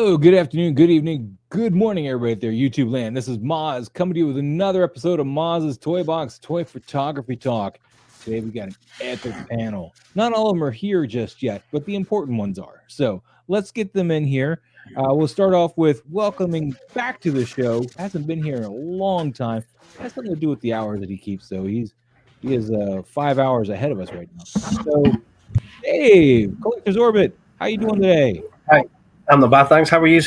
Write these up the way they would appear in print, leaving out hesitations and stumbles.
Hello, good afternoon, good evening, good morning, everybody out there, YouTube land. This is Moz coming to you with another episode of Moz's Toy Box Toy Photography Talk. Today we got an epic panel. Not all of them are here just yet, but the important ones are. So let's get them in here. We'll start off with welcoming back to the show. Hasn't been here in a long time. Has something to do with the hours that he keeps, though. He is 5 hours ahead of us right now. So, Dave, Collector's Orbit, how you doing today? Hi, I'm not bad, thanks. How are you?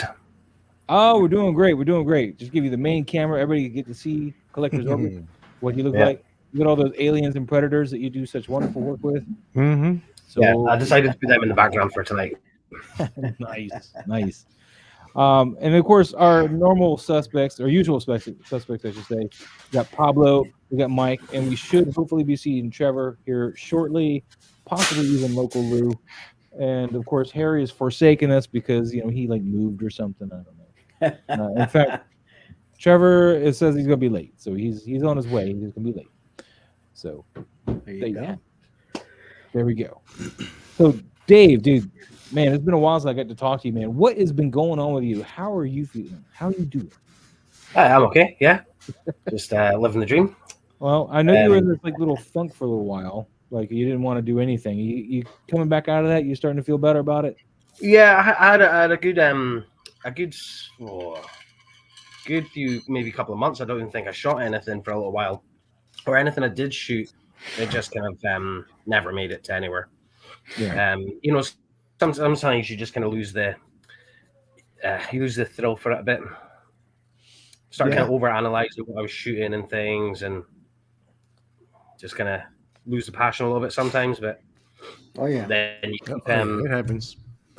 Oh, we're doing great. We're doing great. Just give you the main camera. Everybody get to see Collector's Orbit, what you look like. You got all those aliens and predators that you do such wonderful work with. So, yeah, I decided to put them in the background for tonight. nice. And of course, our normal suspects, or usual suspects, I should say. We got Pablo, we got Mike, and we should hopefully be seeing Trevor here shortly, possibly even local Lou. And of course, Harry has forsaken us because he like moved or something. I don't know. In fact, Trevor says he's gonna be late, so he's on his way. He's gonna be late. So there you go. There we go. So Dave, dude, man, it's been a while since I got to talk to you, man. What has been going on with you? How are you feeling? How are you doing? I'm okay. Yeah, just living the dream. Well, I know you were in this like little funk for a little while. Like you didn't want to do anything. You coming back out of that? You starting to feel better about it? Yeah, I had a good good few, maybe a couple of months. I don't even think I shot anything for a little while, or anything I did shoot. It just kind of never made it to anywhere. Yeah. Sometimes you just kind of lose the thrill for it a bit. Start kind of overanalyzing what I was shooting and things, and just kind of lose the passion a little bit sometimes. But then you keep, it happens.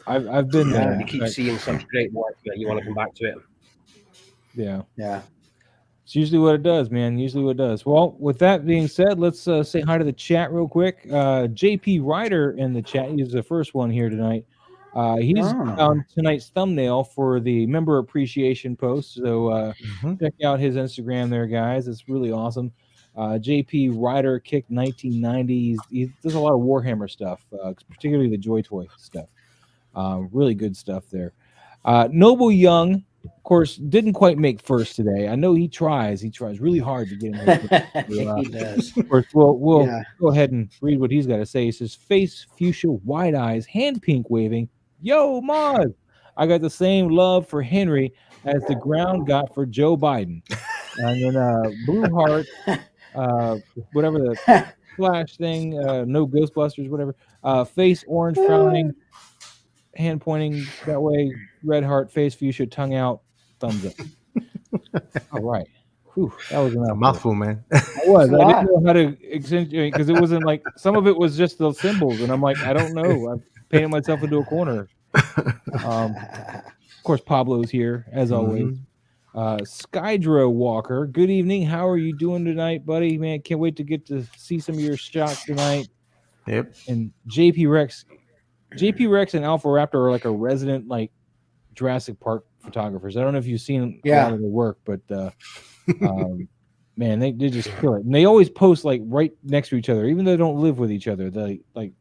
I've been there. You keep seeing such great work that you want to come back to it. Yeah. Yeah. It's usually what it does, man. Usually what it does. Well, with that being said, let's say hi to the chat real quick. JP Ryder in the chat. He's the first one here tonight. He's on tonight's thumbnail for the member appreciation post. So check out his Instagram there, guys. It's really awesome. JP Ryder Kick 1990. He does a lot of Warhammer stuff, particularly the Joy Toy stuff. Really good stuff there. Noble Young, of course, didn't quite make first today. I know he tries. He tries really hard to get in here. He does. Of course, we'll go ahead and read what he's got to say. He says, face, fuchsia, wide eyes, hand pink waving. Yo, Mod, I got the same love for Henry as the ground got for Joe Biden. And then Blue Heart, whatever the flash thing, no Ghostbusters, whatever. Face orange frowning, hand pointing that way, red heart, face fuchsia, tongue out, thumbs up. All right. Whew, that was a mouthful, man. I didn't know how to accentuate because it wasn't like some of it was just the symbols, and I'm like, I don't know. I'm painting myself into a corner. Of course, Pablo's here as always. Skydro Walker, good evening. How are you doing tonight, buddy? Man, can't wait to get to see some of your shots tonight. Yep. And JP Rex and Alpha Raptor are like a resident like Jurassic Park photographers. I don't know if you've seen a lot of their work, but man, they just kill it. And they always post like right next to each other, even though they don't live with each other. They like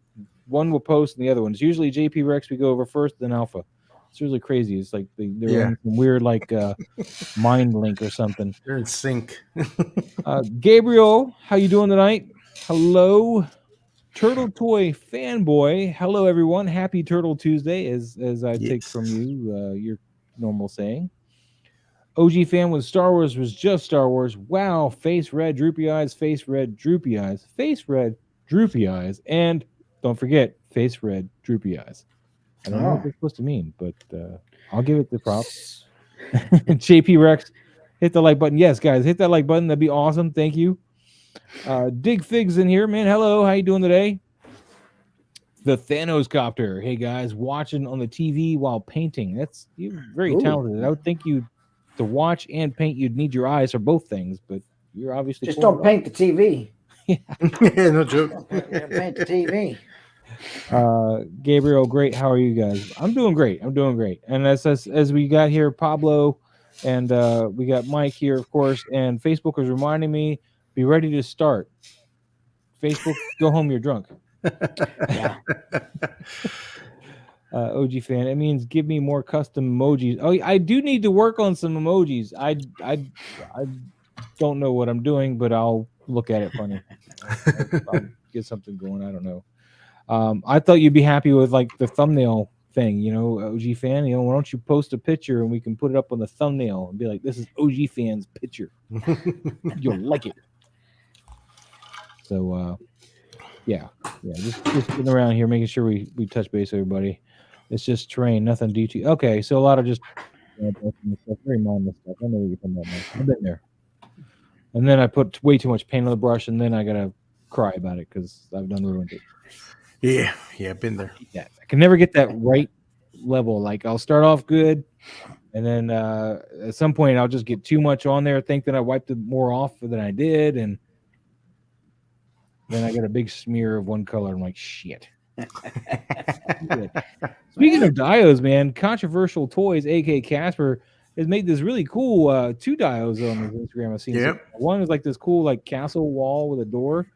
one will post and the other one. It's usually JP Rex we go over first, then Alpha. It's really crazy. It's like they're in some weird like mind link or something. They're in sync. Gabriel, how you doing tonight? Hello. Turtle Toy Fanboy. Hello, everyone. Happy Turtle Tuesday, as I take from you your normal saying. OG fan with Star Wars was just Star Wars. Wow. Face red, droopy eyes. Face red, droopy eyes. Face red, droopy eyes. And don't forget, face red, droopy eyes. I don't know what they're supposed to mean, but I'll give it the props. JP Rex, hit the like button. Yes, guys, hit that like button. That'd be awesome. Thank you. Dig Figs in here, man. Hello, how you doing today? The Thanos Copter. Hey guys, watching on the TV while painting. You're very talented. I would think you to watch and paint, you'd need your eyes for both things, but you're obviously just don't paint the TV. Yeah, no joke. Paint the TV. Gabriel, great. How are you guys? I'm doing great. And as we got here, Pablo, and we got Mike here, of course, and Facebook was reminding me, be ready to start. Facebook, go home, you're drunk. Yeah. OG fan. It means give me more custom emojis. Oh, I do need to work on some emojis. I don't know what I'm doing, but I'll look at it funny. I'll get something going. I don't know. I thought you'd be happy with like the thumbnail thing, OG fan. Why don't you post a picture and we can put it up on the thumbnail and be like, this is OG fan's picture. You'll like it. So, yeah, just getting around here, making sure we touch base with everybody. It's just terrain, nothing DT. Okay, so a lot of just very mindless stuff. I know what you're talking about, man. I've been there. And then I put way too much paint on the brush, and then I gotta cry about it because I've done ruined it. Yeah, been there. Yeah, I can never get that right level. Like I'll start off good, and then at some point I'll just get too much on there, think that I wiped it more off than I did, and then I get a big smear of one color. I'm like, shit. Speaking of diodes, man, Controversial Toys, aka Casper, has made this really cool 2 diodes on his Instagram. I've seen. Yep. One is like this cool like castle wall with a door,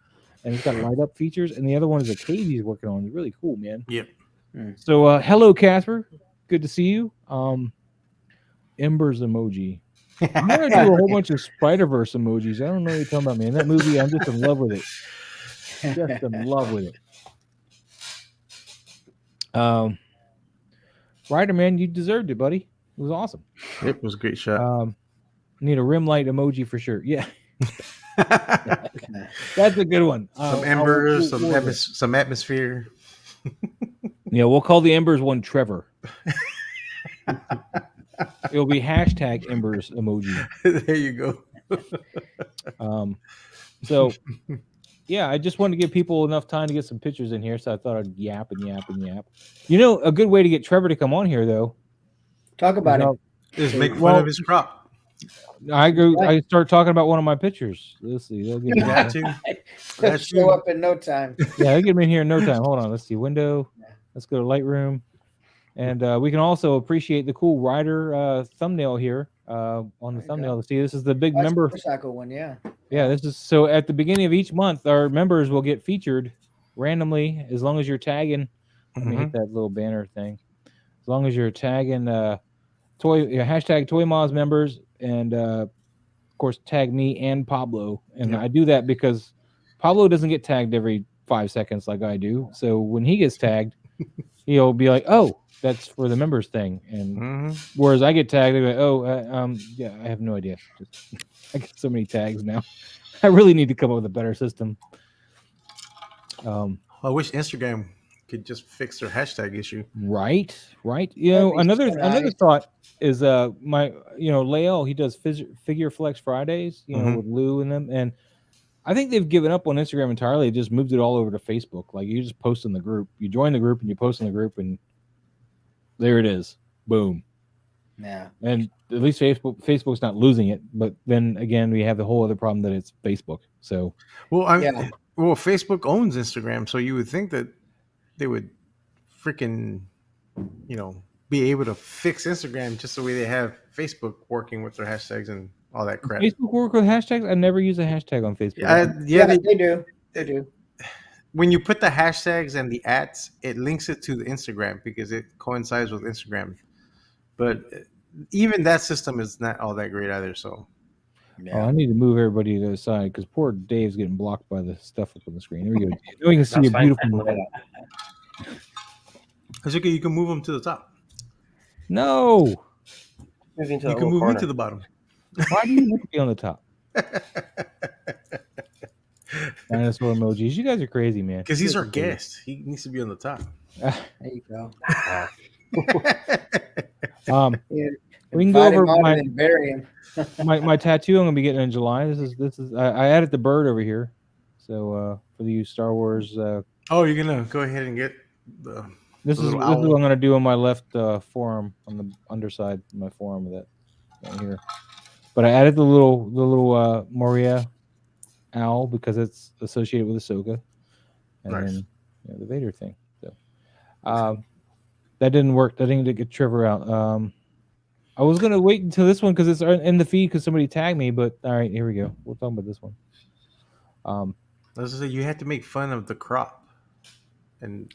and it's got light up features, and the other one is a cave he's working on. It's really cool, man. Yep. So hello, Casper. Good to see you. Embers emoji. I'm gonna do a whole bunch of Spider-Verse emojis. I don't know what you're talking about, man. That movie, I'm just in love with it. Just in love with it. Ryder, man, you deserved it, buddy. It was awesome. It was a great shot. Need a rim light emoji for sure. Yeah. That's a good one. Some embers, some atmosphere. Yeah, we'll call the embers one Trevor. It'll be hashtag embers emoji. There you go. So yeah, I just wanted to give people enough time to get some pictures in here, so I thought I'd yap and yap and yap. A good way to get Trevor to come on here, though. Talk about it. Is make fun of his crop. I start talking about one of my pictures. Let's see. They'll get They'll show up in no time. Yeah, they'll get me in here in no time. Hold on. Let's see. Window. Let's go to Lightroom. And we can also appreciate the cool rider thumbnail here on the thumbnail. Let's see. This is the big member motorcycle one, yeah. Yeah, this is so at the beginning of each month, our members will get featured randomly as long as you're tagging. Let me hit that little banner thing. As long as you're tagging hashtag Toy Moz members and of course tag me and Pablo. And I do that because Pablo doesn't get tagged every 5 seconds like I do. So when he gets tagged, he'll be like, "Oh, that's for the members thing." And whereas I get tagged, they're like, yeah, I have no idea. I get so many tags now. I really need to come up with a better system. I wish Instagram could just fix their hashtag issue. Right. Another thought is my Lael, he does Figure Flex Fridays, with Lou and them, and I think they've given up on Instagram entirely. They just moved it all over to Facebook. Like you just post in the group, you join the group and you post in the group, and there it is. Boom. Yeah. And at least Facebook's not losing it, but then again, we have the whole other problem that it's Facebook. So, Facebook owns Instagram, so you would think that they would freaking, be able to fix Instagram just the way they have Facebook working with their hashtags and all that crap. Facebook work with hashtags? I never use a hashtag on Facebook. They do. They do. When you put the hashtags and the @ it links it to the Instagram because it coincides with Instagram. But even that system is not all that great either. So, I need to move everybody to the other side because poor Dave's getting blocked by the stuff up on the screen. There we go. Now we can see your beautiful. It's okay. You can move them to the top. No. You can move me to the bottom. Why do you need to be on the top? Dinosaur emojis. You guys are crazy, man. Because he's our guest. He needs to be on the top. There you go. We can go over my tattoo I'm gonna be getting in July. This is I added the bird over here. So for the Star Wars you're gonna go ahead and get this is what I'm gonna do on my left forearm, on the underside of my forearm of that right here. But I added the little Moria owl because it's associated with Ahsoka. And then the Vader thing. So that didn't work. That didn't get Trevor out. I was gonna wait until this one because it's in the feed because somebody tagged me. But all right, here we go. We'll talk about this one. You had to make fun of the crop, and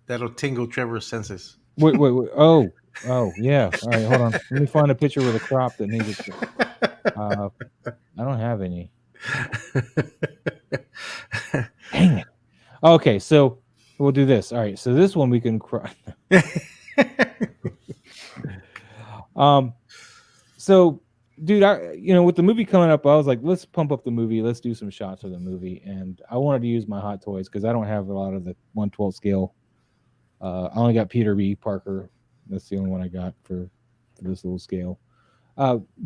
that'll tingle Trevor's senses. Wait. Oh, yeah. All right, hold on. Let me find a picture with a crop that needs it. I don't have any. Dang it. Okay, so we'll do this. All right, so this one we can crop. So, dude, with the movie coming up, I was like, let's pump up the movie. Let's do some shots of the movie, and I wanted to use my Hot Toys because I don't have a lot of the 1/12 scale. I only got Peter B. Parker. That's the only one I got for this little scale.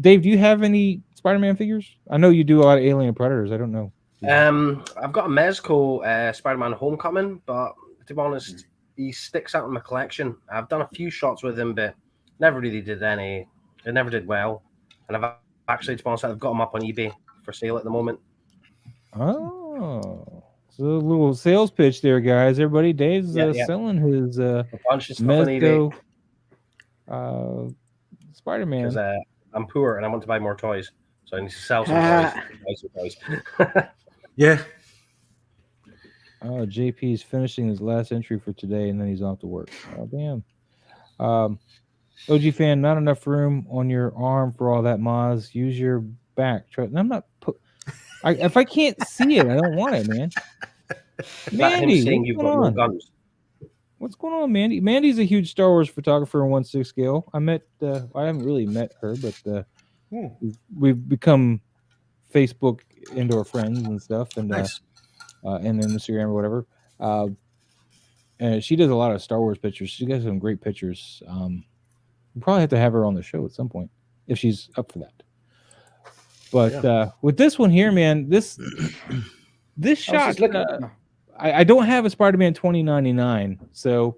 Dave, do you have any Spider-Man figures? I know you do a lot of Alien Predators. I don't know. I've got a Mezco Spider-Man Homecoming, but to be honest, he sticks out in my collection. I've done a few shots with him, but never really did any. It never did well. And I've actually, to be honest, I've got him up on eBay for sale at the moment. Oh, so a little sales pitch there, guys. Everybody, Dave's selling his a bunch of stuff on eBay. Spider-Man. Because I'm poor and I want to buy more toys, so I need to sell some toys. Yeah. Oh, JP's finishing his last entry for today, and then he's off to work. Oh, damn. OG fan, not enough room on your arm for all that Maz. Use your back. I'm not. If I can't see it, I don't want it, man. Mandy, saying you've got no guns. What's going on, Mandy? Mandy's a huge Star Wars photographer in 1/6 scale. I haven't really met her, but we've become Facebook indoor friends and stuff, and nice. And then Instagram or whatever. And she does a lot of Star Wars pictures. She got some great pictures. We'll probably have to have her on the show at some point if she's up for that. But with this one here, man, this shot, I don't have a Spider-Man 2099, so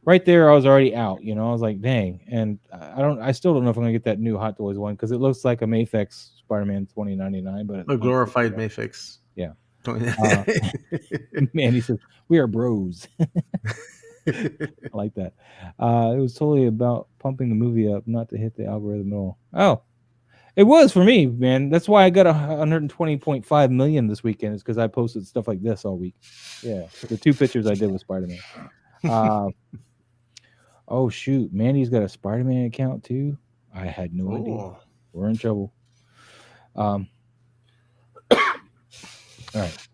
right there I was already out. I was like, dang, and I still don't know if I'm gonna get that new Hot Toys one because it looks like a Mafex Spider-Man 2099, but a glorified Mafex. Yeah. Man, he says we are bros. I like that. It was totally about pumping the movie up, not to hit the algorithm at all. Oh, it was for me, man. That's why I got 120.5 million this weekend. Is because I posted stuff like this all week. Yeah, the 2 pictures I did with Spider-Man. Oh shoot, Mandy's got a Spider-Man account too. I had no idea. We're in trouble. All right.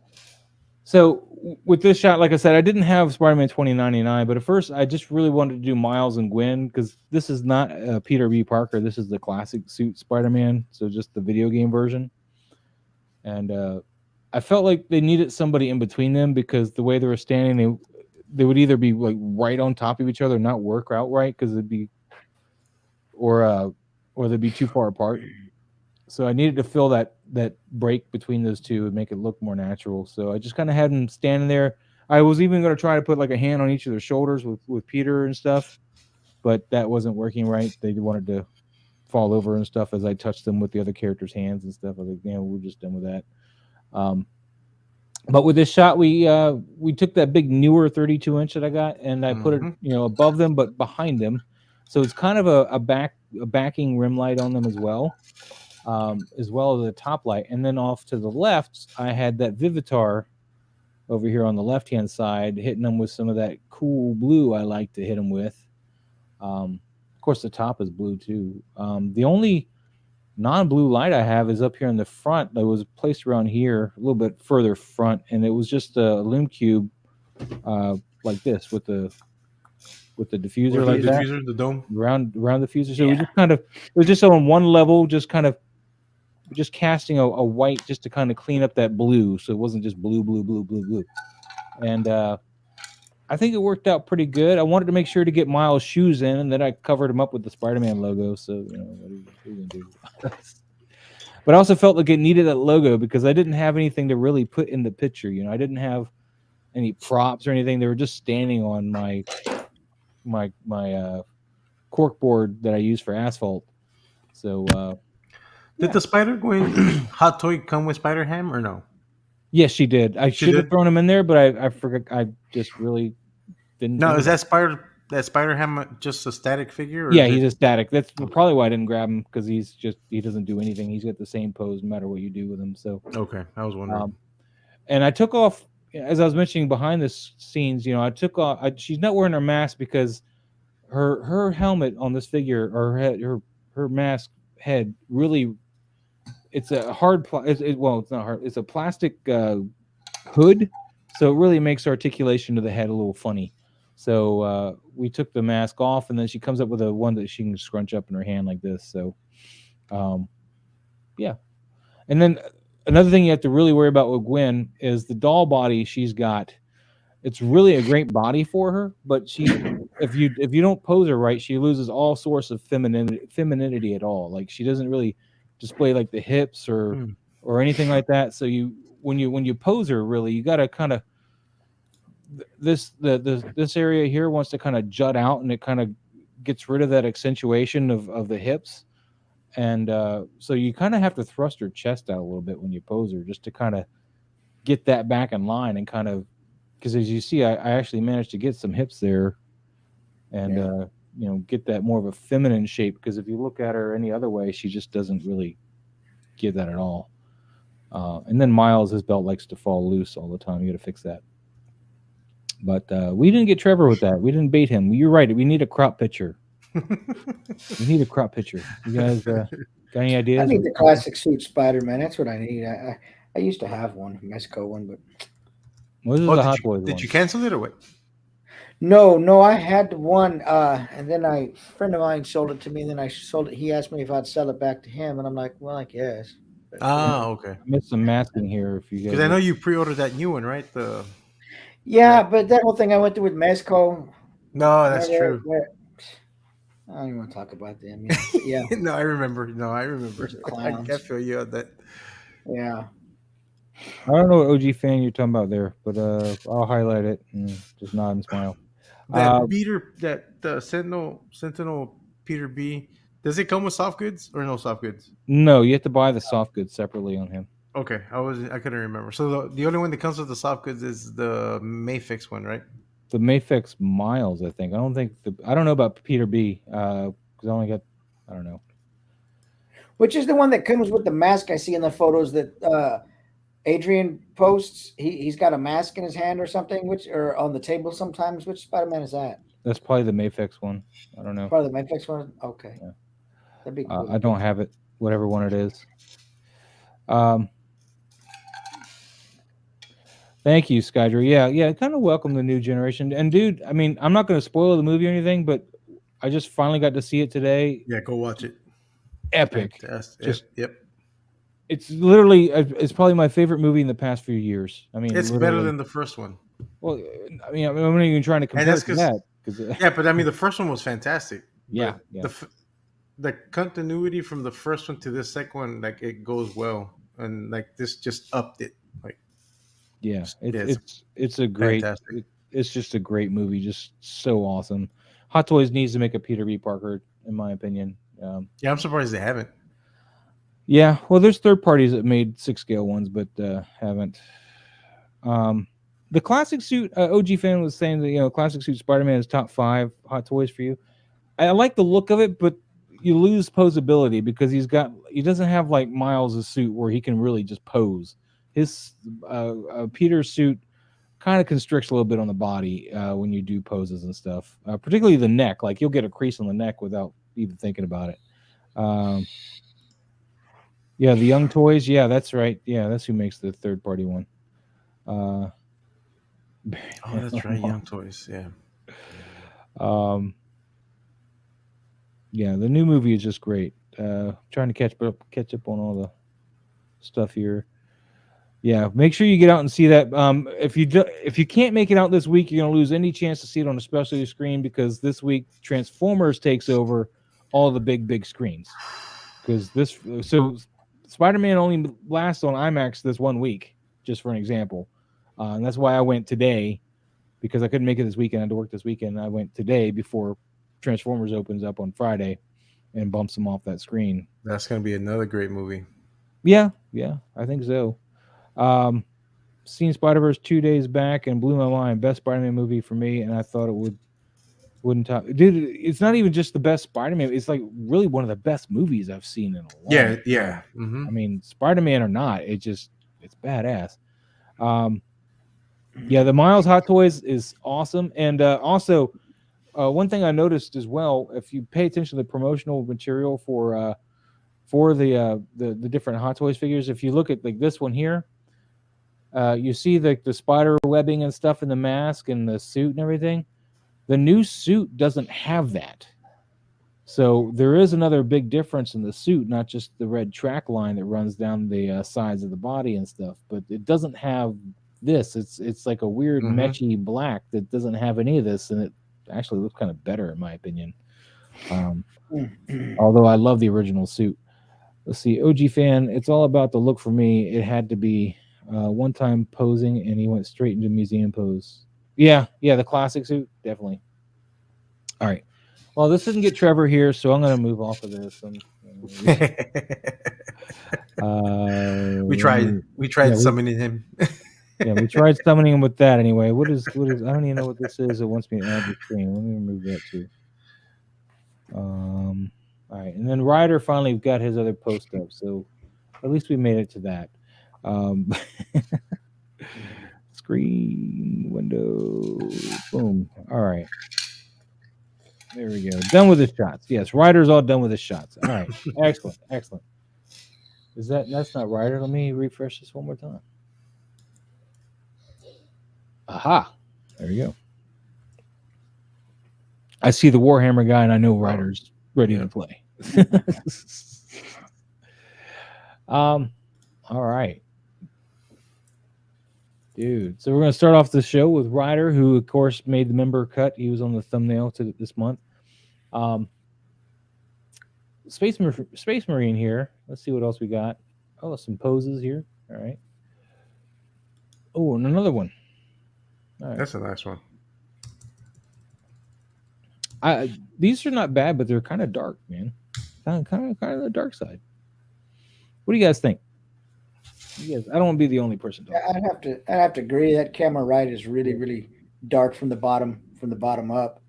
So with this shot, like I said, I didn't have Spider-Man 2099, but at first I just really wanted to do Miles and Gwen because this is not Peter B. Parker. This is the classic suit Spider-Man, so just the video game version. And I felt like they needed somebody in between them because the way they were standing, they would either be like right on top of each other, not work out right because it'd be, or they'd be too far apart. So I needed to fill that break between those two and make it look more natural. So I just kind of had them standing there. I was even going to try to put like a hand on each of their shoulders with Peter and stuff, but that wasn't working right. They wanted to fall over and stuff as I touched them with the other characters' hands and stuff. I was like, yeah, we're just done with that. But with this shot, we took that big newer 32-inch that I got and I put it above them but behind them, so it's kind of a backing rim light on them as well as a top light. And then off to the left, I had that Vivitar over here on the left-hand side, hitting them with some of that cool blue I like to hit them with. Of course, the top is blue too. The only non-blue light I have is up here in the front that was placed around here, a little bit further front, and it was just a Lume Cube like this with the diffuser like that. The dome around the diffuser. So it was just on one level, just kind of just casting a white just to kind of clean up that blue, so it wasn't just blue. And I think it worked out pretty good. I wanted to make sure to get Miles' shoes in, and then I covered him up with the Spider-Man logo. So what are you gonna do? But I also felt like it needed that logo because I didn't have anything to really put in the picture. I didn't have any props or anything. They were just standing on my cork board that I use for asphalt. So did the Spider-Gwen Hot Toy come with Spider-Ham or no? Yes, she did. I should have thrown him in there, but I forgot. I just really didn't. No, is that Spider-Ham just a static figure? Or he's a static. That's probably why I didn't grab him because he doesn't do anything. He's got the same pose no matter what you do with him. So okay, I was wondering. And I took off, as I was mentioning behind the scenes. I took off. She's not wearing her mask because her helmet on this figure, or her mask head, really, it's a hard well, it's not hard, it's a plastic hood, so it really makes articulation to the head a little funny. So we took the mask off, and then she comes up with a one that she can scrunch up in her hand like this. So yeah. And then another thing you have to really worry about with Gwen is the doll body she's got. It's really a great body for her, but if you don't pose her right, she loses all sorts of femininity at all. Like, she doesn't really display like the hips or anything like that. So when you pose her, really, you got to kind of this area here wants to kind of jut out, and it kind of gets rid of that accentuation of the hips. And so you kind of have to thrust her chest out a little bit when you pose her, just to kind of get that back in line, and kind of, because as you see, I actually managed to get some hips there, and get that more of a feminine shape. Because if you look at her any other way, she just doesn't really give that at all. And then Miles, his belt likes to fall loose all the time. You got to fix that. But we didn't get Trevor with that. We didn't bait him. You're right. We need a crop picture. We need a crop picture. You guys got any ideas? I need the classic suit Spider-Man. That's what I need. I used to have one, a Mexico one, but this is the Hot Toys one. Did you cancel it or what? No, I had one, and then a friend of mine sold it to me, and then I sold it. He asked me if I'd sell it back to him, and I'm like, well, I guess. But, okay. I missed some masking here. If you guys, because I know you pre-ordered that new one, right? But that whole thing I went through with Mexico. No, that's true. I don't even want to talk about them. Yeah. No, I remember. I feel you on that. Yeah. I don't know what OG fan you're talking about there, but I'll highlight it and just nod and smile. The Sentinel Peter B. Does it come with soft goods or no soft goods? No, you have to buy the soft goods separately on him. Okay, I couldn't remember. So the only one that comes with the soft goods is the Mayfix one, right? The Mayfix Miles, I think. I don't know about Peter B. Because I only got, I don't know. Which is the one that comes with the mask I see in the photos that Adrian posts? He's got a mask in his hand or something, or on the table sometimes. Which Spider-Man is that? That's probably the Mayfix one. I don't know. Probably the Mayfix one. Okay, yeah. That'd be cool. I don't have it. Whatever one it is. Thank you, Skydra. Yeah, kind of welcome the new generation. And dude, I mean, I'm not going to spoil the movie or anything, but I just finally got to see it today. Yeah, go watch it. Epic. Just yep. It's literally, it's probably my favorite movie in the past few years. I mean, it's better than the first one. Well, I mean, I'm not even trying to compare to that. Yeah, but I mean, the first one was fantastic. Yeah. The continuity from the first one to this second one, like, it goes well, and like this just upped it. Like, yeah, it's a great. It's just a great movie, just so awesome. Hot Toys needs to make a Peter B. Parker, in my opinion. Yeah, I'm surprised they haven't. Yeah, well, there's third parties that made 6-scale ones, but haven't. The classic suit, OG fan was saying that classic suit Spider-Man is top 5 Hot Toys for you. I like the look of it, but you lose posability because he doesn't have like Miles' suit where he can really just pose. His Peter's suit kind of constricts a little bit on the body when you do poses and stuff, particularly the neck. Like, you'll get a crease on the neck without even thinking about it. Yeah, the Young Toys. Yeah, that's right. Yeah, that's who makes the third party one. That's right, Young Toys. Yeah. Yeah, the new movie is just great. Trying to catch up on all the stuff here. Yeah, make sure you get out and see that. If you can't make it out this week, you're gonna lose any chance to see it on a specialty screen, because this week Transformers takes over all the big screens. Because Spider-Man only lasts on IMAX this 1 week, just for an example. And that's why I went today, because I couldn't make it this weekend. I had to work this weekend. I went today before Transformers opens up on Friday and bumps them off that screen. That's going to be another great movie. Yeah, I think so. Seen Spider-Verse 2 days back and blew my mind. Best Spider-Man movie for me, and I thought it wouldn't top. Dude, it's not even just the best Spider-Man. It's like really one of the best movies I've seen in a long time. Yeah. Mm-hmm. I mean, Spider-Man or not, it's badass. Yeah, the Miles Hot Toys is awesome. And also, one thing I noticed as well, if you pay attention to the promotional material for the different Hot Toys figures, if you look at like this one here, you see the spider webbing and stuff in the mask and the suit and everything. The new suit doesn't have that. So there is another big difference in the suit, not just the red track line that runs down the sides of the body and stuff, but it doesn't have this. It's like a weird meshy black that doesn't have any of this, and it actually looks kind of better in my opinion. Although I love the original suit. Let's see, OG fan. It's all about the look for me. It had to be one time posing, and he went straight into museum pose. Yeah, the classic suit, definitely. All right. Well, this didn't get Trevor here, so I'm going to move off of this. We tried summoning him. Yeah, we tried summoning him with that anyway. What is? I don't even know what this is. It wants me to add the screen. Let me remove that too. All right, and then Ryder finally got his other post up, so at least we made it to that. Screen window, boom. All right. There we go. Done with his shots. Yes, Ryder's all done with his shots. All right. Excellent. That's not Ryder? Let me refresh this one more time. Aha. There you go. I see the Warhammer guy and I know Ryder's ready to play. All right. Dude, so we're going to start off the show with Ryder, who, of course, made the member cut. He was on the thumbnail to this month. Space Marine here. Let's see what else we got. Oh, some poses here. All right. Oh, and another one. All right. That's a nice one. These are not bad, but they're kind of dark, man. Kind of the dark side. What do you guys think? Yes, I don't want to be the only person talking. I'd have to agree. That camera right is really, really dark from the bottom up.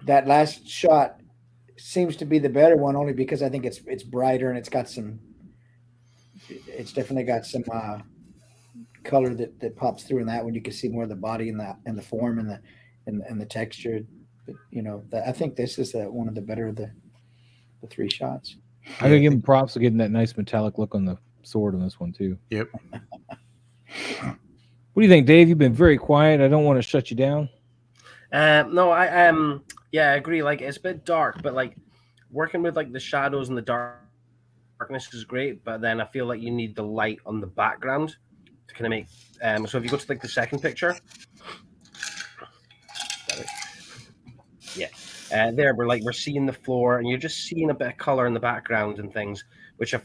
That last shot seems to be the better one, only because I think it's brighter and it's definitely got some color that pops through in that one. You can see more of the body and the form and the texture. But, I think this is one of the better of the three shots. I gotta give him props for getting that nice metallic look on the sword on this one too. Yep. What do you think, Dave? You've been very quiet. I don't want to shut you down. No, I agree. Like, it's a bit dark, but like working with like the shadows and the darkness is great. But then I feel like you need the light on the background to kind of make. So if you go to like the second picture, there we're seeing the floor, and you're just seeing a bit of color in the background and things, which I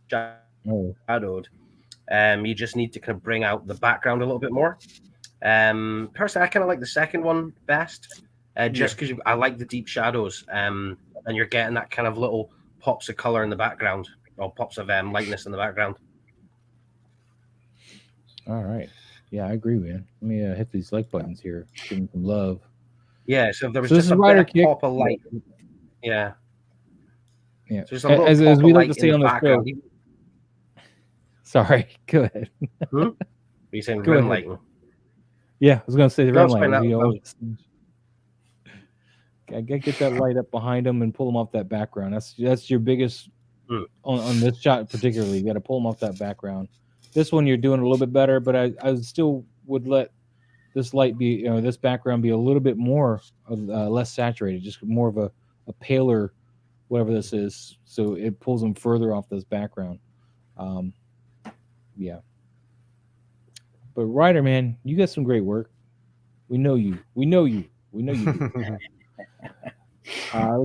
shadowed. You just need to kind of bring out the background a little bit more. Personally, I kind of like the second one best, just because I like the deep shadows, and you're getting that kind of little pops of color in the background, or pops of lightness in the background. All right. Yeah, I agree, man. Let me hit these like buttons here. Give them some love. Yeah, so if there was just a bit of pop of light. Yeah. Yeah. So just a little as we like to say on the show. Sorry, go ahead. Are you saying rim lighting? Yeah, I was going to say the rim lighting. I got to get that light up behind them and pull them off that background. That's your biggest on this shot particularly. You got to pull them off that background. This one you're doing a little bit better, but I still would let this light be, this background be a little bit more less saturated, just more of a paler, whatever this is, so it pulls them further off this background. Yeah. But Ryder, man, you got some great work. We know you. Let's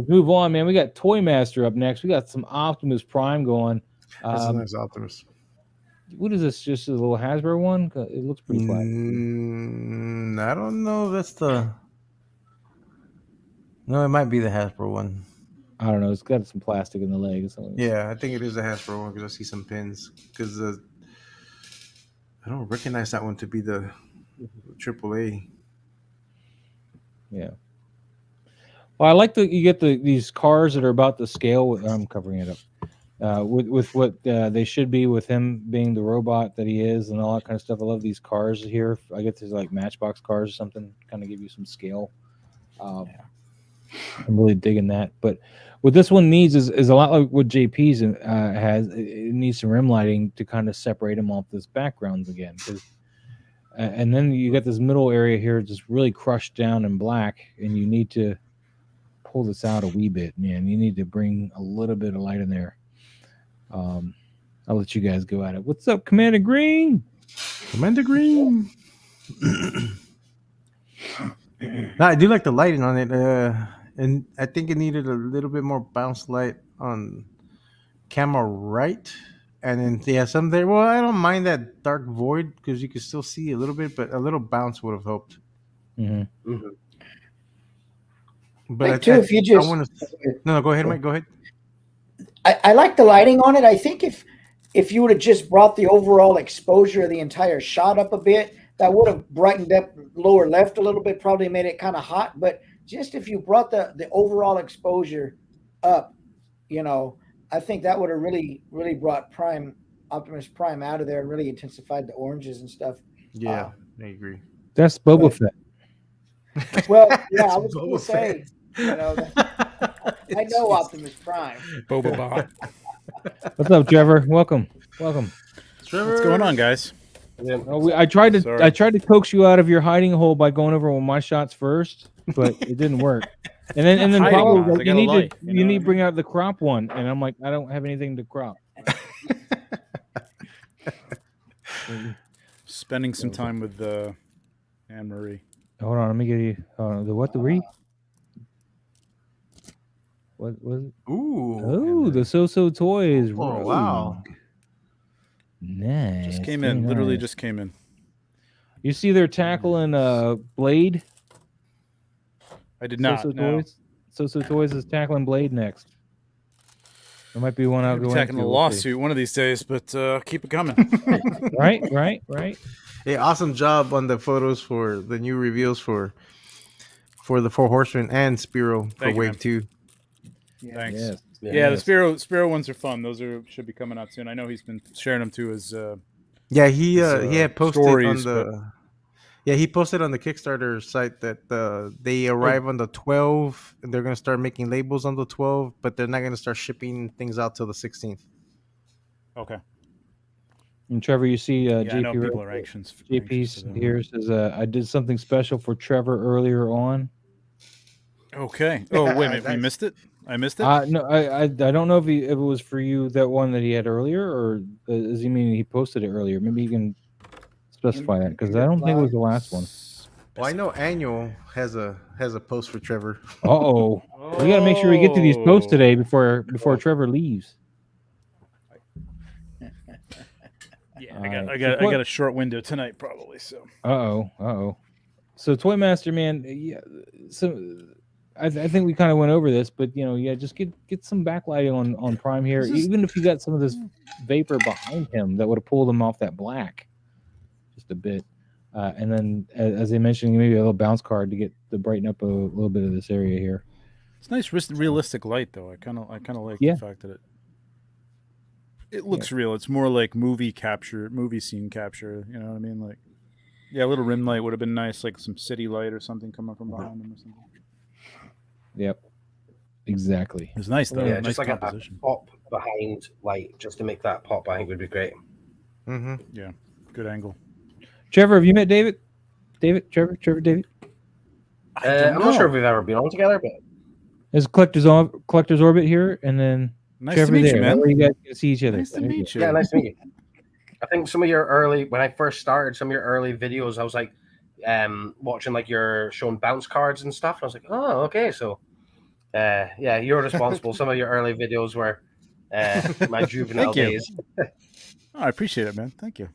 move on, man. We got Toy Master up next. We got some Optimus Prime going. That's a nice Optimus. What is this? Just a little Hasbro one? It looks pretty flat. I don't know. That's No, it might be the Hasbro one. I don't know. It's got some plastic in the leg or something. Yeah, I think it is the Hasbro one because I see some pins. Because I don't recognize that one to be the AAA. Yeah. Well, I like that you get these cars that are about the scale. I'm covering it up. with what they should be, with him being the robot that he is and all that kind of stuff. I love these cars here. I get these like Matchbox cars or something, kind of give you some scale. I'm really digging that. But what this one needs is a lot like what JP's has. It needs some rim lighting to kind of separate him off this backgrounds again. And then you got this middle area here just really crushed down in black, and you need to pull this out a wee bit, man. You need to bring a little bit of light in there. I'll let you guys go at it. What's up, Commander Green? Commander Green. I do like the lighting on it, and I think it needed a little bit more bounce light on camera right, and then some there. Well, I don't mind that dark void because you can still see a little bit, but a little bounce would have helped. Mm-hmm. Mm-hmm. But too, if you just no, go ahead, Mike. Go ahead. I like the lighting on it. I think if you would have just brought the overall exposure of the entire shot up a bit, that would have brightened up lower left a little bit, probably made it kind of hot. But just if you brought the overall exposure up, I think that would have really brought Optimus Prime out of there and really intensified the oranges and stuff. Yeah, I agree. That's Boba Fett. Well, yeah, I was going to say, I know Optimus Prime. Boba Bot. What's up, Trevor? Welcome. Trevor. What's going on, guys? Yeah. I tried to Sorry. I tried to coax you out of your hiding hole by going over my shots first, but it didn't work. And then Hiding Pablo, ones, I got a light, you need to bring out the crop one, and I'm like, I don't have anything to crop. Spending some time with Anne Marie. Hold on, let me get you the re. What was it? Ooh. Oh, the So Toys. Oh, wow. Rogue. Nice. Just came very in. Literally nice. just came in. You see they're tackling Blade? I did not. No. Toys? So Toys is tackling Blade next. There might be one I'll I'll be go tackling into. a lawsuit one of these days, but keep it coming. Right. Hey, awesome job on the photos for the new reveals for the Four Horsemen and Spiro for Thank you, Wave man. 2. Thanks. Yes. Yeah, the Spiro ones are fun. Those should be coming out soon. I know he's been sharing them too as Yeah, he had posted stories, on the he posted on the Kickstarter site that they arrive on the 12 and they're gonna start making labels on the 12, but they're not gonna start shipping things out till the 16th. okay. And Trevor, you see Yeah, I JP know people are anxious. JP's for that. here says I did something special for Trevor earlier on. Okay. Oh, wait a minute. We Nice. missed it? I missed it? No, I don't know if it was for you, that one that he had earlier, or does he mean he posted it earlier? Maybe you can specify that, because I don't think it was the last one. Well, I know Annual has a post for Trevor. Uh-oh. We got to make sure we get to these posts today before Trevor leaves. Yeah, Alright. I got a short window tonight probably, so. Uh-oh. So Toy Master, man, yeah, so I think we kind of went over this, but just get some backlighting on Prime here. Even if you got some of this vapor behind him, that would have pulled him off that black just a bit. And then, as I mentioned, maybe a little bounce card to brighten up a little bit of this area here. It's nice realistic light though. I kind of like the fact that it looks real. It's more like movie scene capture, you know what I mean? Like, yeah, a little rim light would have been nice, like some city light or something coming from behind him or something. Yep. Exactly. It was nice though. Yeah, Nice just like a composition. pop behind light, just to make that pop, I think would be great. Mm-hmm. Yeah, good angle. Trevor, have you met David? Trevor, David? I'm not sure if we've ever been on together, but There's Collector's Orbit here, and then Nice Trevor to meet there. you, man. Where you guys can see each other. Nice to There you meet go. you. yeah, nice to meet you. I think some of your when I first started, some of your early videos, I was like watching like you're showing bounce cards and stuff. And I was like, oh, okay, so yeah, you're responsible. Some of your early videos were my juvenile Thank you. days. Oh, I appreciate it, man. Thank you.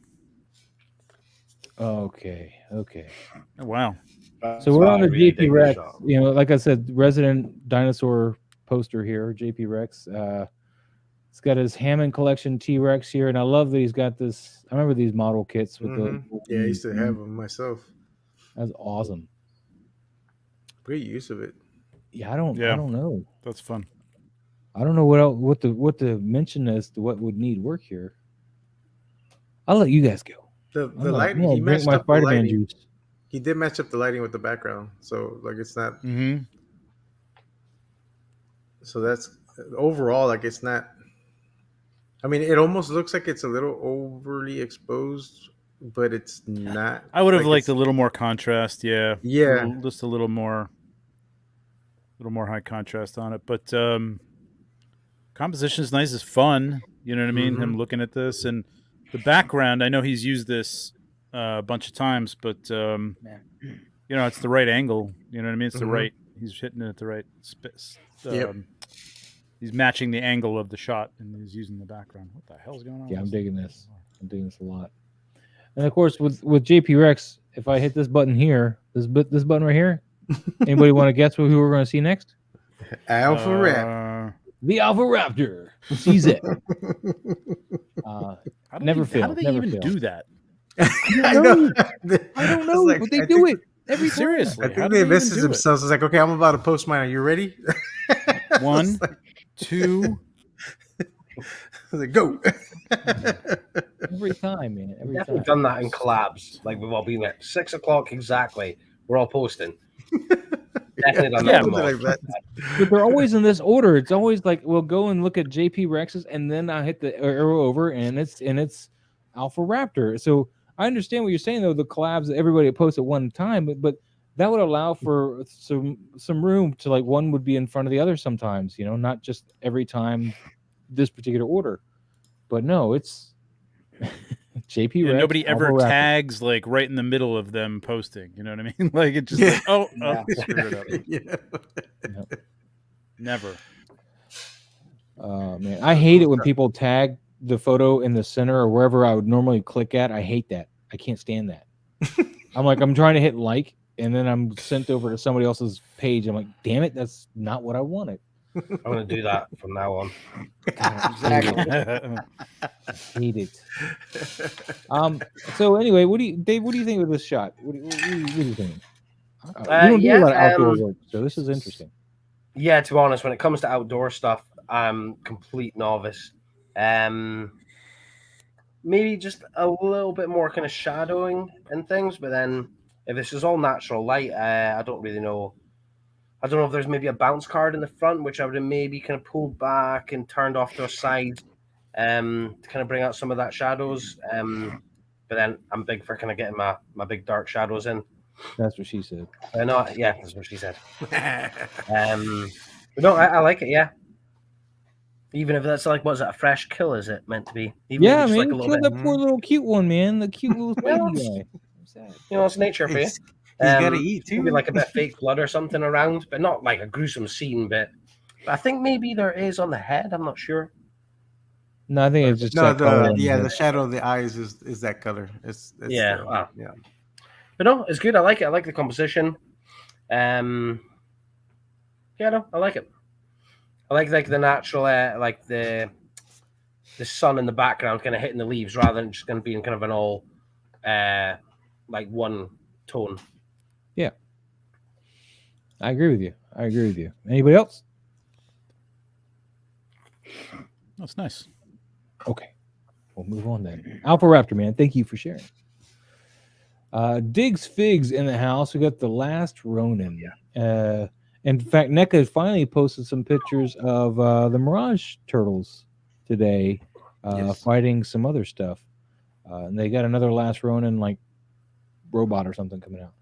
Okay. Oh, wow. So we're on the really JP dig Rex. this shot. Like I said, resident dinosaur poster here, JP Rex. He's got his Hammond collection T-Rex here, and I love that he's got this. I remember these model kits with the. Yeah, I used to have them myself. That's awesome. Great use of it. Yeah, I don't know. That's fun. I don't know what else, what to mention as to what would need work here. I'll let you guys go. The I'm lighting, gonna he drink matched my up the Spider-Man lighting. juice. He did match up the lighting with the background, so like it's not. Mm-hmm. So that's overall like it's not. I mean, it almost looks like it's a little overly exposed, but it's not. I would have like liked it's- a little more contrast. Yeah. Yeah. Just a little more high contrast on it. But composition is nice. It's fun. You know what I mean? Mhm. Him looking at this and the background. I know he's used this a bunch of times, but it's the right angle. You know what I mean? It's the Mhm. right. He's hitting it at the right. Yep. He's matching the angle of the shot, and he's using the background. What the hell's going on? Yeah, with I'm digging this. I'm digging this a lot. And of course, with JP Rex, if I hit this button here, this button right here, anybody want to guess who we're going to see next? Alpha Rap. The Alpha Raptor. CZ. How do Never they, How fail, do they never even fail. do that? I know. I don't know, but they do it every time. Seriously, I how think do they even messaged do it? themselves. It's like, okay, I'm about to post mine. Are you ready? One, It's like, two. go. Every time, man. Every Definitely time. done that in collabs. Like we've all been at 6 o'clock exactly. We're all posting. Definitely done that. something like that. But they're always in this order. It's always like we'll go and look at JP Rex's, and then I hit the arrow over, and it's Alpha Raptor. So I understand what you're saying, though. The collabs, everybody posts at one time, but that would allow for some room to like one would be in front of the other sometimes. Not just every time this particular order. But no, it's JP Rex. Nobody ever Alpha Raptor. tags like right in the middle of them posting. You know what I mean? Like it just Yeah. screwed it up. Yeah. Never. Man, I hate it when people tag the photo in the center or wherever I would normally click at. I hate that. I can't stand that. I'm trying to hit like, and then I'm sent over to somebody else's page. I'm like, damn it, that's not what I wanted. I'm going to do that from now on. Exactly. Hate it. So anyway, Dave? What do you think of this shot? What do you think? You don't do a lot of outdoor work, so this is interesting. Yeah, to be honest, when it comes to outdoor stuff, I'm complete novice. Maybe just a little bit more kind of shadowing and things, but then if this is all natural light, I don't really know. I don't know if there's maybe a bounce card in the front, which I would have maybe kind of pulled back and turned off to a side to kind of bring out some of that shadows. But then I'm big for kind of getting my big dark shadows in. That's what she said. Yeah, that's what she said. But no, I like it, yeah. Even if that's like, what's it, a fresh kill, is it meant to be? Even if Yeah, it's man, like a you little killed bit. that poor little cute one, man. The cute little baby guy. It's nature for you. He's got to eat too. Maybe like a bit of fake blood or something around, but not like a gruesome scene. But I think maybe there is on the head. I'm not sure. No, I think it's just No, that color. the shadow of the eyes is that color. It's Yeah, wow. yeah. But no, it's good. I like it. I like the composition. Yeah, no, I like it. I like the natural, like the sun in the background kind of hitting the leaves rather than just going to be in kind of an all like one tone. Yeah, I agree with you. Anybody else? That's nice. Okay, we'll move on then. Alpha Raptor, man, thank you for sharing. Diggs Figs in the house. We got the last Ronin. In fact, NECA finally posted some pictures of the Mirage turtles today, fighting some other stuff. And they got another last Ronin like robot or something coming out.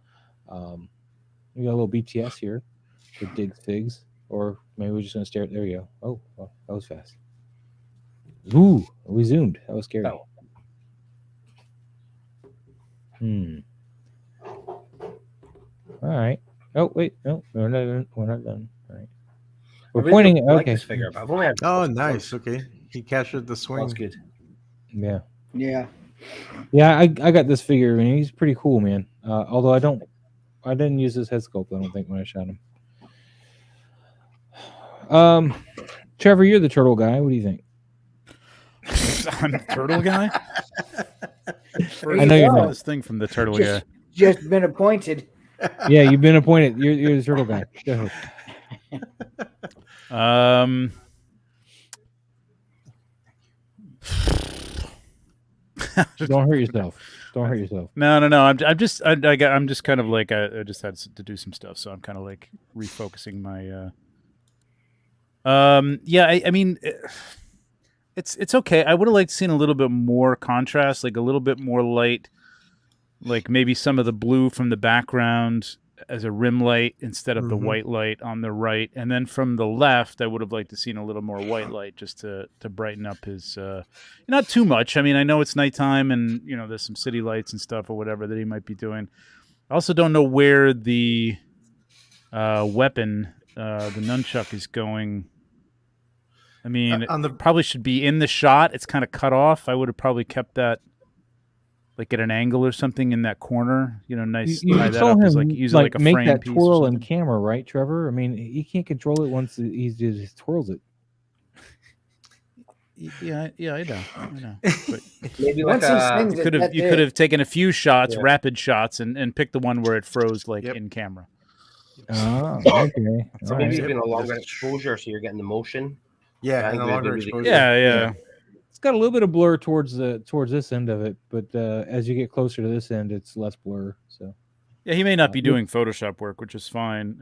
We got a little BTS here for Diggs Figs, or maybe we're just gonna stare at. There you go. Oh, well, that was fast. Ooh, we zoomed. That was scary. Oh. All right. Oh wait, no, we're not done. All right. We're I really pointing. don't like Okay. this figure, but I've only had Oh, nice. Okay, he captured the swing. That's good. Yeah. Yeah. Yeah, I got this figure. I mean, he's pretty cool, man. Although I didn't use his head sculpt. I don't think when I shot him. Trevor, you're the turtle guy. What do you think? I'm the turtle guy. I know you're not. This thing from the turtle guy. Just been appointed. Yeah, you've been appointed. You're the turtle guy. Go ahead. Don't hurt yourself. Don't hurt yourself. No. I'm just kind of like I just had to do some stuff, so I'm kind of like refocusing my. I mean, it's okay. I would have liked seen a little bit more contrast, like a little bit more light, like maybe some of the blue from the background as a rim light instead of the white light on the right, and then from the left, I would have liked to seen a little more white light just to brighten up his. Not too much. I mean, I know it's nighttime, and there's some city lights and stuff or whatever that he might be doing. I also don't know where the weapon, the nunchuck, is going. I mean, probably should be in the shot. It's kind of cut off. I would have probably kept that like at an angle or something in that corner. Nice. You tie that saw up him as like use it like a make frame that piece twirl in camera, right, Trevor? I mean, he can't control it once he just twirls it. Yeah, I know. But maybe like you could have taken a few shots, rapid shots, and picked the one where it froze like in camera. Oh, okay. So maybe even a longer exposure, so you're getting the motion. Yeah, and a longer exposure. Yeah. It's got a little bit of blur towards this end of it, but as you get closer to this end, it's less blur. So yeah, he may not be doing Photoshop work, which is fine.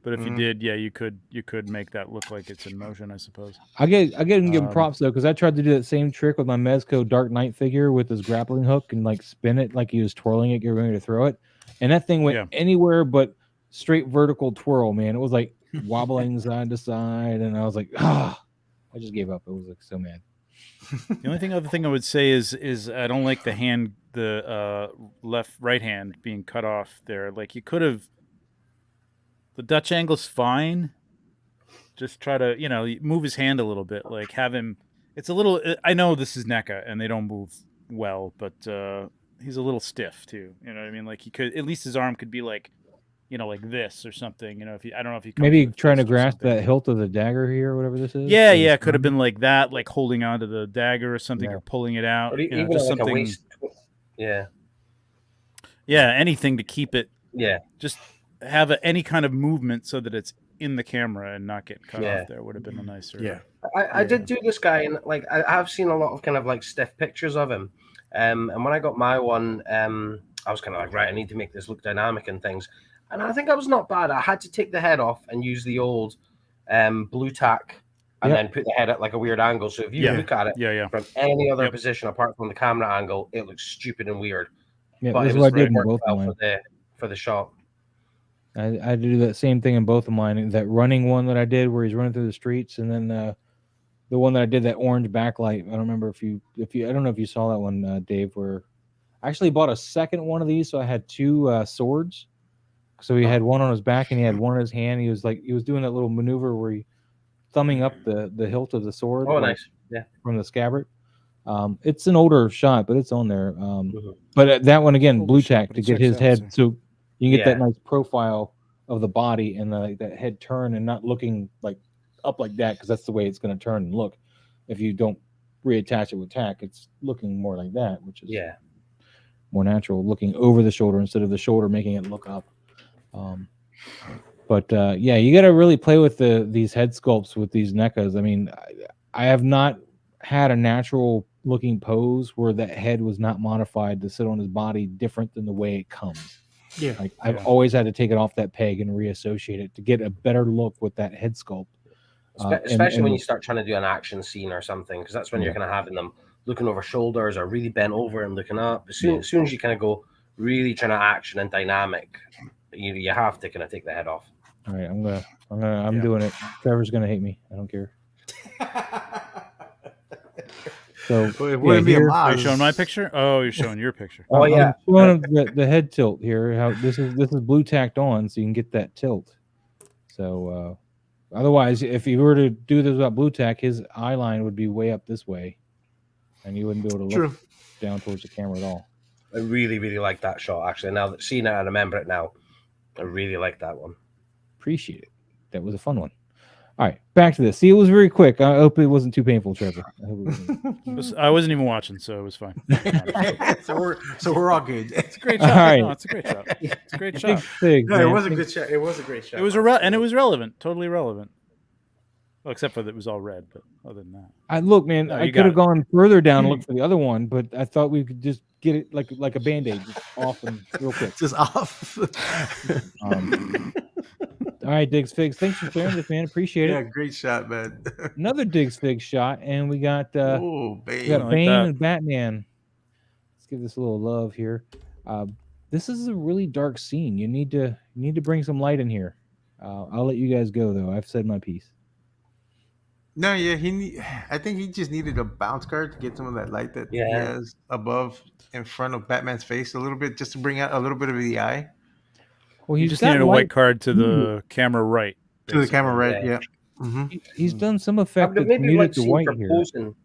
But if you did, you could make that look like it's in motion, I suppose. I get him give him props though, because I tried to do that same trick with my Mezco Dark Knight figure with his grappling hook and like spin it like he was twirling it, getting ready to throw it, and that thing went anywhere but straight vertical twirl. Man, it was like wobbling side to side, and I was like, I just gave up. I was like so mad. The other thing I would say is I don't like the right hand being cut off there. Like you could have. The Dutch angle's fine. Just try to, move his hand a little bit. Like have him. It's a little. I know this is NECA and they don't move well, but he's a little stiff too. You know what I mean? Like he could at least his arm could be like, like this or something. If I don't know if he maybe trying to grasp that hilt of the dagger here or whatever this is. Yeah, it could have been like that, like holding onto the dagger or something, or pulling it out. Or even just like something. A waist. Yeah. Yeah, anything to keep it. Yeah. Just have any kind of movement so that it's in the camera and not get cut off. There would have been a nicer. Yeah. I did do this guy, and like I have seen a lot of kind of like stiff pictures of him. And when I got my one, I was kind of like, right, I need to make this look dynamic and things. And I think I was not bad. I had to take the head off and use the old blue tack and then put the head at like a weird angle. So if you look at it from any other position apart from the camera angle, it looks stupid and weird. Yeah, but it was really worked well for the shot. I do that same thing in both of mine. That running one that I did where he's running through the streets, and then the one that I did that orange backlight. I don't remember if you I don't know if you saw that one, Dave. Where I actually bought a second one of these, so I had two swords. So he had one on his back and he had one in his hand. He was doing that little maneuver where he thumbing up the hilt of the sword. Oh, nice. Yeah. From the scabbard. It's an older shot, but it's on there. But that one again, blue tack to get his head, so you can get that nice profile of the body and that head turn and not looking like up like that, because that's the way it's going to turn and look. If you don't reattach it with tack, it's looking more like that, which is more natural, looking over the shoulder instead of the shoulder making it look up. But you got to really play with these head sculpts with these NECAs. I mean, I have not had a natural looking pose where that head was not modified to sit on his body different than the way it comes. Yeah, like I've always had to take it off that peg and reassociate it to get a better look with that head sculpt. Especially when you start trying to do an action scene or something, because that's when you're kind of having them looking over shoulders or really bent over and looking up. As soon as you kind of go really trying to action and dynamic, you have to kind of take the head off. All right, I'm doing it. Trevor's gonna hate me. I don't care. So it wouldn't be a mod. Are you showing my picture? Oh, you're showing your picture. Oh yeah. I'm showing the head tilt here. How this is blue tacked on, so you can get that tilt. So otherwise, if you were to do this without blue tack, his eye line would be way up this way, and you wouldn't be able to look down towards the camera at all. I really, really like that shot. Actually, now that seeing it, I remember it now. I really like that one. Appreciate it. That was a fun one. All right, back to this. See, it was very quick. I hope it wasn't too painful, Trevor. I wasn't even watching, so it was fine. so we're all good. It's a great shot. Right. No, it's a great shot. It's a great shot. No, it was a good shot. It was a great shot. It was it was relevant. Totally relevant. Well, except for that it was all red, but other than that. Look, man, No, I you could got have it. gone further down and looked for the other one, but I thought we could just get it like a Band-Aid, just off and real quick. Just off. All right, Diggs Figs, thanks for sharing this, man. Appreciate Yeah, it. great shot, man. Another Diggs Figs shot, and we got Oh, we got Bane. like Bane that. and Batman. Let's give this a little love here. This is a really dark scene. You need to bring some light in here. I'll let you guys go though. I've said my piece. No, yeah, I think he just needed a bounce card to get some of that light that he Yeah. has above in front of Batman's face a little bit, just to bring out a little bit of the eye. Well, You he's just got needed a light white card to the camera right. To the camera, basically. right? Yeah. Yeah. Mm-hmm. He's done some effect that's Maybe muted like the scene white for here. posing.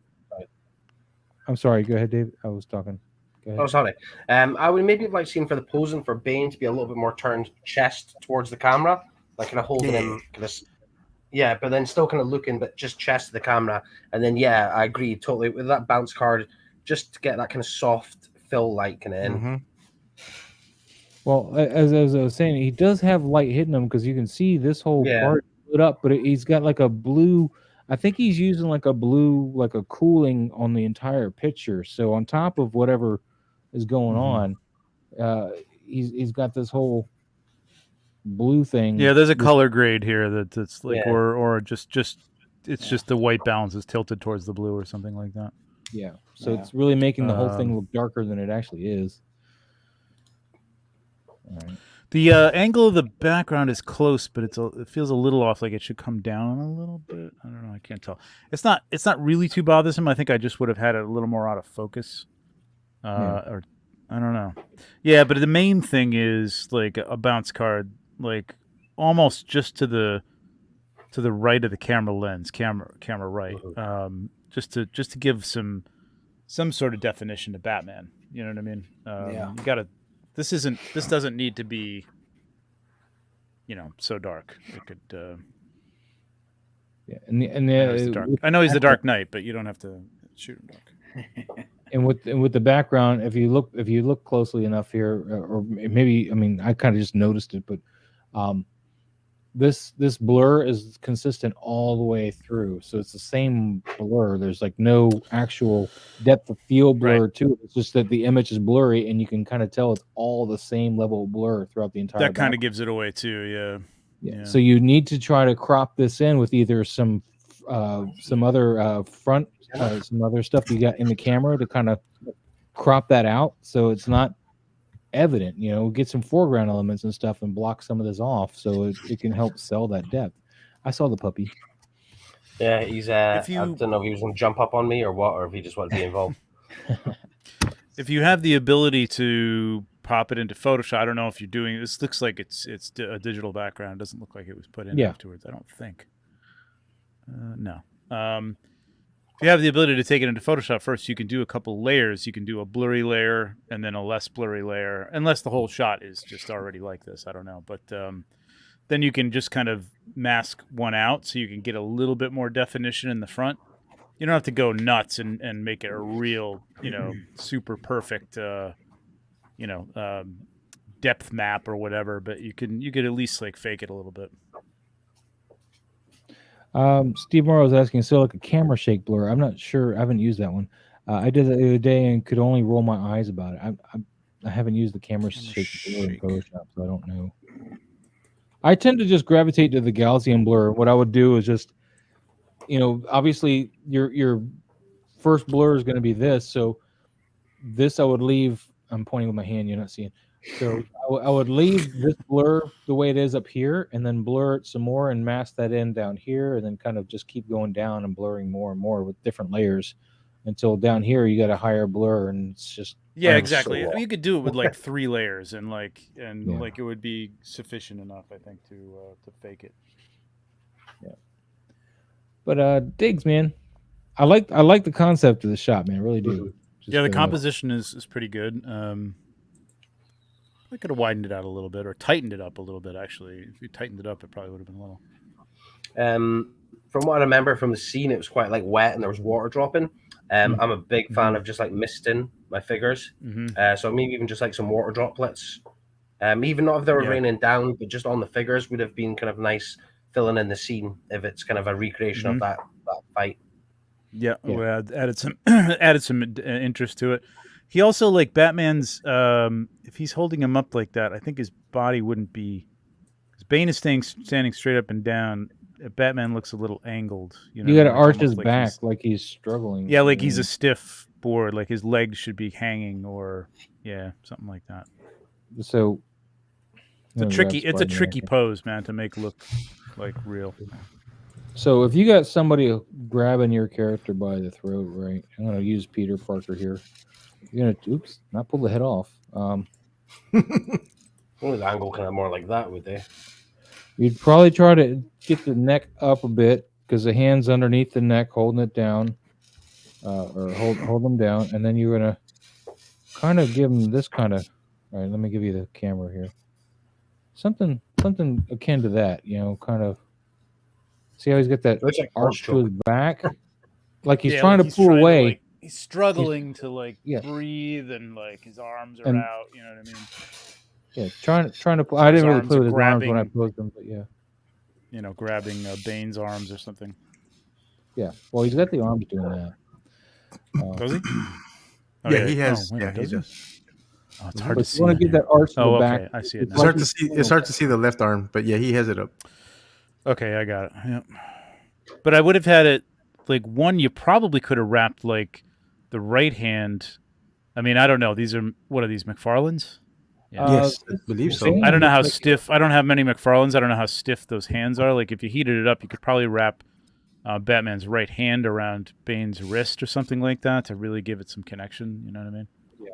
I'm sorry. Go ahead, Dave. I was talking. Go ahead. Oh, sorry. I would maybe have like seen for the posing for Bane to be a little bit more turned chest towards the camera, like kind of holding him kind of. Yeah, but then still kind of looking, but just chest to the camera. And then, yeah, I agree totally with that bounce card, just to get that kind of soft fill light kind of in. Mm-hmm. Well, as I was saying, he does have light hitting him because you can see this whole part lit up, but he's got like a blue. I think he's using like a blue, like a cooling on the entire picture. So on top of whatever is going on, he's got this whole blue thing. Yeah, there's a color grade here that's like, or just it's just the white balance is tilted towards the blue or something like that. Yeah, so it's really making the whole thing look darker than it actually is. All right. The angle of the background is close, but it feels a little off. Like it should come down a little bit. I don't know. I can't tell. It's not really too bothersome. I think I just would have had it a little more out of focus, or I don't know. Yeah, but the main thing is like a bounce card, like almost just to the right of the camera lens, camera right, just to give some sort of definition to Batman. You know what I mean? You gotta. This doesn't need to be, so dark. It could. Yeah, and dark. I know he's the Dark Knight, but you don't have to shoot him dark. And with the background, if you look closely enough here, or maybe I kind of just noticed it, but this blur is consistent all the way through, so it's the same blur. There's like no actual depth of field blur to it. It's just that the image is blurry, and you can kind of tell it's all the same level of blur throughout the entire. That kind of gives it away too, yeah. So you need to try to crop this in with either some other front, some other stuff you got in the camera to kind of crop that out, so it's not evident. Get some foreground elements and stuff and block some of this off, so it can help sell that depth. I saw the puppy. Yeah, he's. I don't know if he was going to jump up on me or what, or if he just wanted to be involved. If you have the ability to pop it into Photoshop, I don't know if you're doing this. Looks like it's a digital background. It doesn't look like it was put in afterwards. I don't think. No. If you have the ability to take it into Photoshop first, you can do a couple layers. You can do a blurry layer and then a less blurry layer, unless the whole shot is just already like this. I don't know. But then you can just kind of mask one out so you can get a little bit more definition in the front. You don't have to go nuts and make it a real, super perfect, depth map or whatever. But you could at least like fake it a little bit. Steve Morrow was asking, so like a camera shake blur. I'm not sure. I haven't used that one. I did it the other day and could only roll my eyes about it. I haven't used the camera shake blur in Photoshop, so I don't know. I tend to just gravitate to the Gaussian blur. What I would do is just, obviously your first blur is going to be this. So this I would leave. I'm pointing with my hand. You're not seeing. So I would leave this blur the way it is up here, and then blur it some more and mask that in down here, and then kind of just keep going down and blurring more and more with different layers until down here you got a higher blur, and it's just exactly. You could do it with like 3 layers, and it would be sufficient enough, I think, to fake it. Yeah. But Diggs, man, I like the concept of the shot, man. I really do. Yeah, the composition is pretty good. I could have widened it out a little bit or tightened it up a little bit, actually. If you tightened it up, it probably would have been a little. From what I remember from the scene, it was quite like wet and there was water dropping. I'm a big fan of just like misting my figures. So maybe even just like some water droplets. Even not if they were raining down, but just on the figures would have been kind of nice filling in the scene if it's kind of a recreation of that fight. Yeah, we added some interest to it. He also, like, Batman's if he's holding him up like that, I think his body wouldn't be, because Bane is standing straight up and down. Batman looks a little angled. You know, you got to like arch his like back like he's struggling. Yeah, like he's a stiff board, like his legs should be hanging, or something like that. So it's a tricky pose, man, to make look like real. So if you got somebody grabbing your character by the throat, right? I'm going to use Peter Parker here. You're going to, not pull the head off. Only the angle kind of more like that, would they? You'd probably try to get the neck up a bit because the hand's underneath the neck, holding it down, or hold them down, and then you're going to kind of give them this kind of. All right, let me give you the camera here. Something akin to that, kind of. See how he's got that arch to his back, like he's trying to pull away. He's struggling to breathe, and like his arms are out. You know what I mean? Yeah, trying to pull. I didn't really play with his arms when I posed him, but yeah. Grabbing Bane's arms or something. Yeah, well, he's got the arms doing that. Does he? Oh, yeah, he has. He does. Oh, it's hard to see. You want to get that arch to the back. I see it now. It's hard to see the left arm, but yeah, he has it up. Okay, I got it. Yep. But I would have had it like one. You probably could have wrapped like the right hand. I mean, I don't know. What are these, McFarlane's? Yeah. Yes, I believe so. I don't know how stiff. I don't have many McFarlane's. I don't know how stiff those hands are. Like if you heated it up, you could probably wrap Batman's right hand around Bane's wrist or something like that to really give it some connection. You know what I mean? Yeah.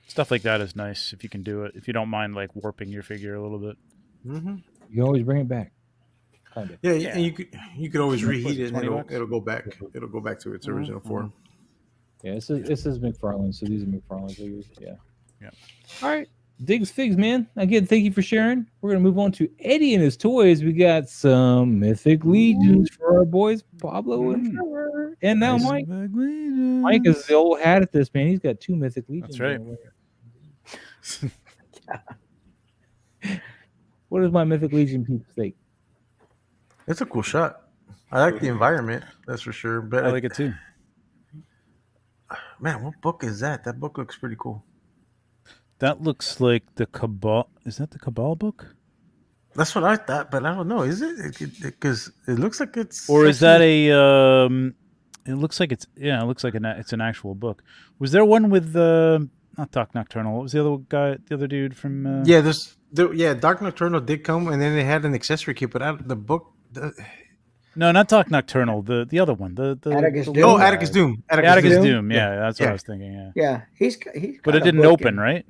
Stuff like that is nice if you can do it. If you don't mind like warping your figure a little bit. Mm-hmm. You always bring it back. Kind of. Yeah, and you could always reheat it, and it'll go back. It'll go back to its original form. Yeah, this is McFarlane, so these are McFarlane figures. Yeah. Yeah. All right. Digs Figs, man. Again, thank you for sharing. We're gonna move on to Eddie and his toys. We got some Mythic Legions for our boys Pablo and Trevor. And now Mike. Mike is the old hat at this, man. He's got 2 Mythic Legions. That's right. What does my Mythic Legion people think? It's a cool shot. I like the environment, that's for sure. But I like it too. Man, what book is that? That book looks pretty cool. That looks like the Cabal. Is that the Cabal book? That's what I thought, but I don't know. Is it? Because it looks like it's. Or is that a? It looks like it's. Yeah, it looks like it's an actual book. Was there one with not Doc Nocturnal? What was the other guy? The other dude from? Yeah, Dark Nocturnal did come, and then they had an accessory kit, but the book. No, not Doc Nocturnal. The other one. The Atticus Doom. Oh, Atticus Doom. Atticus Doom. Yeah, that's what I was thinking. Yeah, he's. But it didn't open, right?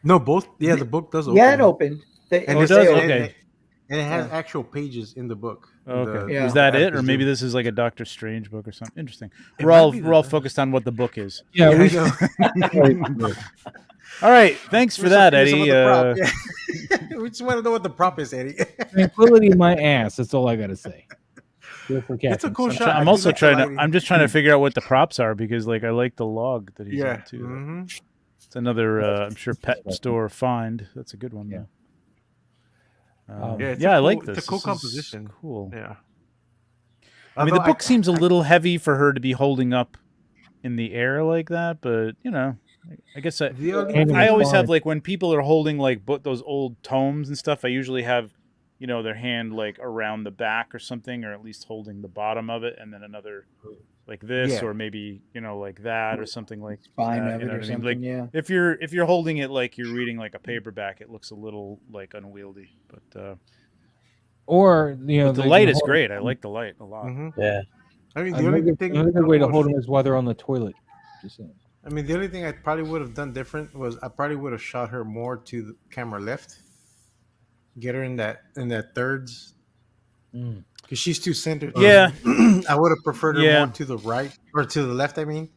No, both. Yeah, the book does open. Yeah, it opened. And it does. Okay. And it has actual pages in the book. Okay. Is that it, or maybe this is like a Doctor Strange book or something? Interesting. We're all focused on what the book is. Yeah. All right. Thanks for that, Eddie. We just want to know what the prop is, Eddie. Tranquility in my ass. That's all I got to say. It's a cool shot. I'm also I'm just trying to figure out what the props are because, like, I like the log that he's on too. Mm-hmm. It's another, I'm sure, pet store find. That's a good one, though. I like this. It's a cool composition. Cool. Yeah. I mean, the book seems a little heavy for her to be holding up in the air like that, but I guess I always have, like, when people are holding like those old tomes and stuff, I usually have their hand like around the back or something, or at least holding the bottom of it, and then another like this, or maybe like that or something like spine that. Of it or something. Like, if you're holding it like you're reading like a paperback, it looks a little like unwieldy. But or the light is great. I like the light a lot. Mm-hmm. Yeah. I mean, the only good way to hold them is while they're on the toilet. Just saying. I mean, the only thing I probably would have done different was I probably would have shot her more to the camera left. Get her in that thirds. Because she's too centered. Yeah. I would have preferred her more to the right or to the left, I mean.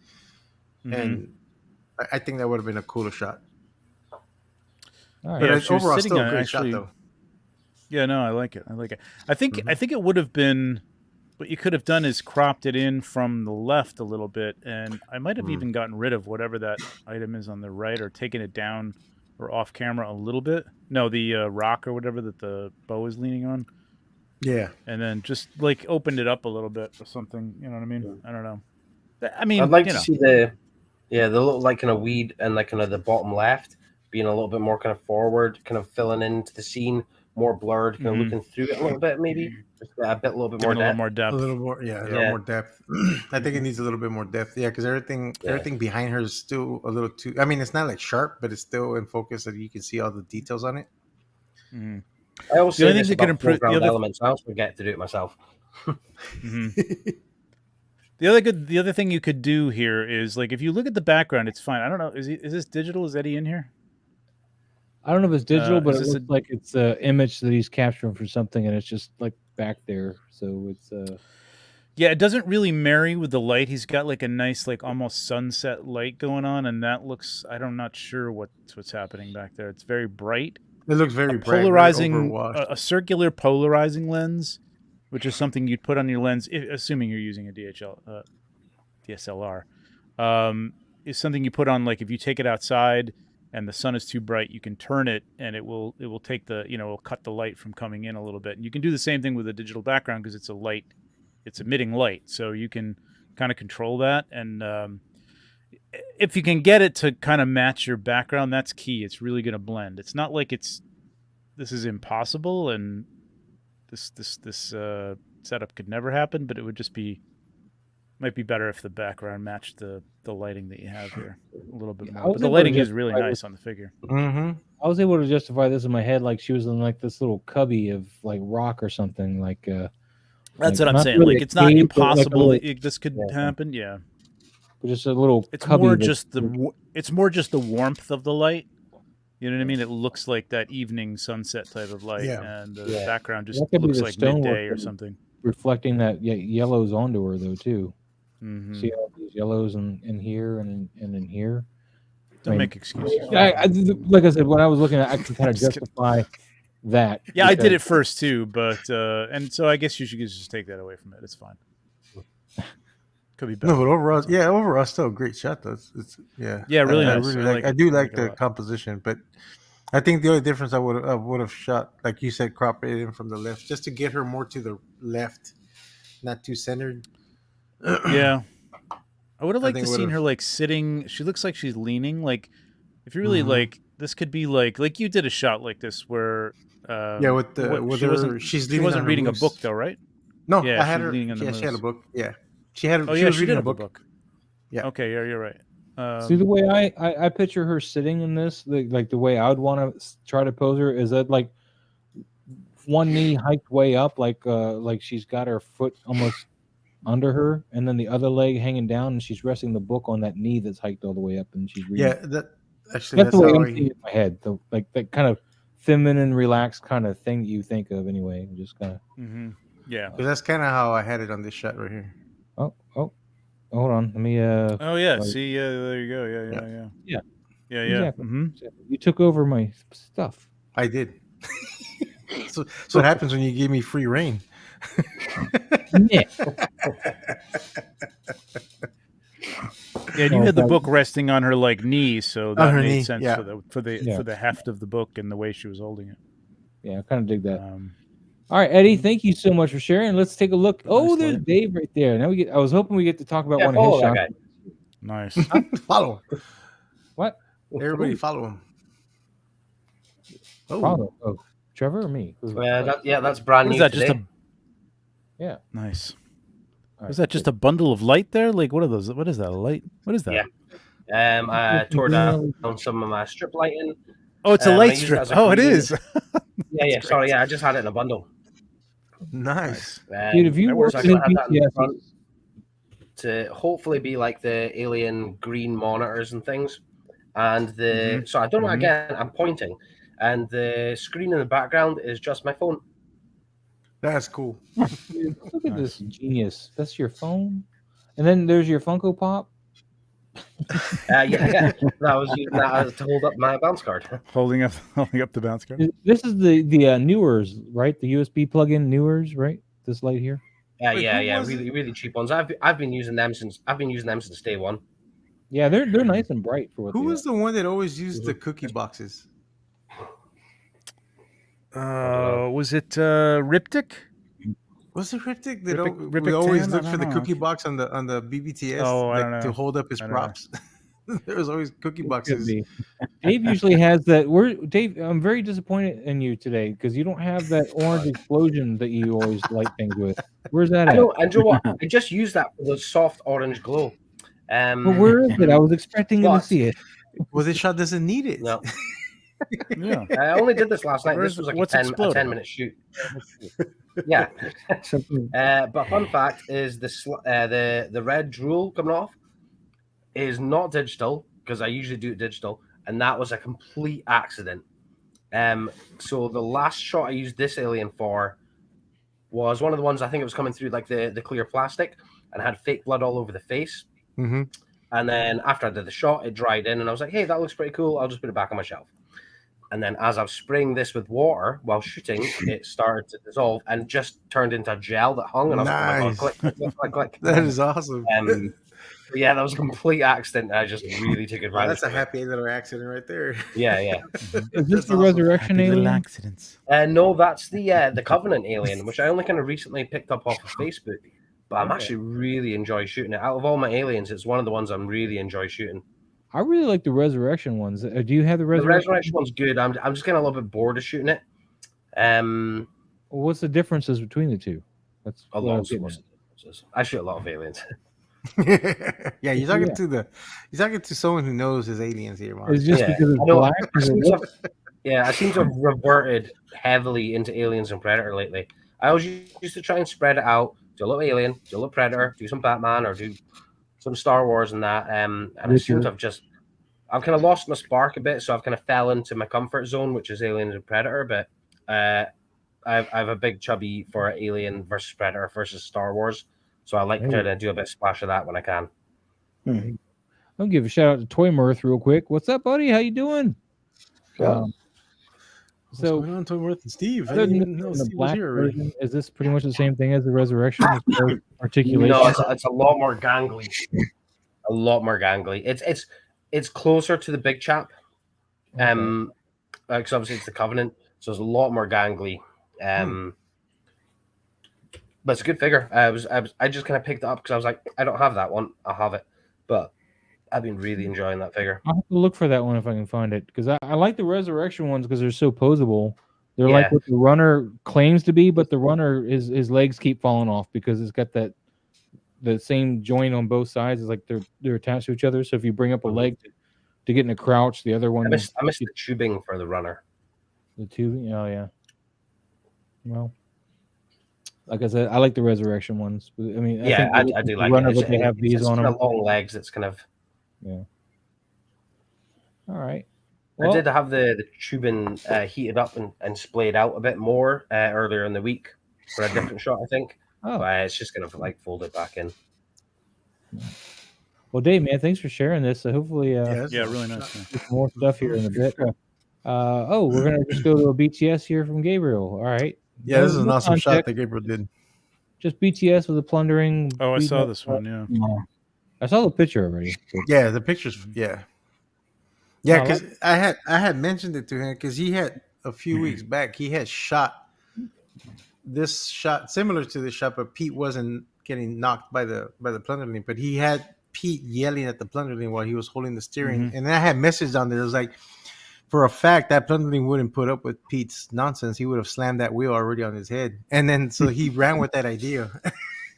Mm-hmm. And I think that would have been a cooler shot. Right. But overall, still a great shot, though. Yeah, no, I like it. I think it would have been, what you could have done is cropped it in from the left a little bit, and I might have even gotten rid of whatever that item is on the right, or taken it down or off camera a little bit. No, the rock or whatever that the bow is leaning on. Yeah. and then just like opened it up a little bit or something. You know what I mean? I don't know. I mean, I'd like to see the little like kind of weed and like kind of the bottom left being a little bit more kind of forward, kind of filling into the scene, more blurred, kind of looking through it a little bit, maybe just a little bit more a little more depth. A little more, a little more depth. I think it needs a little bit more depth. Yeah, because everything behind her is still a little too. I mean, it's not like sharp, but it's still in focus, that you can see all the details on it. Mm-hmm. I always say this about foreground elements. I always forget to do it myself. The other thing you could do here is, like, if you look at the background, it's fine. I don't know. Is this digital? Is Eddie in here? I don't know if it's digital, but it looks like it's an image that he's capturing for something, and it's just like back there. So it's yeah, it doesn't really marry with the light. He's got like a nice, like almost sunset light going on, and that looks. I'm not sure what's happening back there. It's very bright. It looks very bright, polarizing, a circular polarizing lens, which is something you'd put on your lens, assuming you're using a DSLR. Is something you put on, like if you take it outside and the sun is too bright, you can turn it and it will take the, it'll cut the light from coming in a little bit. And you can do the same thing with a digital background because it's emitting light, so you can kind of control that. And if you can get it to kind of match your background, that's key. It's really going to blend. It's not like this is impossible and this setup could never happen, but it would just might be better if the background matched the lighting that you have here a little bit more. But the lighting is really nice on the figure. Mm-hmm. I was able to justify this in my head, like she was in like this little cubby of like rock or something. Like that's what I'm saying. Really, like it's not impossible like this could happen. Yeah. But just a little. It's more just the warmth of the light. You know what I mean? It looks like that evening sunset type of light, and the background just looks like midday or something. Reflecting that yellows onto her though too. Mm-hmm. See all these yellows in here and in here. Don't make excuses. Like I said, when I was looking at, I can kind of justify that. Yeah, I did it first too, but and so I guess you should just take that away from it. It's fine. Could be better. No, but overall, still a great shot though. It's really nice. I do like the composition, but I think the only difference I would have shot, like you said, crop it in from the left, just to get her more to the left, not too centered. Yeah, I would have liked to seen her like sitting. She looks like she's leaning. Like if you really like, this could be like you did a shot like this where she wasn't reading a book though, right? No, I had her. Yeah, she had a book. Yeah, she had. Oh, she was reading a book. Yeah. Okay. Yeah, you're right. See, the way I picture her sitting in this, like the way I would want to try to pose her, is that like one knee hiked way up, like she's got her foot almost under her, and then the other leg hanging down, and she's resting the book on that knee that's hiked all the way up, and she's reading. Yeah, that's the way I'm seeing it in my head. Like that kind of feminine, relaxed kind of thing that you think of, anyway. Just kind of. Mm-hmm. Yeah, because that's kind of how I had it on this shot right here. Oh, hold on. Let me. Oh yeah. See, there you go. Yeah. Exactly. Mm-hmm. You took over my stuff. I did. So what happens when you give me free reign? Yeah. Yeah, and you had the book resting on her like knee, so that made sense for the heft of the book and the way she was holding it. Yeah, I kind of dig that. All right, Eddie, thank you so much for sharing. Let's take a look. Oh, there's Dave right there. Now I was hoping we get to talk about one of his shots. Nice. Follow him. What? Everybody follow him. Follow. Oh, Trevor or me? That's brand new. Is that today. Yeah. Nice. Is that just a bundle of light there? Like, what are those? What is that? A light? What is that? Yeah. I tore down some of my strip lighting. Oh, it's a light strip. Oh, it is. Yeah. Sorry. Yeah, I just had it in a bundle. Nice. Dude, if you work in BTS to hopefully be like the alien green monitors and things, and so I don't know. Again, I'm pointing, and the screen in the background is just my phone. That's cool. Dude, look at this genius. That's your phone, and then there's your Funko Pop. Yeah. That was using that to hold up my bounce card. Holding up the bounce card. This is the Newers, right? The USB plug-in Newers, right? This light here. Yeah. Really cheap ones. I've been using them since day one. Yeah, they're nice and bright for what. Who was the one that always used the cookie boxes? Was it Riptych? Was it Riptic? Riptic We always 10? looked I for the don't know. cookie box on the BBTS Oh, I don't know. to hold up his I don't know. props. There was always cookie It could boxes. be. Dave usually has that. Dave, I'm very disappointed in you today because you don't have that orange explosion that you always light things with. Where's that I at? know, and you know what? I just used that for the soft orange glow. But where is it? I was expecting to But- see it. Well, this shot doesn't need it. No, Yeah. I only did this last night. Where's- This was like what's a exploding? 10-minute shoot. Yeah. But fun fact is the red drool coming off is not digital because I usually do it digital, and that was a complete accident. So the last shot I used this alien for was one of the ones I think it was coming through like the clear plastic and had fake blood all over the face. Mm-hmm. And then after I did the shot, it dried in, and I was like, "Hey, that looks pretty cool. I'll just put it back on my shelf." And then as I was spraying this with water while shooting, it started to dissolve and just turned into gel that hung. And I was like, "Oh my God, click, click, click, click, click." That is awesome. Yeah, that was a complete accident. I just really took advantage. That's a of it. happy little accident right there. Yeah, yeah. Is this the resurrection Happy little alien? accidents. No, that's the Covenant alien, which I only kind of recently picked up off of Facebook. But I'm actually really enjoy shooting it. Out of all my aliens, it's one of the ones I'm really enjoy shooting. I really like the resurrection ones. Do you have the The resurrection? resurrection one's good. I'm just getting a little bit bored of shooting it. What's the differences between the two? That's A what I lot was of getting at. differences. I shoot a lot of aliens. Yeah, you're talking to someone who knows his aliens here, Mark. It's just Yeah, because it's I know. black. I Is it seem to what? have- yeah, I seem to have reverted heavily into aliens and Predator lately. I always used to try and spread it out. Do a little Alien, do a little Predator, do some Batman, or do some Star Wars and that. And I seem to have I've kind of lost my spark a bit, so I've kind of fell into my comfort zone, which is Alien and Predator. But I've a big chubby for Alien versus Predator versus Star Wars, so I like to do a bit of splash of that when I can. I'll give a shout out to Toy Mirth real quick. What's up, buddy? How you doing? What's going on, Tom Worth and Steve? I other didn't than even know the Steve was black here already. version, is this pretty much the same thing as the resurrection? As far as articulation. No, it's a lot more gangly. A lot more gangly. It's closer to the big chap. Because obviously it's the Covenant, so it's a lot more gangly. But it's a good figure. I just kind of picked it up because I was like, I don't have that one. I'll have it. But I've been really enjoying that figure. I'll have to look for that one if I can find it because I like the resurrection ones because they're so posable. They're like what the runner claims to be, but the runner his legs keep falling off because it's got the same joint on both sides. It's like they're attached to each other. So if you bring up a leg to get in a crouch, the other one I missed the tubing for the runner. The tubing, oh yeah. Well, like I said, I like the resurrection ones. I mean, I do like runner, it. but they have these on them. Long legs. It's kind of All right. Well, I did have the tubing heated up and splayed out a bit more earlier in the week for a different shot, I think. But it's just gonna fold it back in. Well, Dave, man, thanks for sharing this. So hopefully, really nice. More stuff here in a bit. We're gonna just go to a BTS here from Gabriel. All right. Yeah, this is an awesome shot that Gabriel did. Just BTS with a plundering. Oh, I saw this one. Yeah. I saw the picture already. Yeah, the pictures. Yeah. Yeah, because I had mentioned it to him because he had a few weeks back. He had shot this shot similar to this shot, but Pete wasn't getting knocked by the plunderling. But he had Pete yelling at the plunderling while he was holding the steering, and I had messaged on there. It was like, for a fact, that plunderling wouldn't put up with Pete's nonsense. He would have slammed that wheel already on his head, and then so he ran with that idea.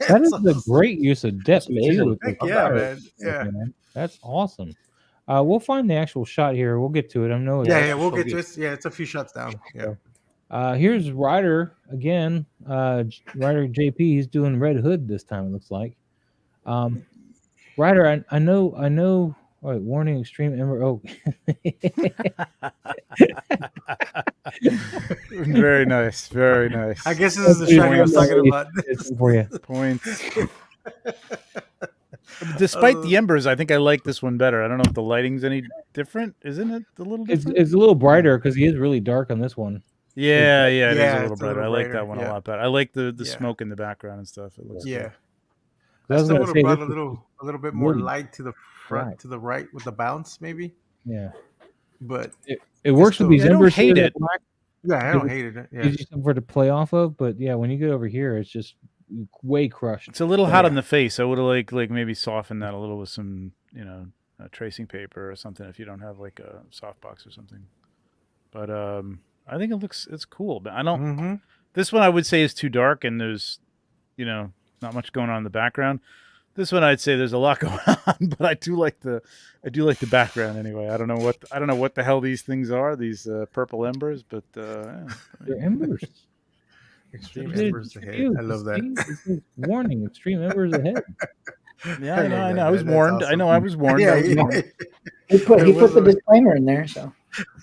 That is a great use of depth too. Yeah, man. Yeah, that's awesome. We'll find the actual shot here. We'll get to it. I know. Yeah, we'll get to it. Yeah, it's a few shots down. Yeah. Here's Ryder again. Ryder JP. He's doing Red Hood this time. It looks like. Ryder, I know. All right, warning, extreme ember. Oh, very nice, very nice. I guess this is the shot he was talking about. For you. Points. Despite the embers, I think I like this one better. I don't know if the lighting's any different. Isn't it a little different? It's a little brighter because he is really dark on this one. Yeah, it is a little brighter. I like that one a lot better. I like the Yeah. smoke in the background and stuff. It looks Yeah. I I was still gonna would have say brought a little bit more light to the front, to the right with the bounce, maybe. Yeah. But it works with these I don't embers. hate here, it. the black. Yeah, I don't hate it. Yeah. Gives you something for to play off of, but yeah, when you get over here, it's just way crushed. It's a little hot on the face. I would have like maybe softened that a little with some tracing paper or something if you don't have like a softbox or something. But I think it's cool. But I don't. Mm-hmm. This one I would say is too dark, and there's not much going on in the background. This one I'd say there's a lot going on, but I do like the background anyway. I don't know what the hell these things are, these purple embers, but they're embers. Extreme embers ahead. I love that. Warning: extreme embers ahead. Yeah, I know. I was warned. Awesome. I know. I was warned. Yeah, He put the disclaimer in there, so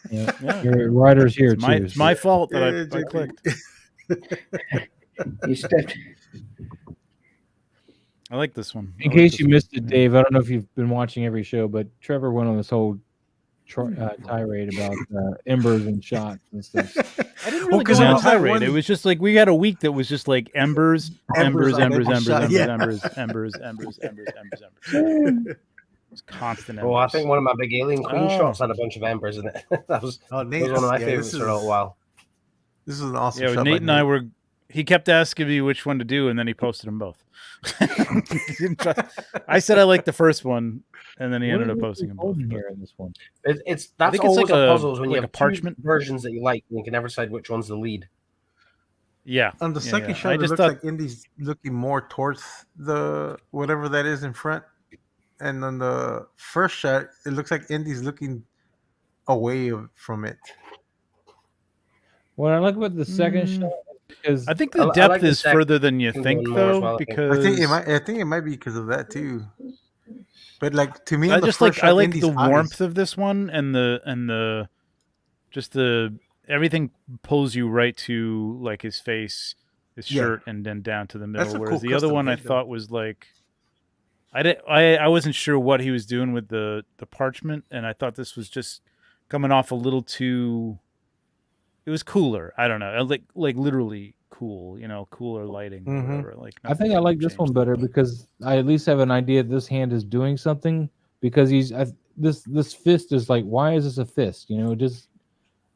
yeah. Your writer's here too. It's my fault that I clicked. you stepped. I like this one. In case you missed it, Dave, I don't know if you've been watching every show, but Trevor went on this whole tirade about embers and shots and stuff. I didn't really go on a tirade. It was just like we had a week that was just like embers. It's constant embers. Oh, I think one of my big Alien Queen shots had a bunch of embers in it. that was one of my favorites for a little while. This is an awesome shot. Yeah, Nate and I were. He kept asking me which one to do, and then he posted them both. I said I liked the first one, and then he ended up posting them both. Here in this one, that's always like a puzzle when you have parchment versions that you like, and you can never decide which one's the lead. Yeah. On the second shot, it looks like Indy's looking more towards the whatever that is in front, and on the first shot, it looks like Indy's looking away from it. What I like about the second shot. Because I think the depth is further than you think, though. Well, because I think it might be because of that too. But like to me, I just like I like the warmth of this one, and the everything pulls you right to like his face, his shirt, and then down to the middle. Whereas the other one I thought was like I wasn't sure what he was doing with the parchment, and I thought this was just coming off a little too. It was cooler. I don't know, like literally cool. Cooler lighting. Or whatever. Like I think I like this one better because I at least have an idea this hand is doing something. Because this fist is like, why is this a fist? It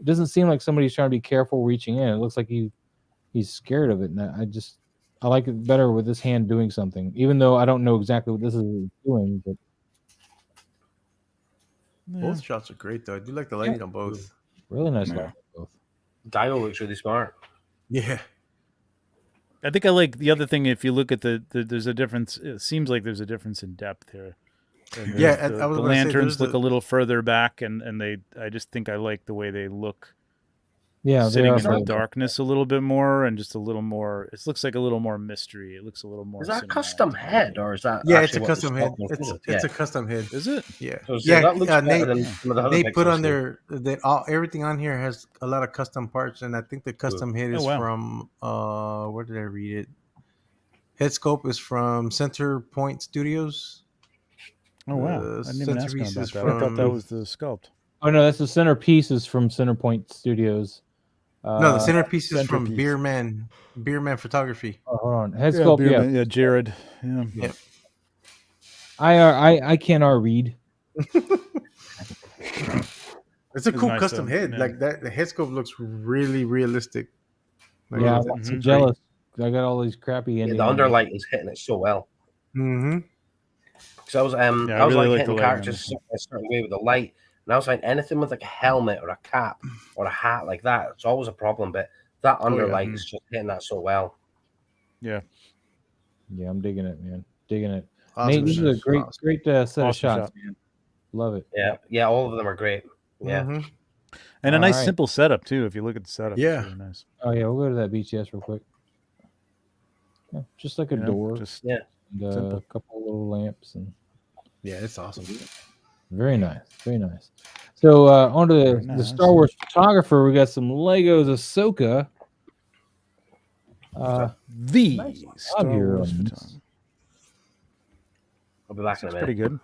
doesn't seem like somebody's trying to be careful reaching in. It looks like he's scared of it, and I like it better with this hand doing something, even though I don't know exactly what this is doing. But both shots are great, though. I do like the lighting on both. Really nice lighting on both. Dio looks really smart. Yeah. I think I like the other thing. If you look at there's a difference. It seems like there's a difference in depth here. Yeah, the lanterns look a little further back, and I just think I like the way they look. Yeah, sitting in the darkness a little bit more, and just a little more. It looks like a little more mystery. It looks a little more. Is that a custom head, or is that? Yeah, it's a custom head. It's a custom head. Is it? Yeah. So that looks better than some of the other they put on everything on here has a lot of custom parts, and I think the custom head is from where did I read it? Head sculpt is from Center Point Studios. Oh wow! I didn't even ask him about that. I thought that was the sculpt. Oh no, that's the centerpiece is from Center Point Studios. No, the centerpiece is from Beerman Photography. Oh, hold on, head sculpt. Yeah, Jared. Yeah. I cannot read. It's a cool custom head. Yeah. Like that, the head sculpt looks really realistic. Like, yeah, I'm jealous. I got all these crappy. The underlight is hitting it so well. Mm-hmm. Because I was like hitting characters a certain way with the light. And I was like, anything with like a helmet or a cap or a hat like that, it's always a problem. But that underlight is just hitting that so well. Yeah. Yeah, I'm digging it, man. Digging it. Awesome. Nate, this is a great set of shots, man. Love it. Yeah, all of them are great. Yeah. Mm-hmm. And a nice simple setup too. If you look at the setup, yeah, really nice. Oh yeah, we'll go to that BTS real quick. Yeah, just like a door. Just and a couple little lamps and. Yeah, it's awesome. Very nice, very nice. So on to the Star Wars photographer. We got some Legos Ahsoka. The nice Star Wars photographer. I'll be back in a minute. Pretty good.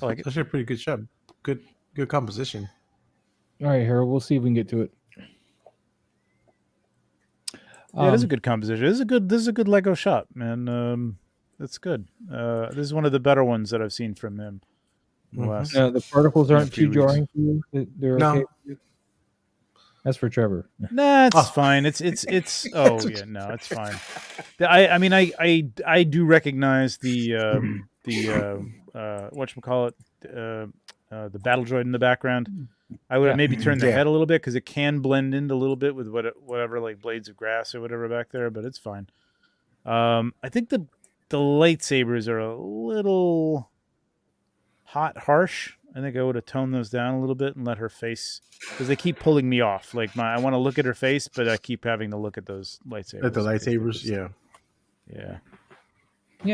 I like it. It's actually a pretty good shot. Good composition. All right, Harold. We'll see if we can get to it. Yeah, it is a good composition. This is a good Lego shot, man. That's good. This is one of the better ones that I've seen from him. The particles aren't too jarring for you. They're okay. That's for Trevor. Nah, it's fine. It's oh yeah, no, it's fine. I mean I do recognize the whatchamacallit, the battle droid in the background. I would have maybe turned the head a little bit because it can blend in a little bit with whatever like blades of grass or whatever back there, but it's fine. I think the lightsabers are a little harsh. I think I would have toned those down a little bit and let her face, because they keep pulling me off. Like I want to look at her face, but I keep having to look at those lightsabers. At the lightsabers, yeah.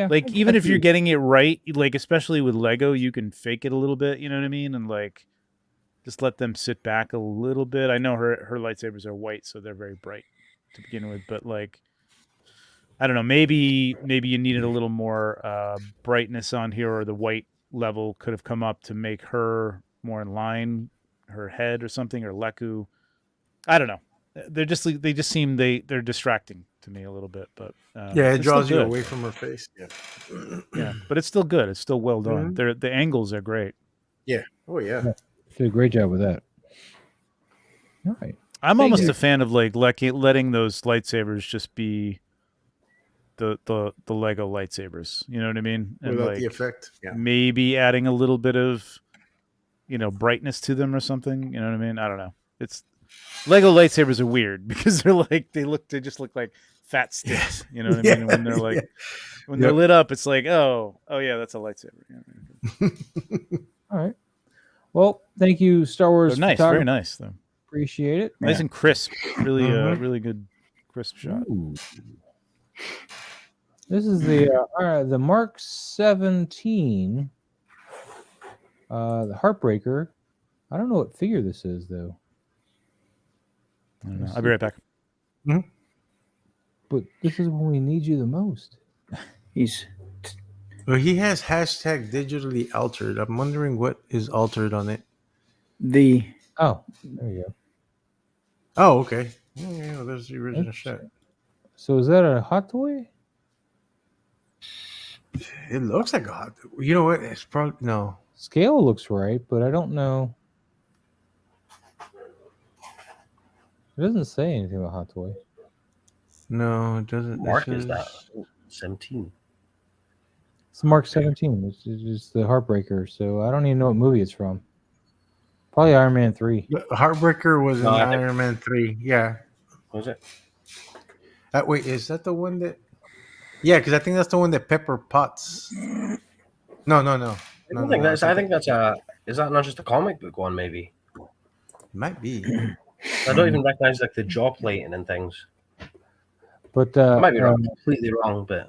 Like even if you're getting it right, like especially with Lego, you can fake it a little bit. You know what I mean? And like just let them sit back a little bit. I know her lightsabers are white, so they're very bright to begin with. But like, I don't know. Maybe you needed a little more brightness on here, or the white level could have come up to make her more in line, her head or something, or Leku. I don't know. They just seem they're distracting to me a little bit, but it draws you away from her face. Yeah, but it's still good. It's still well done. The angles are great. Yeah. Oh yeah. Did a great job with that. All right. I'm almost a fan of like letting those lightsabers just be the Lego lightsabers. You know what I mean? And without like the effect. Yeah. Maybe adding a little bit of, brightness to them or something. You know what I mean? I don't know. It's Lego lightsabers are weird because they just look like fat sticks. You know what I mean? And when they're like when they're lit up, it's like, oh yeah, that's a lightsaber. Yeah. All right. Well, thank you, Star Wars. Nice, very nice though. Appreciate it. Nice and crisp. Really, really good crisp shot. Ooh. This is the Mark 17, the Heartbreaker. I don't know what figure this is though. I don't know. I'll be right back. Mm-hmm. But this is when we need you the most. Well, he has hashtag digitally altered. I'm wondering what is altered on it. Oh, there you go. Oh, okay. Yeah, there's the original shot. So is that a hot toy? It looks like a hot toy. You know what? It's probably no. Scale looks right, but I don't know. It doesn't say anything about hot toy. No, it doesn't. Mark is that 17. It's Mark 17. It's just the Heartbreaker. So I don't even know what movie it's from. Probably Iron Man 3. Heartbreaker was in Iron Man 3. Yeah. Was it? Wait, is that the one that? Yeah, because I think that's the one that Pepper Potts. No. I think that's a. Is that not just a comic book one? Maybe. Might be. I don't even recognize like the jaw plating and things. But I might be wrong, completely wrong, but.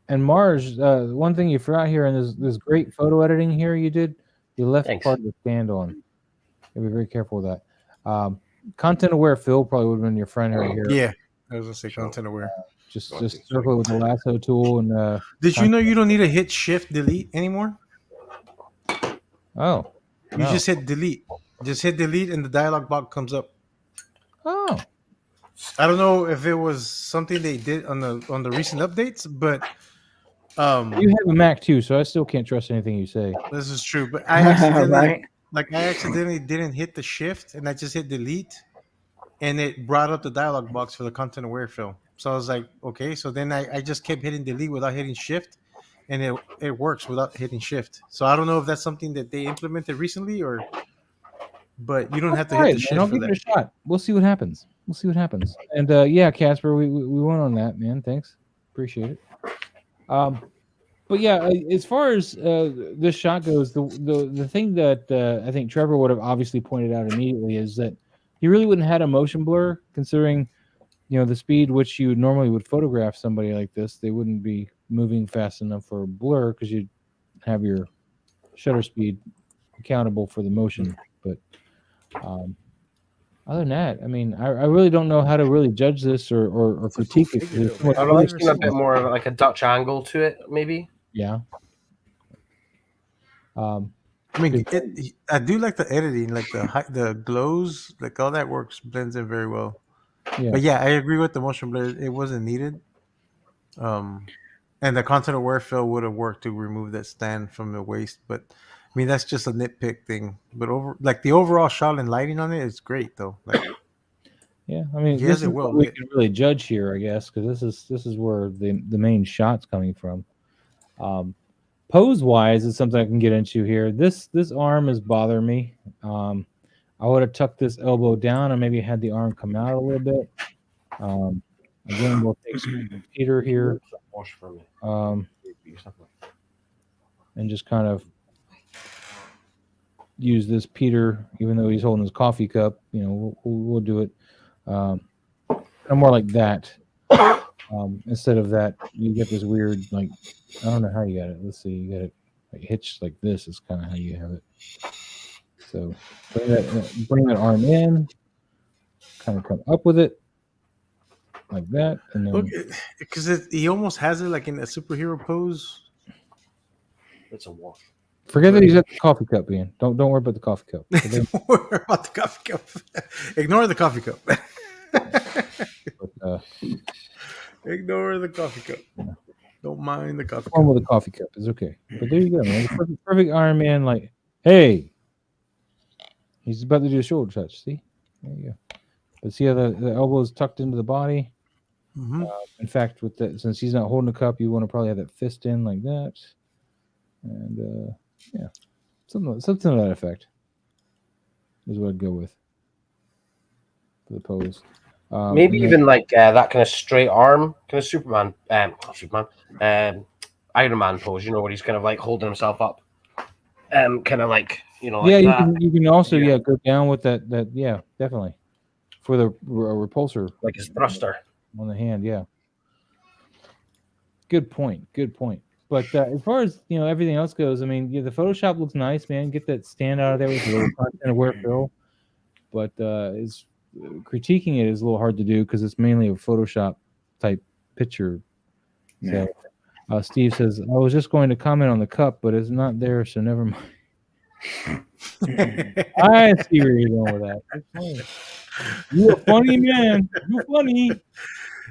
And Mars, one thing you forgot here, and this great photo editing here you did, you left part of the stand on. You be very careful with that. Content aware Phil probably would have been your friend right here. Yeah, I was gonna say content aware. Just circle it with the lasso tool and. Did you know you don't need to hit Shift Delete anymore? Oh. You just hit delete. Just hit delete and the dialog box comes up. Oh. I don't know if it was something they did on the recent updates, but you have a Mac too, so I still can't trust anything you say. This is true, but I accidentally didn't hit the shift and I just hit delete, and it brought up the dialog box for the content aware film. So I was like, okay. So then I just kept hitting delete without hitting shift, and it works without hitting shift. So I don't know if that's something that they implemented recently but you don't have to hit the shift. I'll give it a shot. We'll see what happens. And yeah, Casper, we went on that, man. Thanks, appreciate it. But yeah, as far as this shot goes, the thing that I think Trevor would have obviously pointed out immediately is that you really wouldn't have had a motion blur, considering the speed which you normally would photograph somebody like this. They wouldn't be moving fast enough for a blur because you'd have your shutter speed accountable for the motion. But other than that, I mean, I really don't know how to really judge this or critique it. I'd like to see a bit more of like a Dutch angle to it, maybe. Yeah. I mean, I do like the editing, like the glows, like all that blends in very well. Yeah. But yeah, I agree with the motion blur. It wasn't needed. And the content aware fill would have worked to remove that stand from the waist, but I mean that's just a nitpick thing. But the overall shot and lighting on it is great though. Like Yeah, I mean, Yes, this it is will. what we can really judge here, I guess, because this is where the main shot's coming from. Pose wise is something I can get into here. This arm is bothering me. I would have tucked this elbow down and maybe had the arm come out a little bit. Again, we'll take some Peter here, and just kind of use this Peter, even though he's holding his coffee cup. You know, we'll do it. Kind of more like that. Instead of that, you get this weird, like, I don't know how you got it. Let's see, you got it like hitched like this is kind of how you have it. So bring that arm in, kind of come up with it like that, and then Look, because he almost has it like in a superhero pose. It's a wash. forget that he's at the coffee cup, Ian. Don't worry about the coffee cup. Don't worry about the coffee cup. Ignore the coffee cup. But, Ignore the coffee cup. Yeah. Don't mind the coffee one cup. with the coffee cup is okay. But there you go, man. Perfect Iron Man. Like, hey, he's about to do a shoulder touch. See, there you go. But see how the elbow is tucked into the body. Mm-hmm. In fact, with that, since he's not holding the cup, you want to probably have that fist in like that, and yeah, something to that effect is what I'd go with for the pose. Maybe even like that kind of straight arm, kind of Superman, Iron Man pose. You know, where he's kind of like holding himself up, kind of like like yeah, that. you can also go down with that yeah, definitely for the repulsor, like his thruster on the hand. Yeah, good point. But as far as everything else goes, I mean, the Photoshop looks nice, man. Get that stand out of there with a little content aware fill. But is critiquing it is a little hard to do because it's mainly a Photoshop type picture. Yeah. So Steve says, I was just going to comment on the cup, but it's not there, so never mind. I see where you're going with that. You're a funny man. You're funny.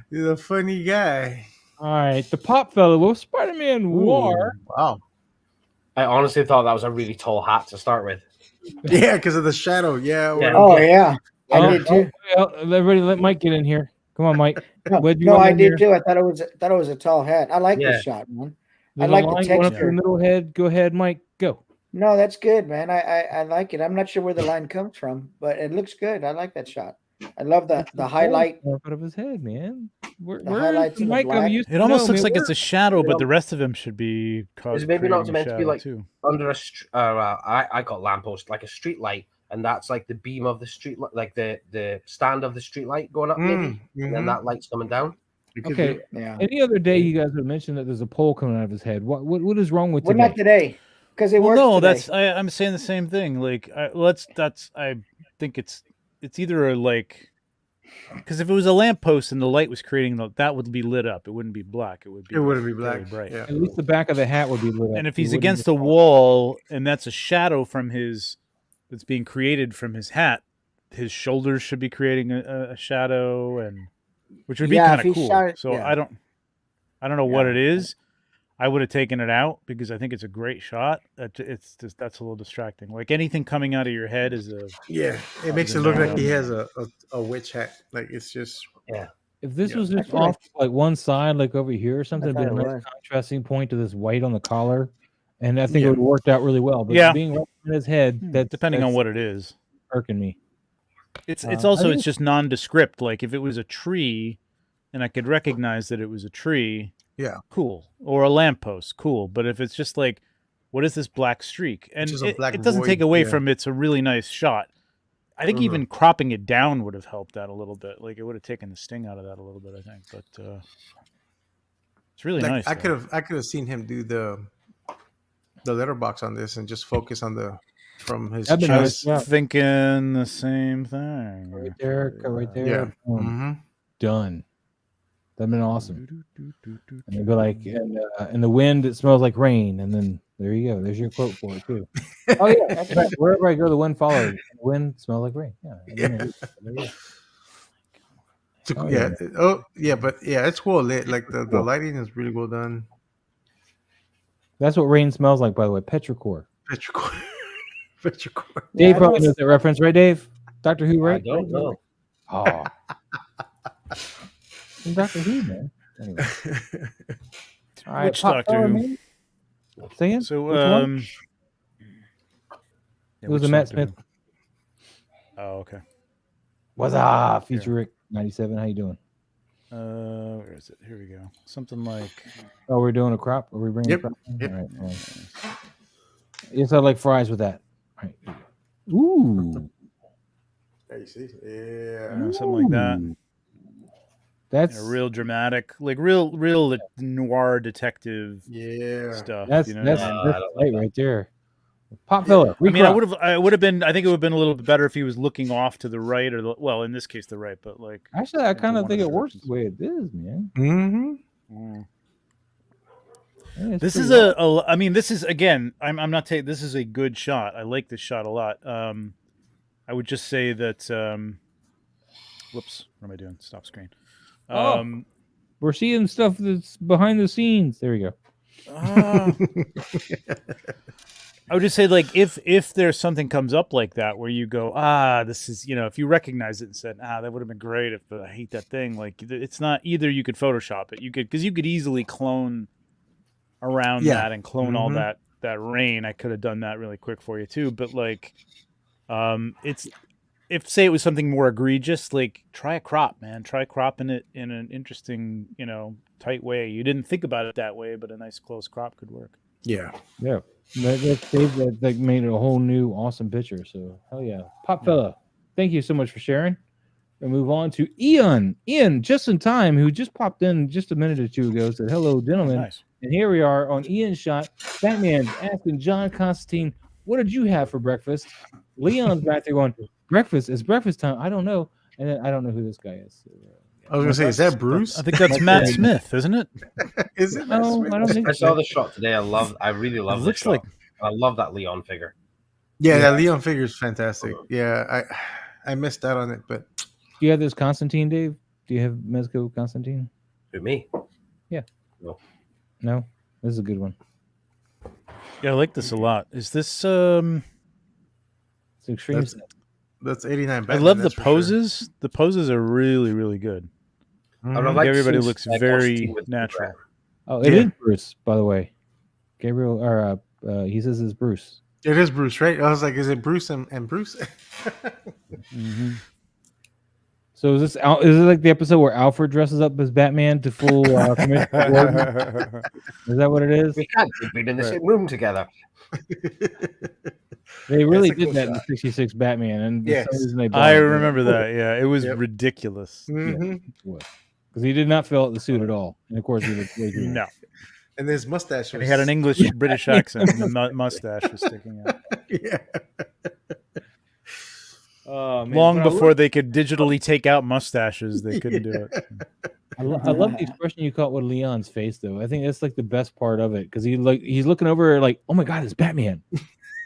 You're a funny guy. All right, the pop fella. Well, Spider-Man War. Wow. I honestly thought that was a really tall hat to start with. Yeah, because of the shadow. Yeah. Oh yeah, I did too. Everybody, let Mike get in here. Come on, Mike. No, I did too. I thought it was a tall hat. I like this shot, man. I like the texture. One up to the middle head. Go ahead, Mike. Go. No, that's good, man. I like it. I'm not sure where the line comes from, but it looks good. I like that shot. I love the highlight out of his head, man. The highlights in the black. It almost looks like it's a shadow, but the rest of him should be Is maybe not meant to be like under a I got lamppost, like a street light, and that's like the beam of the street, like the stand of the street light going up, maybe, and then that light's coming down. Okay. Yeah. Any other day you guys would mention that there's a pole coming out of his head. What is wrong with today? Well, not today, because it works. No, today. I'm saying the same thing. Like I think it's either because if it was a lamppost and the light was creating that would be lit up. It wouldn't be black. It wouldn't be black. Bright. Yeah. At least the back of the hat would be lit up. And if he's against the wall and that's a shadow from that's being created from his hat, his shoulders should be creating a shadow, and which would be kind of cool. I don't know what it is. I would have taken it out because I think it's a great shot. It's just that's a little distracting. Like anything coming out of your head is a It makes it look like he has a witch hat. Like it's just If this was just off like one side, like over here or something, it'd be a nice contrasting point to this white on the collar, and I think it would have worked out really well. But being right in his head, that's depending on what it is, irking me. It's also it's just nondescript. Like if it was a tree, and I could recognize that it was a tree. Yeah, cool. Or a lamppost, cool. But if it's just like, what is this black streak? And it doesn't take away from it's a really nice shot. I think even cropping it down would have helped that a little bit. Like it would have taken the sting out of that a little bit, I think. But it's really nice. I could have seen him do the letterbox on this and just focus on from his chest. I was thinking the same thing. Right there. Yeah. Done. That'd been awesome. And they'd be like, and the wind, it smells like rain. And then there you go. There's your quote for it too. Oh yeah, that's right. Wherever I go, the wind follows. The wind smells like rain. But it's well lit. Like the lighting is really well done. That's what rain smells like, by the way. Petrichor. Petrichor. Dave probably knows that reference, right, Dave? Doctor Who, right? I don't know. Oh. Doctor Who, man. Anyway. All right, Which Doctor Fella, Who? man. Say it. So, Which one? It was which a Matt Doctor Smith. Who? Oh, okay. What's up, Future Rick 97? How you doing? Where is it? Here we go. Something like. Oh, we're doing a crop. Are we bringing Yep. a crop? Yep. All right. Well. Yes, I like fries with that. All right. Ooh. There you see. Yeah. Something like that. Ooh. That's Real dramatic, like real noir detective Yeah. stuff. that's You know what that's, I mean? that's light right there. Pop filler. I mean, I would have been. I think it would have been a little bit better if he was looking off to the right, or well, in this case, the right. But like, Actually, I kind of one think of it the works directions. the way it is, man. Mm-hmm. Yeah, it's This pretty is well. I mean, this is again. I'm not taking. This is a good shot. I like this shot a lot. I would just say that. Whoops. What am I doing? Stop screen. We're seeing stuff that's behind the scenes. There we go. I would just say, like, if there's something comes up like that where you go, this is, if you recognize it and said, that would have been great if I hate that thing. Like, it's not either. You could Photoshop it. Because you could easily clone around that and clone all that rain. I could have done that really quick for you too. But like, if say it was something more egregious, like try a crop, man. Try cropping it in an interesting, tight way. You didn't think about it that way, but a nice close crop could work. Yeah. Yeah. That made it a whole new awesome picture. So hell yeah. Pop fella, thank you so much for sharing. We'll move on to Ian, just in time, who just popped in just a minute or two ago, said, hello, gentlemen. Nice. And here we are on Ian's shot. Batman asking John Constantine, what did you have for breakfast? Leon's back there going, breakfast? It's breakfast time. I don't know. And then I don't know who this guy is. So, I was going to say, is that Bruce? I think that's Matt Smith, isn't it? Is it Matt No, Smith? I don't think I so. saw the shot today. I really love It this looks shot. like- I love that Leon figure. Yeah, that Leon figure is fantastic. Yeah, I missed out on it, but Do you have this Constantine, Dave? Do you have Mezco Constantine? Who, me? Yeah. No. This is a good one. Yeah, I like this a lot. Is this It's extreme. that's 89. I Batman, love the that's for sure. poses. The poses are really, really good. I would have Mhm. liked to Everybody see looks Constantine very with natural. Oh, it Yeah. is Bruce, by the way. Gabriel, or he says it's Bruce. It is Bruce, right? I was like, is it Bruce and Bruce? Mm-hmm. So is it like the episode where Alfred dresses up as Batman to fool Commissioner Gordon? Is that what it is? We can't be in the same room together. They really That's a did cool that in the shot. 66 Batman, and for Yes. some reason they I bothered. remember that. Yeah, it was Yep. ridiculous. Mhm. Because he did not fill out the suit at all, and of course he looked way too No, And his mustache and was... he had an English British accent, and the mustache was sticking out. Yeah. Oh, man. Long But I before they could digitally take out mustaches, they couldn't do it. I love the expression you caught with Leon's face, though. I think that's like the best part of it because he's looking over like, oh my god, it's Batman,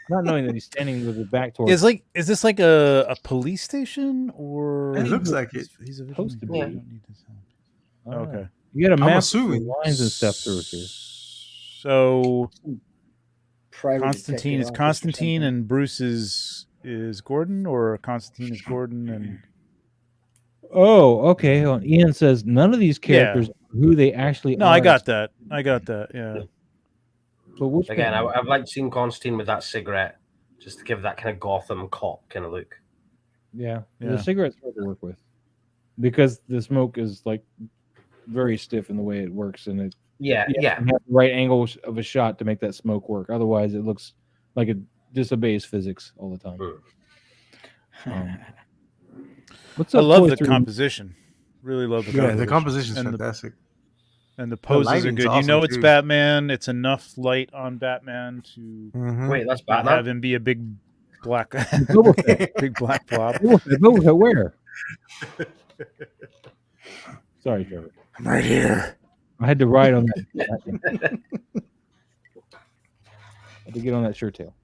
not knowing that he's standing with his back towards. Is this like a police station or? It looks like it. He's Supposed to be. Yeah. Okay. You got a map, assuming. lines and stuff through here. So Private Constantine detective is office or Constantine, something. and Bruce is Gordon, or Constantine is Gordon, and Oh, okay. Hold on. Ian says none of these characters are who they actually no, are. I got that. Yeah. But which Again, Batman? I've liked seeing Constantine with that cigarette, just to give that kind of Gotham cop kind of look. Yeah, Yeah. the cigarette's hard to work with because the smoke is like very stiff in the way it works, and it Yeah. you have the right angle of a shot to make that smoke work. Otherwise, it looks like it disobeys physics all the time. What's I up? love Toy the Three? composition. Really love the Yeah, composition. the composition's And the- fantastic. And the poses are lighting's good. You awesome, know it's too. Batman. It's enough light on Batman to Mhm. Wait, that's not Batman. have him be a big black Boba Fett. big black blob. Boba Fett, where? Sorry, Trevor. I'm right here. I had to ride on that. I had to get on that shirt tail.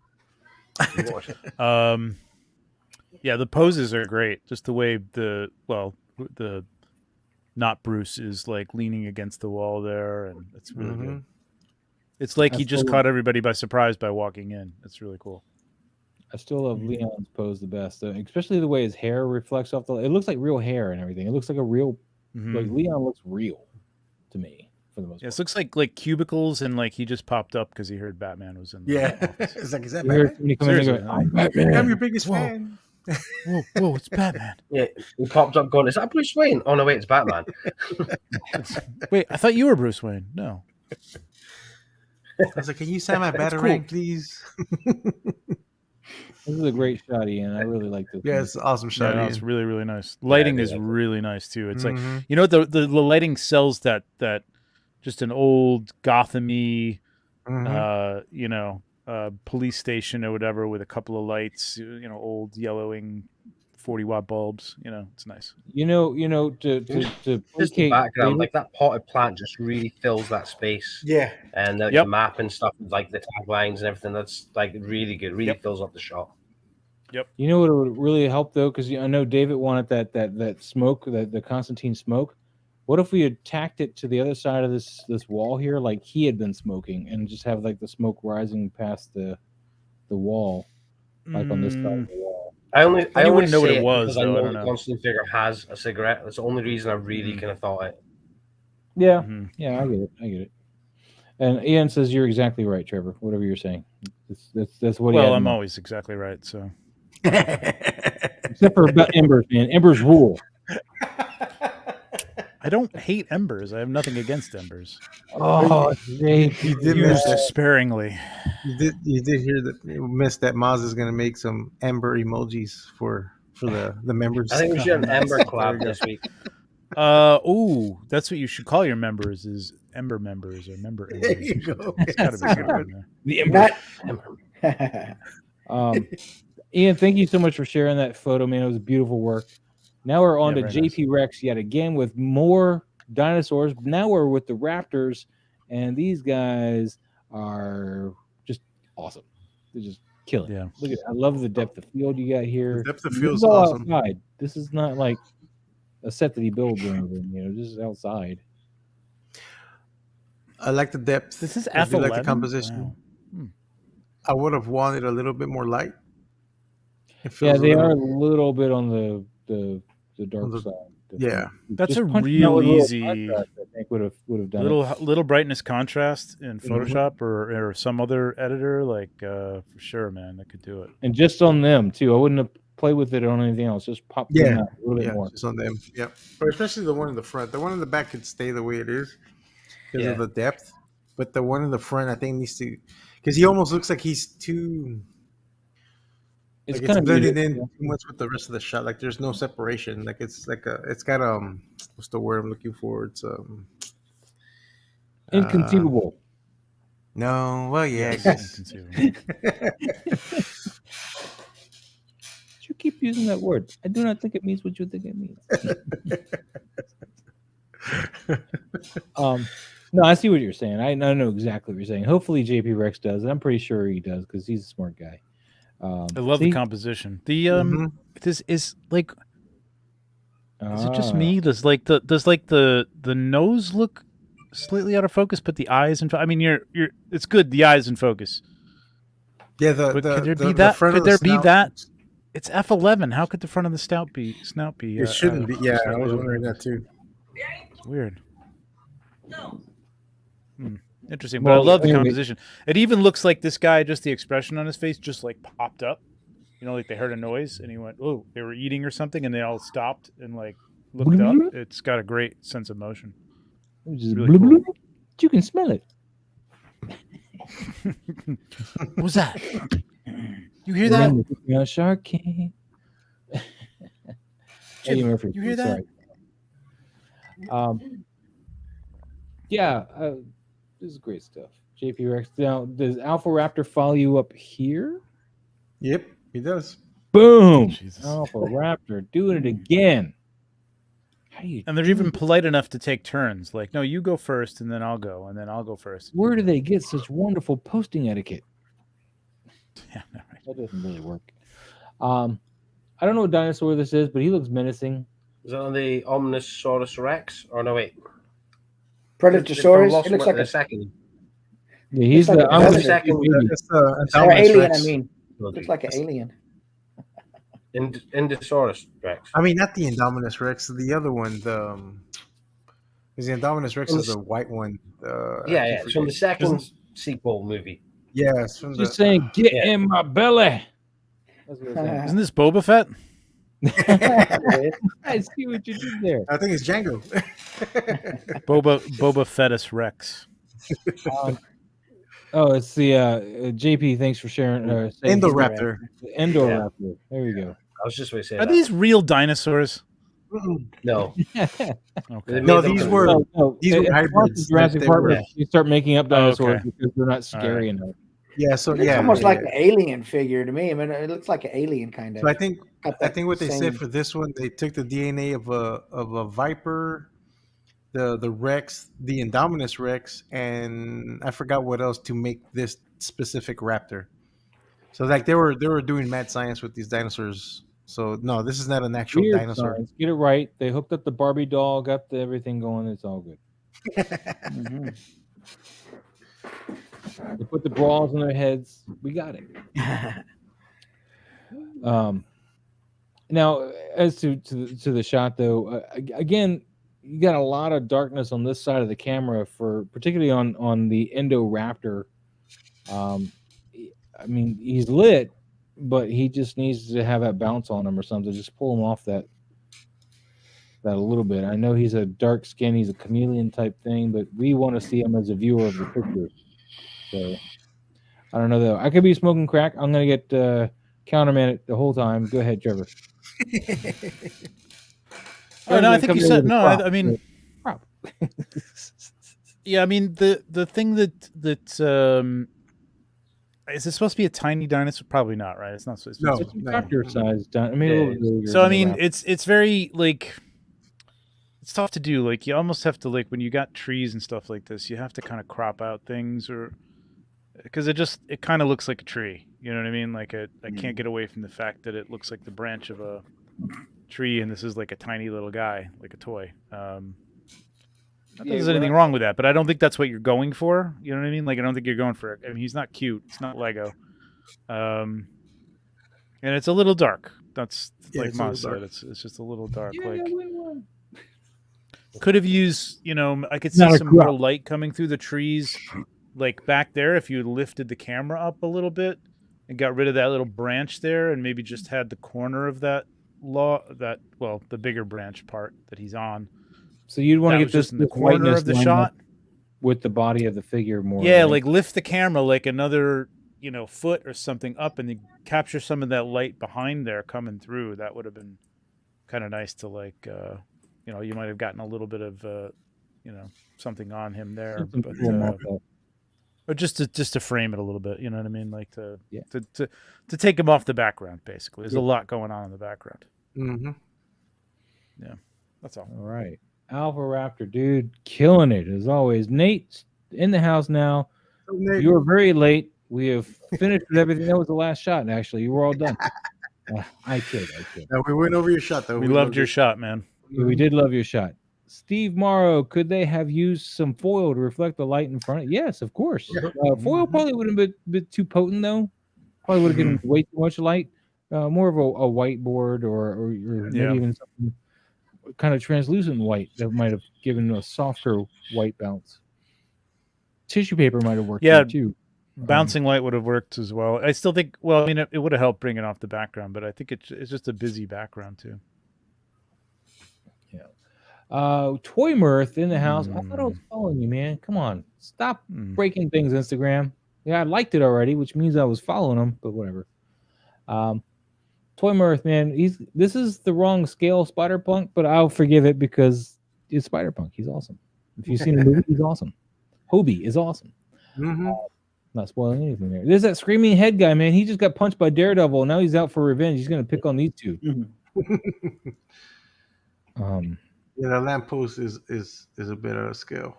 Yeah, the poses are great. Just the way the not Bruce is like leaning against the wall there, and it's really good. It's like he That's just cool. caught everybody by surprise by walking in. It's really cool. I still love Leon's pose the best, especially the way his hair reflects off the. It looks like real hair and everything. It looks like a real, like Leon looks real to me for the most part. It looks like cubicles and like he just popped up because he heard Batman was in. It's like, is that Batman? Seriously, I'm Batman. I'm your biggest fan. Whoa, it's Batman. Yeah, he popped up going, "Is that Bruce Wayne?" Oh no, wait, it's Batman. Wait, I thought you were Bruce Wayne. No. I was like, can you sign my Batarang, please? This is a great shot, Ian. I really like this. Yeah, it's an awesome shot. Yeah, it's really, really nice. Lighting is really nice too. It's like, you know, the lighting sells that just an old Gotham-y, you know, police station or whatever with a couple of lights, you know, old yellowing 40-watt bulbs. You know, it's nice. You know, to just the background, like that potted plant just really fills that space. Yeah, and the map and stuff, like the taglines and everything. That's like really good. Really fills up the shot. Yep. You know what would really help though, because I know David wanted that smoke, the Constantine smoke. What if we had tacked it to the other side of this wall here, like he had been smoking, and just have like the smoke rising past the wall, like on this side of the wall? I wouldn't know what it was. I though, know I don't the know. Constantine figure has a cigarette. That's the only reason I really kind of thought it. Yeah, yeah, I get it. And Ian says you're exactly right, Trevor. Whatever you're saying, that's what. Well, I'm always exactly right. So, except for about Embers, man. Embers rule. I don't hate Embers. I have nothing against Embers. Oh, you did use this sparingly. You did hear that you missed that Maz is going to make some Ember emojis for the members. I think we should have an Ember collab this week. That's what you should call your members is Ember members or member Embers. There you go. It's gotta be something the Ember. Ian, thank you so much for sharing that photo, man. It was beautiful work. Now we're on to JP Rex yet again with more dinosaurs. Now we're with the Raptors, and these guys are just awesome. They're just killing. Yeah. Look at I love the depth of field you got here. The depth of field is all awesome. Outside. This is not like a set that he builds or anything, you know, this is outside. I like the depth. This is I F11. like the composition. Wow. I would have wanted a little bit more light. Yeah, they are a little bit on the dark side. Yeah, that's just a real easy. I think would have done little brightness contrast in Photoshop or some other editor, like for sure, man, that could do it. And just on them too. I wouldn't have played with it on anything else. Just pop them out a little bit more. Just on them. Yep. But especially the one in the front. The one in the back could stay the way it is because of the depth. But the one in the front, I think, needs to, because he almost looks like he's too. It's like kind of blended in too much with the rest of the shot. Like there's no separation. Like it's like it's got what's the word I'm looking for? It's inconceivable. No, well, yeah, I guess. You keep using that word. I do not think it means what you think it means. No, I see what you're saying. I know exactly what you're saying. Hopefully JP Rex does. I'm pretty sure he does because he's a smart guy. I love the composition. The this is like, is it just me? Does the nose look slightly out of focus, but the eyes and I mean, you're it's good. The eyes in focus. Yeah, could there be that? Could there be that? It's F11. How could the front of the snout be? It shouldn't be. Yeah, I was wondering that too. It's weird. Interesting, but I love the composition. It even looks like this guy, just the expression on his face, just like popped up. You know, like they heard a noise and he went, "Oh, they were eating or something," and they all stopped and like looked up. It's got a great sense of motion. Just really cool. You can smell it. What was that? You hear that? Shark King. Eddie Murphy. You hear that? Yeah, this is great stuff. JP Rex. Now, does Alpha Raptor follow you up here? Yep, he does. Boom! Jesus. Alpha Raptor doing it again. And they're even polite enough to take turns. Like, no, you go first, and then I'll go, and then I'll go first. Where do they get such wonderful posting etiquette? Yeah, no, right. That doesn't really work. I don't know what dinosaur this is, but he looks menacing. Is that on the Omnisaurus Rex? Or no, wait. Predatosaurus. It looks like a second. Yeah, he's like the second. or alien. I mean, Looks like an alien. Indosaurus Rex. I mean, not the Indominus Rex. The other one. Because the Indominus Rex is the white one. Yeah. It's from the second sequel movie. Yeah, it's from Just saying, get in my belly. That's what I'm Isn't this Boba Fett? saying. I see what you did there. I think it's Django. Boba Fettus Rex. Oh, it's the JP. Thanks for sharing. Indoraptor. The Indoraptor. There we go. I was just going to say Are that. these real dinosaurs? No. Okay. No, these were hybrids. Jurassic Park. were- You start making up dinosaurs okay. because they're not scary enough. Yeah, so It's yeah, almost yeah, like yeah. an alien figure to me. I mean, it looks like an alien kind of. So I think Got that what they same- said for this one, they took the DNA of a viper, the Rex, the Indominus Rex, and I forgot what else to make this specific raptor. So like they were doing mad science with these dinosaurs. So no, this is not an actual Weird dinosaur. science. Get it right. They hooked up the Barbie doll, got everything going. It's all good. Mhm. They put the bras on their heads. We got it. Now, as to the shot though, again, you got a lot of darkness on this side of the camera for particularly on the Indoraptor. I mean, he's lit, but he just needs to have that bounce on him or something. Just pull him off that a little bit. I know he's a dark skin, he's a chameleon type thing, but we want to see him as a viewer of the picture. So I don't know though. I could be smoking crack. I'm gonna get counterman it the whole time. Go ahead, Trevor. Oh, no, I think you said no. Prop. I mean, Prop. yeah. I mean, the thing that is it supposed to be a tiny dinosaur? Probably not, right? It's not. No. It's a tractor sized. I mean, a Yeah, little bigger So I than a mean, raptor. it's very like it's tough to do. Like you almost have to like when you got trees and stuff like this, you have to kind of crop out things or because it kind of looks like a tree. You know what I mean? Like I can't get away from the fact that it looks like the branch of a tree, and this is like a tiny little guy, like a toy. Not that there's anything wrong with that, but I don't think that's what you're going for. You know what I mean? Like I don't think you're going for it. I mean, he's not cute. It's not Lego. And it's a little dark. That's Yeah, like it's a Moss little said. It's just a little dark. Yeah, like we won. could have used, I could Not see a some more crop. light coming through the trees, like back there. If you had lifted the camera up a little bit and got rid of that little branch there, and maybe just had the corner of the bigger branch part that he's on. So you'd want That to was get just this in the corner whiteness of the lined shot. up with the body of the figure more. Yeah, right? like lift the camera like another, foot or something up, and then capture some of that light behind there coming through. That would have been kind of nice to like, you might have gotten a little bit of, something on him there, Something but cool about that. or just to frame it a little bit. You know what I mean? Like to take him off the background. Basically, there's a lot going on in the background. Mm-hmm. Yeah, that's all. All right. Alpha Raptor, dude, killing it as always. Nate's in the house now. You were very late. We have finished with everything. That was the last shot, actually. You were all done. I kid. No, we went over your shot though. We loved your shot, man. We did love your shot. Steve Morrow, could they have used some foil to reflect the light in front? Yes, of course. Foil probably would have been a bit too potent, though. Probably would have given way too much light. More of a whiteboard or maybe even something kind of translucent white that might have given a softer white bounce. Tissue paper might have worked there too. Bouncing light would have worked as well. I still think. Well, I mean, it would have helped bring it off the background, but I think it's just a busy background too. Yeah. Toy Mirth in the house. I thought I was following you, man. Come on, stop breaking things. Instagram. Yeah, I liked it already, which means I was following him, but whatever. Toy Mirth, man. This is the wrong scale, Spider Punk, but I'll forgive it because it's Spider Punk. He's awesome. If you've seen the movie, he's awesome. Hobie is awesome. Mm-hmm. Not spoiling anything there. There's that screaming head guy, man. He just got punched by Daredevil. Now he's out for revenge. He's gonna pick on these two. Yeah, the lamppost is a bit out of scale.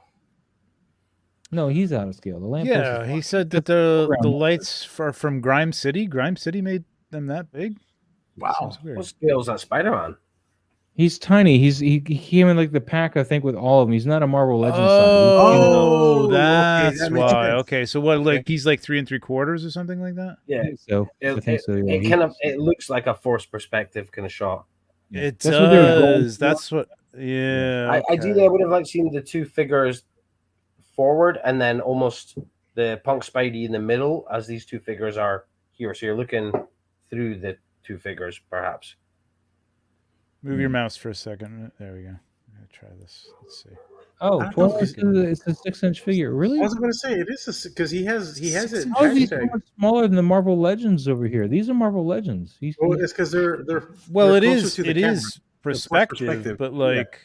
No, he's out of scale. The lamppost. Yeah, he said that the lights are from Grime City. Grime City made them that big. Wow. What scale is that Spider-Man? He's tiny. He came in like the pack, I think, with all of them. He's not a Marvel Legends size. Oh, okay, that's that makes why. sense. Okay, so what? Like he's like 3 3/4 or something like that. Yeah, So I think so. Yeah. it looks like a forced perspective kind of shot. It That's what they were going does. for. That's what. Yeah. Ideally, I would have liked seeing the two figures forward and then almost the Punk Spidey in the middle as these two figures are here. So you're looking through the two figures, perhaps. Move your mouse for a second. There we go. I'm gonna try this. Let's see. Oh, I don't know 12 if it's a 6-inch figure. Really? I was going to say it is because he has it. How is he so hashtag. much smaller than the Marvel Legends over here? These are Marvel Legends. Well, it's because they're Well, they're it closer is. to the It camera. is perspective, but like.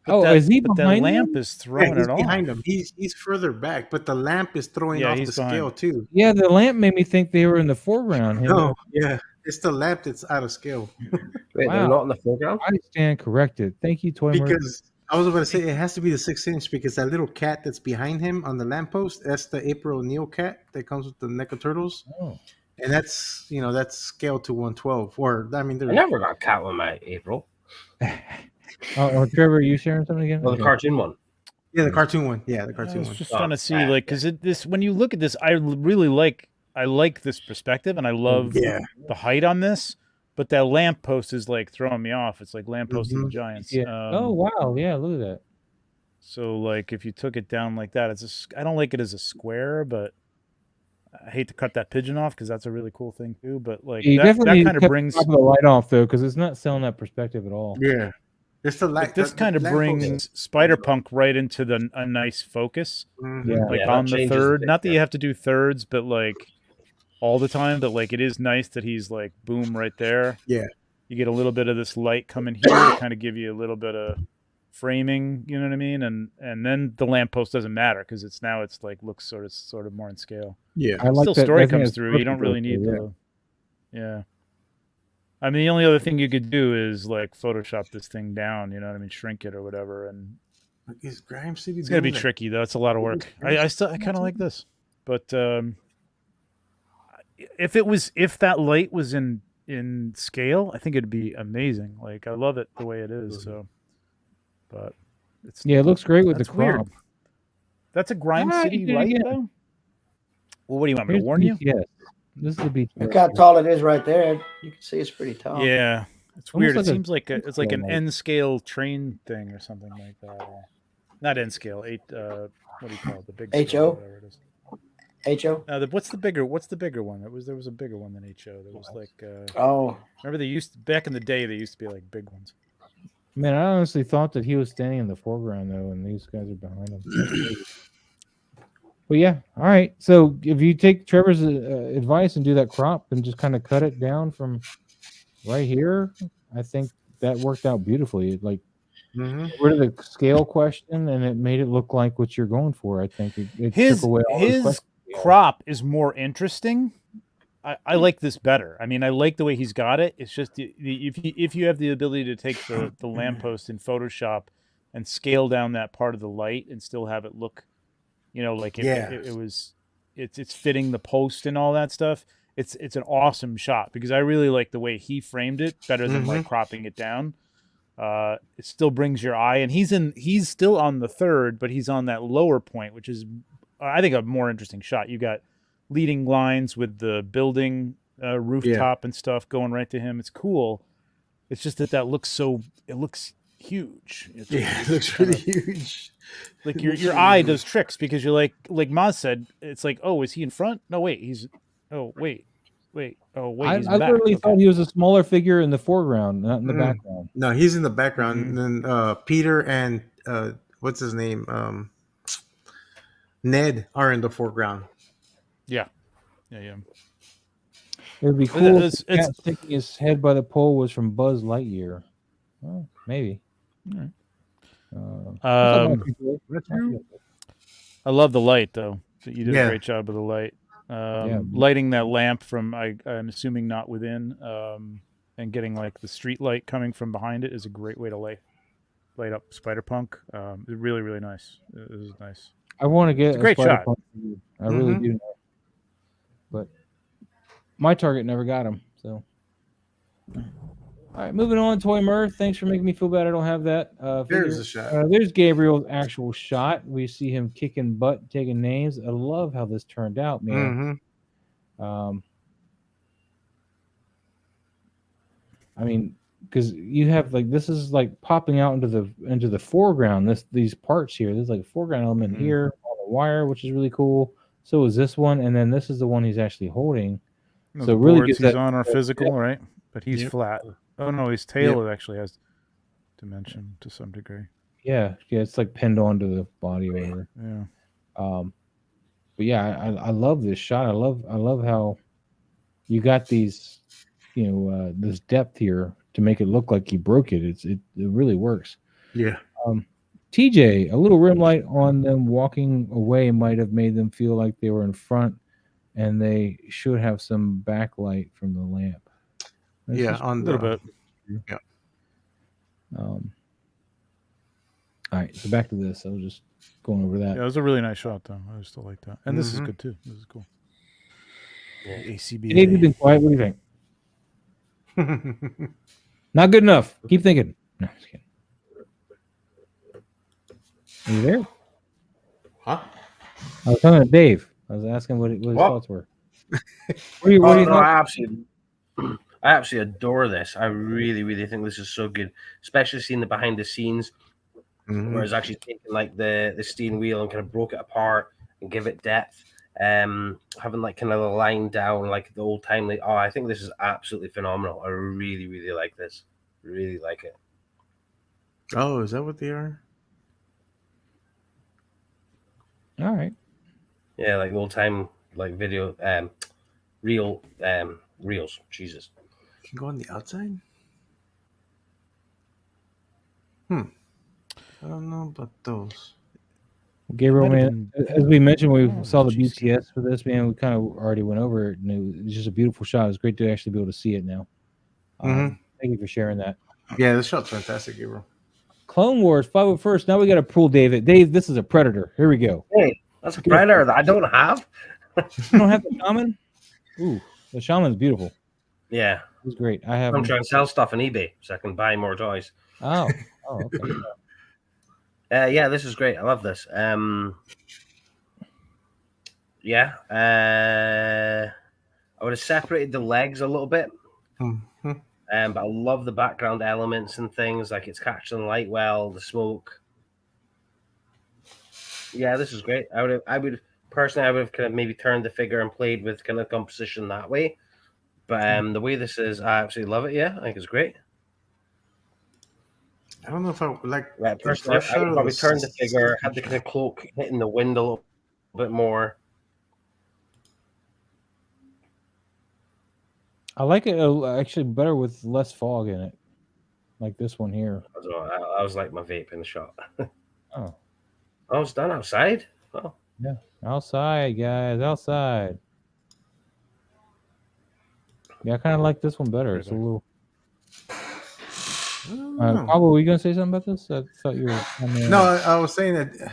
Oh, that, is he but behind that lamp him? is throwing he's it off. behind him. He's further back, but the lamp is throwing off the he's behind. scale too. Yeah, the lamp made me think they were in the foreground. No, yeah, it's the lamp that's out of scale. Wait, Wow. they're not in the foreground? I stand corrected. Thank you, Toy Merc. Because I was going to say it has to be the 6-inch because that little cat that's behind him on the lamppost, that's the April O'Neil cat that comes with the NECA Turtles. Oh. And that's that's scaled to 112. Or I mean, I never got a cat with my April. Trevor, are you sharing something again? Well, the cartoon one. Yeah, the cartoon one. Yeah, the I cartoon was one. just trying to see, like, because this when you look at this, I really like this perspective, and I love the height on this. But that lamppost is like throwing me off. It's like lamppost of the Giants. Yeah. Oh wow, yeah, look at that. So like, if you took it down like that, I don't like it as a square, but I hate to cut that pigeon off because that's a really cool thing too. But like that kind of brings the light off though, because it's not selling that perspective at all. Yeah. It's the light. This kind of brings Spider-Punk right into a nice focus. Mm-hmm. Yeah, like that on the changes third. it, Not that you have to do thirds, but like all the time. But like it is nice that he's like boom right there. Yeah. You get a little bit of this light coming here to kind of give you a little bit of framing. You know what I mean? And then the lamppost doesn't matter because it's like looks sort of more in scale. Yeah. I like Still that, story I think comes that's through. You don't really need the. Yeah. I mean, the only other thing you could do is like Photoshop this thing down, you know what I mean? Shrink it or whatever. And is Grimes it's going to be tricky, though. It's a lot of work. I kind of like this. But if that light was in scale, I think it'd be amazing. Like, I love it the way it is. So, but it looks great with the crop. Weird. That's a Grime City light, though? Well, what do you want me to warn you? Yes. This is the beach. Look how tall it is right there. You can see it's pretty tall. Yeah, it's weird. Almost It like seems like it's like an N scale train thing or something like that. Not N scale. What do you call it? The big HO. Whatever it is. HO. What's the bigger one? There was a bigger one than HO. There was like remember back in the day they used to be like big ones. Man, I honestly thought that he was standing in the foreground though, and these guys are behind him. Well, yeah. All right. So if you take Trevor's advice and do that crop and just kind of cut it down from right here, I think that worked out beautifully. It like rid of the scale question, and it made it look like what you're going for. I think it took away all his crop is more interesting. I like this better. I mean, I like the way he's got it. It's just if you have the ability to take the lamppost in Photoshop and scale down that part of the light and still have it look. Like it's fitting the post and all that stuff. It's an awesome shot because I really like the way he framed it better than like cropping it down. It still brings your eye, and he's still on the third, but he's on that lower point, which is I think a more interesting shot. You got leading lines with the building rooftop and stuff going right to him. It's cool. It's just that looks huge. It looks really huge. Like your eye does tricks because you're like Maz said, it's like, oh, is he in front? No, wait, he's wait. I literally thought he was a smaller figure in the foreground, not in the background. No, he's in the background. And then Peter and what's his name? Ned are in the foreground. Yeah. It would be cool if the cat sticking his head by the pole was from Buzz Lightyear. Well, maybe. All right. I love the light though. You did a great job of the light. Lighting that lamp from I'm assuming not within, and getting like the street light coming from behind it is a great way to light up Spider-Punk. Really, really nice. It was nice. I want to get a great shot. I really do. But my target never got him. So All right, moving on. Toy Mirth, thanks for making me feel bad I don't have that figure. There's a shot. There's Gabriel's actual shot. We see him kicking butt, taking names. I love how this turned out, man. I mean, because you have like this is like popping out into the foreground. These parts here. There's like a foreground element here on the wire, which is really cool. So is this one, and then this is the one he's actually holding. No, so the really boards gives he's that, on are physical, yeah. right? But he's flat. Oh no, his tail actually has dimension to some degree. Yeah, it's like pinned onto the body or whatever. Yeah. But yeah, I love this shot. I love how you got these, this depth here to make it look like you broke it. It really works. Yeah. TJ, a little rim light on them walking away might have made them feel like they were in front, and they should have some backlight from the lamp. That's on a little bit. Yeah. All right, so back to this. I was just going over that. Yeah, it was a really nice shot, though. I still like that, and this is good too. This is cool. Yeah. ACB. Dave, you've been quiet. What do you think? Not good enough. Keep thinking. No, just kidding. Are you there? Huh? I was talking to Dave. I was asking what his thoughts were. What do you I absolutely adore this. I really, really think this is so good, especially seeing the behind the scenes where it's actually taken like the steering wheel and kind of broke it apart and give it depth. Having like kind of a line down like the old time. Like, I think this is absolutely phenomenal. I really, really like this. Really like it. Oh, is that what they are? All right. Yeah, like old time like video reels. Jesus. You can go on the outside? I don't know about those. Gabriel, man, as we mentioned, we saw the BTS for this, man. We kind of already went over it, and it was just a beautiful shot. It's great to actually be able to see it now. Thank you for sharing that. Yeah, this shot's fantastic, Gabriel. Clone Wars 501st. Now we got to pull David. Dave, this is a Predator. Here we go. Hey, that's a Predator that I don't have. You don't have the Shaman? Ooh, the Shaman's beautiful. Yeah. It's great. I'm trying to sell stuff on eBay so I can buy more toys. Oh, okay. Yeah, this is great. I love this. Yeah. I would have separated the legs a little bit. But I love the background elements and things, like it's catching the light well, the smoke. Yeah, this is great. I would personally have kind of maybe turned the figure and played with kind of composition that way. But the way this is, I absolutely love it. Yeah, I think it's great. I don't know if I like. Personally, I would probably turn the figure, have the kind of cloak hitting the wind a little bit more. I like it actually better with less fog in it, like this one here. I was like my vape in the shot. Oh, it's done outside. Oh, yeah, outside, guys, outside. Yeah, I kind of like this one better. It's a little. Pablo, were you gonna say something about this? I thought you were. No, I was saying that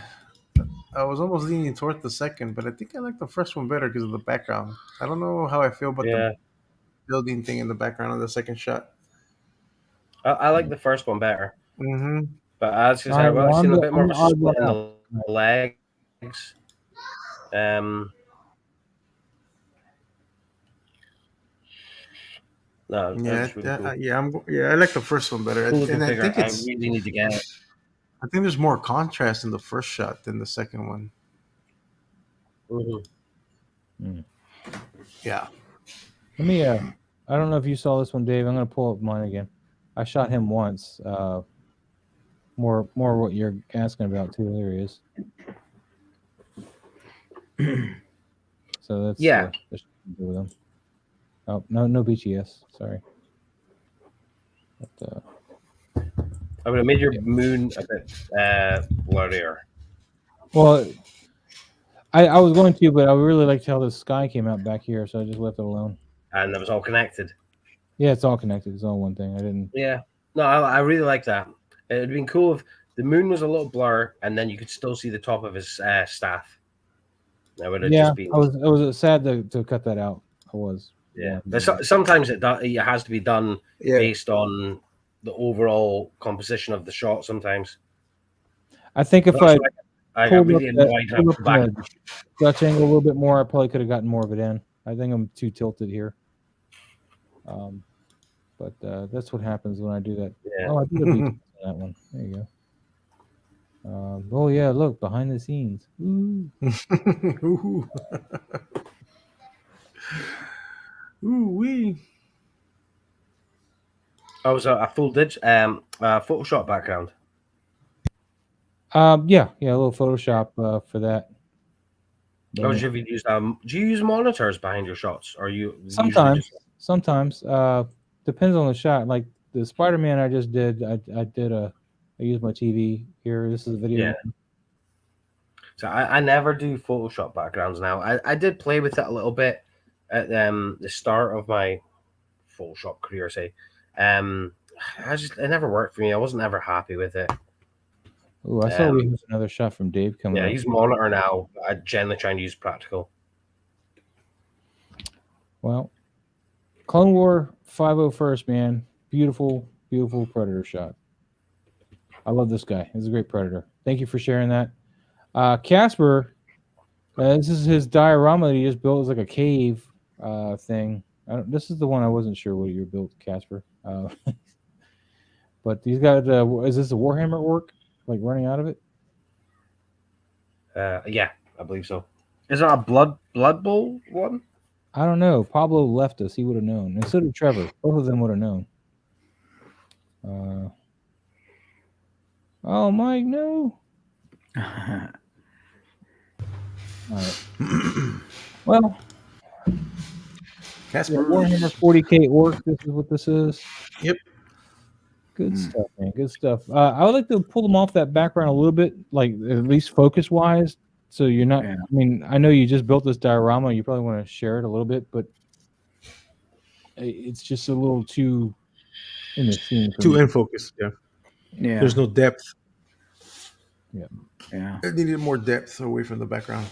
I was almost leaning toward the second, but I think I like the first one better because of the background. I don't know how I feel about the building thing in the background of the second shot. I like the first one better. But I've seen a bit more of a split in the legs. No, really cool. I like the first one better. And I think I really need to get it. I think there's more contrast in the first shot than the second one. Yeah. Let me. I don't know if you saw this one, Dave. I'm gonna pull up mine again. I shot him once. More what you're asking about too. There he is. So that's with him. Oh no BTS. Sorry. But, I would have made your moon a bit blurrier. Well, I was going to, but I really liked how the sky came out back here, so I just left it alone. And it was all connected. Yeah, it's all connected. It's all one thing. I didn't. Yeah. No, I really like that. It'd been cool if the moon was a little blur, and then you could still see the top of his staff. That would have just been. I was sad to cut that out. I was. Yeah, but sometimes it has to be done based on the overall composition of the shot. Sometimes I think if I pulled really up annoyed pulled up back. the Dutch angle a little bit more, I probably could have gotten more of it in. I think I'm too tilted here. But that's what happens when I do that. Yeah. Oh, I did a beat on that one. There you go. Oh yeah, look behind the scenes. Ooh. Ooh. Ooh wee. I was a full Photoshop background. Yeah, a little Photoshop for that. How would you use? Do you use monitors behind your shots, or you sometimes? usually just... Sometimes depends on the shot. Like the Spider-Man I just did, I used my TV here. This is a video. Yeah. So I never do Photoshop backgrounds now. I did play with it a little bit at the start of my Photoshop career, say. It never worked for me. I wasn't ever happy with it. Oh, I saw we have another shot from Dave coming up. I use monitor now. I generally try and use practical. Well, Clone War 501st, man. Beautiful, beautiful Predator shot. I love this guy. He's a great Predator. Thank you for sharing that. Casper, this is his diorama that he just built. It's like a cave thing. This is the one I wasn't sure what you built, Casper. But he's got, is this a Warhammer work? Like running out of it? Yeah, I believe so. Is it a Blood Bowl one? I don't know. Pablo left us. He would have known. And so did Trevor. Both of them would have known. Oh, Mike, no. All right. Well, Casper Warhammer 40K orc. This is what this is. Yep. Good stuff, man. Good stuff. I would like to pull them off that background a little bit, like at least focus wise. So you're not. I mean, I know you just built this diorama. You probably want to share it a little bit, but it's just a little too in the scene. Too in focus. Yeah. Yeah. There's no depth. Yeah. It needed more depth away from the background.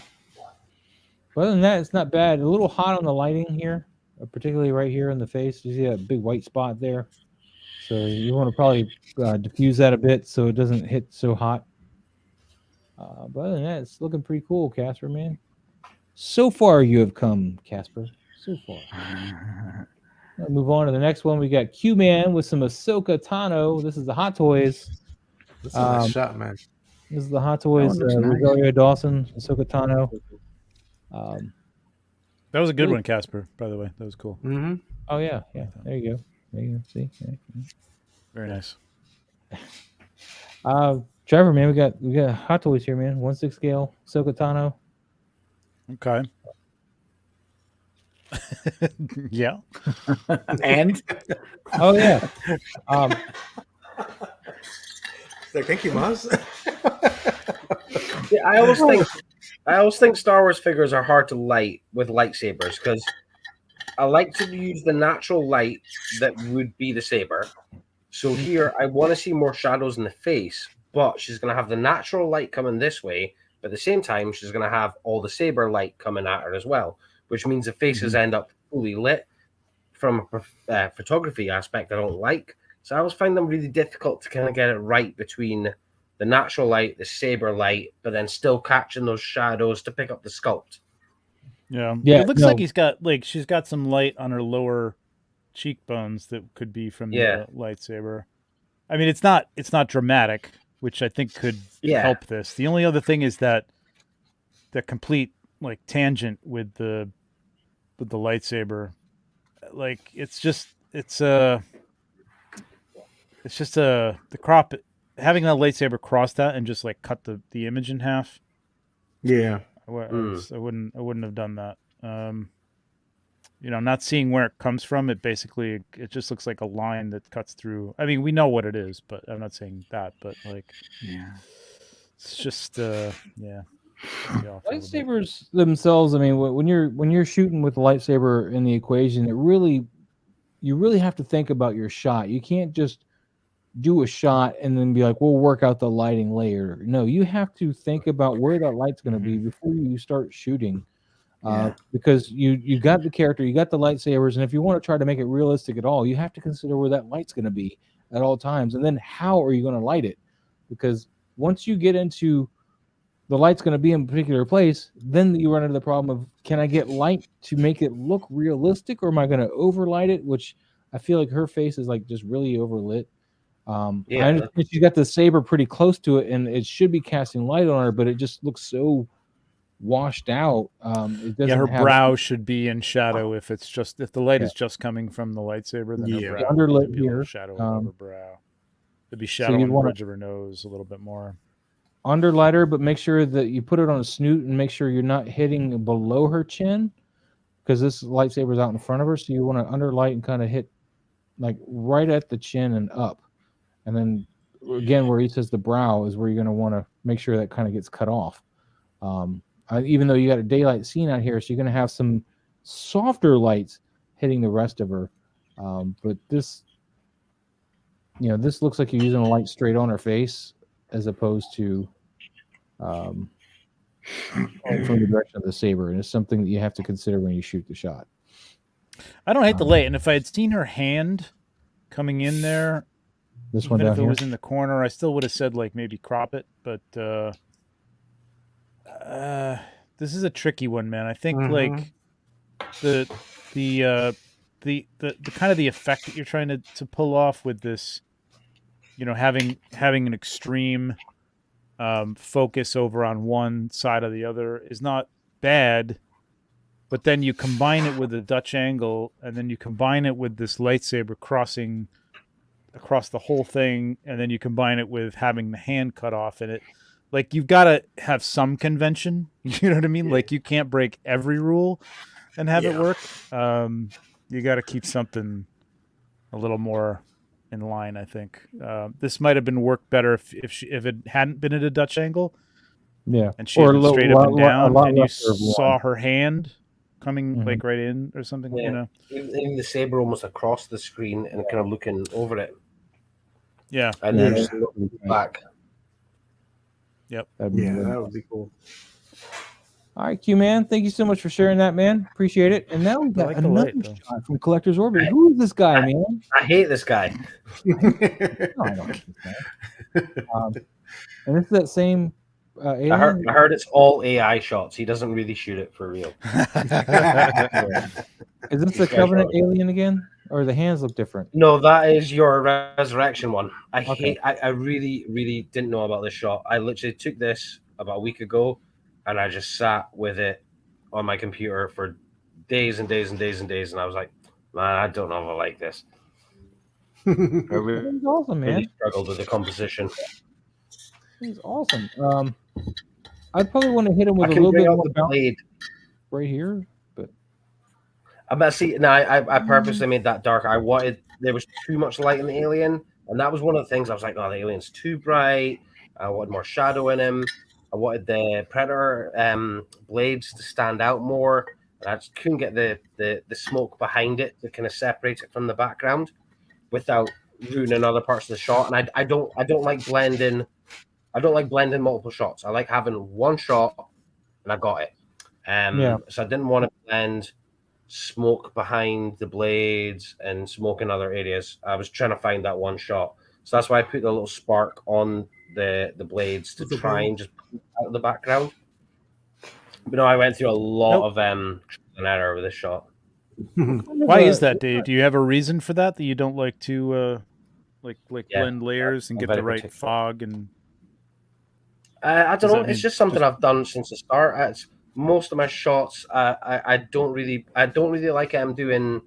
But other than that, it's not bad. A little hot on the lighting here, particularly right here in the face. You see that big white spot there? So you want to probably diffuse that a bit so it doesn't hit so hot. But other than that, it's looking pretty cool, Casper, man. So far you have come, Casper. So far. I'll move on to the next one. We got Q-Man with some Ahsoka Tano. This is the Hot Toys. That's a nice shot, man. This is the Hot Toys. Rosario Dawson, Ahsoka Tano. That was a good one, Casper, by the way. That was cool. Mm-hmm. Oh, yeah. There you go. See? Very nice. Trevor, man, we got Hot Toys here, man. 1/6 scale, Ahsoka Tano. Okay. Yeah. And? Oh, yeah. Thank you, Maz. Yeah, I always think Star Wars figures are hard to light with lightsabers because I like to use the natural light that would be the saber. So here, I want to see more shadows in the face, but she's going to have the natural light coming this way, but at the same time, she's going to have all the saber light coming at her as well, which means the faces end up fully lit. From a photography aspect, I don't like. So I always find them really difficult to kind of get it right between the natural light, the saber light, but then still catching those shadows to pick up the sculpt. Yeah. It looks like she's got some light on her lower cheekbones that could be from the lightsaber. I mean, it's not dramatic, which I think could help this. The only other thing is that the complete like tangent with the lightsaber, like it's just the crop, having that lightsaber cross that and just like cut the image in half. Yeah. I wouldn't have done that. Not seeing where it comes from, it just looks like a line that cuts through. I mean, we know what it is, but I'm not saying that, but like, it's just, Lightsabers themselves, I mean, when you're shooting with a lightsaber in the equation, you really have to think about your shot. You can't just do a shot and then be like, we'll work out the lighting later. No, you have to think about where that light's going to be before you start shooting. Because you got the character, you got the lightsabers, and if you want to try to make it realistic at all, you have to consider where that light's going to be at all times, and then how are you going to light it? Because once you get into the light's going to be in a particular place, then you run into the problem of, can I get light to make it look realistic, or am I going to overlight it? Which I feel like her face is like just really overlit. I understand she's got the saber pretty close to it, and it should be casting light on her, but it just looks so washed out. It doesn't. Her brow should be in shadow if the light is just coming from the lightsaber. Then her brow underlit should be here, shadow of her brow. It'd be shadow on the bridge of her nose a little bit more. Underlight her, but make sure that you put it on a snoot and make sure you're not hitting below her chin, because this lightsaber is out in front of her. So you want to underlight and kind of hit like right at the chin and up. And then again, where he says the brow is where you're going to want to make sure that kind of gets cut off. Even though you got a daylight scene out here, so you're going to have some softer lights hitting the rest of her. But this looks like you're using a light straight on her face as opposed to from the direction of the saber. And it's something that you have to consider when you shoot the shot. I don't hate the light. And if I had seen her hand coming in there, this one even down if it here was in the corner, I still would have said like maybe crop it. But this is a tricky one, man. I think like the kind of the effect that you're trying to pull off with this, having an extreme focus over on one side or the other is not bad. But then you combine it with a Dutch angle, and then you combine it with this lightsaber crossing across the whole thing, and then you combine it with having the hand cut off in it. Like, you've got to have some convention. You know what I mean? Like, you can't break every rule and have it work. You got to keep something a little more in line, I think. This might have been worked better if it hadn't been at a Dutch angle. Yeah. And she had straight up and down, and you saw her hand coming like right in or something, Even the saber almost across the screen and kind of looking over it. Yeah. And then just looking back. Yep. That would be cool. All right, Q Man, thank you so much for sharing that, man. Appreciate it. And now we've got another shot from Collector's Orbit. Who is this guy, man? I hate this guy. No, I don't hate this guy. And it's that same alien? I heard it's all AI shots. He doesn't really shoot it for real. Is this the Covenant alien again? Or the hands look different? No, that is your Resurrection one. I really, really didn't know about this shot. I literally took this about a week ago, and I just sat with it on my computer for days and days and days and days, and I was like, man, I don't know if I like this. I really, awesome, man. Really struggled with the composition. He's awesome. I'd probably want to hit him with a little bit more blade right here, but I purposely made that dark. There was too much light in the alien, and that was one of the things I was like, oh, the alien's too bright. I wanted more shadow in him. I wanted the Predator blades to stand out more, and I just couldn't get the smoke behind it to kind of separate it from the background without ruining other parts of the shot. And I don't like blending. I don't like blending multiple shots. I like having one shot, and I got it. So I didn't want to blend smoke behind the blades and smoke in other areas. I was trying to find that one shot. So that's why I put the little spark on the blades to try and just put out of the background. But no, I went through a lot of trial and error with this shot. Why is that, Dave? Do you have a reason for that you don't like to blend layers and get the right fog and? I don't know. It's just something I've done since the start. Most of my shots, I don't really like doing.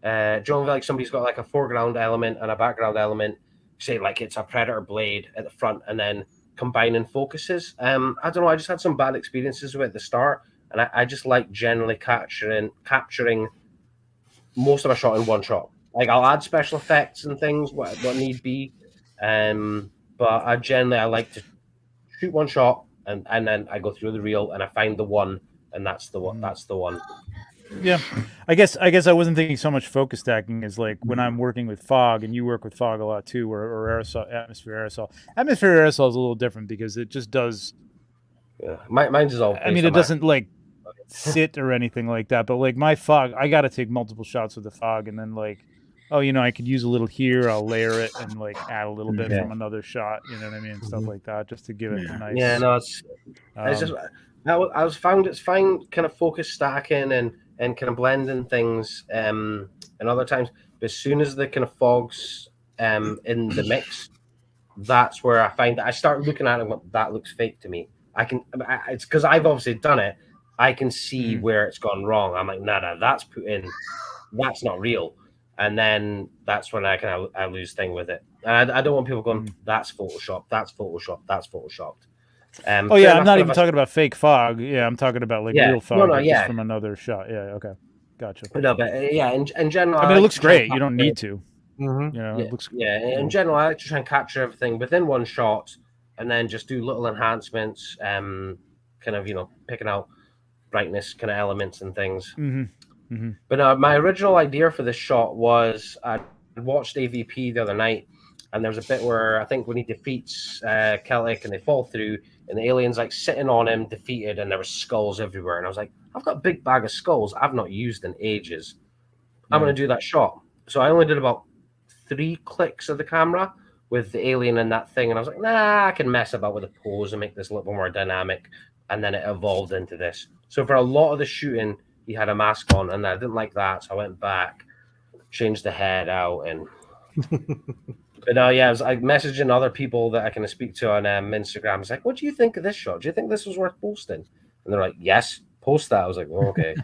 John, like somebody's got like a foreground element and a background element. Say like it's a Predator blade at the front, and then combining focuses. I don't know. I just had some bad experiences with it at the start, and I just like generally capturing most of my shot in one shot. Like I'll add special effects and things what need be, but I like to shoot one shot and then I go through the reel and I find the one, and that's the one. That's the one. Yeah, I guess I wasn't thinking so much focus stacking as like when I'm working with fog, and you work with fog a lot too, or aerosol, atmosphere aerosol. Atmosphere aerosol is a little different because it just does. Yeah, mine's is all. I mean, it doesn't like sit or anything like that. But like my fog, I got to take multiple shots with the fog, and then like, oh, I could use a little here. I'll layer it and like add a little bit from another shot. You know what I mean? Stuff like that, just to give it a nice. Yeah, no, it's just I was found it's fine, kind of focus stacking and kind of blending things, and other times. But as soon as the kind of fog's in the mix, that's where I find that I start looking at it. And that looks fake to me. It's because I've obviously done it. I can see where it's gone wrong. I'm like, nah, that's put in. That's not real. And then that's when I lose thing with it. And I don't want people going, that's Photoshop, that's Photoshop, that's Photoshopped. I'm not even talking about fake fog. Yeah, I'm talking about like real fog, just from another shot. Yeah, okay, gotcha. No, but in general, I mean, it looks great. You don't need to. It looks. In general, I like to try and capture everything within one shot, and then just do little enhancements, kind of picking out brightness kind of elements and things. But my original idea for this shot was I watched AVP the other night, and there's a bit where I think when he defeats Celtic and they fall through, and the alien's like sitting on him, defeated, and there were skulls everywhere. And I was like, I've got a big bag of skulls I've not used in ages. I'm going to do that shot. So I only did about 3 clicks of the camera with the alien and that thing. And I was like, nah, I can mess about with the pose and make this a little more dynamic. And then it evolved into this. So for a lot of the shooting, he had a mask on, and I didn't like that. So I went back, changed the head out, and... But I was messaging other people that I can speak to on Instagram. It's like, what do you think of this shot? Do you think this was worth posting? And they're like, yes, post that. I was like, oh, okay.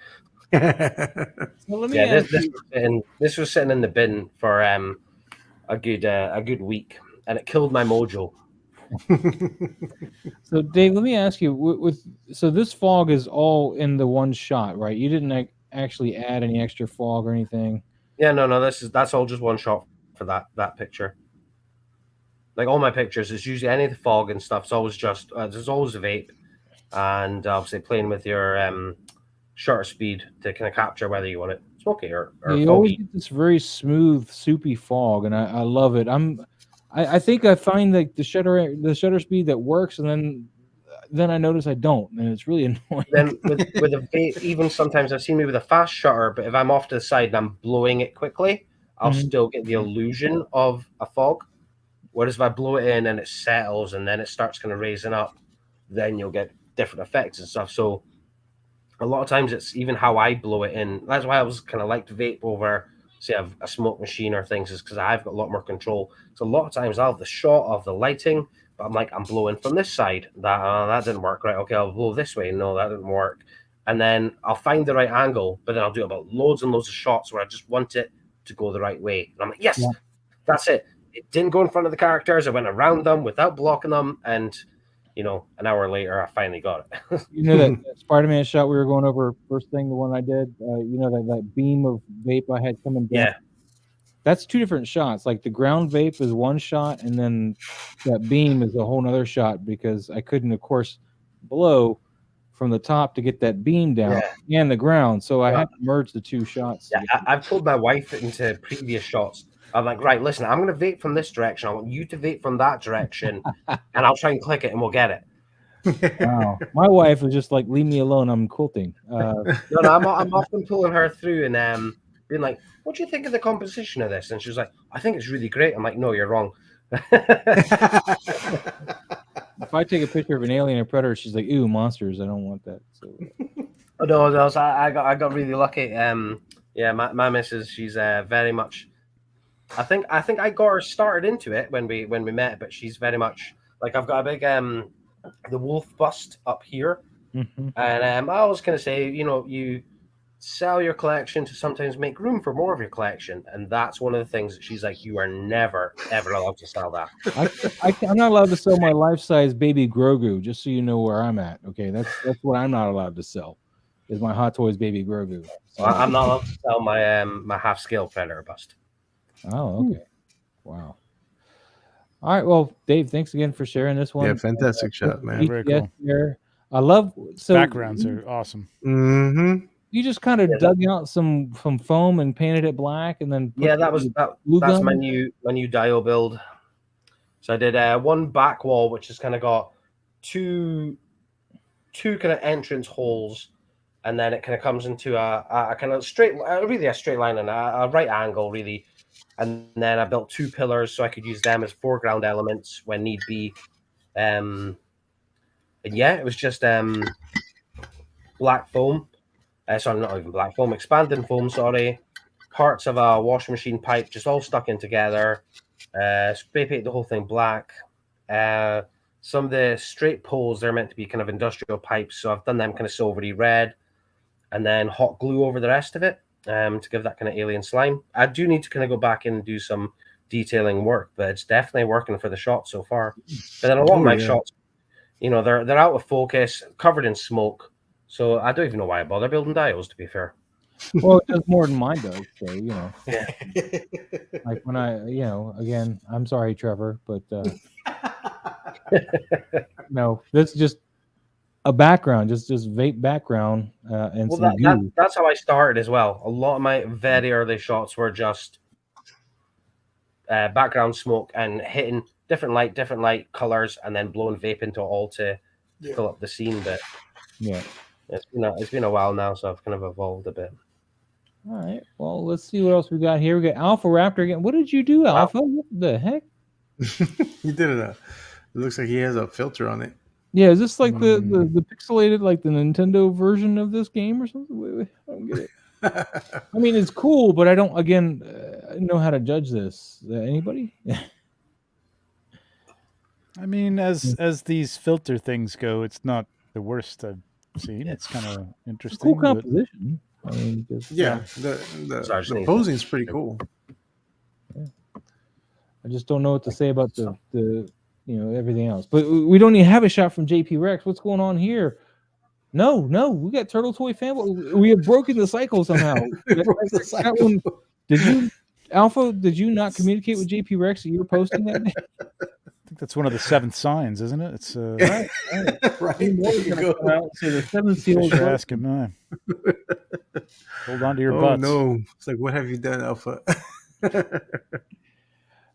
Well, let me this was sitting in the bin for a good week, and it killed my mojo. So, Dave, let me ask you. So this fog is all in the one shot, right? You didn't actually add any extra fog or anything. Yeah, no. That's all just one shot for that picture. Like all my pictures, it's usually any of the fog and stuff. It's always just there's always a vape, and obviously playing with your shutter speed to kind of capture whether you want it smoky or you foggy. Always get this very smooth, soupy fog, and I love it. I think I find like the shutter speed that works, and then I notice I don't, and it's really annoying. Then with a vape, even sometimes I've seen me with a fast shutter, but if I'm off to the side and I'm blowing it quickly, I'll still get the illusion of a fog. Whereas if I blow it in and it settles and then it starts kind of raising up, then you'll get different effects and stuff. So a lot of times it's even how I blow it in. That's why I was kind of like vape over, say, a smoke machine or things, is because I've got a lot more control. So a lot of times I'll have the shot of the lighting, but I'm blowing from this side. That didn't work right. Okay, I'll blow this way. No, that didn't work. And then I'll find the right angle, but then I'll do about loads and loads of shots where I just want it to go the right way. And I'm like, yes, that's it. It didn't go in front of the characters. I went around them without blocking them. And, an hour later, I finally got it. That Spider-Man shot we were going over first thing, the one I did, that beam of vape I had coming down. Yeah. That's 2 different shots. Like the ground vape is one shot, and then that beam is a whole nother shot because I couldn't, of course, blow from the top to get that beam down and the ground. So I had to merge the 2 shots. Yeah, I've told my wife into previous shots. I'm like, right, listen, I'm going to vape from this direction. I want you to vape from that direction, and I'll try and click it, and we'll get it. Wow. My wife was just like, leave me alone. I'm quilting. No, I'm often pulling her through and being like, what do you think of the composition of this? And she was like, I think it's really great. I'm like, no, you're wrong. If I take a picture of an alien or predator, she's like, ew, monsters. I don't want that. So. I got really lucky. My missus, she's very much. I think I got her started into it when we met, but she's very much like, I've got a big the wolf bust up here, and I was gonna say, you sell your collection to sometimes make room for more of your collection, and that's one of the things that she's like, you are never ever allowed to sell that. I'm not allowed to sell my life-size baby Grogu, just so you know where I'm at. Okay, that's what I'm not allowed to sell, is my Hot Toys baby Grogu. So, I'm not allowed to sell my my half-scale predator bust. Oh, okay. Wow. All right. Well, Dave, thanks again for sharing this one. Yeah, fantastic shot, man. Very cool. I love backgrounds are awesome. Mm-hmm. You just kind of dug out some foam and painted it black, and then that's my new dial build. So I did one back wall, which has kind of got two kind of entrance holes, and then it kind of comes into a kind of really a straight line and a right angle, really. And then I built 2 pillars so I could use them as foreground elements when need be. And yeah, it was just black foam. Sorry, not even black foam, expanding foam, sorry. Parts of a washing machine pipe just all stuck in together. Spray paint the whole thing black. Some of the straight poles, they're meant to be kind of industrial pipes, so I've done them kind of silvery red, and then hot glue over the rest of it to give that kind of alien slime. I do need to kind of go back in and do some detailing work, but it's definitely working for the shot so far. But then a lot of my shots, they're out of focus, covered in smoke, so I don't even know why I bother building dials, to be fair. Well, it does more than mine does. So Yeah. Like when I, again, I'm sorry, Trevor, but no, that's just a background, just vape background, and some goo. That's how I started as well. A lot of my very early shots were just background smoke and hitting different light colors, and then blowing vape into it all to fill up the scene. But yeah, it's been a while now, so I've kind of evolved a bit. All right. Well, let's see what else we got here. We got Alpha Raptor again. What did you do, Alpha? What the heck? He did it. It looks like he has a filter on it. Yeah, is this like the pixelated, like the Nintendo version of this game or something? Wait, I don't get it. I mean, it's cool, but I don't know how to judge this. Anybody? I mean, as these filter things go, it's not the worst I've seen. It's kind of interesting. Cool composition. I mean, the posing is pretty cool. Yeah. I just don't know what to say about the everything else. But we don't even have a shot from JP Rex. What's going on here? No, we got Turtle Toy Fanboy. We have broken the cycle somehow. That one, did you, Alpha? Did you not communicate with JP Rex that you were posting that? I think that's one of the 7 signs, isn't it? It's right. So the 7 seals. You're asking mine. Hold on to your butts. No, it's like, what have you done, Alpha?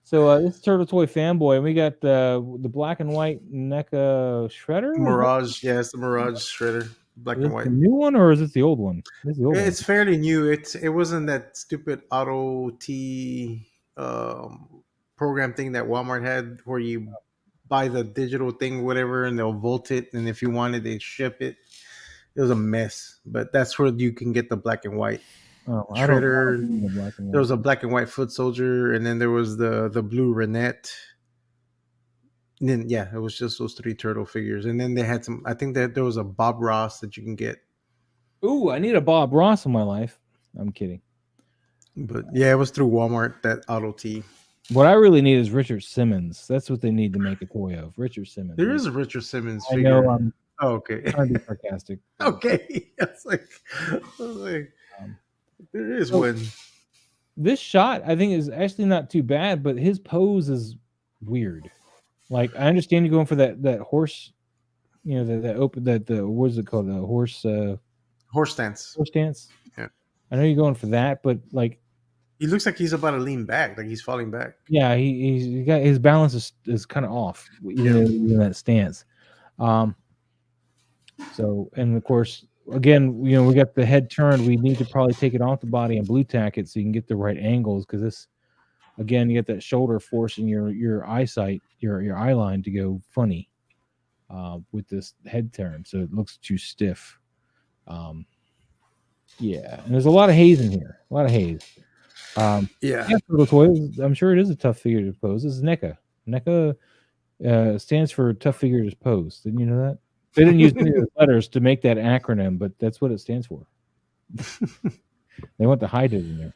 So this is Turtle Toy Fanboy, and we got the black and white NECA shredder. Mirage, it's the Mirage shredder, black and white. The new one, or is it the old one? It's fairly new. It wasn't that stupid Auto T program thing that Walmart had, where you buy the digital thing, whatever, and they'll volt it, and if you want it, they ship it. It was a mess, but that's where you can get the black and white. Shredder. There was a black and white foot soldier, and then there was the blue Renette. And then it was just those 3 turtle figures, and then they had some. I think that there was a Bob Ross that you can get. Ooh, I need a Bob Ross in my life. I'm kidding. But it was through Walmart, that Auto T. What I really need is Richard Simmons. That's what they need to make a toy of. Richard Simmons. There is a Richard Simmons figure. I know. Okay. Trying to be sarcastic. Okay. I was like there is one. This shot, I think, is actually not too bad, but his pose is weird. Like, I understand you going for that horse, what is it called? The horse stance. Horse stance. Yeah. I know you're going for that, but like, he looks like he's about to lean back, like he's falling back. Yeah, he got his balance is kind of off, even in that stance. So, and of course, again, we got the head turned. We need to probably take it off the body and blue tack it so you can get the right angles, because this, again, you get that shoulder forcing your eyesight, your eye line to go funny with this head turn, so it looks too stiff. And there's a lot of haze in here. A lot of haze. Turtle Toy, I'm sure it is a tough figure to pose. This is NECA. NECA stands for tough figure to pose. Didn't you know that? They didn't use any of the letters to make that acronym, but that's what it stands for. They want to hide it in there.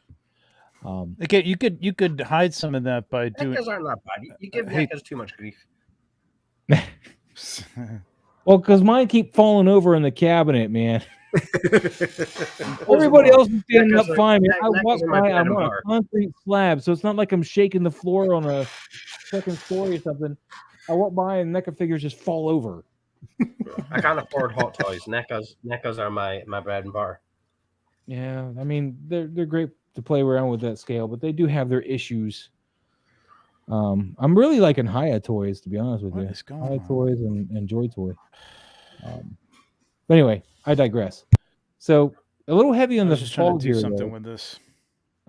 Okay, you could hide some of that by doing. NECAs aren't that bad. You give NECAs too much grief. Well, because mine keep falling over in the cabinet, man. Everybody else is standing up fine. I walk by, I'm on a concrete slab, so it's not like I'm shaking the floor on a second story or something. I walk by and NECA figures just fall over. I can't afford Hot Toys. NECAs are my bread and butter. Yeah, I mean they're great to play around with that scale, but they do have their issues. I'm really liking Hiya Toys, to be honest with you. Hiya Toys and Joy Toy. But anyway, I digress. So a little heavy on I the was just trying fog to do here, something though. with this.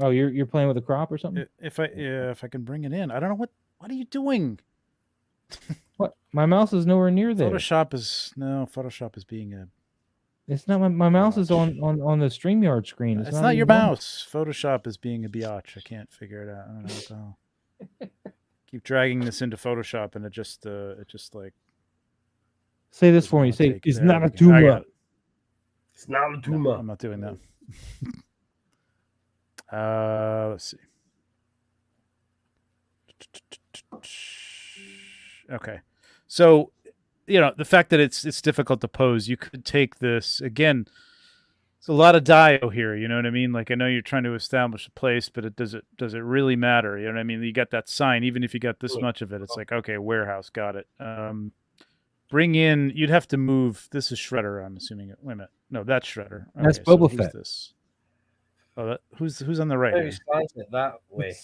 Oh, you're playing with a crop or something? If I can bring it in, I don't know what are you doing? What? My mouse is nowhere near there. Photoshop is being a. It's not my mouse is on the StreamYard screen. It's not your mouse. Photoshop is being a biatch. I can't figure it out. I don't know what the hell. Keep dragging this into Photoshop, and it just like. Say this for me. Say it's not a tumor. It's not a tumor. No, I'm not doing that. Let's see. Okay, so the fact that it's difficult to pose, you could take this again. It's a lot of dio here. You know what I mean? Like I know you're trying to establish a place, but does it really matter? You know what I mean? You got that sign, even if you got this much of it, it's like okay, warehouse, got it. Bring in. You'd have to move. This is Shredder. I'm assuming. Wait a minute. No, that's Shredder. Okay, that's Boba Fett. This? Oh, who's on the right? Maybe slice it that way.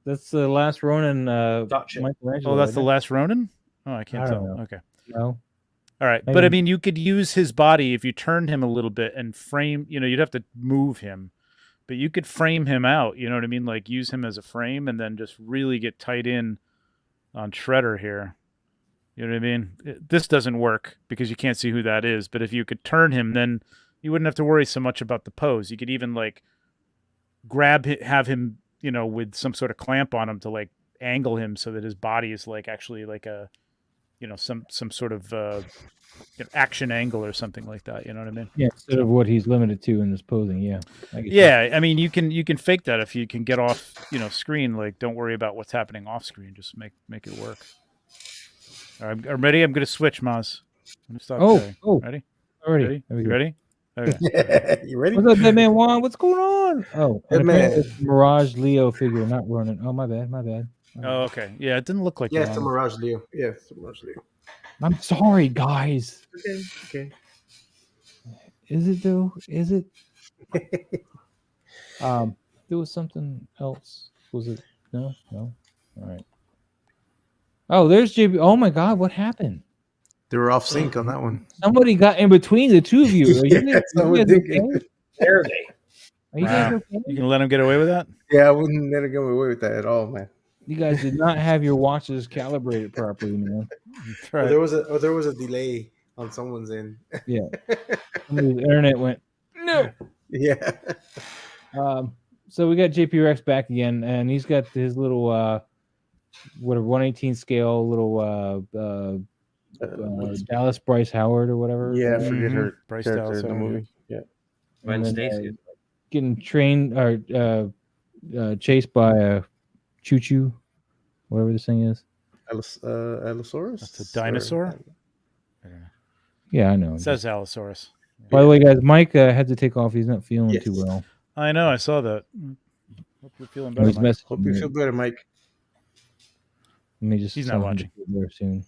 That's the last Ronin. Gotcha. Oh, that's the last Ronin. Oh, I can't tell. Know. Okay. No. All right, Maybe. but I mean, you could use his body if you turned him a little bit and frame. You'd have to move him, but you could frame him out. You know what I mean? Like use him as a frame and then just really get tight in on Shredder here. You know what I mean? This doesn't work because you can't see who that is. But if you could turn him, then you wouldn't have to worry so much about the pose. You could even like have him, with some sort of clamp on him to like angle him so that his body is like actually like a, some sort of action angle or something like that. You know what I mean? Yeah, instead of what he's limited to in this posing. Yeah. I mean, you can fake that if you can get off, screen. Like, don't worry about what's happening off screen. Just make it work. All right, I'm ready. I'm going to switch, Maz. I'm going to stop. Ready? Already. You ready? Okay. You ready? What's up, Deadman Juan? What's going on? Oh, Deadman. Mirage Leo figure, not running. Oh, my bad. Oh, okay. Yeah, it didn't look like it's a Mirage Leo. Yeah, it's a Mirage Leo. I'm sorry, guys. Okay. Is it though? Is it? There was something else. Was it? No. All right. Oh, there's JB. Oh my God, what happened? They were off sync on that one. Somebody got in between the two of you. Are you guys okay? There they. Are you guys okay? You can let him get away with that? Yeah, I wouldn't let it go away with that at all, man. You guys did not have your watches calibrated properly, man. Right. There was a delay on someone's end. Yeah. Somebody's internet went no. Yeah. So we got JP Rex back again, and he's got his little 1/18 scale little Dallas Bryce Howard or whatever. Yeah, I forget her Bryce character Dallas in the Howard, movie. Yeah. When Stacy. Getting trained or chased by a choo-choo, whatever this thing is. Allosaurus? That's a dinosaur? Yeah, I know. It says Allosaurus. By the way, guys, Mike had to take off. He's not feeling too well. I know. I saw that. Hope you're feeling better, Mike. Hope you feel better, Mike. Let me just. He's not watching. There soon.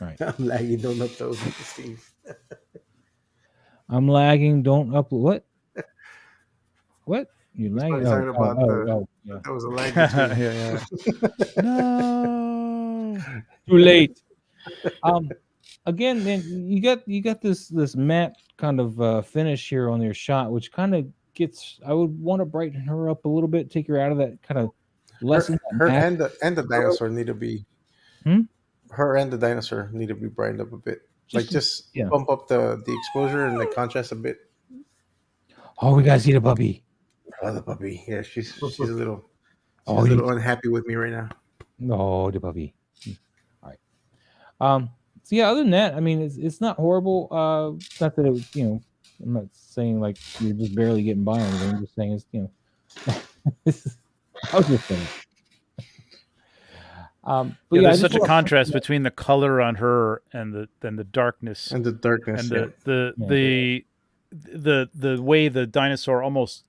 All right. I'm lagging. Don't upload, Steve. I'm lagging. Don't upload. What? What? You're lagging. Talking about Yeah. That was a lag. Yeah. No. Too late. Again, man, you got this matte kind of finish here on your shot, which kind of gets. I would want to brighten her up a little bit, take her out of that kind of lesson. Her and the dinosaur need to be. Her and the dinosaur need to be brightened up a bit. Just bump up the exposure and the contrast a bit. Oh, we gotta see the puppy. Oh, the puppy. Yeah, she's a little unhappy with me right now. No, the puppy. All right. So yeah, other than that, I mean, it's not horrible. Not that it was, I'm not saying like you're just barely getting by on it. I'm just saying it's, I was just saying. But there's such a contrast between the color on her and the darkness and the way the dinosaur almost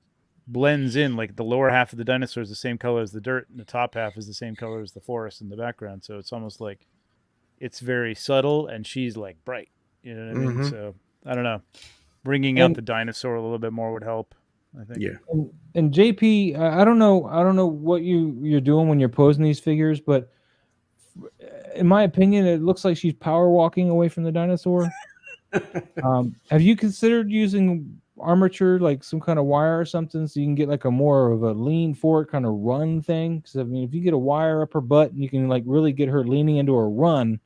blends in. Like the lower half of the dinosaur is the same color as the dirt, and the top half is the same color as the forest in the background. So it's almost like it's very subtle, and she's like bright. You know what I mean? So I don't know. Bringing out the dinosaur a little bit more would help, I think. Yeah. And JP, I don't know what you're doing when you're posing these figures, but in my opinion, it looks like she's power walking away from the dinosaur. Have you considered using armature, like some kind of wire or something, so you can get like a more of a lean forward kind of run thing? Because I mean, if you get a wire up her butt, and you can like really get her leaning into a run,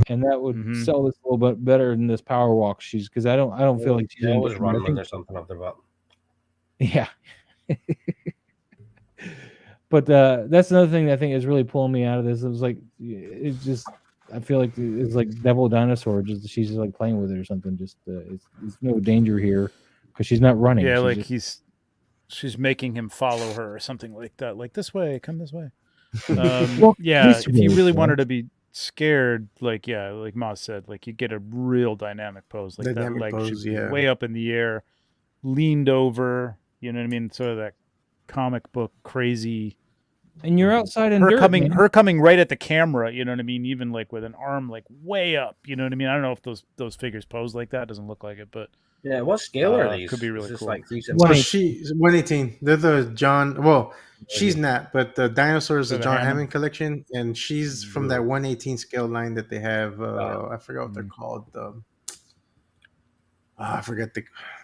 and that would sell this a little bit better than this power walk. Because I don't feel like she's always run when there's something up their butt. Yeah. But that's another thing that I think is really pulling me out of this. It was like, it's just, I feel like it's like Devil Dinosaur. Just she's just like playing with it or something. Just it's no danger here because she's not running. Yeah, she's like just... she's making him follow her or something like that. Like this way, come this way. Well, yeah, this if you way, really yeah. want her to be scared, like like Moz said, like you get a real dynamic pose. Like Dynamic that leg pose, should be yeah. way up in the air, leaned over. You know what I mean? Sort of that comic book crazy. And you're outside in her dirt, coming, man. her coming right at the camera. You know what I mean? Even like with an arm like way up. You know what I mean? I don't know if those figures pose like that. Doesn't look like it, but yeah. What scale are these? Could be really Is this cool. like 3 Well, she's 118. They're the John. Well, she's not, but the dinosaur is the the John Hammond? Hammond collection, and she's from that 118 scale line that they have. I forgot what they're called. I forget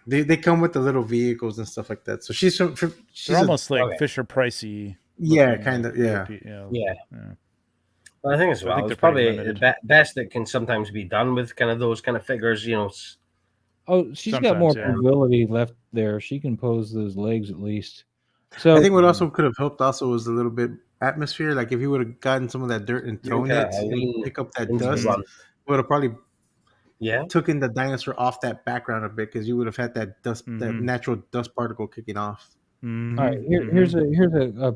they come with the little vehicles and stuff like that. So she's They're almost like Fisher Pricey. Yeah, kind of. Yeah. Yeah. Well, I think as well. It's probably the best that can sometimes be done with kind of those kind of figures. You know. Oh, she's got more mobility left there. She can pose those legs at least. So I think what also could have helped also was a little bit atmosphere. Like if you would have gotten some of that dirt and thrown it and pick up that dust, would have probably took in the dinosaur off that background a bit because you would have had that dust, that natural dust particle kicking off. All right, here's a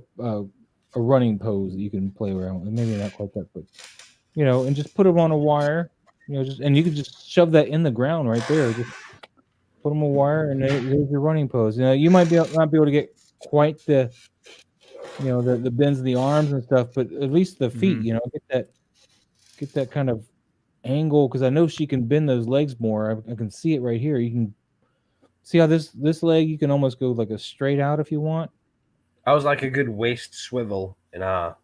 running pose that you can play around with. Maybe not quite that, but and just put them on a wire. And you can just shove that in the ground right there. Just put them on a wire, and there's your running pose. You might not be able to get quite the the bends of the arms and stuff, but at least the feet. Get that kind of angle, because I know she can bend those legs more. I can see it right here. You can see how this leg, you can almost go like a straight out if you want. I was like a good waist swivel in a.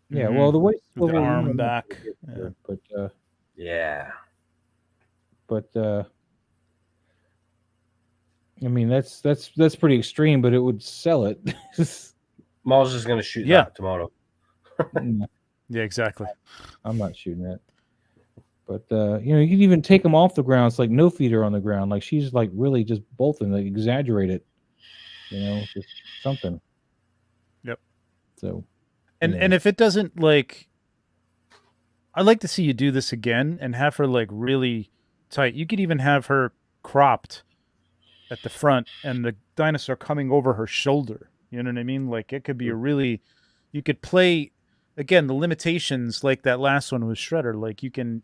Yeah, well, the waist swivel, the arm back. But I mean that's pretty extreme, but it would sell it. Miles is going to shoot that tomorrow. Yeah, exactly. I'm not shooting that. But you can even take them off the ground. It's like no feet are on the ground. Like she's like really just bolting, like exaggerate it. Just something. Yep. So, and if it doesn't, like, I'd like to see you do this again and have her like really tight. You could even have her cropped at the front and the dinosaur coming over her shoulder. You know what I mean? Like it could be you could play again the limitations like that last one with Shredder. Like you can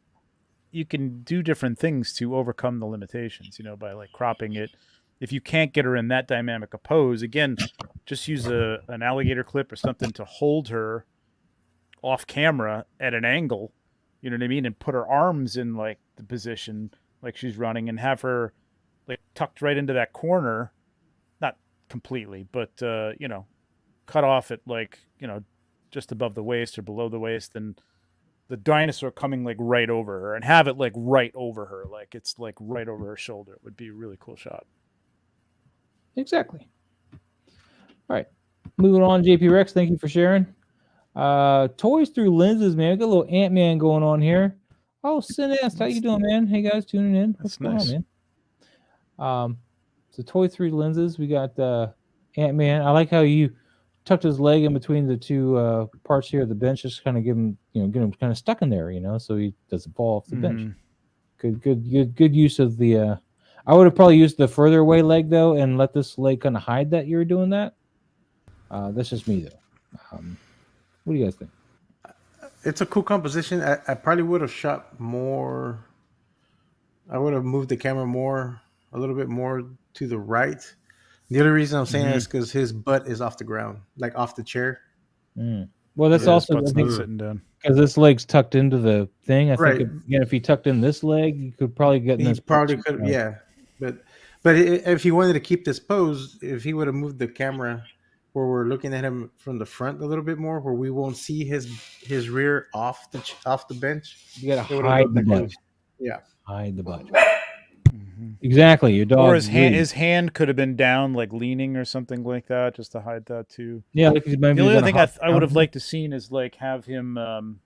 do different things to overcome the limitations, by like cropping it. If you can't get her in that dynamic of pose, again, just use an alligator clip or something to hold her off camera at an angle, you know what I mean? And put her arms in like the position like she's running and have her like tucked right into that corner, not completely, but, cut off at like, just above the waist or below the waist, and the dinosaur coming like right over her, and have it like right over her, like it's like right over her shoulder. It would be a really cool shot. Exactly. All right, moving on. JP Rex, thank you for sharing. Toys through lenses, man. We got a little Ant-Man going on here. Oh, Sinest, how you doing, man? Hey guys, tuning in. What's going on, man? So Toy through lenses. We got Ant-Man. I like how you tucked his leg in between the two parts here of the bench, just kind of get him kind of stuck in there, so he doesn't fall off the bench. Good use of the. I would have probably used the further away leg though, and let this leg kind of hide that you were doing that. That's just me though. What do you guys think? It's a cool composition. I probably would have shot more. I would have moved the camera a little bit more to the right. The other reason I'm saying that is because his butt is off the ground, like off the chair. Well, that's also sitting down because this leg's tucked into the thing. I think if he tucked in this leg, you could probably get in this. He probably could, yeah. But if he wanted to keep this pose, if he would have moved the camera where we're looking at him from the front a little bit more, where we won't see his rear off the bench. You gotta It would have hide looked the like butt. it was, yeah. Hide the butt. Mm-hmm. Exactly. Your dog. Or his hand could have been down, like leaning or something like that, just to hide that too. Yeah, like maybe the only other thing I would have liked to seen is like have him.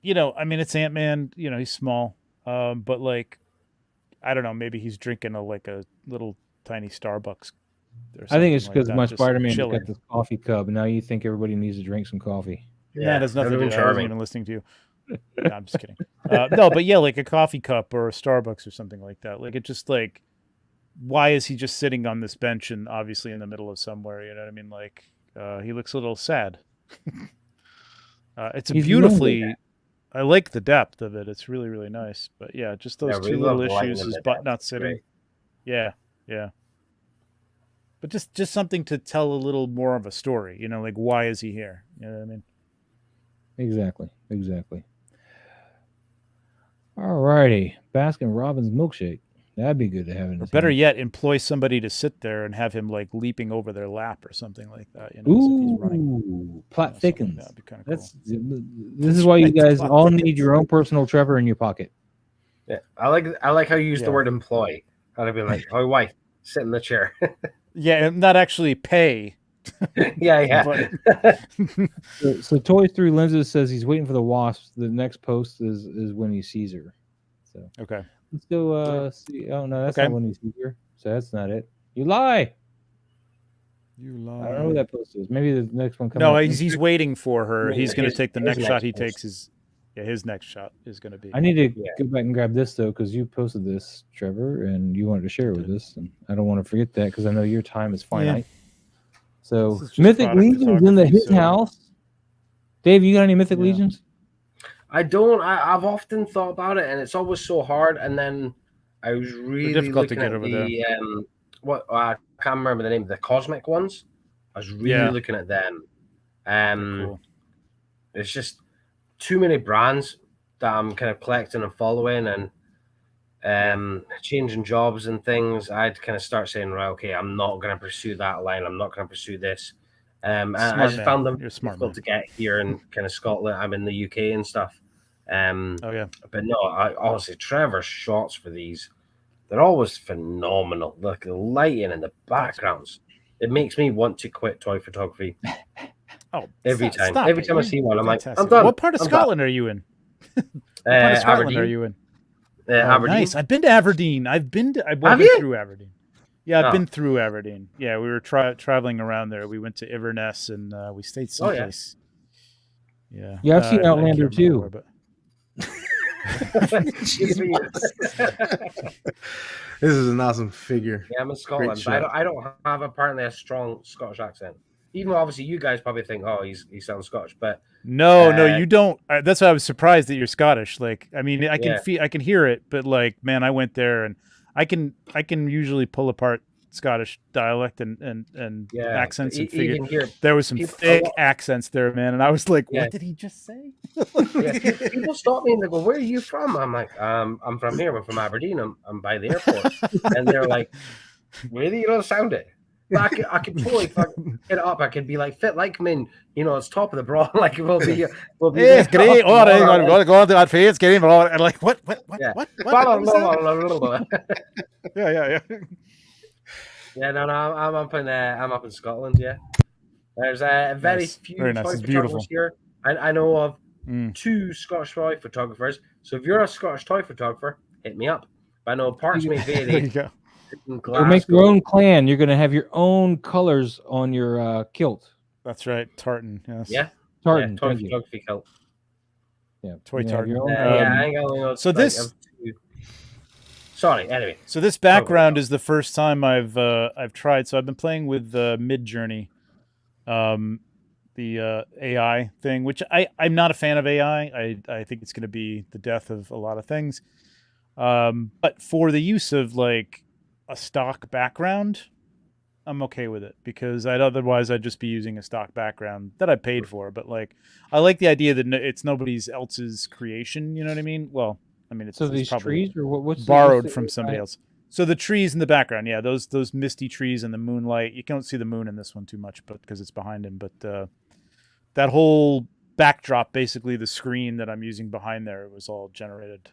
You know, I mean, it's Ant-Man. You know, he's small, but like, I don't know. Maybe he's drinking a little tiny Starbucks. I think it's because like my just Spider-Man chilling. got this coffee cup, and now you think everybody needs to drink some coffee. Yeah, that has nothing to do with it. I wasn't even listening to you. No, I'm just kidding. No, but yeah, like a coffee cup or a Starbucks or something like that. Like, it just like, why is he just sitting on this bench and obviously in the middle of somewhere? You know what I mean? Like, he looks a little sad. It's a beautifully. I like the depth of it. It's really, really nice. But yeah, just those two little issues. His butt not sitting. Great. Yeah, yeah. But just something to tell a little more of a story. You know, like, why is he here? You know what I mean? Exactly. All righty. Baskin Robbins milkshake. That'd be good to have in. Or better yet, employ somebody to sit there and have him like leaping over their lap or something like that. You know, ooh, plot thickens. That'd be kind of cool. This is why you guys all need your own personal Trevor in your pocket. Yeah, I like how you use the word employ. I'd be like, "Oh, wife, sit in the chair." Yeah, not actually pay. yeah. so Toys Through Lenses says he's waiting for the wasps. The next post is when he sees her. So okay. Let's go see. Oh, no, that's not when he's here. So that's not it. You lie. I don't know who that post is. Maybe the next one comes. No, he's waiting for her. He's going to take the next shot he takes. His next shot is going to be. I need to go back and grab this, though, because you posted this, Trevor, and you wanted to share it with us. And I don't want to forget that because I know your time is finite. Yeah. So, Mythic Legions in his house. Dave, you got any Mythic Legions? I don't. I've often thought about it, and it's always so hard. And then I was really difficult to get at over the I can't remember the name. The cosmic ones. I was really looking at them. Cool. It's just too many brands that I'm kind of collecting and following, and changing jobs and things. I'd kind of start saying, right, okay, I'm not going to pursue that line. I'm not going to pursue this. I just found them difficult to get here in kind of Scotland. I'm in the UK and stuff. But no, honestly, Trevor's shots for these, they're always phenomenal. Like the lighting and the backgrounds, it makes me want to quit toy photography. Every time I see one, I'm like, I'm done. What part of Scotland are you in? What part of Scotland are you in? Aberdeen. Nice. I've been to Aberdeen. I've been through Aberdeen. Yeah, I've been through Aberdeen. Yeah, we were traveling around there. We went to Inverness and we stayed someplace. Yeah, I've seen Outlander too. This is an awesome figure. Yeah, I'm in Scotland, but I don't have apparently a strong Scottish accent. Even though obviously you guys probably think, oh, he sounds Scottish, but no, you don't. That's why I was surprised that you're Scottish. Like, I mean, I can hear it, but like, man, I went there and I can usually pull apart Scottish dialect and accents and figure there was some thick accents there, man, and I was like, what did he just say? People stop me and they go, where are you from? I'm like, I'm from here. I'm from Aberdeen. I'm by the airport. And they're like, really? You don't sound it. But I could totally fuck it up. I could be like fit like men, it's top of the bra. Like we'll be. It's great. All right, I'm gonna go to that face. Get in, and like what? Yeah. Yeah, no, I'm up in Scotland. Yeah, there's very few toy photographers here. I know of 2 Scottish toy photographers. So if you're a Scottish toy photographer, hit me up. But I know parts may vary. There you go. Or make your own clan. You're going to have your own colors on your kilt. That's right, tartan. Yes. Yeah, tartan. Toy photography kilt. Yeah, toy tartan. I ain't got so this. Sorry. Anyway, so this background is the first time I've tried. So I've been playing with Midjourney, the AI thing, which I'm not a fan of AI. I think it's going to be the death of a lot of things. But for the use of like a stock background, I'm okay with it because otherwise I'd just be using a stock background that I paid for. But like, I like the idea that it's nobody else's creation. You know what I mean? Well, I mean, it's these probably trees or what's borrowed from somebody else. So the trees in the background, yeah, those misty trees and the moonlight. You can't see the moon in this one too much, but because it's behind him. But that whole backdrop, basically the screen that I'm using behind there, was all generated.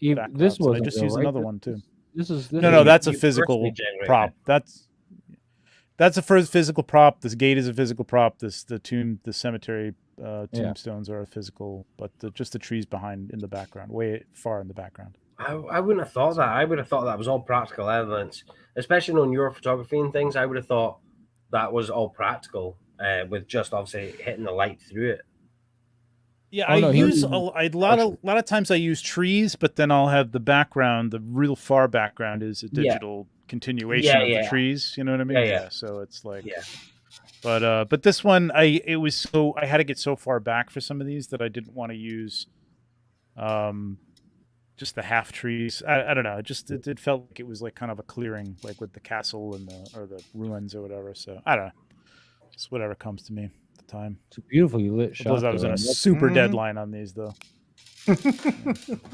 This was. I just used another one too. This is no. That's a physical prop. That's a physical prop. This gate is a physical prop. The cemetery tombstones are a physical, but just the trees behind in the background, way far in the background. I wouldn't have thought that. I would have thought that was all practical elements, especially on your photography and things. I would have thought that was all practical, with just obviously hitting the light through it. Yeah, a lot of times I use trees, but then I'll have the background. The real far background is a digital continuation of the trees. You know what I mean? Yeah. So it's like, but this one, I had to get so far back for some of these that I didn't want to use, just the half trees. I don't know. It felt like it was like kind of a clearing, like with the castle and the ruins or whatever. So I don't know. Just whatever comes to me at the time. It's a beautifully lit shot. I was in a super deadline on these though. I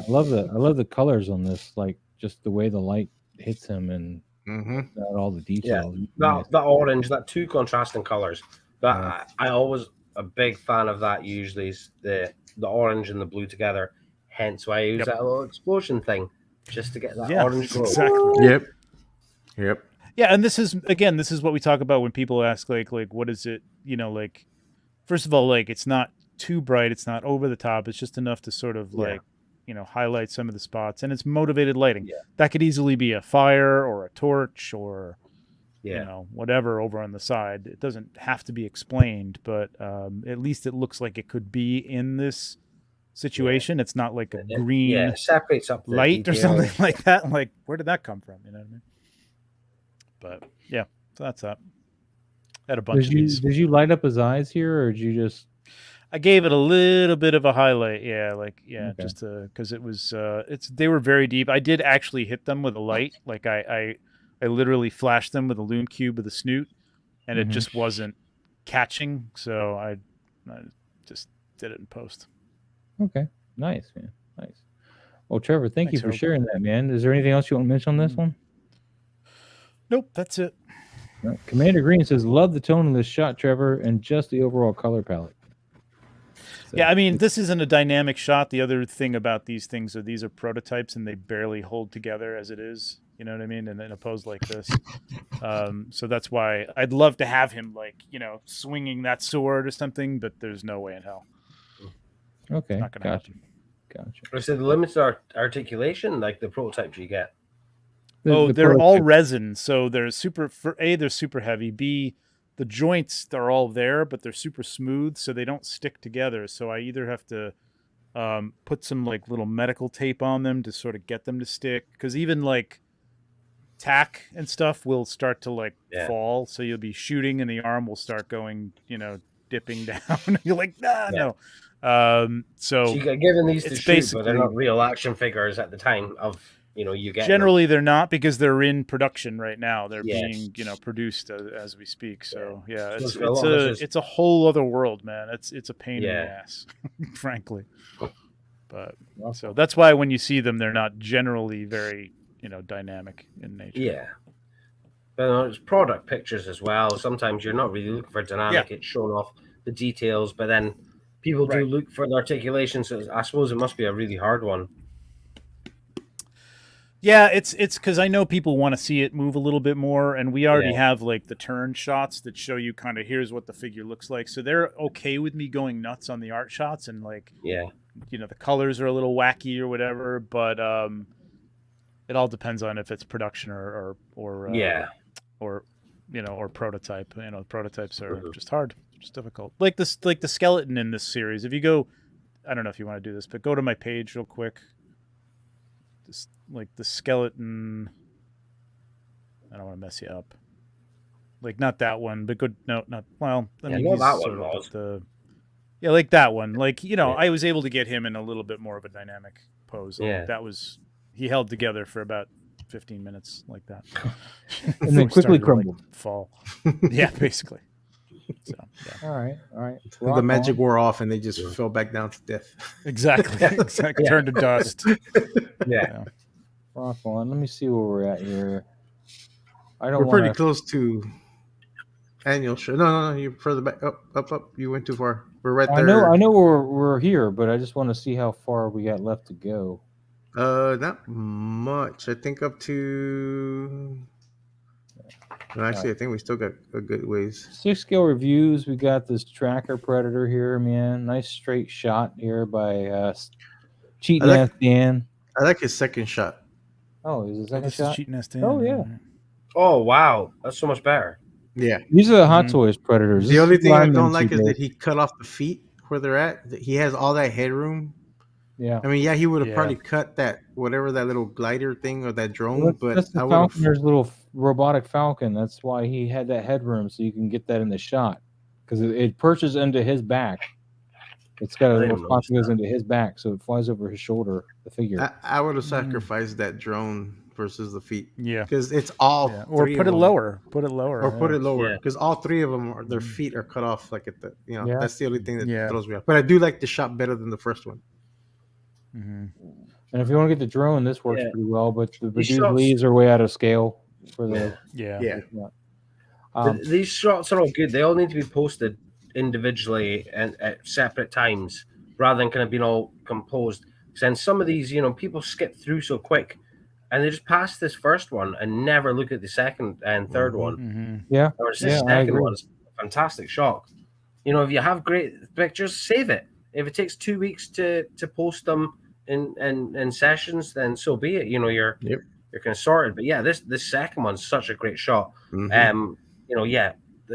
love the colors on this, like just the way the light hits him and all the details. Yeah, that orange, that two contrasting colors. That I always a big fan of that. Usually, is the orange and the blue together. Hence why I use that little explosion thing, just to get that orange glow. Exactly. Yep. Yeah, and this is what we talk about when people ask like what is it? You know, like first of all, like it's not too bright, it's not over the top. It's just enough to sort of like highlight some of the spots, and it's motivated lighting. Yeah. That could easily be a fire or a torch or whatever over on the side. It doesn't have to be explained, but at least it looks like it could be in this situation. It's not like a green separates up the light detail. or something like that. Like, where did that come from? You know what I mean? But yeah, so that's that. Had a bunch of these. Did you light up his eyes here, or did you just? I gave it a little bit of a highlight. Just because it was they were very deep. I did actually hit them with a light. Like I literally flashed them with a loon cube with a snoot, and it just wasn't catching. So I just did it in post. Okay, nice, man, nice. Well, Trevor, thanks you for sharing that, man. Is there anything else you want to mention on this one? Nope, that's it. Right. Commander Green says, "Love the tone of this shot, Trevor, and just the overall color palette." So, yeah, I mean, this isn't a dynamic shot. The other thing about these things are these are prototypes, and they barely hold together as it is. You know what I mean? And in a pose like this, so that's why I'd love to have him like swinging that sword or something, but there's no way in hell. Okay, not gonna gotcha. I said the limits are articulation, like the prototypes you get. They're all resin, so they're super. For A, they're super heavy. B, the joints are all there, but they're super smooth, so they don't stick together. So I either have to put some like little medical tape on them to sort of get them to stick, because even like tack and stuff will start to like fall. So you'll be shooting, and the arm will start going, dipping down. You're like, no. So you got given these to shoot, but they're not real action figures at the time of you get generally them. They're not, because they're in production right now. They're being produced as we speak. So it's a whole other world, man. It's a pain in the ass, frankly. But so that's why when you see them, they're not generally very dynamic in nature. Yeah. But it's product pictures as well. Sometimes you're not really looking for dynamic. It's showing off the details, but then people do look for the articulation, so I suppose it must be a really hard one. Yeah, it's because I know people want to see it move a little bit more, and we already have like the turn shots that show you kind of here's what the figure looks like. So they're okay with me going nuts on the art shots and like the colors are a little wacky or whatever, but it all depends on if it's production or prototype. Prototypes are just hard. Just difficult. Like the skeleton in this series. If you go, I don't know if you want to do this, but go to my page real quick. Just like the skeleton. I don't want to mess you up. Like not that one, but good. No, not well. That one was. Like that one. Like I was able to get him in a little bit more of a dynamic pose. Yeah, that was. He held together for about 15 minutes like that, and then quickly crumbled. Fall. Yeah, basically. So, All right. The magic wore off, and they just fell back down to death. Exactly. Turned to dust. Yeah. Rock on. Let me see where we're at here. I don't We're want pretty close to annual show. No. You're further back. Up. You went too far. We're right there. I know we're here, but I just want to see how far we got left to go. Not much. I think up to. No, actually, I think we still got a good ways. 6 scale reviews. We got this tracker predator here, man. Nice straight shot here by Cheating Ass Dan. I like his second shot. Oh, is the second shot? Cheating Ass Dan. Oh yeah. Oh wow, that's so much better. Yeah. These are the Hot Toys predators. The only thing I don't like is that he cut off the feet where they're at. He has all that headroom. Yeah. I mean, yeah, he would have probably cut that whatever that little glider thing or that drone, but that's the Falconer's little robotic Falcon. That's why he had that headroom, so you can get that in the shot because it perches into his back. It's got a little spot that goes into his back, so it flies over his shoulder. The figure. I would have sacrificed that drone versus the feet. Yeah, because it's all or put it lower. Put it lower. Or put it lower because all three of them, their feet are cut off. Like at the, that's the only thing that throws me off. But I do like the shot better than the first one. Mm-hmm. And if you want to get the drone, this works pretty well. But the leaves are way out of scale for the These shots are all good. They all need to be posted individually and at separate times rather than kind of being all composed. Because then some of these, people skip through so quick and they just pass this first one and never look at the second and third one. Mm-hmm. Yeah. Or it's the second one's a fantastic shot. If you have great pictures, save it. If it takes 2 weeks to post them in sessions, then so be it. You're kind of sorted. But yeah, this second one's such a great shot. Mm-hmm.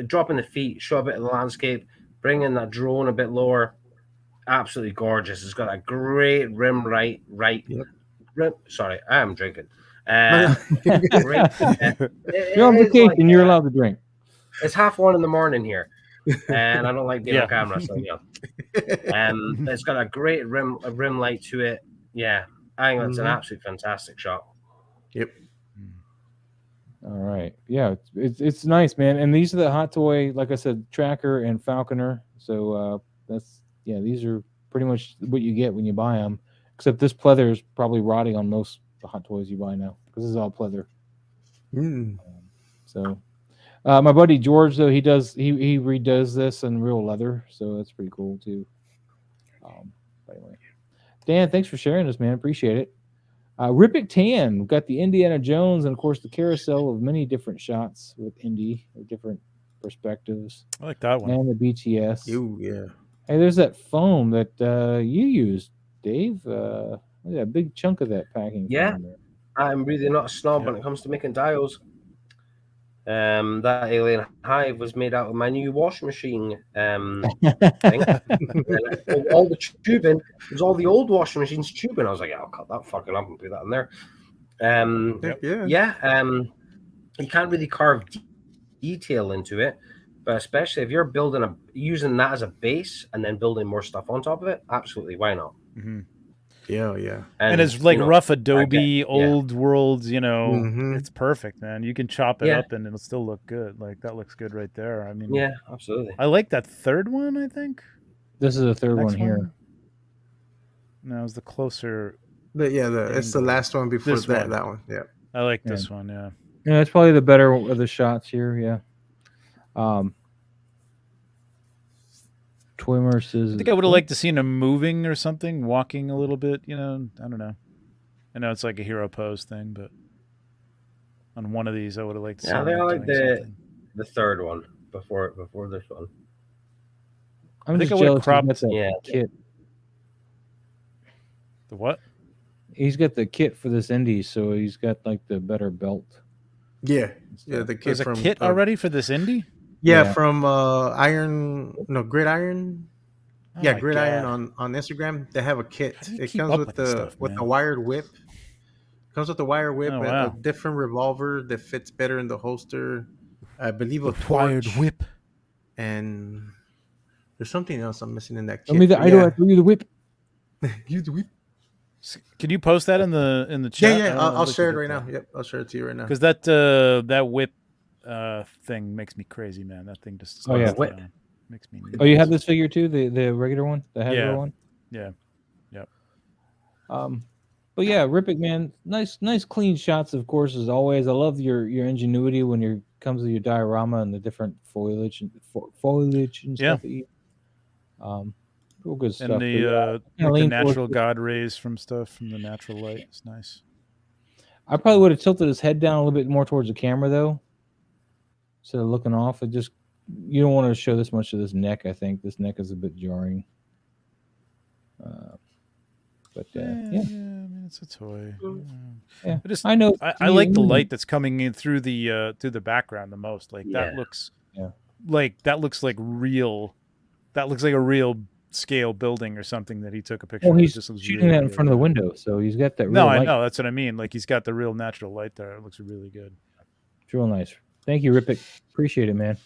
Dropping the feet, show a bit of the landscape, bringing that drone a bit lower, absolutely gorgeous. It's got a great rim right. Rim. Sorry, I am drinking. You're on vacation. You're allowed to drink. It's 1:30 a.m. here, and I don't like being on camera. So it's got a great rim light to it. Yeah, I think that's an absolute fantastic shot. Yep. All right. Yeah, it's nice, man. And these are the Hot Toy, like I said, Tracker and Falconer. So these are pretty much what you get when you buy them. Except this pleather is probably rotting on most of the Hot Toys you buy now because this is all pleather. So my buddy George, though, he redoes this in real leather, so that's pretty cool too. Anyway, Dan, thanks for sharing this, man. Appreciate it. Rippick Tan, we've got the Indiana Jones and of course the carousel of many different shots with Indy, with different perspectives. I like that one. And the BTS. Ooh, yeah. Hey, there's that foam that you used, Dave. Look at a big chunk of that packing. Yeah, I'm really not a snob when it comes to making dials. That alien hive was made out of my new washing machine thing. All the tubing was all the old washing machine's tubing. I was like, I'll cut that fucking up and put that in there. You can't really carve detail into it, but especially if you're using that as a base and then building more stuff on top of it, absolutely, why not? Mm-hmm. Yeah. And it's like rough Adobe, old worlds, it's perfect, man. You can chop it up and it'll still look good. Like that looks good right there. I mean, yeah, absolutely. I like that third one, I think. This is the third one here. No, it's the closer. It's the last one before that one. Yeah. I like this one, yeah. Yeah, it's probably the better of the shots here, yeah. Twimmer says, I think I would have liked to seen him moving or something, walking a little bit. I don't know. I know it's like a hero pose thing, but on one of these, I would have liked to see. Yeah, I like the third one before this one. I think I would have cropped that kit. The what? He's got the kit for this Indy, so he's got like the better belt. Yeah. The kit. There's a kit already for this Indy. Yeah, from Gridiron. Gridiron on Instagram. They have a kit. It comes with the wired whip. Comes with the wire whip, a different revolver that fits better in the holster. I believe a wired whip. And there's something else I'm missing in that kit. Tell me the the whip. Use the whip. Can you post that in the chat? Yeah. I'll share it right now. Yep, I'll share it to you right now. Because that whip thing makes me crazy, man. That thing just whip makes me. Oh, you have this figure too, the regular one, the heavier one. Yeah. Yep. But But yeah, Rippick, man, nice clean shots, of course, as always. I love your ingenuity when you comes to your diorama and the different foliage and stuff that you. Real good stuff. And the the natural God rays from the natural light is nice. I probably would have tilted his head down a little bit more towards the camera though, instead of looking off. It just you don't want to show this much of this neck. I think this neck is a bit jarring. Yeah, I mean, it's a toy. Yeah, I know. I like the light that's coming in through the background the most. Like that looks, like real. That looks like a real scale building or something that he took a picture. Well, he's just shooting that in front of the window, so he's got that. Real light. I know. That's what I mean. Like he's got the real natural light there. It looks really good. It's real nice. Thank you, Rippick. Appreciate it, man.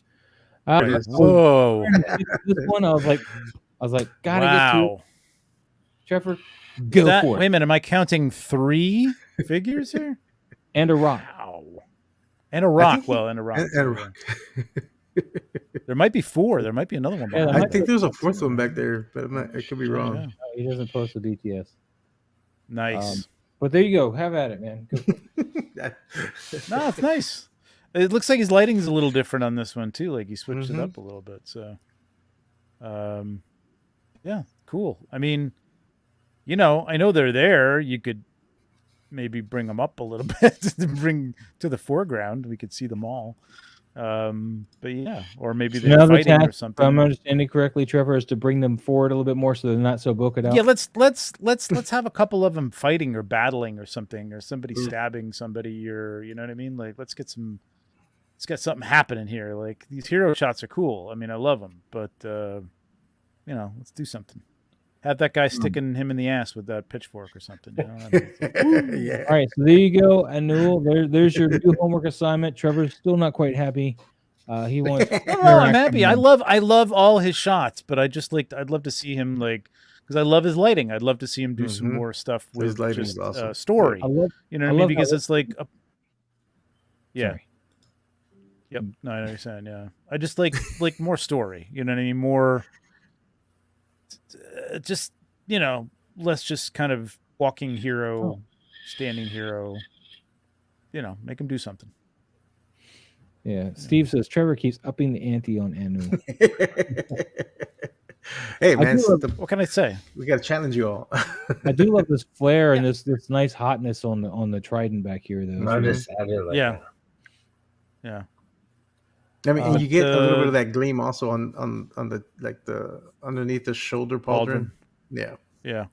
Whoa! This one, I was like, gotta get to it. Trevor, go for it. Wait a minute, am I counting 3 figures here? And a rock. Wow. And a rock. And a rock. And a rock. There might be 4. There might be another one. Yeah, I think there's a 4th one back there, but I could be wrong. No, he doesn't post the BTS. Nice. But there you go. Have at it, man. No, it's nice. It looks like his lighting's a little different on this one too. Like he switched it up a little bit. So, yeah, cool. I mean, I know they're there. You could maybe bring them up a little bit to bring to the foreground. We could see them all. But yeah, or maybe they're fighting or something. If I'm understanding correctly, Trevor, is to bring them forward a little bit more so they're not so bokeh out. Yeah, let's have a couple of them fighting or battling or something, or somebody stabbing somebody, or you know what I mean. Like let's get something happening here. Like these hero shots are cool. I mean, I love them, but let's do something. Have that guy sticking him in the ass with that pitchfork or something. Yeah. All right, so there you go, Anul. There's your new homework assignment. Trevor's still not quite happy. He wants. I'm happy. I love all his shots, but I'd love to see him because I love his lighting. I'd love to see him do some more stuff with just awesome. Story. You know what I mean? Because it's like, yeah. Sorry. Yep. No, I know what you're saying. Yeah. I just like more story. You know what I mean? More. Just less just kind of walking hero, standing hero. Make him do something. Yeah. Steve says Trevor keeps upping the ante on Anu. Hey man, what can I say? We got to challenge you all. I do love this flare and this nice hotness on the trident back here, though. Yeah. I mean, and you get a little bit of that gleam also on the underneath the shoulder pauldron. Yeah.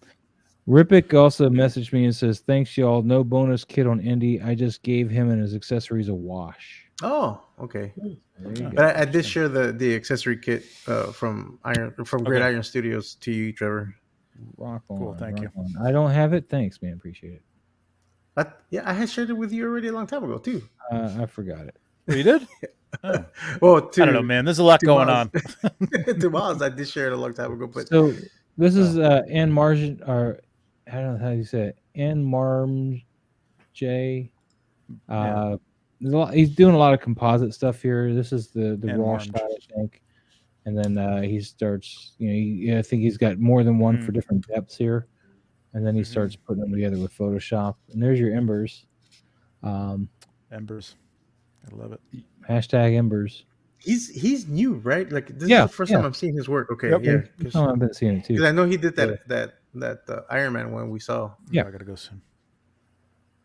Rippick also messaged me and says, "Thanks, y'all. No bonus kit on Indy. I just gave him and his accessories a wash." Oh, okay. But I did share the accessory kit from Great Iron Studios to you, Trevor. Rock on. Cool, thank you. On. I don't have it. Thanks, man. Appreciate it. I had shared it with you already a long time ago too. I forgot it. Oh, you did? Oh. Well, I don't know, man. There's a lot going on. To Miles, I did share it a long time ago. But so this is Ann Margin, or I don't know how you say it. Ann Marm J. He's doing a lot of composite stuff here. This is the raw shot, I think. And then he starts, I think he's got more than one for different depths here. And then he starts putting them together with Photoshop. And there's your embers. Embers. I love it. Hashtag embers. He's new, right? Like this is the first time I'm seeing his work. Okay, yeah. I've been seeing it too. Because I know he did that Iron Man one we saw. Yeah, I gotta go soon.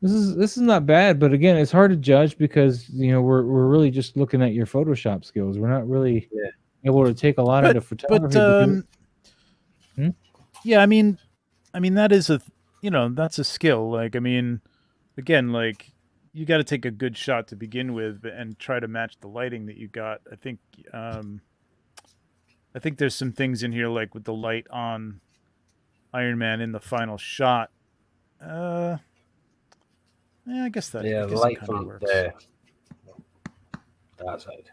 This is not bad, but again, it's hard to judge because we're really just looking at your Photoshop skills. We're not really able to take a lot of the photography. Yeah, I mean that is that's a skill. Like, I mean, again, like you got to take a good shot to begin with and try to match the lighting that you got. I think there's some things in here like with the light on Iron Man in the final shot. I guess that. Yeah, the light from there. That side.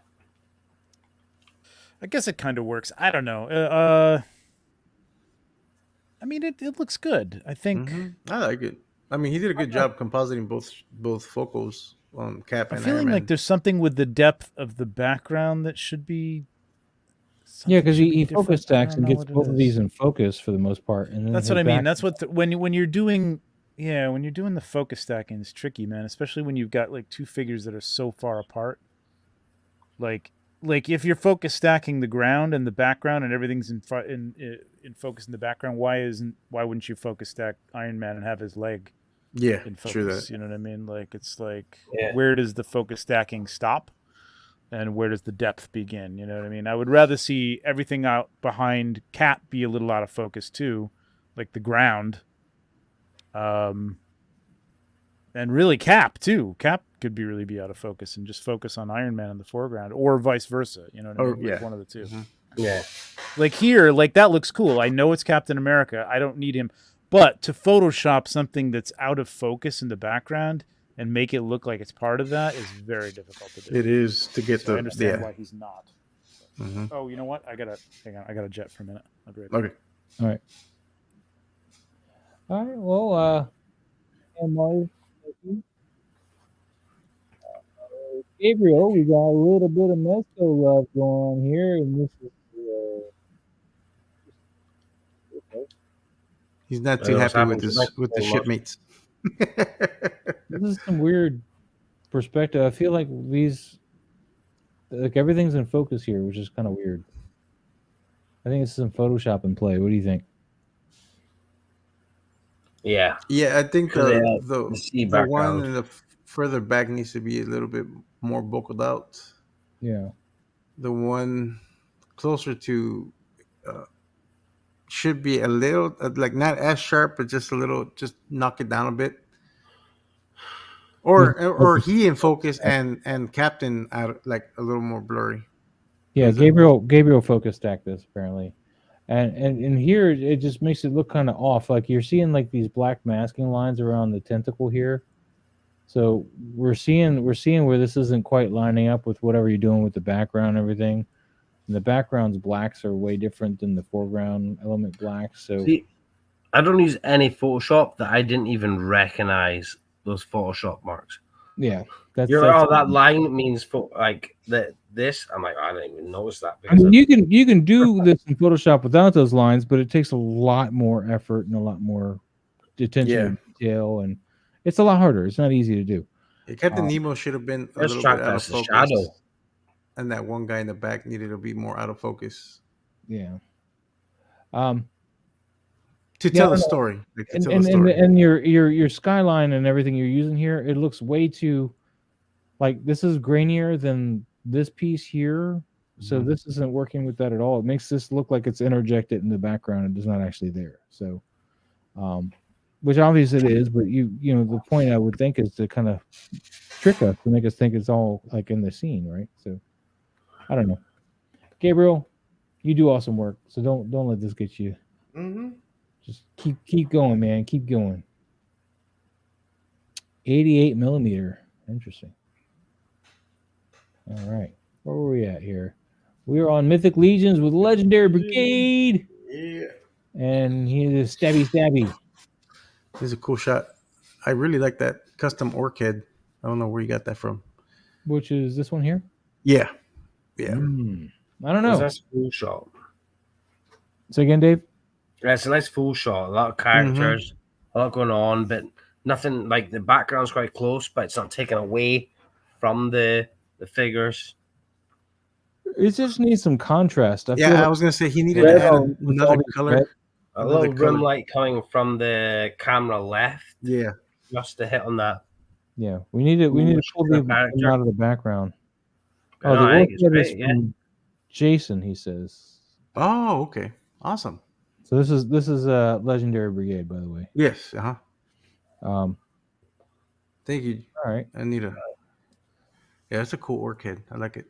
I guess it kind of works. I don't know. I mean, it looks good. I think. I like it. I mean, he did a good job compositing both focals on Cap and Iron Man. I'm feeling like there's something with the depth of the background that should be. Yeah, because he focus stacks and gets both of these in focus for the most part. And then that's what I mean. That's what when you're doing. when you're doing the focus stacking, it's tricky, man. Especially when you've got like two figures that are so far apart. Like if you're focus stacking the ground and the background and everything's in focus in the background, why wouldn't you focus stack Iron Man and have his leg in focus? True that. You know what I mean? Like it's like Yeah. where does the focus stacking stop? And where does the depth begin? You know what I mean? I would rather see everything out behind Cap be a little out of focus too, like the ground. And really Cap too. Cap could really be out of focus and just focus on Iron Man in the foreground, or vice versa. You know what I mean? Like one of the two. Mm-hmm. Yeah. Like here, like that looks cool. I know it's Captain America. I don't need him. But to Photoshop something that's out of focus in the background and make it look like it's part of that is very difficult to do. It is to get So I understand yeah. why he's not. Mm-hmm. Oh, you know what? Hang on. I got a jet for a minute. I'll be right Okay. back. All right. All right. Well, and Marty, thank you. Gabriel, we got a little bit of Mesco love going on here, and this is. He's not too happy with the shipmates. This is some weird perspective. I feel like everything's in focus here, which is kind of weird. I think it's some Photoshop in play. What do you think? Yeah. Yeah, I think the one background. in the further back needs to be a little bit more bulked out. Yeah. The one closer to should be a little like not as sharp, but just a little, just knock it down a bit. Or he in focus and Captain out like a little more blurry. Yeah, Gabriel focus stacked this apparently. And here it just makes it look kind of off. Like you're seeing like these black masking lines around the tentacle here. So we're seeing where this isn't quite lining up with whatever you're doing with the background and everything. And the background's blacks are way different than the foreground element blacks. So see, I don't use any Photoshop that I didn't even recognize those Photoshop marks. Yeah. That line means like that. This I'm like, I didn't even notice that. I mean, you can do this in Photoshop without those lines, but it takes a lot more effort and a lot more attention to detail, and it's a lot harder. It's not easy to do. Captain Nemo should have been a little bit out of focus, shadow. And that one guy in the back needed to be more out of focus. Yeah. To tell the story, and your skyline and everything you're using here, it looks way too like this is grainier than this piece here. So this isn't working with that at all. It makes this look like it's interjected in the background and it's not actually there. So, which obviously it is, but you know, the point I would think is to kind of trick us to make us think it's all like in the scene, right? So, I don't know. Gabriel, you do awesome work. So don't let this get you. Mm-hmm. Just keep going, man. Keep going. 88 millimeter. Interesting. All right. Where were we at here? We are on Mythic Legions with Legendary Brigade. Yeah. And he is stabby. This is a cool shot. I really like that custom orc head. I don't know where you got that from. Which is this one here? Yeah. I don't know. That's a full shot. So again, Dave? Yeah, it's a nice full shot. A lot of characters, a lot going on, but nothing like the background's quite close, but it's not taken away from the figures. It just needs some contrast. I was gonna say he needed to add another color. A little room light coming from the camera left. Yeah. Just to hit on that. Yeah. We need to pull the out of the background. Oh, the orc is from Jason, he says. Oh, okay. Awesome. So this is Legendary Brigade, by the way. Yes. Thank you. All right. Anita. Yeah, it's a cool orc head. I like it.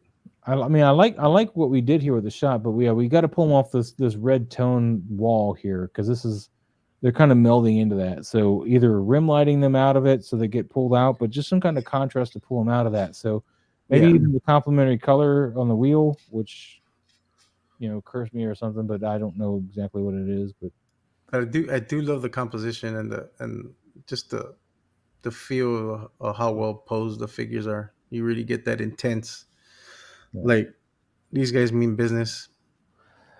I mean, I like what we did here with the shot, but we got to pull them off this red tone wall here because they're kind of melding into that. So either rim lighting them out of it so they get pulled out, but just some kind of contrast to pull them out of that. So maybe even the complementary color on the wheel, which curse me or something, but I don't know exactly what it is. But I do love the composition and just the feel of how well posed the figures are. You really get that intense. Yeah. Like these guys mean business,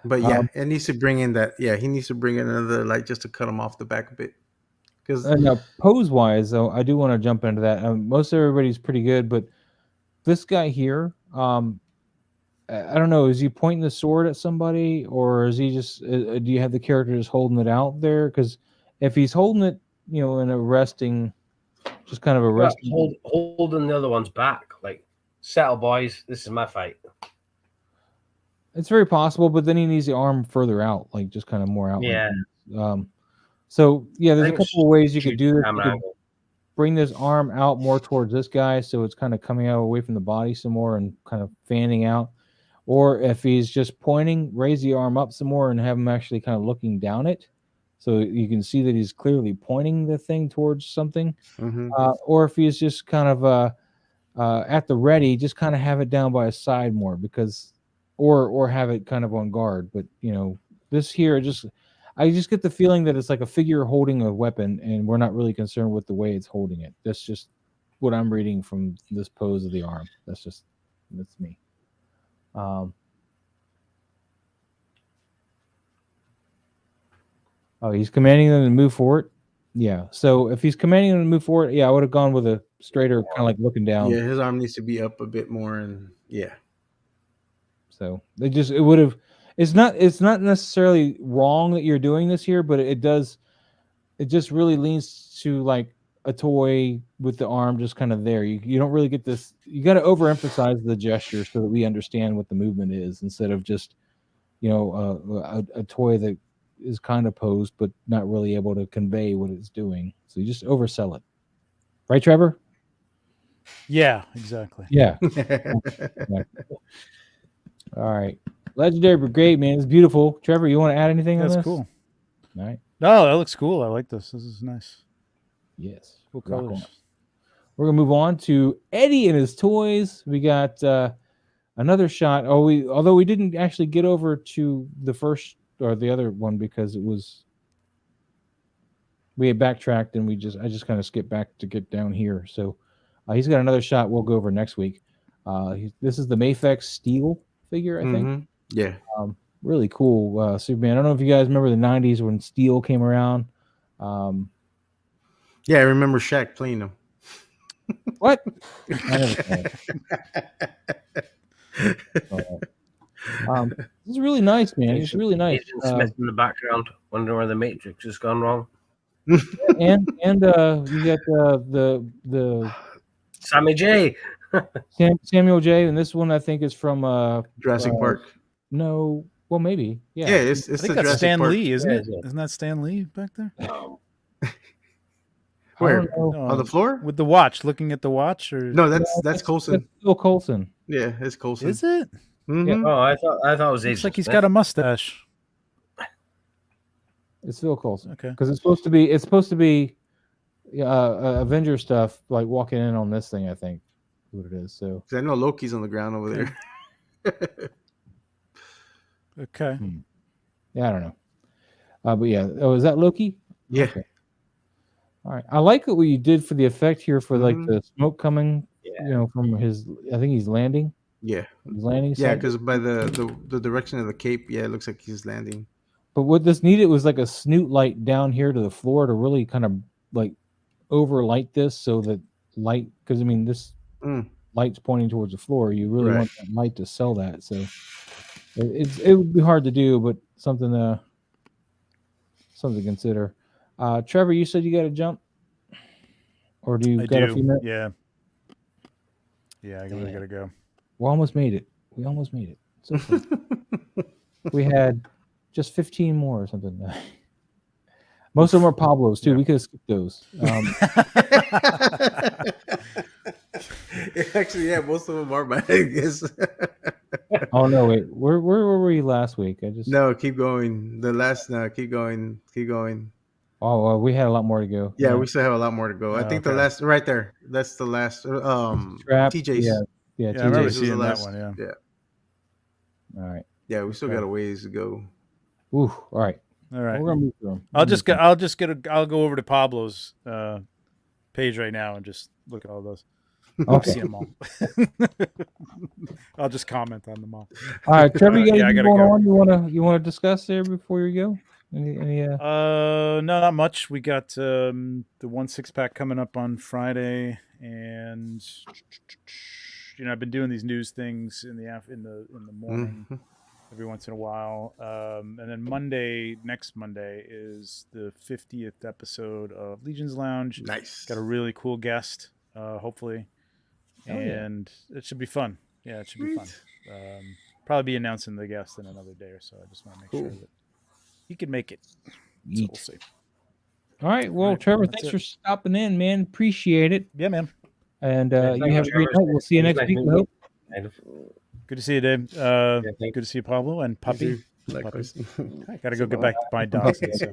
but it needs to bring in that. Yeah, he needs to bring in another light just to cut them off the back a bit, Because now, pose-wise, though, I do want to jump into that. Most everybody's pretty good, but this guy here, I don't know. Is he pointing the sword at somebody, or is he just? Do you have the character just holding it out there? Because if he's holding it, in a resting, just kind of a resting, holding the other one's back, like, settle, boys. This is my fight. it's very possible. But then he needs the arm further out, like just kind of more out. Yeah. So yeah, there's a couple of ways you could do this. You could bring this arm out more towards this guy, so it's kind of coming out away from the body some more and kind of fanning out. Or if he's just pointing, raise the arm up some more and have him actually kind of looking down it, so you can see that he's clearly pointing the thing towards something. Or if he's just kind of at the ready, just kind of have it down by his side more, because, or have it kind of on guard. But this here, I just get the feeling that it's like a figure holding a weapon, and we're not really concerned with the way it's holding it. That's just what I'm reading from this pose of the arm. That's me. He's commanding them to move forward. Yeah. So if he's commanding them to move forward, I would have gone with a straighter, kind of like looking down. Yeah, his arm needs to be up a bit more, and yeah. So it would have. It's not necessarily wrong that you're doing this here, but it just really leans to like a toy with the arm just kind of there. You don't really get this. You got to overemphasize the gesture so that we understand what the movement is, instead of just a toy that is kind of posed but not really able to convey what it's doing. So you just oversell it, right, Trevor? Yeah, exactly. Yeah. All right. Legendary Brigade, man, it's beautiful. Trevor, you want to add anything on this? That's cool. All right. No, that looks cool. I like this. This is nice. Yes. Cool colors. We're gonna move on to Eddie and his toys. We got another shot. Although we didn't actually get over to the first or the other one because we had backtracked and I just kind of skipped back to get down here. So he's got another shot we'll go over next week. This is the Mafex Steel figure, I think. Yeah. Really cool Superman. I don't know if you guys remember the 90s when Steel came around. Yeah, I remember Shaq playing them. What? I never saw it. This is really nice, man. It's really nice. Agent Smith in the background, wondering where the Matrix has gone wrong. And you got the Sammy J. Samuel J. And this one I think is from Jurassic Park. No, well maybe. Yeah, it's I think the that's Jurassic Stan Park. Lee, isn't it? Yeah. Isn't that Stan Lee back there? Where? No, On the floor? With the watch, looking at the watch, or No, that's Coulson. That's Phil Coulson. Yeah, it's Coulson. is it? Mm-hmm. Oh, I thought it was Agent Looks like he's Smith. got a mustache. It's Phil Coulson. Okay. Because it's supposed to be Avenger stuff, like walking in on this thing, I think is what it is. So I know Loki's on the ground over there. Okay. Yeah, I don't know. But yeah, is that Loki? Yeah. Okay. All right. I like what you did for the effect here for like the smoke coming, from his. I think he's landing. Yeah. He's landing. Yeah, site. because by the direction of the cape, it looks like he's landing. But what this needed was like a snoot light down here to the floor to really kind of like overlight this, so that light, because I mean this light's pointing towards the floor. You really want that light to sell that. So it would be hard to do, but something to consider. Trevor, you said you got to jump, or do you got a few minutes? Yeah. Yeah, I really gotta go. We almost made it. So we had just 15 more or something. Most of them are Pablo's too. Yeah. We could have skipped those. Actually, yeah, most of them are mine, I guess. Oh no, wait. Where were we last week? No, keep going. Keep going. Oh, well, we had a lot more to go. Yeah, we still have a lot more to go. I think the last right there. That's the last. TJ's. Yeah. I remember TJ's seeing that one. Yeah. All right. Yeah, we still got a ways to go. Ooh. All right. We're gonna move through them. I'll go over to Pablo's page right now and just look at all those. Okay. See them all. I'll just comment on them all. All right, Trevor, you got anything going go. on you wanna discuss there before you go? Any No, not much. We got the 1 6-pack coming up on Friday, and I've been doing these news things in the morning every once in a while, and then next Monday is the 50th episode of Legion's Lounge. Nice. Got a really cool guest, hopefully, and it should be fun. Yeah, it should be fun. Probably be announcing the guest in another day or so. I just want to make sure that he can make it. So we'll see. All right. Well, Trevor, thanks for stopping in, man. Appreciate it. Yeah, man. And you have a great night. We'll see you next week. I hope. Good to see you, Dave. Good to see you, Pablo and Puppy. Likewise. I gotta go get back to my dogs. So.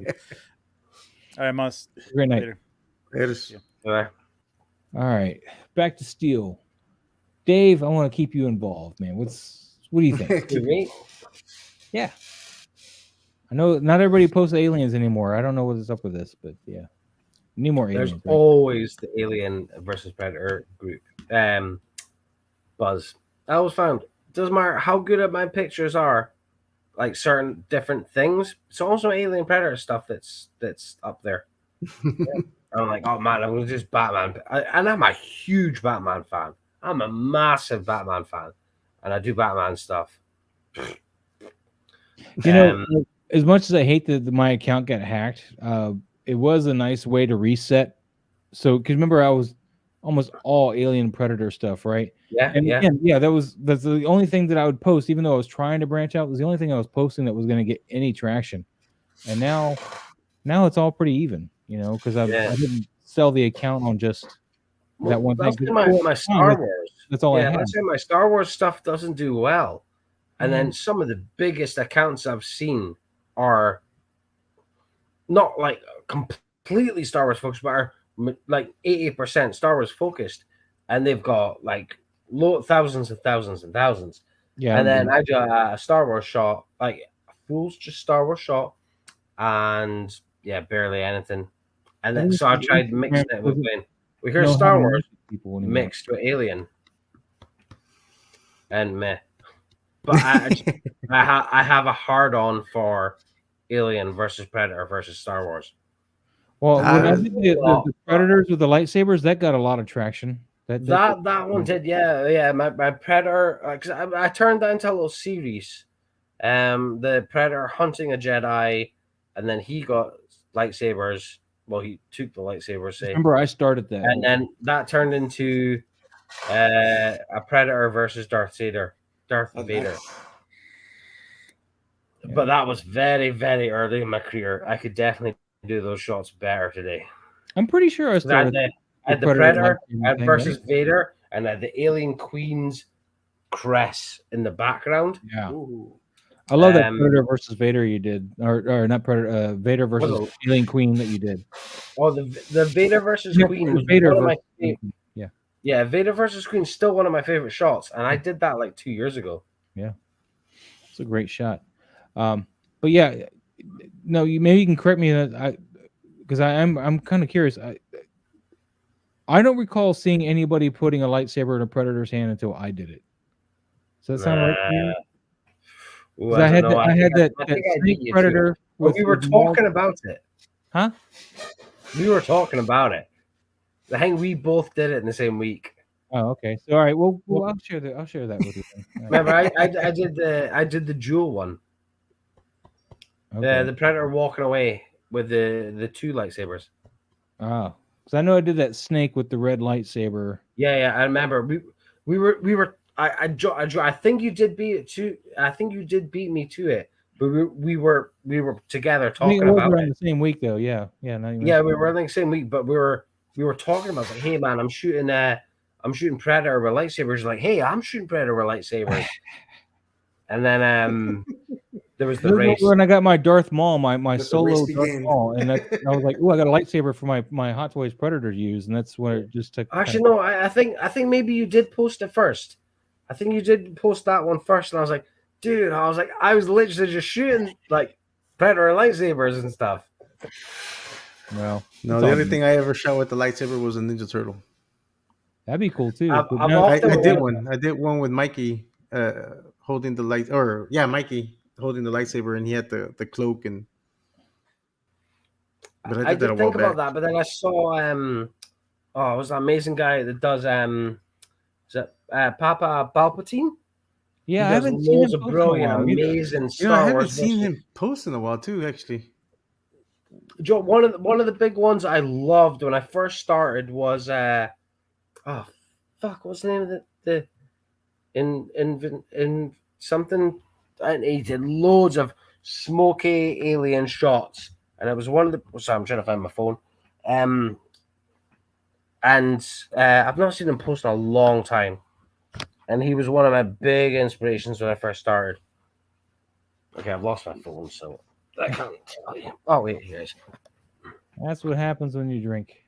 All right, Moss. Great night. Later. Bye. All right, back to Steel. Dave, I want to keep you involved, man. What do you think? Yeah. I know not everybody posts aliens anymore. I don't know what is up with this, but yeah. Need more aliens. There's always the Alien versus Predator group. Buzz. I always found doesn't matter how good my pictures are, like certain different things. It's also Alien Predator stuff that's up there. Yeah. I'm like, oh man, I'm just Batman, and I'm a huge Batman fan. I'm a massive Batman fan, and I do Batman stuff. You know, as much as I hate that my account got hacked, it was a nice way to reset. So, because remember, I was almost all Alien Predator stuff, right? Yeah, and again, that's the only thing that I would post, even though I was trying to branch out. Was the only thing I was posting that was going to get any traction. And now it's all pretty even, because I didn't sell the account on just that one thing. My Star Wars. That's all I had. That's my Star Wars stuff doesn't do well. And then some of the biggest accounts I've seen are not like completely Star Wars focused, but are like 80% Star Wars focused. And they've got like thousands and thousands and thousands. Yeah. And then I do a Star Wars shot, like a fool's just Star Wars shot. And barely anything. And then so I tried mixing it with we hear Star Wars mixed with Alien. And meh. But I have a hard on for Alien versus Predator versus Star Wars. Well, I think the Predators with the lightsabers that got a lot of traction. That one did, yeah. My Predator, because I turned that into a little series. The Predator hunting a Jedi, and then he got lightsabers. Well, he took the lightsabers. Remember, I started that, and then that turned into a Predator versus Darth Vader. Yeah. But that was very, very early in my career. I could definitely do those shots better today. I'm pretty sure I started. I had the Predator versus Vader, and I had the Alien Queen's crest in the background. Yeah. Ooh. I love that Predator versus Vader you did, or not Predator, Vader versus Alien Queen that you did. Oh, the Vader versus Queen. Vader Yeah, Vader versus Queen is still one of my favorite shots, and I did that like 2 years ago. Yeah, it's a great shot. But yeah, no, maybe you can correct me because I'm kind of curious. I don't recall seeing anybody putting a lightsaber in a Predator's hand until I did it. Does that sound right to you? Ooh, I had that Snake Predator. We were talking about it. Huh? We were talking about it. I think we both did it in the same week. Oh, okay. So all right. Well, I'll share that. I'll share that with you. Remember, I did the dual one. Okay. The Predator walking away with the two lightsabers. Oh, because I know I did that snake with the red lightsaber. Yeah. I remember we were. I think you did beat it too. I think you did beat me to it. But we were together talking about it. In the same week though. Yeah. We were in the same week, but we were talking about like, hey man, I'm shooting Predator with lightsabers. Like, hey, I'm shooting Predator with lightsabers. And then there was the race when I got my Darth Maul, my solo Darth Maul, and I was like, oh, I got a lightsaber for my Hot Toys Predator to use, and that's what it just took. Actually, no, I think maybe you did post it first. I think you did post that one first, and I was like, dude, I was literally just shooting like Predator lightsabers and stuff. Well, no, the only thing I ever shot with the lightsaber was a Ninja Turtle. That'd be cool too. I did one. I did one with Mikey holding the Mikey holding the lightsaber, and he had the cloak, and But I did that a did while think about back. that, but then I saw it was that amazing guy that does is it Papa Palpatine? Yeah, He I does haven't seen loads him of post in a brilliant, while either. amazing I Star haven't Wars seen versus. him post in a while too. Actually, Joe, one of the big ones I loved when I first started was oh fuck, what's the name of the in something, and he did loads of smoky alien shots, and it was one of the. Sorry, I'm trying to find my phone. And I've not seen him post in a long time, and he was one of my big inspirations when I first started. Okay, I've lost my phone, so I can't tell you. Oh wait, here it is. That's what happens when you drink.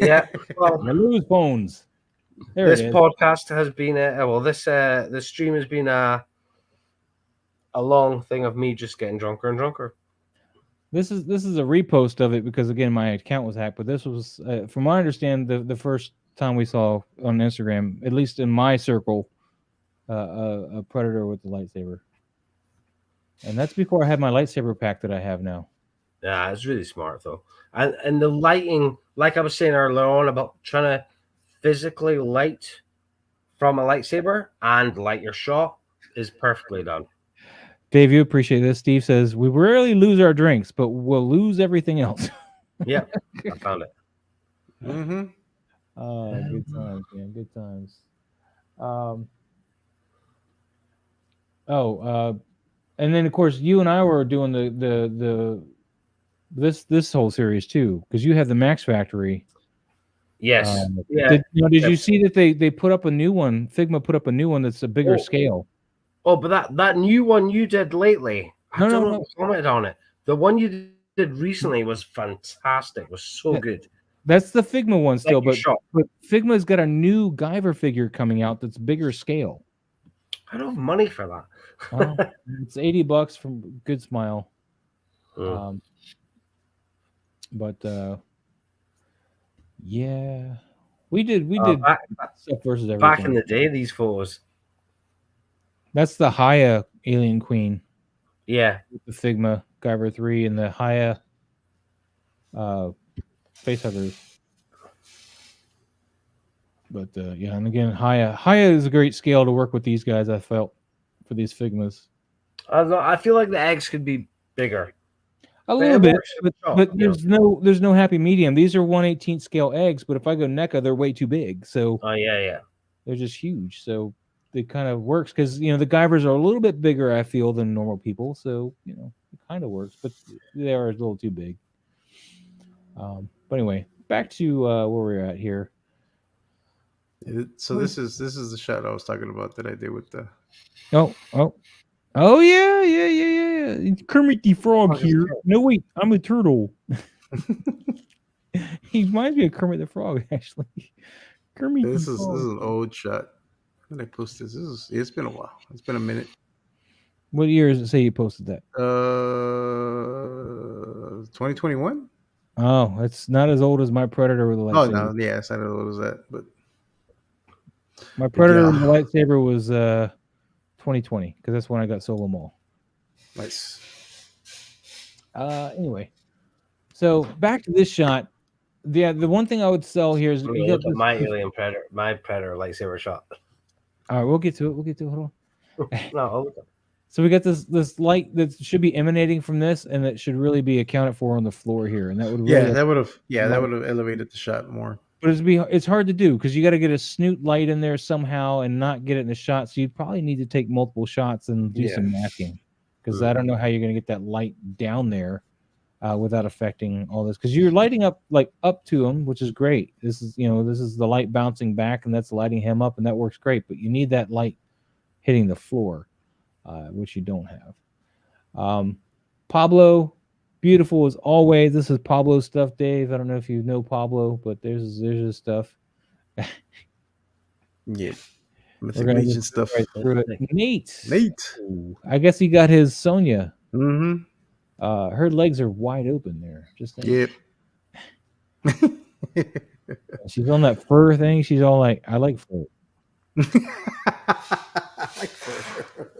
Yeah, well, You lose phones. There this it is. podcast has been this stream has been a long thing of me just getting drunker and drunker. This is a repost of it because again my account was hacked. But this was, from what I understand, the first time we saw on Instagram, at least in my circle, a predator with the lightsaber, and that's before I had my lightsaber pack that I have now. Yeah, it's really smart though, and the lighting, like I was saying earlier on about trying to physically light from a lightsaber and light your shot, is perfectly done. Dave, you appreciate this. Steve says we rarely lose our drinks, but we'll lose everything else. Yeah, I found it. mm-hmm. Oh, good times, man. Good times. And then of course you and I were doing this whole series too, because you have the Max Factory. Yes. Yeah. Did you see that they put up a new one? Figma put up a new one that's a bigger scale. Oh, but that new one you did lately, I don't know if you commented on it. The one you did recently was fantastic. Was so good. That's the Figma one still, but shot. Figma's got a new Guyver figure coming out that's bigger scale. I don't have money for that. Well, it's $80 from Good Smile. But yeah, we did stuff versus everything. Back in the day, these photos. That's the Haya Alien Queen. Yeah, with the Figma Guyver 3 and the Haya facehuggers. But yeah, and again, Haya is a great scale to work with these guys. I felt for these Figmas. I feel like the eggs could be bigger. A little bit, but there's no happy medium. These are 1/18 scale eggs, but if I go NECA, they're way too big. So they're just huge. So it kind of works because the Guyvers are a little bit bigger, I feel, than normal people. So it kind of works, but they are a little too big. But anyway, back to where we're at here. So this is the shot I was talking about that I did with the. Oh yeah. Kermit the Frog here. No wait, I'm a turtle. He reminds me of Kermit the Frog, actually. Kermit. This is an old shot. When did I post this? It's been a while. It's been a minute. What year does it say you posted that? 2021. Oh, it's not as old as my Predator with a lightsaber. Oh no, yeah, it's not as old as that. But my Predator with the lightsaber was 2020 because that's when I got Solo Maul. Nice. Anyway, so back to this shot. The one thing I would sell here is my Predator lightsaber shot. All right, we'll get to it. Hold on. No. So we got this light that should be emanating from this, and that should really be accounted for on the floor here, and that would really that would have elevated the shot more. But it's hard to do because you got to get a snoot light in there somehow and not get it in the shot. So you probably need to take multiple shots and do some masking because I don't know how you're going to get that light down there without affecting all this because you're lighting up up to him, which is great. This is the light bouncing back and that's lighting him up, and that works great. But you need that light hitting the floor, which you don't have. Pablo. Beautiful as always. This is Pablo's stuff, Dave. I don't know if you know Pablo, but there's his stuff. Yeah. We're gonna get stuff. Right through it. Nate. Ooh, I guess he got his Sonya. Mm-hmm. Her legs are wide open there. Just yep. She's on that fur thing. She's all like, I like fur.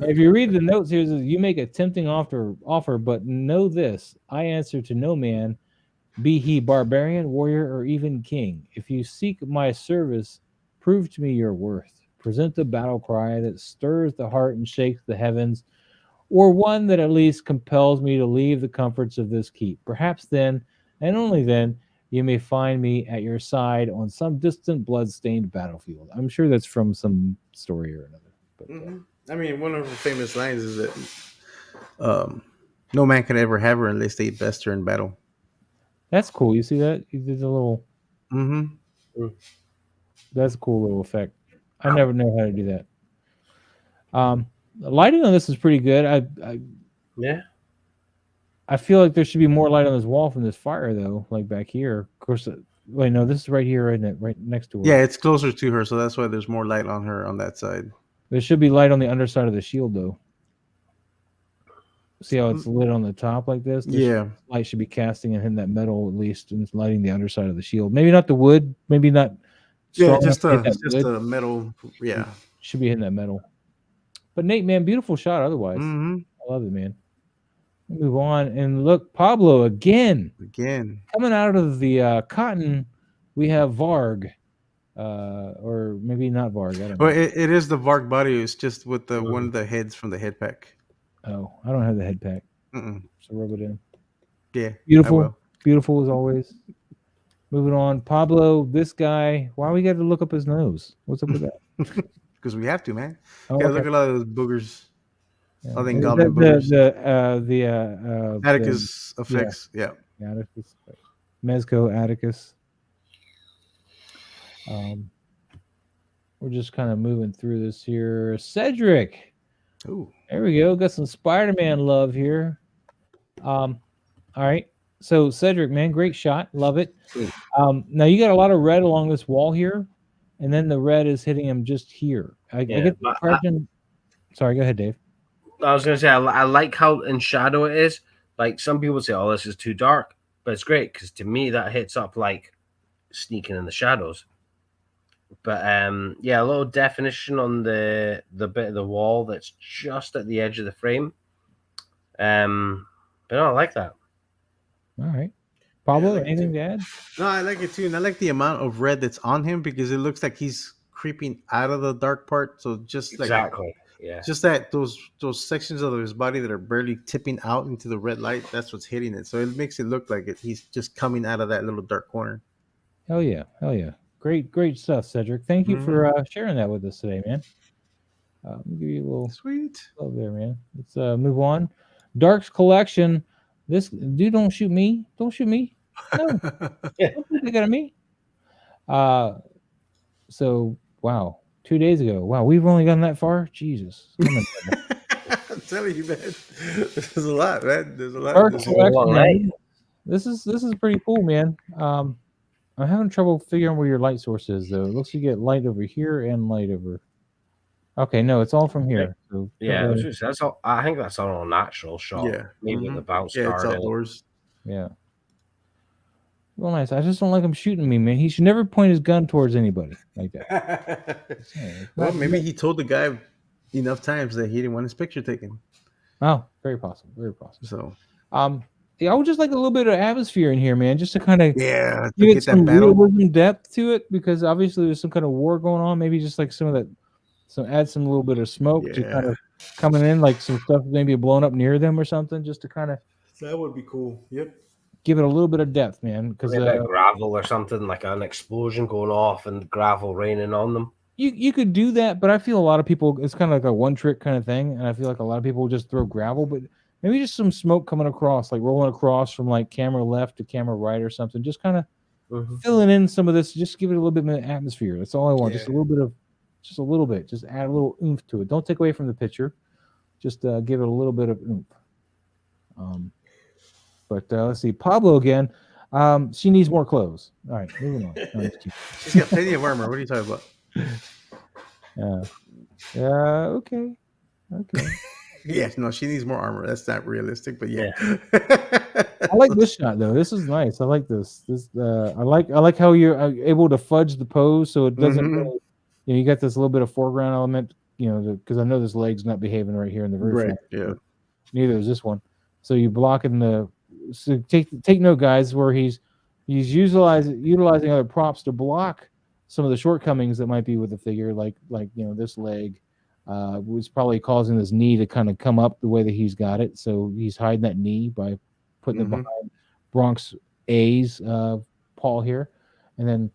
If you read the notes here, it says, you make a tempting offer, but know this: I answer to no man, be he barbarian, warrior, or even king. If you seek my service, prove to me your worth. Present a battle cry that stirs the heart and shakes the heavens, or one that at least compels me to leave the comforts of this keep. Perhaps then, and only then, you may find me at your side on some distant blood-stained battlefield. I'm sure that's from some story or another. But I mean, one of the famous lines is that no man can ever have her unless they best her in battle. that's cool. You see that? You did a little. Mm-hmm. That's a cool little effect. I never know how to do that. The lighting on this is pretty good. I feel like there should be more light on this wall from this fire, though. Like back here, of course. Wait, no, this is right here, isn't it? Right next to her. Yeah, it's closer to her, so that's why there's more light on her on that side. There should be light on the underside of the shield, though. See how it's lit on the top like this? Light should be casting and hitting that metal at least, and it's lighting the underside of the shield. Maybe not the wood. Maybe not. Just the metal. Yeah, should be hitting that metal. But Nate, man, beautiful shot. Otherwise, I love it, man. Move on and look, Pablo again coming out of the cotton. We have Varg, or maybe not Varg. I don't know. Well, it is the Varg body. It's just with the one of the heads from the head pack. Oh, I don't have the head pack. So rub it in. Yeah, beautiful as always. Moving on, Pablo. This guy. Why we got to look up his nose? What's up with that? Because we have to, man. Oh, look at a lot of those boogers. Yeah. I think goblin boogers. The Atticus effects. Yeah. Atticus. Mezco Atticus. We're just kind of moving through this here. Cedric. Ooh. There we go. Got some Spider-Man love here. All right. So Cedric, man, great shot. Love it. Now you got a lot of red along this wall here, and then the red is hitting him just here. I get the impression. Sorry, go ahead, Dave. I was going to say, I like how in shadow it is. Like some people say, oh, this is too dark, but it's great because to me that hits up like sneaking in the shadows. But yeah, a little definition on the bit of the wall that's just at the edge of the frame. But no, I like that. All right. Pablo, anything to add? No, I like it too. And I like the amount of red that's on him because it looks like he's creeping out of the dark part. So just like just that those sections of his body that are barely tipping out into the red light, that's what's hitting it. So it makes it look like he's just coming out of that little dark corner. Hell yeah. Great stuff, Cedric. Thank you for sharing that with us today, man. Let me give you a little sweet love there, man. Let's move on. Dark's collection. This dude, don't shoot me. Don't shoot me. No. Don't put that at me. So wow. 2 days ago. Wow, we've only gotten that far? Jesus. I'm telling you, man. This is a lot, man. There's a lot. Dark's collection, man. This is pretty cool, man. I'm having trouble figuring where your light source is, though. It looks like you get light over here and light over. Okay, no, it's all from here. So, yeah, that's all. I think that's all a natural shot. Yeah, maybe the bounce. Yeah, it's outdoors. Yeah. Well, nice. I just don't like him shooting me, man. He should never point his gun towards anybody like that. Well, maybe he told the guy enough times that he didn't want his picture taken. Oh, very possible. Very possible. So, yeah, I would just like a little bit of atmosphere in here, man, just to kind of give it some realism depth to it, because obviously there's some kind of war going on. Maybe just like some of that, add some little bit of smoke to kind of coming in, like some stuff maybe blowing up near them or something, just to kind of. That would be cool. Yep. Give it a little bit of depth, man. Because gravel or something, like an explosion going off and gravel raining on them. You could do that, but I feel a lot of people, it's kind of like a one trick kind of thing, and I feel like a lot of people just throw gravel, but maybe just some smoke coming across, like rolling across from like camera left to camera right or something. Just kind of filling in some of this. Just give it a little bit of atmosphere. That's all I want. Just a little bit. Just add a little oomph to it. Don't take away from the picture. Just give it a little bit of oomph. But let's see. Pablo again. She needs more clothes. All right, moving on. No, she's got plenty of armor. What are you talking about? Okay. Yes, no, she needs more armor. That's not realistic, but yeah. I like this shot though. This is nice. I like this. I like how you're able to fudge the pose so it doesn't. Really, you got this little bit of foreground element. Because I know this leg's not behaving right here in the roof. Right. Yeah. Neither is this one. So you're blocking the so take note, guys, where he's utilizing other props to block some of the shortcomings that might be with the figure, like this leg was probably causing this knee to kind of come up the way that he's got it. So he's hiding that knee by putting it behind Bronx A's paw here, and then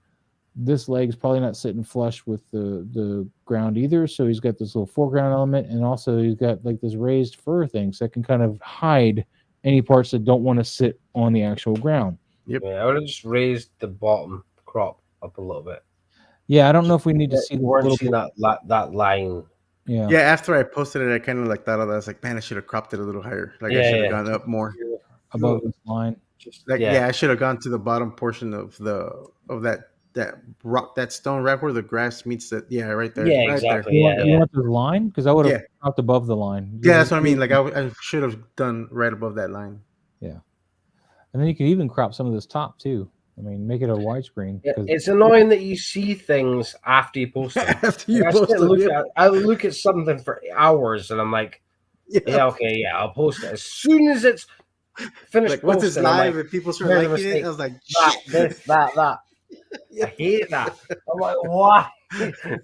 this leg's probably not sitting flush with the ground either. So he's got this little foreground element, and also he's got like this raised fur thing, so that can kind of hide any parts that don't want to sit on the actual ground. Yep. Yeah, I would have just raised the bottom crop up a little bit. Yeah, I don't know if we need to see that line. Yeah. Yeah, after I posted it, I kind of like thought of that. I was like, man, I should have cropped it a little higher. Like I should have gone up more above this line. I should have gone to the bottom portion of that rock, that stone right where the grass meets that. Yeah, right there. Yeah, right exactly. There. You want the line? Because I would have cropped above the line. Yeah, that's what I mean. Like I should have done right above that line. Yeah, and then you could even crop some of this top too. I mean, make it a widescreen. It's annoying that you see things after you post them. After you post them, I look at something for hours and I'm like, I'll post it as soon as it's finished. Like, once it's live and people start liking it, I was like, that. I hate that. I'm like, why?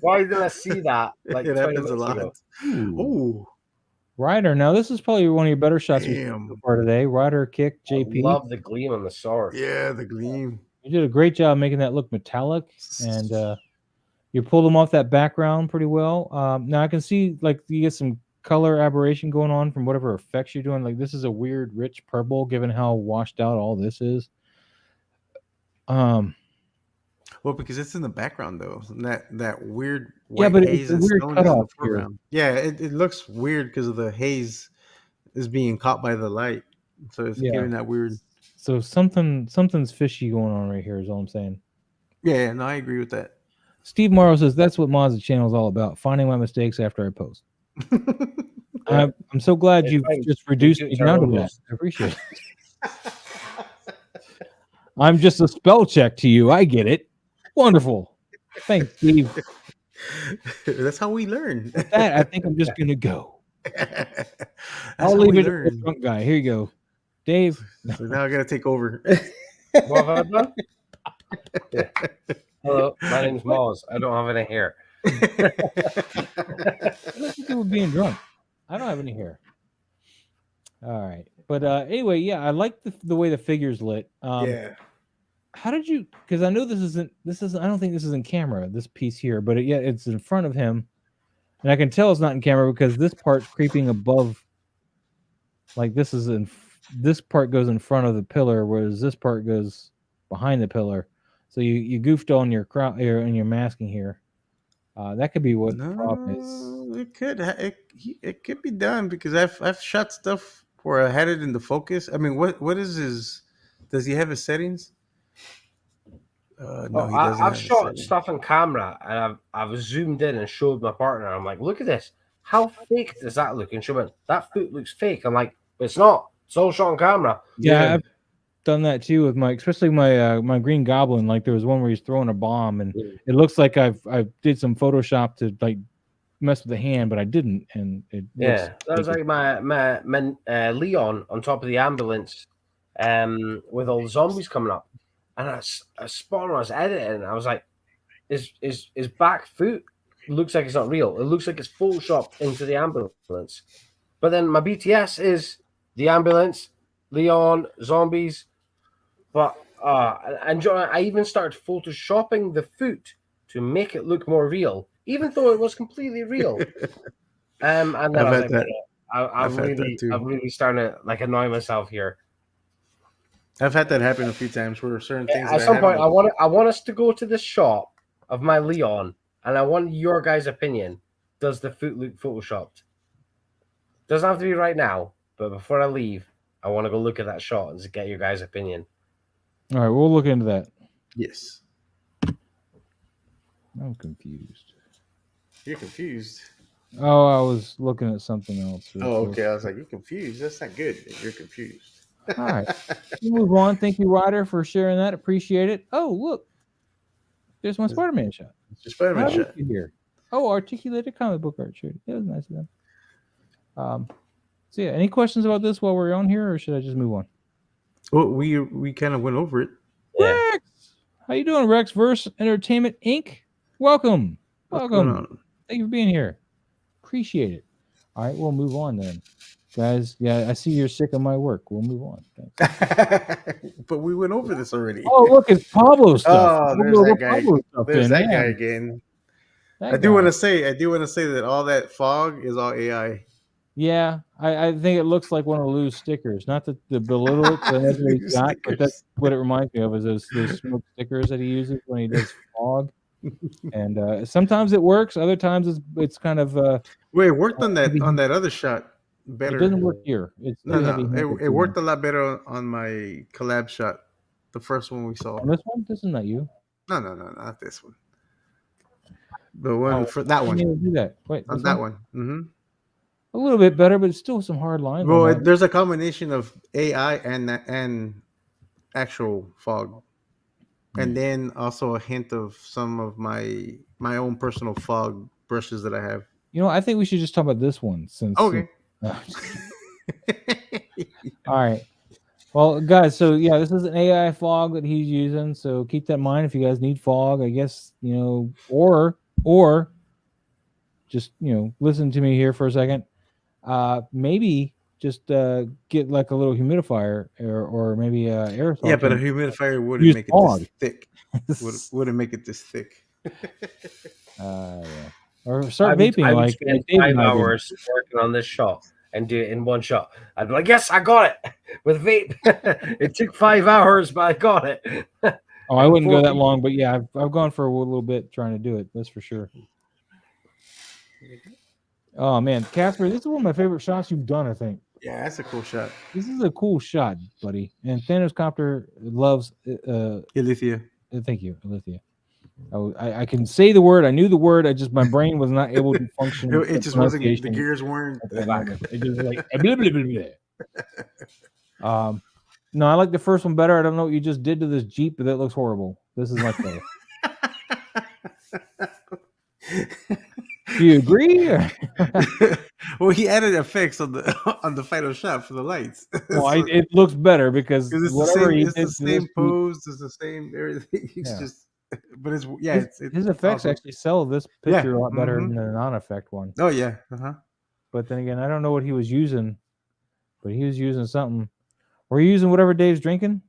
Why did I see that? Like, it happens a lot. Ooh. Ryder. Now this is probably one of your better shots so far today. Ryder kick JP. I love the gleam on the sword. Yeah, the gleam. You did a great job making that look metallic, and you pulled them off that background pretty well. Now I can see like you get some color aberration going on from whatever effects you're doing. Like this is a weird rich purple, given how washed out all this is. Well, because it's in the background though. That weird white haze it's a weird cutoff here. Yeah, it looks weird because of the haze is being caught by the light. So it's giving that weird. So something's fishy going on right here is all I'm saying. Yeah, no, I agree with that. Steve Morrow says that's what Maz's channel is all about, finding my mistakes after I post. I'm so glad you've just reduced me down to that. I appreciate it. I'm just a spell check to you. I get it. Wonderful. Thanks, Steve. That's how we learn. With that, I think I'm just going to go. I'll leave it to the drunk guy. Here you go. Dave. So now I got to take over. What have I done? Yeah. Hello, my name's Moz. I don't have any hair. I don't think we're being drunk. I don't have any hair. All right. But anyway, yeah, I like the way the figure's lit. Yeah. How did you? Because I know this isn't. I don't think this is in camera. This piece here, but it's in front of him, and I can tell it's not in camera because this part's creeping above. Like this part goes in front of the pillar, whereas this part goes behind the pillar. So you goofed on your crowd here and your masking here. That could be what the problem is. It could be done because I've shot stuff where I had it in the focus. I mean, what is his? Does he have his settings? No, he doesn't. I've shot stuff on camera and I've zoomed in and showed my partner. I'm like, look at this. How fake does that look? And she went, that foot looks fake. I'm like, but it's not. It's all shot on camera. Yeah, I've done that too with especially my Green Goblin. Like there was one where he's throwing a bomb, and it looks like I did some Photoshop to like mess with the hand, but I didn't. And that was like my Leon on top of the ambulance, with all the zombies coming up. And I spotted when I was editing, and I was like, his back foot looks like it's not real. It looks like it's photoshopped into the ambulance. But then my BTS is the ambulance, Leon, zombies. But I even started photoshopping the foot to make it look more real, even though it was completely real. And then I was like, I'm really starting to like annoy myself here. I've had that happen a few times where certain things. At some point, I want us to go to the shop of my Leon, and I want your guys' opinion. Does the foot look photoshopped? Doesn't have to be right now, but before I leave, I want to go look at that shot and get your guys' opinion. All right, we'll look into that. Yes. I'm confused. You're confused. Oh, I was looking at something else. Oh, okay. I was like, you're confused. That's not good. You're confused. All right. We'll move on. Thank you, Ryder, for sharing that. Appreciate it. Oh, look. There's my Spider-Man shot. It's your Spider-Man shot. Here. Oh, articulated comic book art shirt. That was nice of them. So yeah, any questions about this while we're on here, or should I just move on? Well, we kind of went over it. Yeah. Rex, how you doing, Rex Verse Entertainment Inc.? Welcome. What's going Welcome. on? Thank you for being here. Appreciate it. All right, we'll move on then. Guys, yeah, I see you're sick of my work. We'll move on. Thanks. But we went over this already. Oh, look, it's Pablo stuff. Oh, We'll there's go that with guy. Pablo stuff There's then, that yeah. guy again. That I do guy. want to say that all that fog is all AI. Yeah, I think it looks like one of Lou's stickers. Not to belittle it, but that's what he's got, but that's what it reminds me of is those smoke stickers that he uses when he does fog. And sometimes it works, other times it's kind of Wait, it worked on heavy. that other shot better. It doesn't work here. It's too heavy. It worked a lot better on my collab shot, the first one we saw. On this one? This is not you. No, not this one. The one for that one. Do that. Wait, On that one. Mm-hmm. A little bit better, but it's still some hard lines. Well, there's a combination of AI and actual fog, and then also a hint of some of my own personal fog brushes that I have. You know, I think we should just talk about this one since. Okay. All right. Well, guys, so yeah, this is an AI fog that he's using. So keep that in mind if you guys need fog, I guess, you know, or just, you know, listen to me here for a second. Maybe just get like a little humidifier or maybe aerosol. Yeah, but a humidifier wouldn't make it this thick. Wouldn't make it this thick. Yeah. Or start vaping. I would spend 5 hours working on this shot and do it in one shot. I'd be like, yes, I got it with vape. It took 5 hours, but I got it. Oh, I wouldn't go that long, but yeah, I've gone for a little bit trying to do it. That's for sure. Oh man, Casper, this is one of my favorite shots you've done. I think. Yeah, that's a cool shot. This is a cool shot, buddy. And Thanos Copter loves Ilithia. Thank you, Ilithia. I can say the word. I knew the word. My brain was not able to function. It just wasn't. The gears weren't. It just like blah, blah, blah, blah. No, I like the first one better. I don't know what you just did to this Jeep, but that looks horrible. This is much better. Do you agree? Well, he added effects on the final shot for the lights. Well, so, it looks better because whatever it's the same pose, it's the same everything. It's just, but it's his effects awesome. Actually sell this picture a lot better than the non-effect one. Oh yeah, But then again, I don't know what he was using, but he was using something. Were you using whatever Dave's drinking?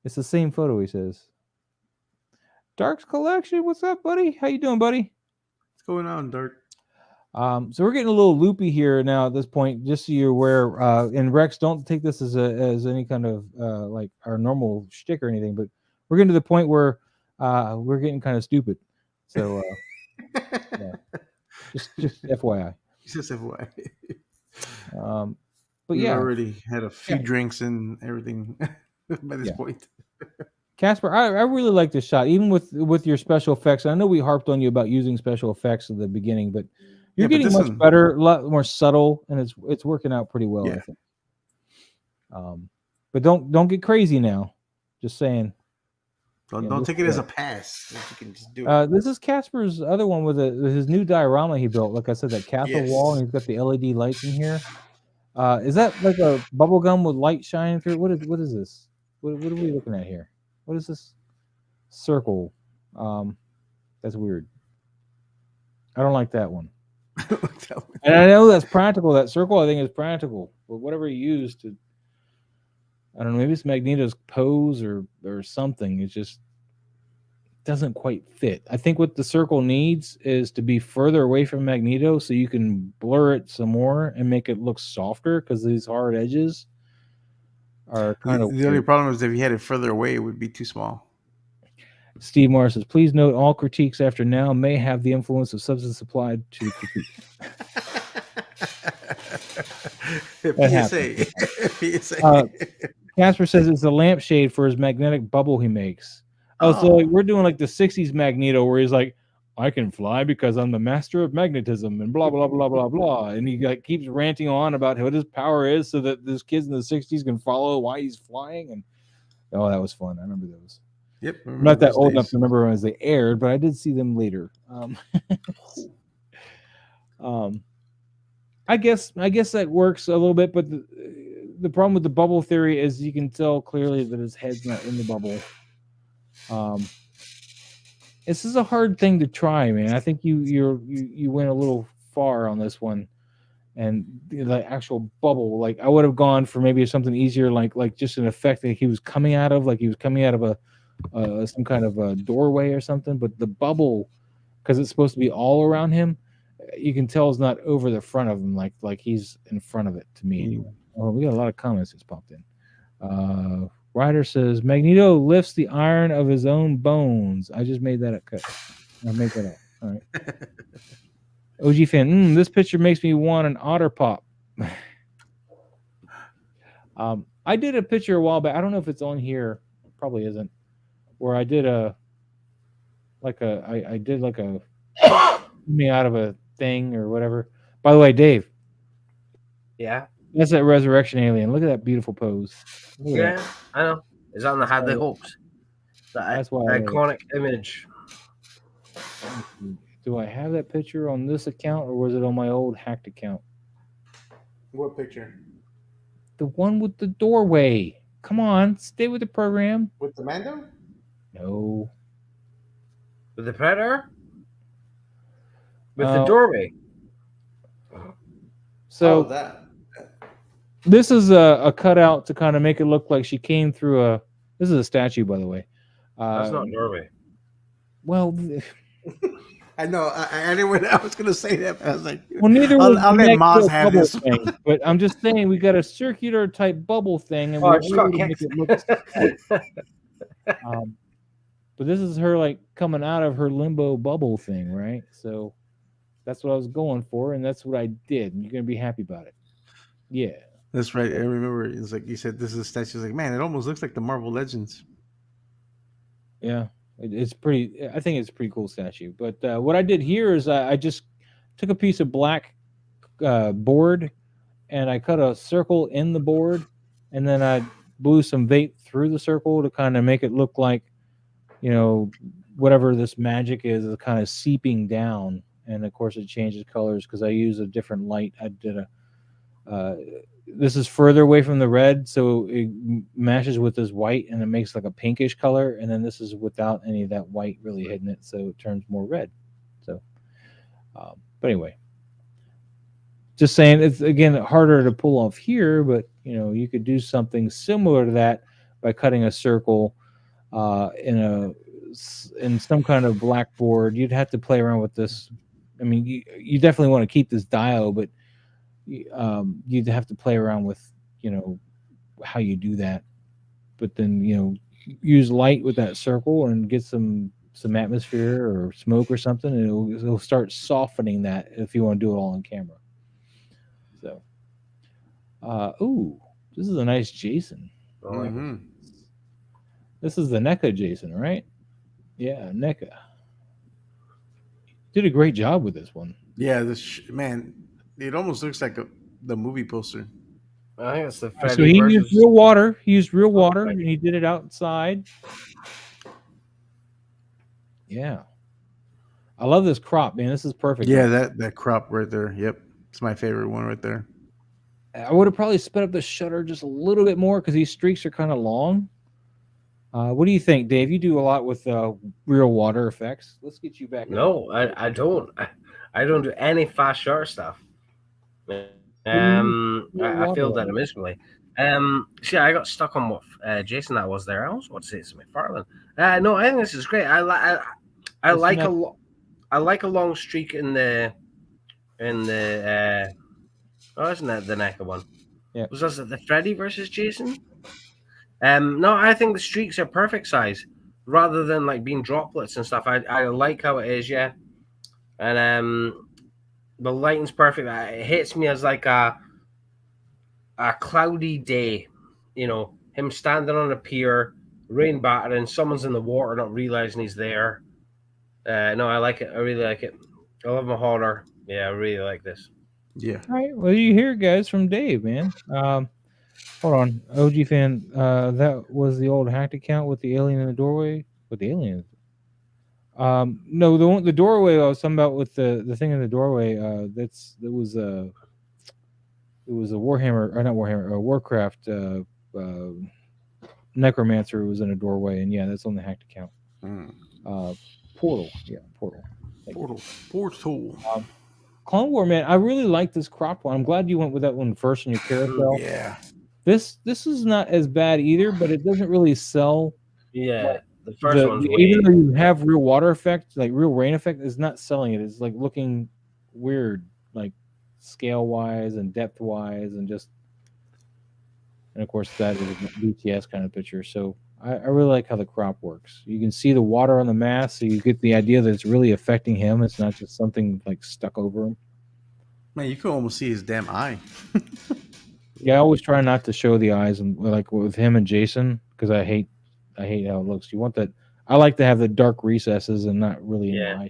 It's the same photo. He says. Dark's Collection, what's up, buddy? How you doing, buddy? What's going on, Dark? So we're getting a little loopy here now at this point, just so you're aware. And Rex, don't take this as any kind of like our normal shtick or anything, but we're getting to the point where we're getting kind of stupid. So yeah. just FYI. Just FYI. But we yeah, already had a few drinks and everything by this point. Casper, I really like this shot, even with your special effects. I know we harped on you about using special effects at the beginning, but you're getting much better, a lot more subtle, and it's working out pretty well. I think. But don't get crazy now. Just saying. Don't take it as a pass. You can just do it. This is Casper's other one with his new diorama he built. Like I said, that castle wall, and he's got the LED lights in here. Is that like a bubble gum with light shining through? What is this? What are we looking at here? What is this circle? That's weird. I don't like that one. And I know that's practical. That circle, I think, is practical. But whatever you use to, I don't know, maybe it's Magneto's pose or something. It just doesn't quite fit. I think what the circle needs is to be further away from Magneto so you can blur it some more and make it look softer because these hard edges are kind of. The only problem is if you had it further away, it would be too small. Steve Morris says, please note all critiques after now may have the influence of substance applied to critique. PSA. Casper says it's a lampshade for his magnetic bubble he makes. Oh, so like we're doing like the 60s Magneto where he's like, I can fly because I'm the master of magnetism and blah, blah, blah, blah, blah. And he like keeps ranting on about what his power is so that these kids in the 60s can follow why he's flying. And oh, that was fun. I remember those. Yep. I'm not that old enough to remember when they aired, but I did see them later. I guess that works a little bit, but the problem with the bubble theory is you can tell clearly that his head's not in the bubble. This is a hard thing to try, man. I think you went a little far on this one, and the actual bubble. Like I would have gone for maybe something easier, like just an effect that he was coming out of, like he was coming out of a some kind of a doorway or something. But the bubble, because it's supposed to be all around him, you can tell it's not over the front of him, like he's in front of it. To me, anyway. Oh, we got a lot of comments that's popped in. Ryder says Magneto lifts the iron of his own bones. I just made that up. I made that up. All right. OG fan, this picture makes me want an otter pop. I did a picture a while back. I don't know if it's on here. Probably isn't. Where I did I did like a me out of a thing or whatever. By the way, Dave. Yeah. That's that resurrection alien. Look at that beautiful pose. Yeah, I know. Is that on the Had the Hopes? That's why iconic image. Do I have that picture on this account or was it on my old hacked account? What picture? The one with the doorway. Come on, stay with the program. With the Mando? No. With the Predator? With the doorway. So that. This is a cutout to kind of make it look like she came through a. This is a statue, by the way. That's not doorway. Well, I know. I was going to say that, but I was like, well, neither I'll let Maz have this thing. But I'm just saying we got a circular type bubble thing, and we're able to make it look. But this is her like coming out of her limbo bubble thing, right? So that's what I was going for, and that's what I did. And you're gonna be happy about it. Yeah. That's right. I remember it's like you said, this is a statue. It's like, man, it almost looks like the Marvel Legends. Yeah, it's pretty. I think it's a pretty cool statue. But what I did here is I just took a piece of black board and I cut a circle in the board, and then I blew some vape through the circle to kind of make it look like, whatever this magic is kind of seeping down. And of course, it changes colors because I use a different light. I did this is further away from the red, so it matches with this white and it makes like a pinkish color. And then this is without any of that white really hitting it, so it turns more red. So but anyway, just saying, it's again harder to pull off here, but you could do something similar to that by cutting a circle in some kind of blackboard. You'd have to play around with this. I mean, you definitely want to keep this dial, but you'd have to play around with how you do that. But then use light with that circle and get some atmosphere or smoke or something, and it'll start softening that if you want to do it all on camera. So ooh, this is a nice Jason. Mm-hmm. This is the NECA Jason, right? Yeah, NECA did a great job with this one. Yeah, man, it almost looks like the movie poster. I think it's the Freddy. So he used real water. He used real water, and he did it outside. Yeah, I love this crop, man. This is perfect. Yeah, that crop right there. Yep, it's my favorite one right there. I would have probably sped up the shutter just a little bit more because these streaks are kind of long. What do you think, Dave? You do a lot with real water effects. Let's get you back. No, I don't. I don't do any fast shutter stuff. I feel that miserably. See, I got stuck on what Jason that was there. I also want to say it's McFarlane. No, I think this is great. I like a long streak in the oh, isn't that the NECA one? Yeah. Was that the Freddy versus Jason? No, I think the streaks are perfect size rather than like being droplets and stuff. I like how it is, yeah. And the lighting's perfect. It hits me as like a cloudy day, him standing on a pier, rain battering, someone's in the water not realizing he's there. No, I like it. I really like it. I love my horror. Yeah, I really like this. Yeah. All right. Well, you hear, guys, from Dave, man. Hold on, OG fan. That was the old hacked account with the alien in the doorway. With the alien. No, the doorway I was talking about with the thing in the doorway. It was a Warhammer, or not Warhammer, Warcraft necromancer who was in a doorway, and yeah, that's on the hacked account. Portal, yeah, Portal. Portal. Clone War, man, I really like this crop one. I'm glad you went with that one first in your carousel. Yeah. This is not as bad either, but it doesn't really sell. Yeah, the first one's even though you have real water effect, like real rain effect, is not selling it. It's like looking weird, like scale wise and depth wise, and of course that is a BTS kind of picture. So I really like how the crop works. You can see the water on the mask, so you get the idea that it's really affecting him. It's not just something like stuck over him. Man, you can almost see his damn eye. Yeah, I always try not to show the eyes, and like with him and Jason, because I hate how it looks. You want that? I like to have the dark recesses and not really in the eye.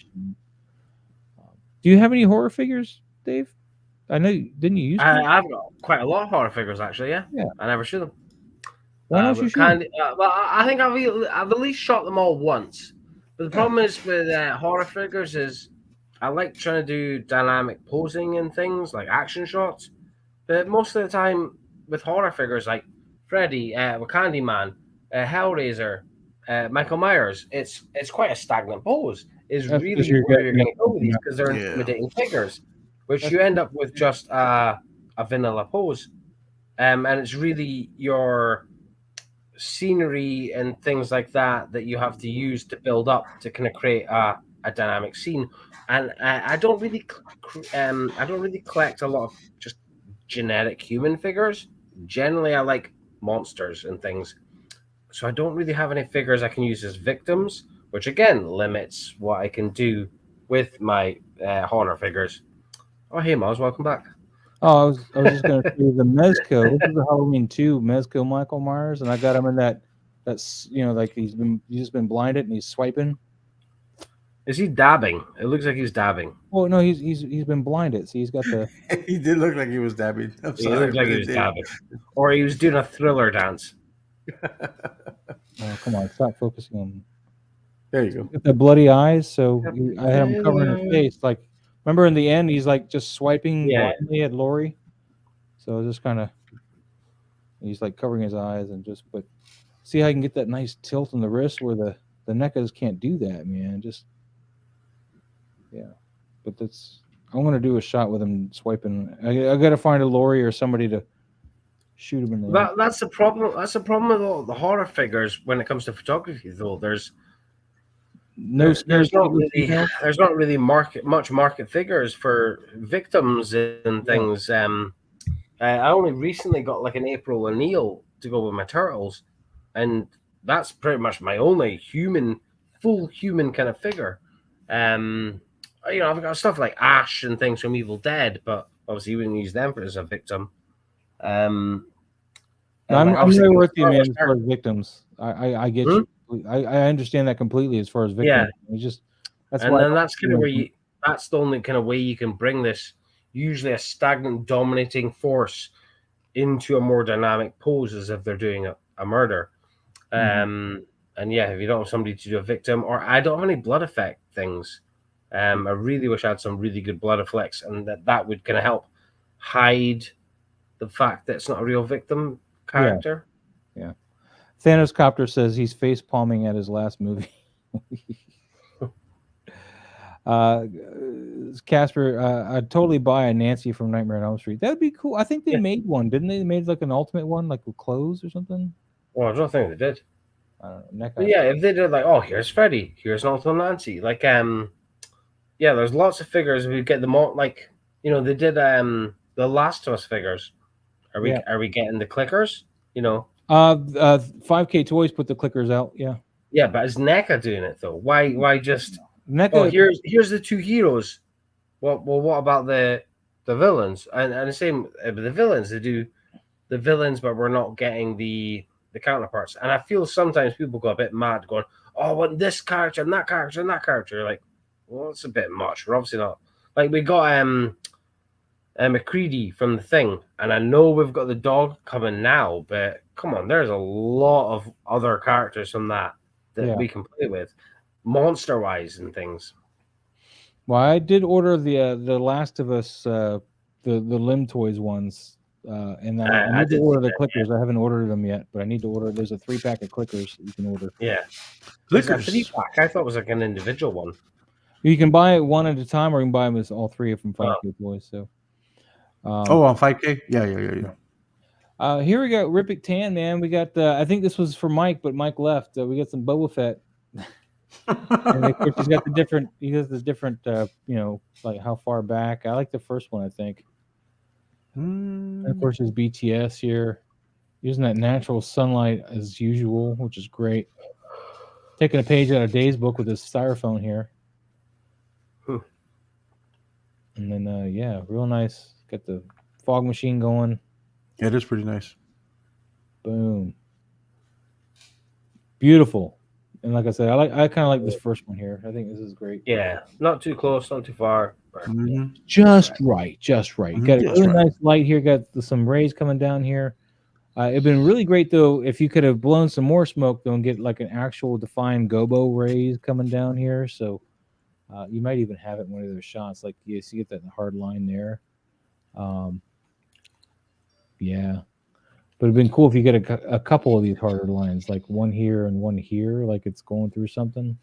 Do you have any horror figures, Dave? I know, didn't you used to? I've got quite a lot of horror figures actually. Yeah. I never shoot them. Why don't you shoot them? Well, I think I've at least shot them all once. But the problem is with horror figures is I like trying to do dynamic posing and things like action shots. But most of the time with horror figures like Freddy, Candyman, Hellraiser, Michael Myers, it's quite a stagnant pose. Is really where you're going to go with these because they're intimidating figures, which you end up with just a vanilla pose, and it's really your scenery and things like that you have to use to build up to kind of create a dynamic scene. And I don't really collect a lot of just generic human figures. Generally, I like monsters and things. So I don't really have any figures I can use as victims, which again limits what I can do with my horror figures. Oh, hey, Maz, welcome back. Oh, I was just going to say the Mezco. This is the Halloween 2 Mezco Michael Myers, and I got him in that's like he's just been blinded and he's swiping. Is he dabbing? It looks like he's dabbing. Oh no, he's been blinded. So he's got the. He did look like he was dabbing. I'm sorry, he looked like he was dabbing, or he was doing a Thriller dance. Oh, come on, stop focusing on. There you go. Got the bloody eyes, so I had him covering his face. Like, remember in the end, he's like just swiping blindly at Lori. So just kind of, he's like covering his eyes and but see how I can get that nice tilt in the wrist where the NECAs can't do that, man. Just but I'm gonna do a shot with him swiping. I gotta find a Lori or somebody to shoot him in the. That's the problem. That's the problem with all the horror figures when it comes to photography, though. There's not really much market figures for victims and things. I only recently got like an April O'Neil to go with my turtles, and that's pretty much my only full human kind of figure. I've got stuff like Ash and things from Evil Dead, but obviously you wouldn't use them as a victim. I'm really with you, man. As far as victims, I get you. I understand that completely. As far as victims, that's kind of where that's the only kind of way you can bring this usually a stagnant dominating force into a more dynamic pose as if they're doing a murder. And if you don't have somebody to do a victim, or I don't have any blood effect things. I really wish I had some really good blood effects, and that would kind of help hide the fact that it's not a real victim character. Yeah. Thanos Copter says he's face palming at his last movie. Casper, I'd totally buy a Nancy from Nightmare on Elm Street. That'd be cool. I think they made one, didn't they? They made like an ultimate one, like with clothes or something. Well, I don't think they did. I don't know. If they did like, oh, here's Freddy, here's an ultimate Nancy, like there's lots of figures. We get them all, like they did the Last of Us figures. Are we getting the clickers? 5K Toys put the clickers out. Yeah, but is NECA doing it though? Why just NECA? Oh, here's the two heroes. Well, what about the villains? And the same the villains. They do the villains, but we're not getting the counterparts. And I feel sometimes people go a bit mad, going, "Oh, I want this character and that character and that character." You're like, well, it's a bit much. We're obviously not. Like, we got McCready from The Thing, and I know we've got the dog coming now, but come on, there's a lot of other characters from that we can play with, monster-wise and things. Well, I did order the Last of Us, the Limb Toys ones. and I need to order the clickers. I haven't ordered them yet, but I need to order. There's a 3-pack of clickers you can order. Yeah. Clickers. It's a 3-pack. I thought it was like an individual one. You can buy it one at a time, or you can buy them as all three from 5K Toys. So. On 5K? Yeah. Here we got Rippic Tan, man. We got I think this was for Mike, but Mike left. We got some Boba Fett. And of course, he has the different, like how far back. I like the first one, I think. And of course, there's BTS here, using that natural sunlight as usual, which is great. Taking a page out of Dave's book with his styrofoam here. And then, yeah, real nice. Got the fog machine going. Yeah, it is pretty nice. Boom. Beautiful. And like I said, I kind of like this first one here. I think this is great. Yeah, not too close, not too far. Just right. Got a really nice light here. Got some rays coming down here. It'd been really great though if you could have blown some more smoke though and get like an actual defined gobo rays coming down here. So you might even have it in one of those shots. Like you get that hard line there. Yeah. But it'd been cool if you get a couple of these harder lines, like one here and one here, like it's going through something.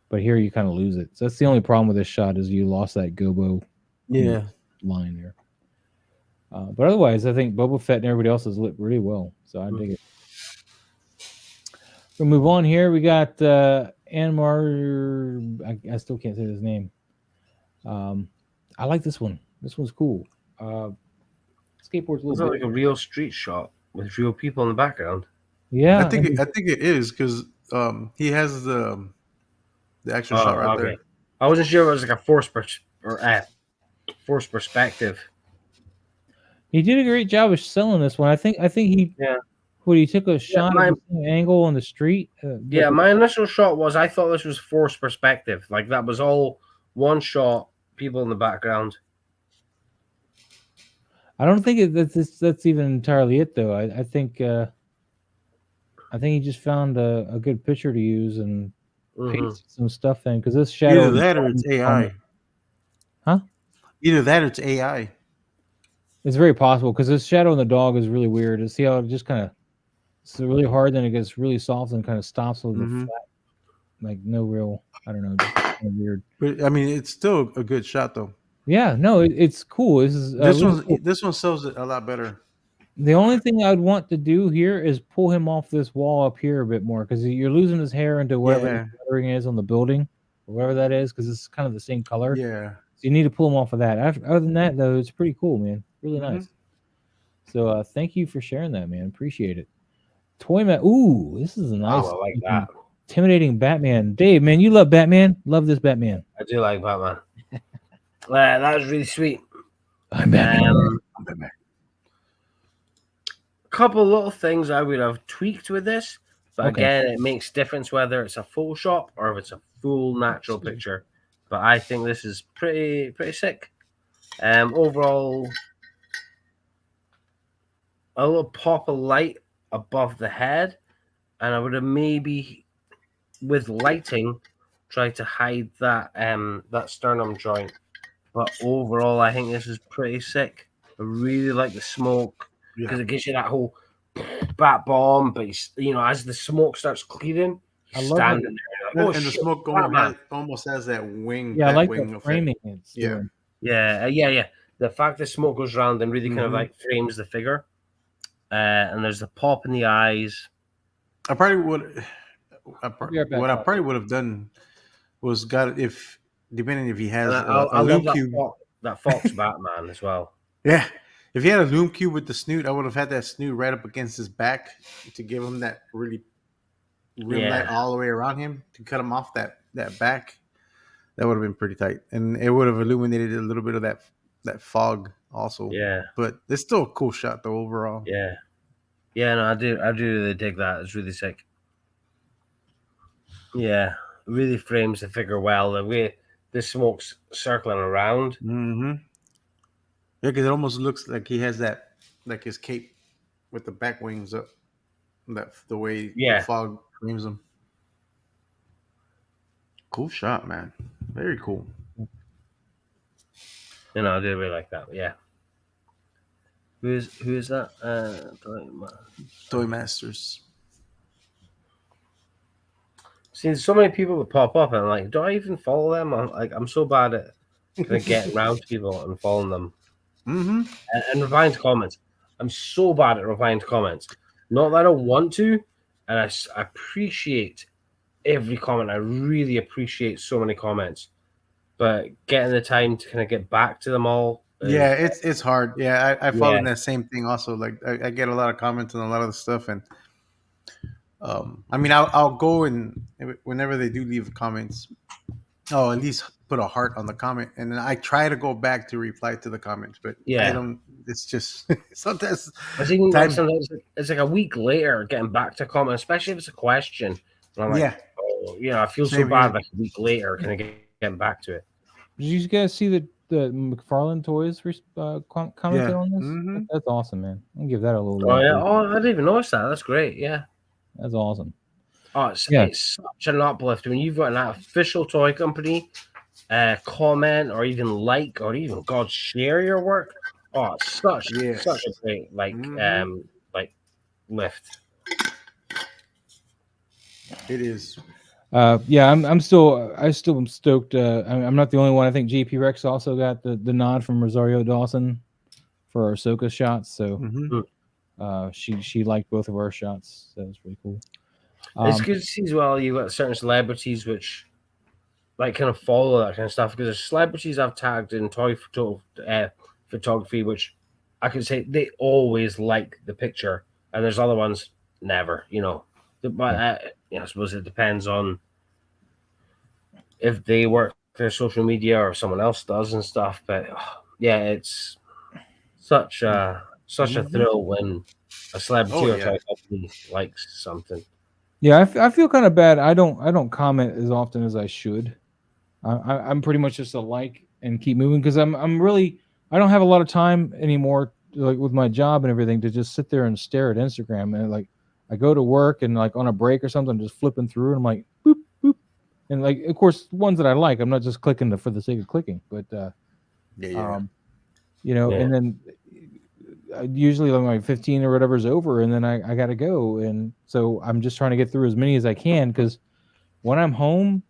But here you kind of lose it. So that's the only problem with this shot is you lost that gobo line there. But otherwise, I think Boba Fett and everybody else has lit really well. So I dig it. We'll move on here. We got Anmar. I still can't say his name. I like this one. This one's cool. Skateboard's a little like a real street shot with real people in the background. Yeah, I think it is because he has the actual shot right there. I wasn't sure if it was like a forced perspective. He did a great job of selling this one. I think he he took a shot at the angle on the street. My initial shot was I thought this was forced perspective. Like that was all one shot, people in the background. I don't think that's even entirely it though. I think he just found a good picture to use and pasted some stuff in because this shadow. Either that or it's AI. Huh? Either that or it's AI. It's very possible because this shadow on the dog is really weird. To see how it just kind of it's really hard, then it gets really soft and kind of stops with the flat, like no real. I don't know, just kind of weird. But I mean, it's still a good shot though. Yeah, no, it's cool. This one sells it a lot better. The only thing I'd want to do here is pull him off this wall up here a bit more because you're losing his hair into wherever the lettering is on the building, or wherever that is, because it's kind of the same color. Yeah. So you need to pull him off of that. Other than that, though, it's pretty cool, man. Really nice. So thank you for sharing that, man. Appreciate it. Toyman. Ooh, this is a nice, I like that. Intimidating Batman. Dave, man, you love Batman. Love this Batman. I do like Batman. That was really sweet. I'm Batman. Couple little things I would have tweaked with this, but again, it makes difference whether it's a Photoshop or if it's a full natural picture. But I think this is pretty sick. Overall, a little pop of light above the head, and I would have maybe, with lighting, tried to hide that that sternum joint. But overall, I think this is pretty sick. I really like the smoke because it gives you that whole bat bomb. But as the smoke starts clearing, he's standing there. Like, and the smoke almost has that wing. Yeah, I like wing the framing. Yeah. The fact that smoke goes around and really kind of like frames the figure. And there's the pop in the eyes. What I probably would have done was depending if he has I love that Fox Batman as well. Yeah. If he had a loom cube with the snoot, I would have had that snoot right up against his back to give him that really light all the way around him to cut him off that back. That would have been pretty tight. And it would have illuminated a little bit of that fog also. Yeah. But it's still a cool shot though overall. Yeah. Yeah, no, I do really dig that. It's really sick. Yeah. It really frames the figure well. The way the smoke's circling around. Yeah, because it almost looks like he has that, like his cape with the back wings up. The way the fog frames him. Cool shot, man. Very cool. I do really like that. Yeah. Who is that? Toy Masters. See, so many people that pop up, and I'm like, do I even follow them? I'm so bad at kind of getting around to people and following them. Mm-hmm. And replying to comments. I'm so bad at replying to comments. Not that I don't want to, and I appreciate every comment. I really appreciate so many comments, but getting the time to kind of get back to them all. Yeah, it's hard. Yeah, I follow Yeah. that same thing also. Like I get a lot of comments on a lot of the stuff, and I mean I'll go and whenever they do leave comments, I'll at least put a heart on the comment, and then I try to go back to reply to the comments, but Yeah. I don't. It's just sometimes. It's even like sometimes it's like a week later getting back to a comment, especially if it's a question. And I'm like, Yeah. oh, I feel Same so bad here. like a week later kind of getting back to it. Did you guys see the McFarlane Toys commentary on this? Mm-hmm. That's awesome, man. I'll give that a little. Oh yeah. Oh, I didn't even notice that. That's great. Yeah. That's awesome. Oh, it's such an uplift when you've got an official toy company comment or even like or even God share your work. Oh, it's such a great like lift. It is. Yeah, I'm still am stoked. I'm not the only one. I think JP Rex also got the nod from Rosario Dawson for our Ahsoka shots. So she liked both of our shots. That was pretty cool. It's good to see as well. You've got certain celebrities which like kind of follow that kind of stuff because there's celebrities I've tagged in toy photography, which I could say they always like the picture, and there's other ones never. But I suppose it depends on if they work their social media or someone else does and stuff. But yeah, it's such a thrill when a celebrity or toy company likes something. Yeah, I feel kind of bad. I don't comment as often as I should. I'm pretty much just a like and keep moving because I don't have a lot of time anymore, like with my job and everything, to just sit there and stare at Instagram. And like I go to work and like on a break or something, just flipping through and I'm like boop boop, and like of course ones that I like, I'm not just clicking for the sake of clicking, but and then usually like my 15 or whatever is over, and then I got to go, and so I'm just trying to get through as many as I can because when I'm home,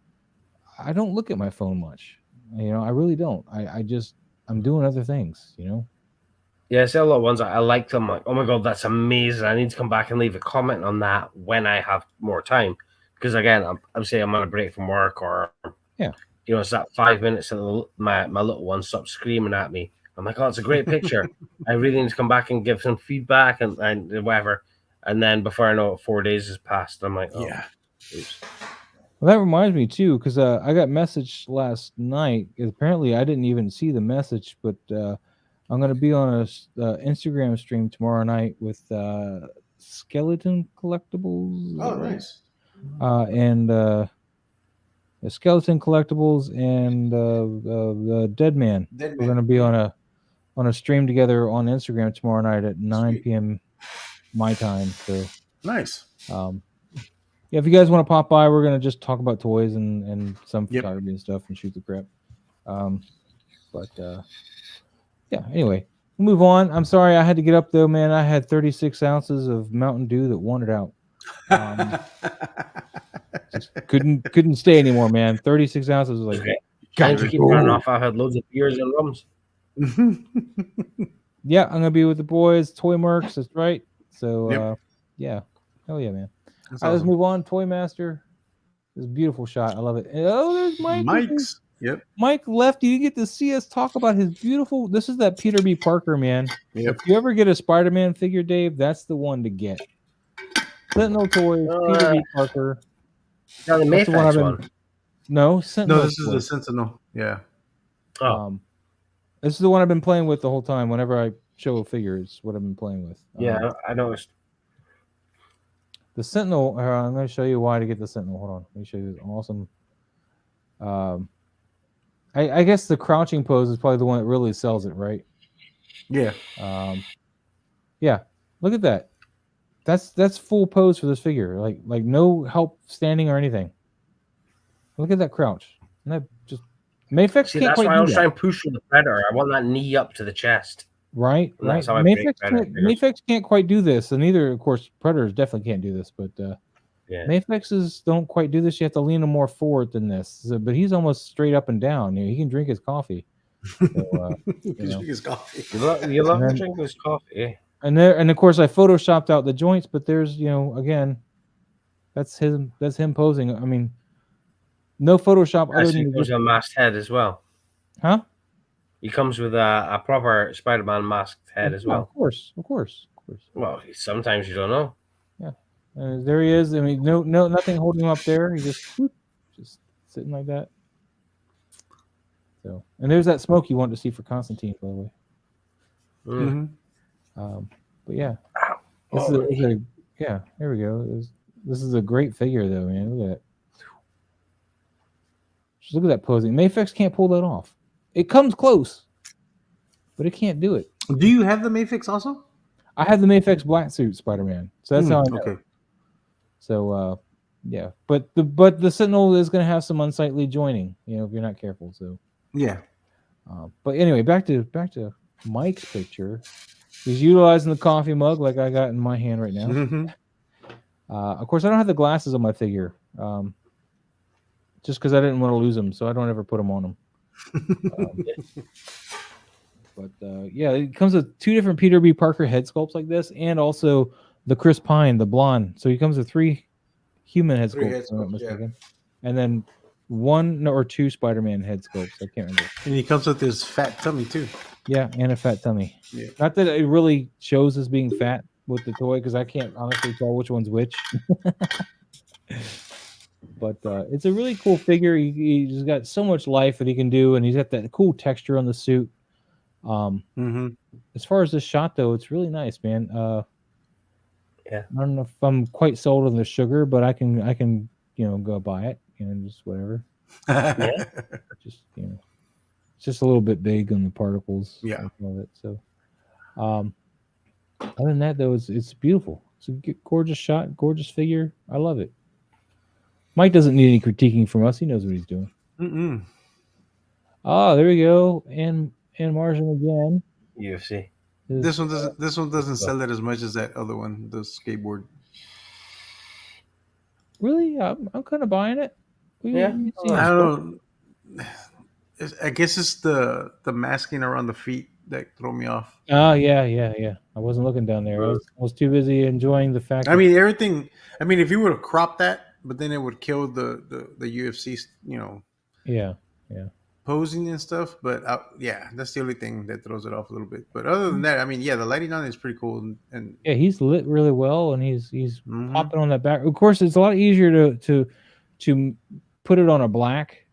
I don't look at my phone much. I really don't. I'm doing other things. Yeah, I see a lot of ones I like them. Like, oh my god, that's amazing! I need to come back and leave a comment on that when I have more time. Because again, I'm saying I'm on a break from work, or it's that 5 minutes and my little one stops screaming at me. I'm like, oh, it's a great picture. I really need to come back and give some feedback and whatever. And then before I know it, 4 days has passed. I'm like, oh, oops. Well, that reminds me too, because I got messaged last night. Apparently, I didn't even see the message, but I'm going to be on a Instagram stream tomorrow night with Skeleton Collectibles. Oh, nice. And the Skeleton Collectibles and the Dead Man. We're going to be on a stream together on Instagram tomorrow night at 9 p.m. my time. So nice. Yeah, if you guys want to pop by, we're gonna just talk about toys and some photography and stuff and shoot the crap. Anyway, we'll move on. I'm sorry I had to get up though, man. I had 36 ounces of Mountain Dew that wanted out. Just couldn't stay anymore, man. 36 ounces was like, God, to keep running off. I've had loads of beers and rums. Yeah, I'm gonna be with the boys, Toy Mercs. That's right. So hell yeah, man. All right, let's move on. Toy Master. This beautiful shot. I love it. Oh, there's Mike. Mike's. Yep. Mike left. You get to see us talk about his beautiful. This is that Peter B. Parker, man. Yep. If you ever get a Spider-Man figure, Dave, that's the one to get. Sentinel Toys, Peter B. Parker. Now the Mayfax one. No, Sentinel. No, this is the Sentinel. Yeah. This is the one I've been playing with the whole time. Whenever I show a figure, it's what I've been playing with. Yeah, I noticed. The Sentinel, I'm going to show you why to get the Sentinel. Hold on. Let me show you this awesome. I guess the crouching pose is probably the one that really sells it, right? Yeah. Yeah. Look at that. That's full pose for this figure. Like no help standing or anything. Look at that crouch. And that just Mayfix can't that's quite why I do was that. trying to push for the Predator. I want that knee up to the chest. Right. And that's how I break Predator figures. Mafex can't quite do this, and neither, of course, Predators definitely can't do this. But Yeah. Mafexes don't quite do this. You have to lean them more forward than this. So, but he's almost straight up and down. He can drink his coffee. So, drink his coffee. You love to drink his coffee. And of course, I photoshopped out the joints, but there's, again, that's him posing. I mean, no Photoshop other than he comes with a masked head as well. Huh? He comes with a proper Spider-Man masked head as well. Of course. Well, sometimes you don't know. Yeah, there he is. I mean, no, nothing holding him up there. He just sitting like that. So, and there's that smoke you want to see for Constantine, by the way. Mm-hmm. But yeah, there we go. This is a great figure, though, man. Look at that. Just look at that posing. Mafex can't pull that off. It comes close, but it can't do it. Do you have the Mafex also? I have the Mafex black suit Spider-Man, so that's how I know. Okay. So yeah, but the Sentinel is going to have some unsightly joining, if you're not careful. So yeah. But anyway, back to Mike's picture. He's utilizing the coffee mug like I got in my hand right now. Mm-hmm. Of course, I don't have the glasses on my figure, just because I didn't want to lose them, so I don't ever put them on him. But yeah, it comes with 2 different Peter B. Parker head sculpts like this, and also the Chris Pine, the blonde. So he comes with 3 human head sculpts, if I'm not mistaken, and then 1 or 2 Spider-Man head sculpts. I can't remember. And he comes with his fat tummy too. Yeah, and a fat tummy. Yeah. Not that it really shows as being fat with the toy, because I can't honestly tell which one's which. But it's a really cool figure. He's got so much life that he can do, and he's got that cool texture on the suit. As far as this shot, though, it's really nice, man. Yeah. I don't know if I'm quite sold on the sugar, but I can go buy it, just whatever. Yeah. Just it's just a little bit big on the particles. Yeah. Of it. So, other than that, though, it's beautiful. It's a gorgeous shot, gorgeous figure. I love it. Mike doesn't need any critiquing from us. He knows what he's doing. Oh, there we go. And Martian again. UFC. This one doesn't sell it as much as that other one, the skateboard. Really? I'm kind of buying it. Yeah. I don't know. I guess it's the masking around the feet that throw me off. Oh, yeah. I wasn't looking down there. I was too busy enjoying the fact. I mean, everything. I mean, if you would have cropped that, but then it would kill the UFC, Yeah. posing and stuff. But yeah, that's the only thing that throws it off a little bit. But other than that, I mean, yeah, the lighting on it is pretty cool. And yeah, he's lit really well, and he's popping on that back. Of course, it's a lot easier to put it on a black,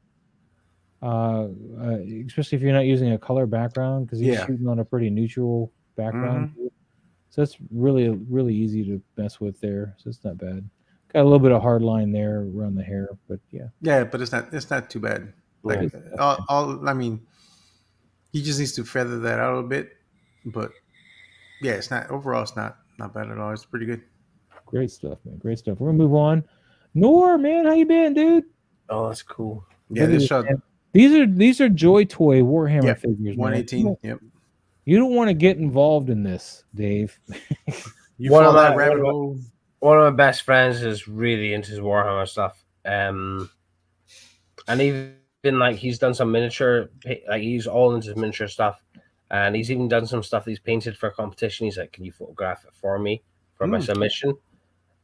especially if you're not using a color background, because he's shooting on a pretty neutral background. So it's really, really easy to mess with there. So it's not bad. Got a little bit of hard line there around the hair, but yeah. Yeah, but it's not too bad. Like I mean, he just needs to feather that out a little bit. But yeah, it's not bad at all. It's pretty good. Great stuff, man. Great stuff. We're gonna move on. Nor, man, how you been, dude? Oh, that's cool. Yeah, this shot. These are Joy Toy Warhammer figures. 118. Yep. You don't want to get involved in this, Dave. One of my best friends is really into his Warhammer stuff. And even like he's done some miniature, like he's all into miniature stuff, and he's even done some stuff he's painted for a competition. He's like, "Can you photograph it for me for my submission?"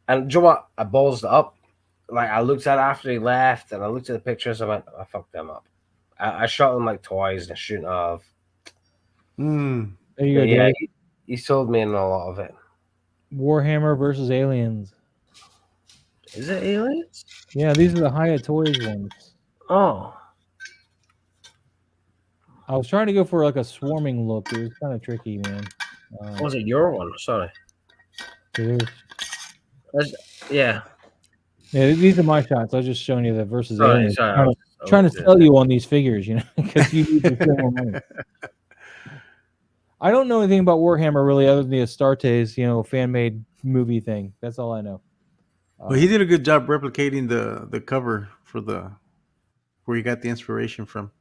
And do you know what? I ballsed it up. Like I looked at it after he left, and I looked at the pictures. I went, "I fucked them up." I shot them like toys, and I shouldn't have. There you go. Yeah, he sold me in a lot of it. Warhammer versus Aliens. Is it Aliens? Yeah, these are the Hiya Toys ones. Oh. I was trying to go for like a swarming look. It was kind of tricky, man. Was it your one? Sorry. Yeah. Yeah, these are my shots. I was just showing you the versus Aliens. Sorry, trying to sell you on these figures, because you need to sell more money. I don't know anything about Warhammer really, other than the Astartes, fan-made movie thing. That's all I know. Well, he did a good job replicating the cover for where he got the inspiration from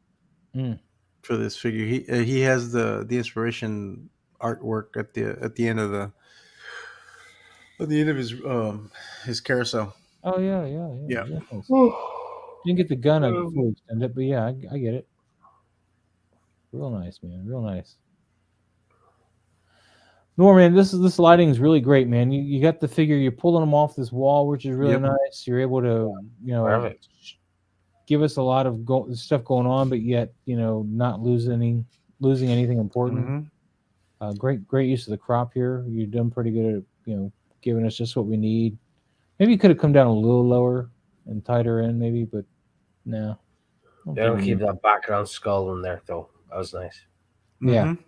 for this figure. He has the inspiration artwork at the end of his carousel. Oh yeah. Yeah. Real nice. Didn't get the gun I could fully extend it, but yeah, I get it. Real nice, man. Real nice. Norman, this lighting is really great, man. You got the figure. You're pulling them off this wall, which is really Yep. nice. You're able to Perfect. give us a lot of stuff going on, but yet not losing anything important. Mhm. Great use of the crop here. You've done pretty good at giving us just what we need. Maybe you could have come down a little lower and tighter in, maybe, but no. They don't keep that background skull in there though. That was nice. Yeah. Mhm.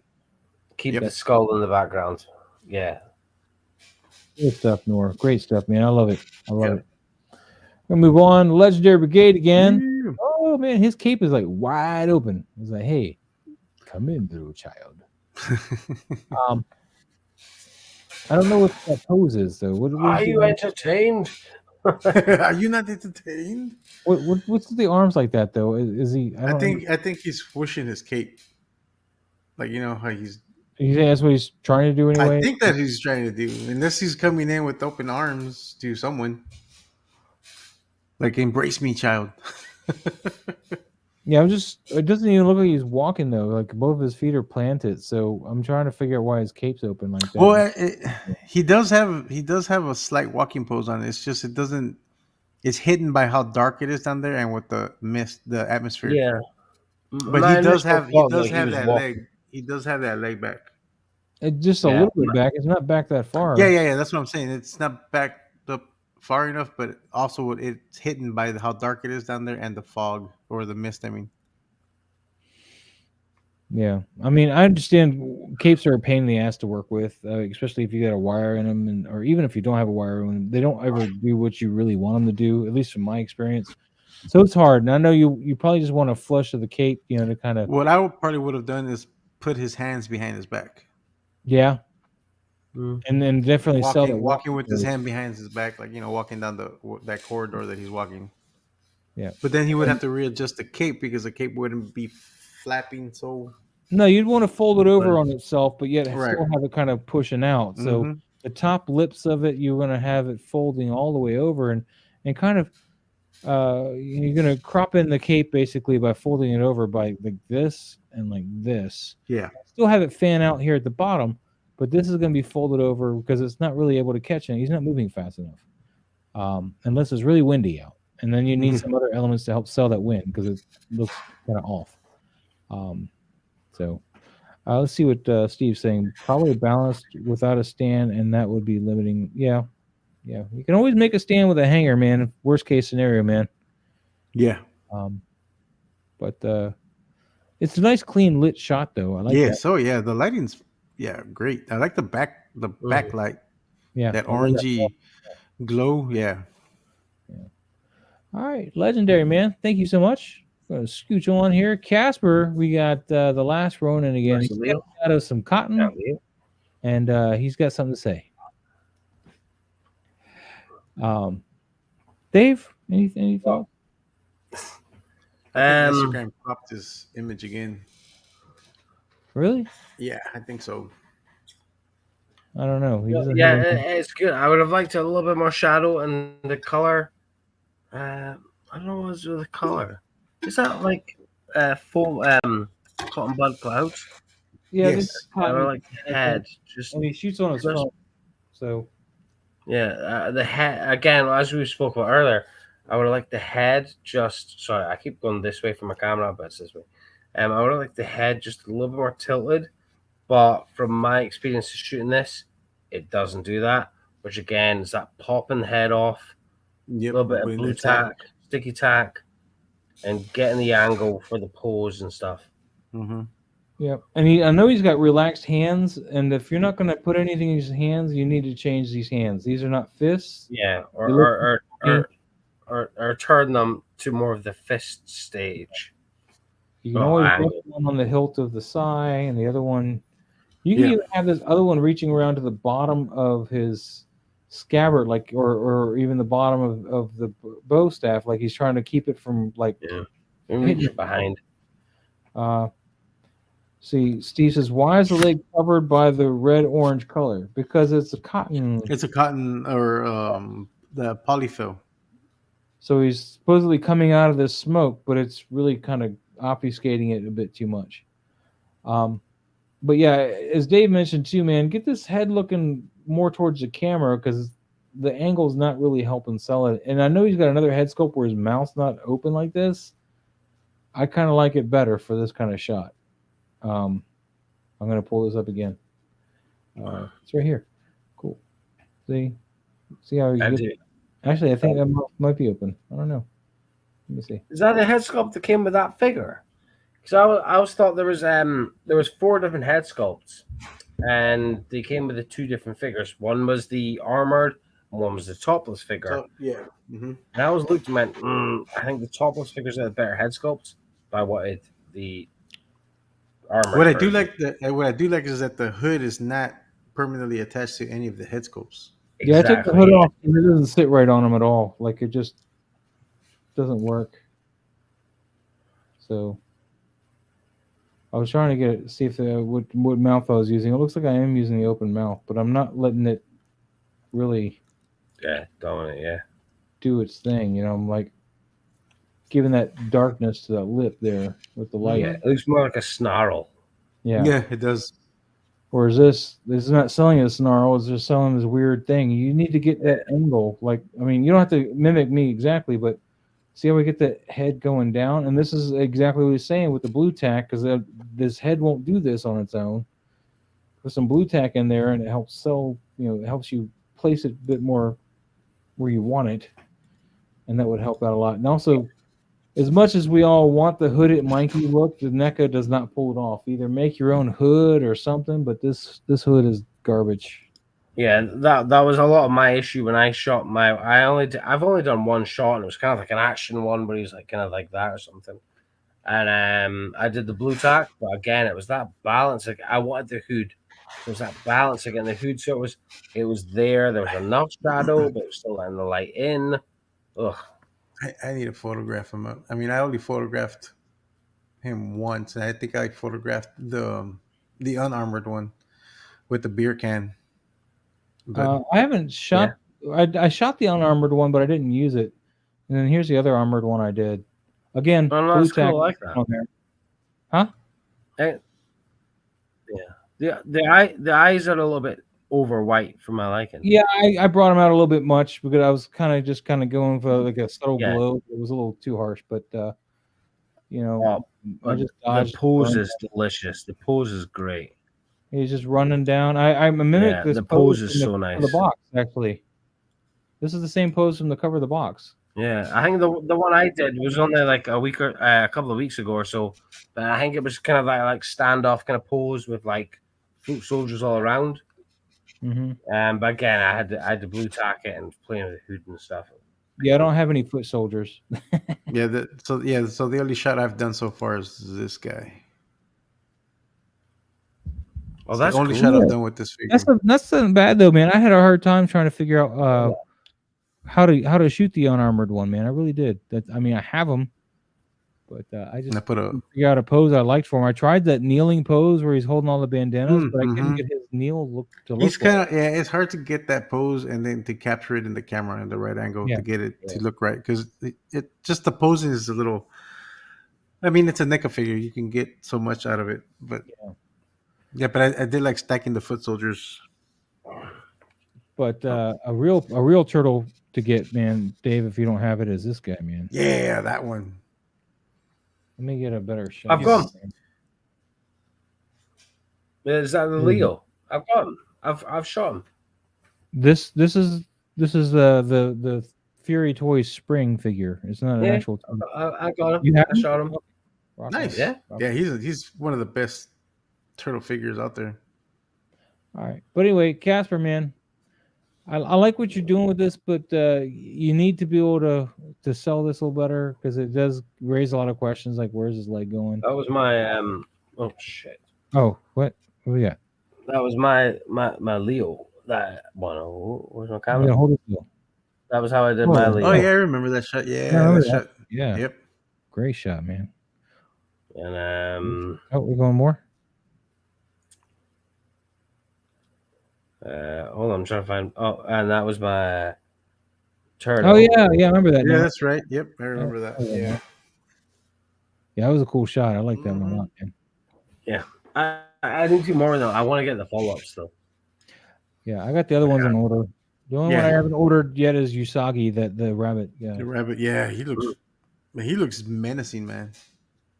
Keep the skull in the background. Yeah. Good stuff, Nor. Great stuff, man. I love it. We'll move on. Legendary Brigade again. Yeah. Oh man, his cape is like wide open. He's like, hey, come in, little child. I don't know what that pose is though. Are you entertained? Are you not entertained? What's the arms like that though? Is he? I think he's swooshing his cape. Like how he's. You think that's what he's trying to do anyway? I think that he's trying to do, unless he's coming in with open arms to someone. Like embrace me, child. Yeah, it doesn't even look like he's walking though. Like both of his feet are planted, so I'm trying to figure out why his cape's open like that. Well, he does have a slight walking pose on it. It's just it's hidden by how dark it is down there and with the mist, the atmosphere. Yeah, but he does have that leg. He does have that leg back. It's just a little bit back. It's not back that far. Yeah. That's what I'm saying. It's not back up far enough, but also it's hidden by how dark it is down there and the fog or the mist. I mean. Yeah, I mean, I understand capes are a pain in the ass to work with, especially if you got a wire in them, or even if you don't have a wire in them, they don't ever do what you really want them to do. At least from my experience, so it's hard. And I know you probably just want a flush of the cape, to kind of. What I probably would have done is put his hands behind his back. Yeah, and then definitely walking with his hand behind his back, like walking down that corridor that he's walking. Yeah, but then he would have to readjust the cape because the cape wouldn't be flapping so. No, you'd want to fold it over on itself, but yet still have it kind of pushing out. So the top lips of it, you're going to have it folding all the way over, and kind of you're going to crop in the cape basically by folding it over by like this and like this. Yeah. Still have it fan out here at the bottom, but this is going to be folded over because it's not really able to catch it. He's not moving fast enough, unless it's really windy out, and then you need some other elements to help sell that wind because it looks kind of off. So let's see what Steve's saying. Probably balanced without a stand, and that would be limiting. Yeah. You can always make a stand with a hanger, man. Worst case scenario, man. Yeah. But it's a nice, clean lit shot, though. I like. Yeah. That. So the lighting's great. I like the backlight. Yeah. That orangey glow. Yeah. All right, legendary man. Thank you so much. Going to scooch on here. Casper, we got the last Ronin again. He's got out of some cotton, and he's got something to say. Dave, any thoughts? Instagram popped his image again. Really? Yeah, I think so. I don't know. It's good. I would have liked a little bit more shadow and the color. I don't know what's with the color. Is that like full cotton bud clouds? Yeah, yes. Or like head. Just and he shoots on his phone. So yeah, the head again, as we spoke about earlier. I would have liked the head just. Sorry, I keep going this way from my camera, but it's this way. I would have liked the head just a little bit more tilted. But from my experience of shooting this, it doesn't do that. Which again is that popping the head off. Yep, a little bit of blue tack, sticky tack, and getting the angle for the pose and stuff. Yeah, and I know he's got relaxed hands, and if you're not going to put anything in his hands, you need to change these hands. These are not fists. Yeah, or turn them to more of the fist stage. You can always put one on the hilt of the sai, and the other one. You can even have this other one reaching around to the bottom of his scabbard, like, or even the bottom of the bow staff, like he's trying to keep it from like hitting behind. See, Steve says, why is the leg covered by the red-orange color? Because it's a cotton. It's a cotton or the polyfill. So he's supposedly coming out of this smoke, but it's really kind of obfuscating it a bit too much. But yeah, as Dave mentioned too, man, get this head looking more towards the camera because the angle's not really helping sell it. And I know he's got another head sculpt where his mouth's not open like this. I kind of like it better for this kind of shot. I'm going to pull this up again. It's right here. Cool. See how you get it? Actually, I think that might be open. I don't know. Let me see. Is that the head sculpt that came with that figure? Because I always thought there was 4 different head sculpts, and they came with the 2 different figures. One was the armored, and one was the topless figure. So, yeah. Mm-hmm. And I always looked and went, I think the topless figures are the better head sculpts. But I wanted the armored. What I do like is that the hood is not permanently attached to any of the head sculpts. Exactly. Yeah, I took the hood off, and it doesn't sit right on him at all. Like it just doesn't work. So I was trying to see if what mouth I was using. It looks like I am using the open mouth, but I'm not letting it really do its thing. You know, I'm like giving that darkness to that lip there with the light. Yeah, it looks more like a snarl. Yeah, it does. Or is this is not selling a snarl, it's just selling this weird thing. You need to get that angle. Like, I mean, you don't have to mimic me exactly, but see how we get the head going down? And this is exactly what he's saying with the blue tack, because this head won't do this on its own. Put some blue tack in there, and it helps sell, it helps you place it a bit more where you want it. And that would help out a lot. And also, as much as we all want the hooded Mikey look, the NECA does not pull it off. Either make your own hood or something, but this hood is garbage. Yeah, that was a lot of my issue when I shot I've only done one shot, and it was kind of like an action one where he's like kind of like that or something. And I did the blue tack, but again, it was that balance. Like I wanted the hood. There was that balance again. The hood, so it was there. There was enough shadow, but it was still letting the light in. Ugh. I need to photograph him up. I mean, I only photographed him once, and I think I photographed the unarmored one with the beer can. But, I haven't shot. Yeah. I shot the unarmored one, but I didn't use it. And then here's the other armored one I did. Again, blue tack cool, like that. On there. Huh? Yeah. The eyes are a little bit over white for my liking. Yeah, I brought them out a little bit much because I was kind of going for like a subtle glow. It was a little too harsh, but I just dodged. The pose is delicious. The pose is great. He's just running down. I mimicked this the pose is so nice. The box, actually. This is the same pose from the cover of the box. Yeah, I think the one I did was on there like a couple of weeks ago or so. But I think it was kind of like standoff kind of pose with like foot soldiers all around. Mm-hmm. But again, I had to blue tack it and playing with the hood and stuff. Yeah, I don't have any foot soldiers. So the only shot I've done so far is this guy. Oh, that's the only cool. shot I've done with this figure. That's not bad though, man. I had a hard time trying to figure out how to shoot the unarmored one, man. I really did. I have them, but I just figure out a pose I liked for him. I tried that kneeling pose where he's holding all the bandanas, but I couldn't get his kneel look to look. He's kind of it's hard to get that pose and then to capture it in the camera in the right angle to get it to look right, because it just the posing is a little. I mean, it's a NECA figure. You can get so much out of it, but but I did like stacking the foot soldiers. But a real turtle to get, man, Dave, if you don't have it, is this guy, man. Yeah, that one. Let me get a better shot. I've got him. Is that the Leo? I've got him. I've shot him. This is the Fury Toys spring figure. It's not an actual. I got him. You have I shot him. Nice. Yeah. Yeah. He's one of the best turtle figures out there. All right, but anyway, Casper, man, I like what you're doing with this, but you need to be able to sell this a little better, because it does raise a lot of questions, like where's his leg going? That was my oh shit. Oh, what we got? That was my Leo. That one. Where's my camera? Yeah, hold it still. That was how I did my Leo. Oh yeah, I remember that shot. Yeah, that shot. Yeah. Yep. Great shot, man. And we're going more. Hold on, I'm trying to find. Oh, and that was my turtle. Oh yeah, I remember that. Yeah, now. that's right. Yep, I remember that. Yeah, that was a cool shot. I like that one a lot, man. Yeah, I need 2 more though. I want to get the follow-ups though. Yeah, I got the other ones in order. The only one I haven't ordered yet is Usagi, the rabbit. Yeah, the rabbit. Yeah, he looks menacing, man.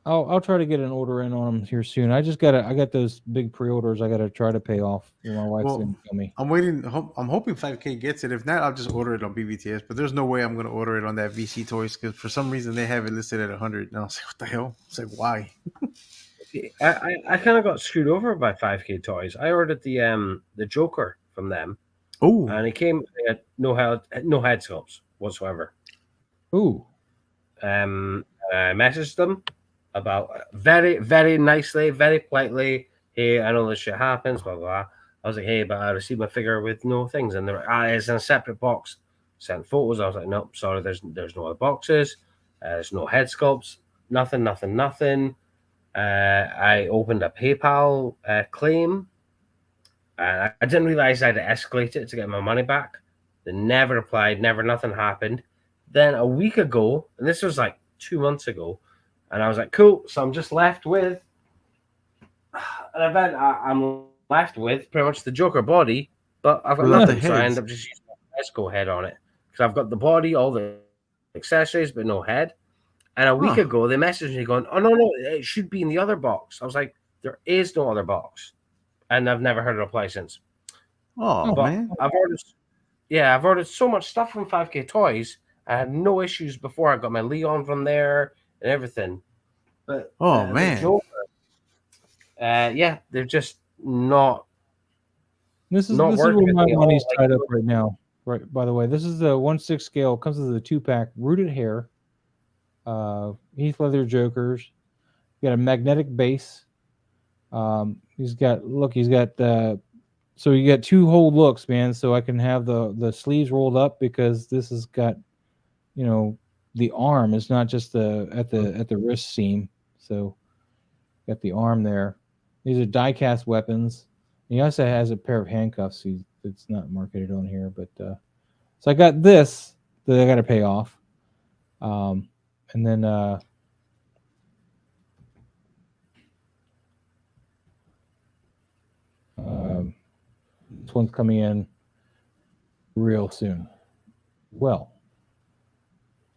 I'll try to get an order in on them here soon. I got those big pre-orders. I gotta try to pay off. My wife's gonna tell me. I'm waiting. I'm hoping 5K gets it. If not, I'll just order it on BBTS. But there's no way I'm gonna order it on that VC Toys because for some reason they have it listed at 100. And I was like, what the hell? It's like, why? I kind of got screwed over by 5K Toys. I ordered the Joker from them. Oh, and it came no head sculpts whatsoever. Ooh. I messaged them about very, very nicely, very politely. Hey, I know this shit happens, blah, blah, blah. I was like, hey, but I received my figure with no things. And they're it's in a separate box. Sent photos. I was like, nope, sorry, there's no other boxes. There's no head sculpts. Nothing. I opened a PayPal claim. And I didn't realize I had to escalate it to get my money back. They never replied, nothing happened. Then a week ago, and this was like 2 months ago, and I was like, cool. So I'm just left with an event. I'm left with pretty much the Joker body, but I've got nothing. So I end up just using my Esco head on it because I've got the body, all the accessories, but no head. And a week ago, they messaged me going, oh, no, it should be in the other box. I was like, there is no other box. And I've never heard a reply since. Oh, but man. I've ordered so much stuff from 5K Toys. I had no issues before. I got my Leon from there and everything. But man. Joker, they're just not. This is where my money's tied up right now. Right. By the way, this is the 1/6 scale. It comes with a 2-pack, rooted hair, Heath leather Jokers. You got a magnetic base. He's got so you get 2 whole looks, man. So I can have the sleeves rolled up because this has got, the arm. It's not just at the wrist seam. So got the arm there. These are die-cast weapons. He also has a pair of handcuffs. It's not marketed on here, but so I got this that I got to pay off, and then this one's coming in real soon. Well,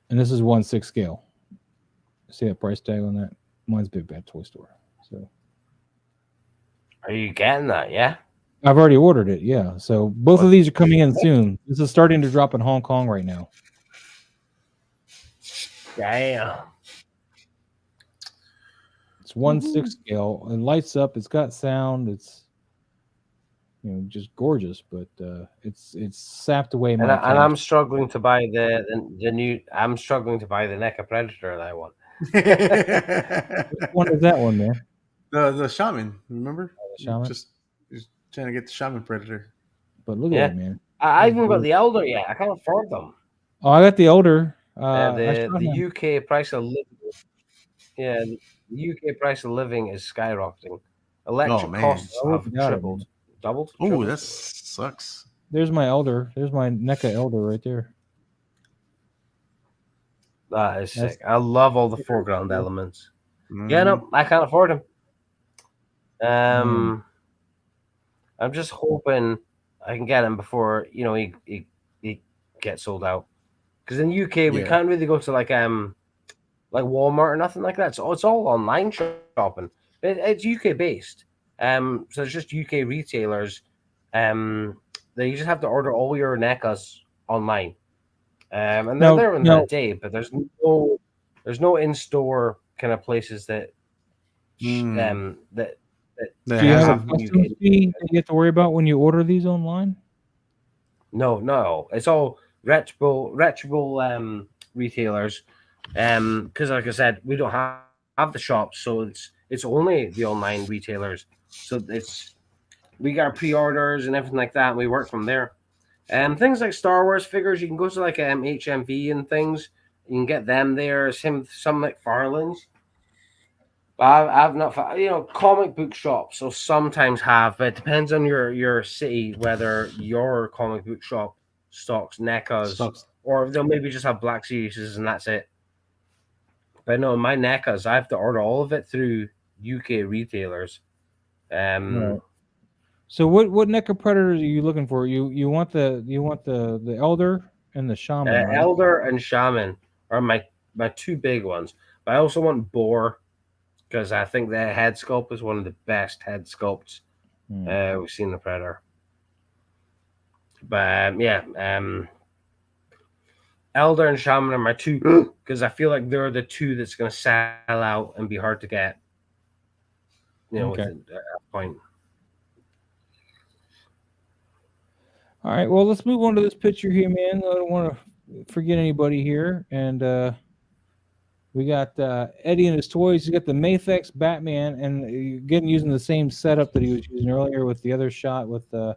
and this is 1/6 scale. See that price tag on that? Mine's Big Bad Toy Store. So, are you getting that? Yeah, I've already ordered it. Yeah, so both of these are coming in soon. This is starting to drop in Hong Kong right now. Damn. It's 1/6 scale. It lights up. It's got sound. It's just gorgeous, but it's sapped away my cash. And I'm struggling to buy the new. I'm struggling to buy the NECA Predator that I want. Which one is that one, man? The Shaman. Remember? The Shaman. Just trying to get the Shaman Predator. But look at it, man. I haven't got the Elder yet. I can't afford them. Oh, I got the Elder. The UK price of living. Yeah, the UK price of living is skyrocketing. Electric costs have tripled. Doubled? Oh, that sucks. There's my Elder. There's my NECA Elder right there. That is sick. I love all the foreground elements. Yeah, no, I can't afford them. I'm just hoping I can get him before he gets sold out. Because in the UK we can't really go to like Walmart or nothing like that. So it's all online shopping. It's UK based. So it's just UK retailers. That you just have to order all your NECAs online. And they're there in that day, but there's no in-store kind of places that do you have a custom fee that you have to worry about when you order these online? No, it's all reputable retailers. Because like I said, we don't have the shops, so it's only the online retailers. So we got pre-orders and everything like that, and we work from there. Things like Star Wars figures, you can go to like HMV and things. You can get them there. Some McFarlane's. But I've not found, comic book shops. So sometimes have, but it depends on your city whether your comic book shop stocks NECAs Stocks. or they'll maybe just have Black Series and that's it. But no, my NECAs, I have to order all of it through UK retailers. Right. So what NECA predators are you looking for? You want the elder and the shaman, right? Elder and shaman are my two big ones. But I also want boar because I think the head sculpt is one of the best head sculpts we've seen in the predator. But elder and shaman are my two because I feel like they're the two that's going to sell out and be hard to get. Okay. At that point. All right. Well, let's move on to this picture here, man. I don't want to forget anybody here. And we got Eddie and his toys. He's got the Mafex Batman, and again using the same setup that he was using earlier with the other shot with the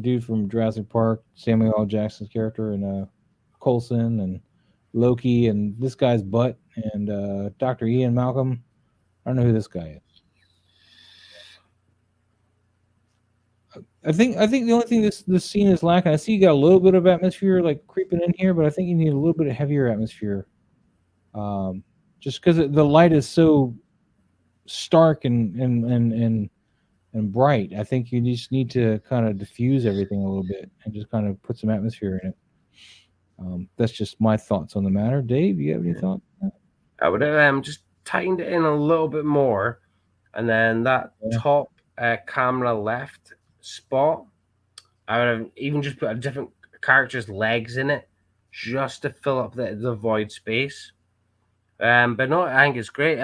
dude from Jurassic Park, Samuel L. Jackson's character, and Coulson and Loki, and this guy's butt, and Dr. Ian Malcolm. I don't know who this guy is. I think the only thing this scene is lacking. I see you got a little bit of atmosphere like creeping in here, but I think you need a little bit of heavier atmosphere. Just because the light is so stark and bright, I think you just need to kind of diffuse everything a little bit and just kind of put some atmosphere in it. That's just my thoughts on the matter. Dave, you have any thoughts? I would have just tightened it in a little bit more, and then that top camera left spot, I would have even just put a different character's legs in it just to fill up the void space. But no, I think it's great.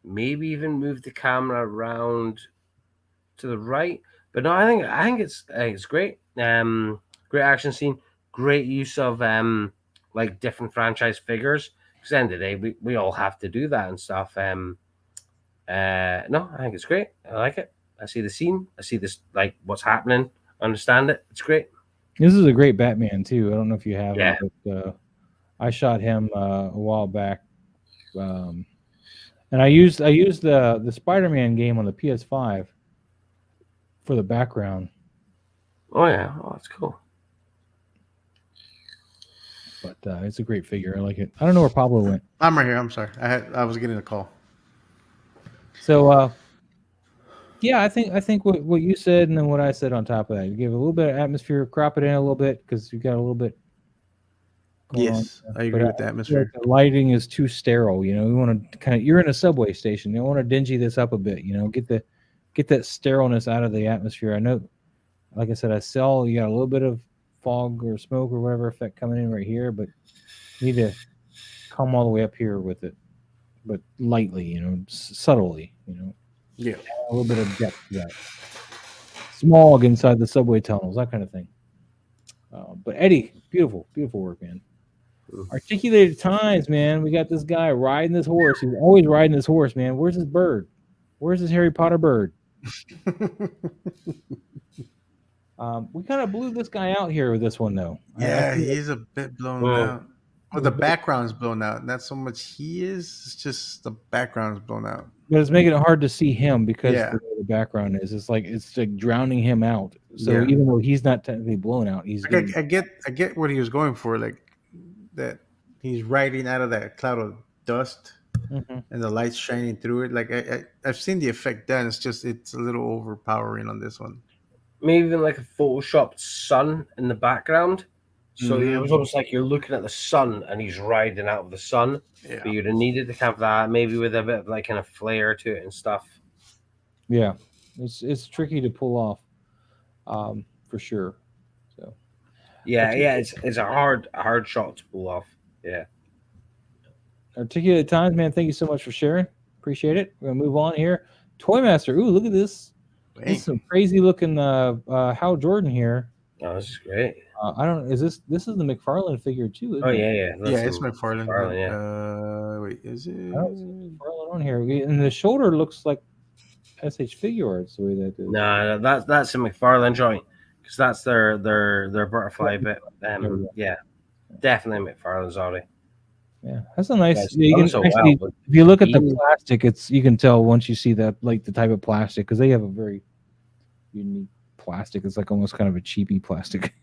Maybe even move the camera around to the right. But no, I think it's great. Great action scene. Great use of like different franchise figures. Because at the end of the day, we all have to do that and stuff. No, I think it's great. I like it. I see the scene. I see this, like, what's happening. Understand it. It's great. This is a great Batman too. I don't know if you have Yeah. him, but I shot him a while back, and I used the Spider-Man game on the PS5 for the background. Oh yeah, that's cool. But it's a great figure. I like it. I don't know where Pablo went. I'm right here. I'm sorry. I was getting a call. So yeah, I think what you said and then what I said on top of that. You give a little bit of atmosphere, crop it in a little bit because you got a little bit. Yes, I agree with the atmosphere. Like the lighting is too sterile. You want to kind of, you're in a subway station. You want to dingy this up a bit. Get that sterileness out of the atmosphere. I know, like I said, you got a little bit of fog or smoke or whatever effect coming in right here, but you need to come all the way up here with it, but lightly, subtly, Yeah. a little bit of depth to that. Smog inside the subway tunnels, that kind of thing. But Eddie, beautiful work, man. Articulated times, man. We got this guy riding this horse. He's always riding this horse, man. Where's his bird? Where's his Harry Potter bird? We kind of blew this guy out here with this one, though. Yeah, he's a bit blown out. Well, the background's blown out. Not so much he is. It's just the background's blown out. But it's making it hard to see him because the background is. It's like drowning him out. So even though he's not technically blown out, he's. I get what he was going for, like that. He's riding out of that cloud of dust, and the light's shining through it. Like I've seen the effect done. It's a little overpowering on this one. Maybe even like a photoshopped sun in the background. So it was almost like you're looking at the sun and he's riding out of the sun. Yeah. But you'd have needed to have that, maybe with a bit of like kind of flair to it and stuff. Yeah, it's tricky to pull off, for sure. So. Yeah, it's a hard shot to pull off. Yeah. Articulated times, man. Thank you so much for sharing. Appreciate it. We're gonna move on here. Toy Master. Ooh, look at this. This is some crazy looking Hal Jordan here. Oh, this is great. I don't. Is this is the McFarlane figure too? Oh yeah. It's McFarlane. Wait, is it? I don't see McFarlane on here. And the shoulder looks like SH Figure Arts the way that is. No, that's a McFarlane joint because that's their butterfly bit. Yeah, definitely McFarlane's already. Yeah, that's a nice. Yes, You can done so actually, well, if you look at the but- plastic, you can tell once you see that, like the type of plastic, because they have a very unique plastic. It's like almost kind of a cheapy plastic.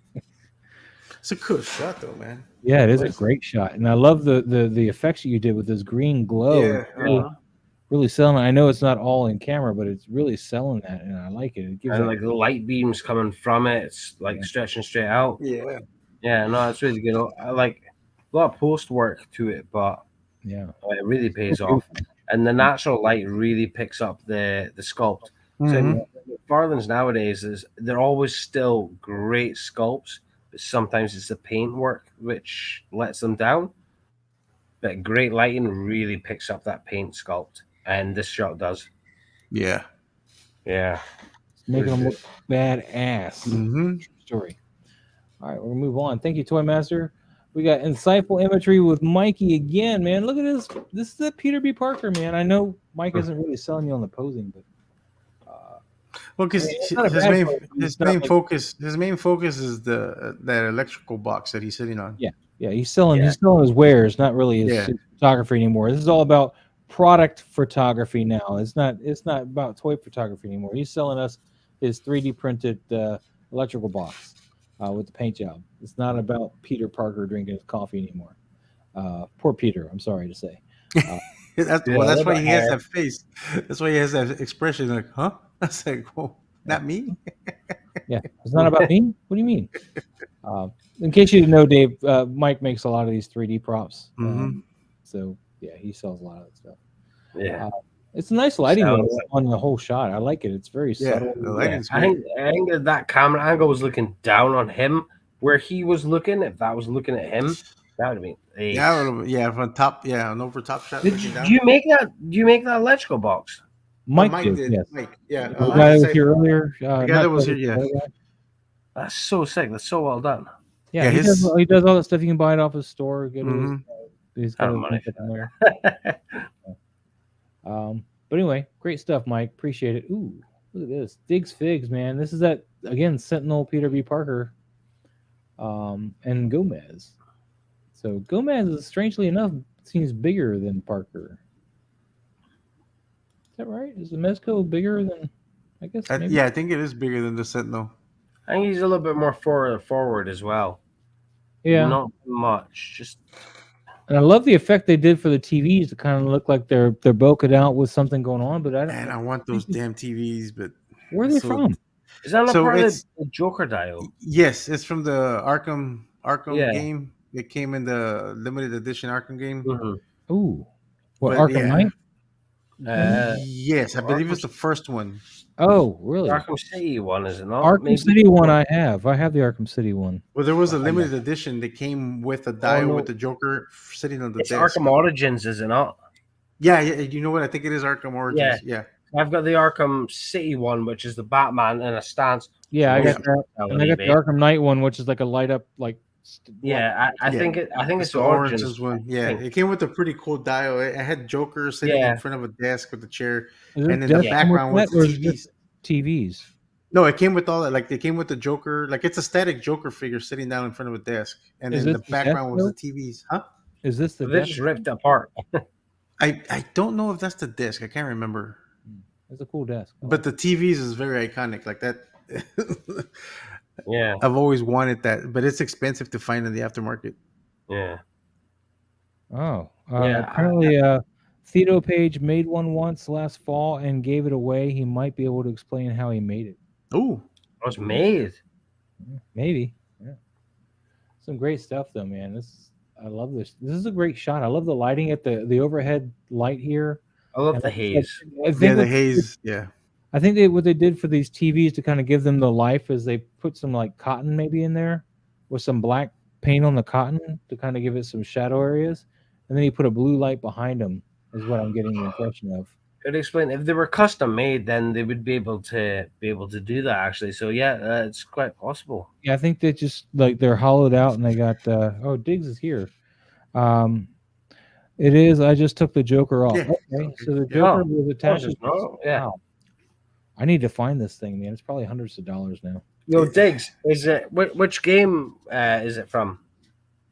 It's a cool shot though, man. Yeah, it is a great shot, and I love the effects that you did with this green glow. Yeah, It's really selling. I know it's not all in camera, but it's really selling that, and I like it. It gives and that, like the light beams coming from it, it's like stretching straight out. yeah. Yeah, no, it's really good. I like a lot of post work to it, but yeah, it really pays off. And the natural light really picks up the sculpt. Mhm. So Farlands nowadays they're always still great sculpts, but sometimes it's the paint work which lets them down. But great lighting really picks up that paint sculpt, and this shot does. Yeah. Yeah, it's making them look badass. Mm-hmm. True story. All right, we're gonna move on. Thank you, Toy Master. We got insightful imagery with Mikey again, man. Look at this. This is a Peter B. Parker, man. I know Mike isn't really selling you on the posing, but Well, because it's not a his bad main pose. his It's not main like- focus is the that electrical box that he's sitting on. yeah, he's selling Yeah. his wares, not really his, Yeah. his photography anymore. This is all about product photography now. It's not about toy photography anymore. He's selling us his 3D printed electrical box with the paint job. It's not about Peter Parker drinking his coffee anymore. Poor Peter, I'm sorry to say. That's why he has that face. That's why he has that expression like, huh? That's like, whoa, not me. Yeah, it's not about me. What do you mean? In case you didn't know, Dave, Mike makes a lot of these 3D props. Mhm. So yeah, he sells a lot of that stuff. yeah. It's a nice lighting So- though, on the whole shot. I like it. It's very Yeah, subtle. the lighting's I great. think that camera angle was looking down on him where he was looking. If that was looking at him, that would have been ace. Yeah, a little bit. Yeah, from top. Yeah, an over top shot. Did looking you, down. do you make that? Do you make that electrical box? Mike, Mike did, did. yes. Mike. Yeah. The guy that was here earlier. the guy not that was Cody, here, yeah. the other guy. That's so sick. That's so well done. Yeah, Yeah, he his- does all that stuff. You can buy it off his store. Get Mhm. he's got Ton of his money link up in there. But anyway, great stuff, Mike. Appreciate it. Ooh, look at this. Diggs Figs, man. This is that again, Sentinel Peter B. Parker, and Gomez. So Gomez is strangely enough seems bigger than Parker. Is that right? Is the Mezco bigger than? I guess. Maybe. Yeah, I think it is bigger than the Sentinel. I think he's a little bit more forward as well. Yeah. Not much. Just And I love the effect they did for the TVs to kind of look like they're bokeh out with something going on. But I don't. Man, I want those damn TVs, but Where are they so- from? is that not So part of it's- the Joker dial? yes, it's from the Arkham Yeah. game. It came in the limited edition Arkham game. Mhm. Ooh, what But, Arkham yeah. Knight? Yes, I believe it's the first one. Oh, really? Arkham City one, is it not? Arkham Maybe? City one I have. I have the Arkham City one. Well, there was a Oh, limited edition that came with a dial no. with the Joker sitting on the It's desk. Arkham Origins, is it not? Yeah, you know what? I think it is Arkham Origins. Yeah. I've got the Arkham City one, which is the Batman in a stance. Yeah, I Yeah. got that. And I got the Arkham Knight one, which is like a light up, like. Yeah, I Yeah. think it's the the Origins one. Yeah, thing. it came with a pretty cool dial. It had Joker sitting Yeah. in front of a desk with a chair, Is it and in just the background with was that, or the is it just TVs. TVs? No, it came with all that. Like they came with the Joker. Like it's a static Joker figure sitting down in front of a desk, and Is then this the the background was the desk, TVs. Huh? Is this the They desk? just ripped it apart. I don't know if that's the disc. I can't remember. It's a cool desk. I But the TVs is very iconic. Like that. Yeah, I've always wanted that, but it's expensive to find in the aftermarket. yeah. Oh, Yeah, apparently, Theodore Page made one once last fall and gave it away. He might be able to explain how he made it. Oh, It was made. Maybe. Yeah. Some great stuff though, man. I love this. This is a great shot. I love the lighting at the overhead light here. I love And the haze. I think yeah, the what- haze. Yeah. I think what they did for these TVs to kind of give them the life is they put some like cotton maybe in there with some black paint on the cotton to kind of give it some shadow areas, and then you put a blue light behind them. Is what I'm getting the impression of. Could explain if they were custom made, then they would be able to do that actually. So yeah, it's quite possible. Yeah, I think they just like they're hollowed out and they got oh Diggs is here. It is. I just took the Joker off. Yeah. Okay, so the Joker Oh, was attached. just no, yeah. Wow. I need to find this thing, man. It's probably hundreds of dollars now. Yo, Diggs, is it which game is it from?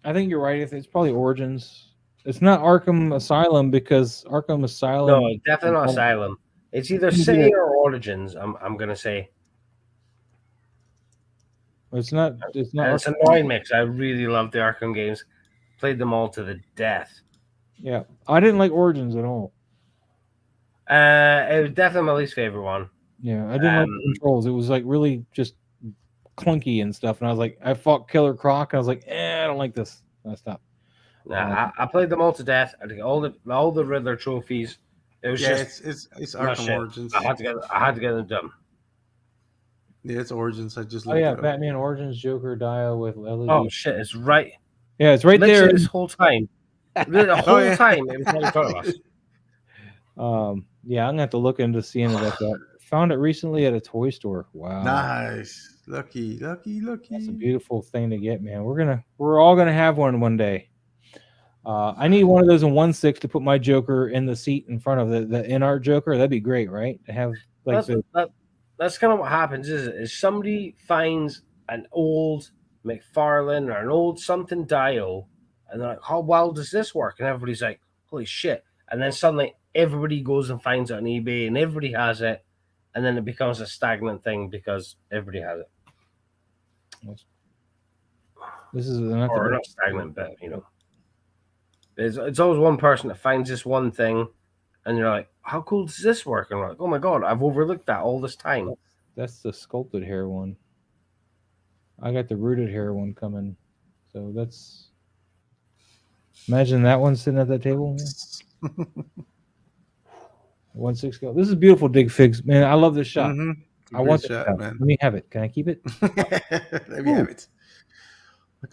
I think you're right. It's probably Origins. It's not Arkham Asylum because Arkham Asylum. No, definitely not Asylum. It's either City or Origins. I'm gonna say. It's not. It's not. And it's annoying me because I really love the Arkham games. Played them all to the death. Yeah, I didn't like Origins at all. It was definitely my least favorite one. Yeah, I didn't like the controls. It was like really just clunky and stuff. And I was like, I fought Killer Croc. And I was like, I don't like this. I stopped. I played them all to death. I took all the Riddler trophies. It was just it's Arkham Origins. I had to get them done. Yeah, it's Origins. I just Batman Origins Joker Dio with LED. Oh shit, it's right. Yeah, it's right literally there. This whole time, the whole time it was right in front of us. Yeah, I'm gonna have to look into seeing it. Found it recently at a toy store. Wow, nice, lucky. That's a beautiful thing to get, man. We're all gonna have one day. I need one of those in 1/6 to put my Joker in the seat in front of the in-art Joker. That'd be great, right? To have like that's kind of what happens. Is somebody finds an old McFarlane or an old something dial, and they're like, "How well does this work?" And everybody's like, "Holy shit!" And then suddenly everybody goes and finds it on eBay, and everybody has it, and then it becomes a stagnant thing because everybody has it. This is not stagnant, but it's always one person that finds this one thing, and you're like, "How cool does this work?" And we're like, "Oh my god, I've overlooked that all this time." That's the sculpted hair one. I got the rooted hair one coming, so that's. Imagine that one sitting at that table. 1/6 go. This is beautiful, Dig Figs, man. I love this shot. Mm-hmm. I want that. Let me have it. Can I keep it? Let me have it.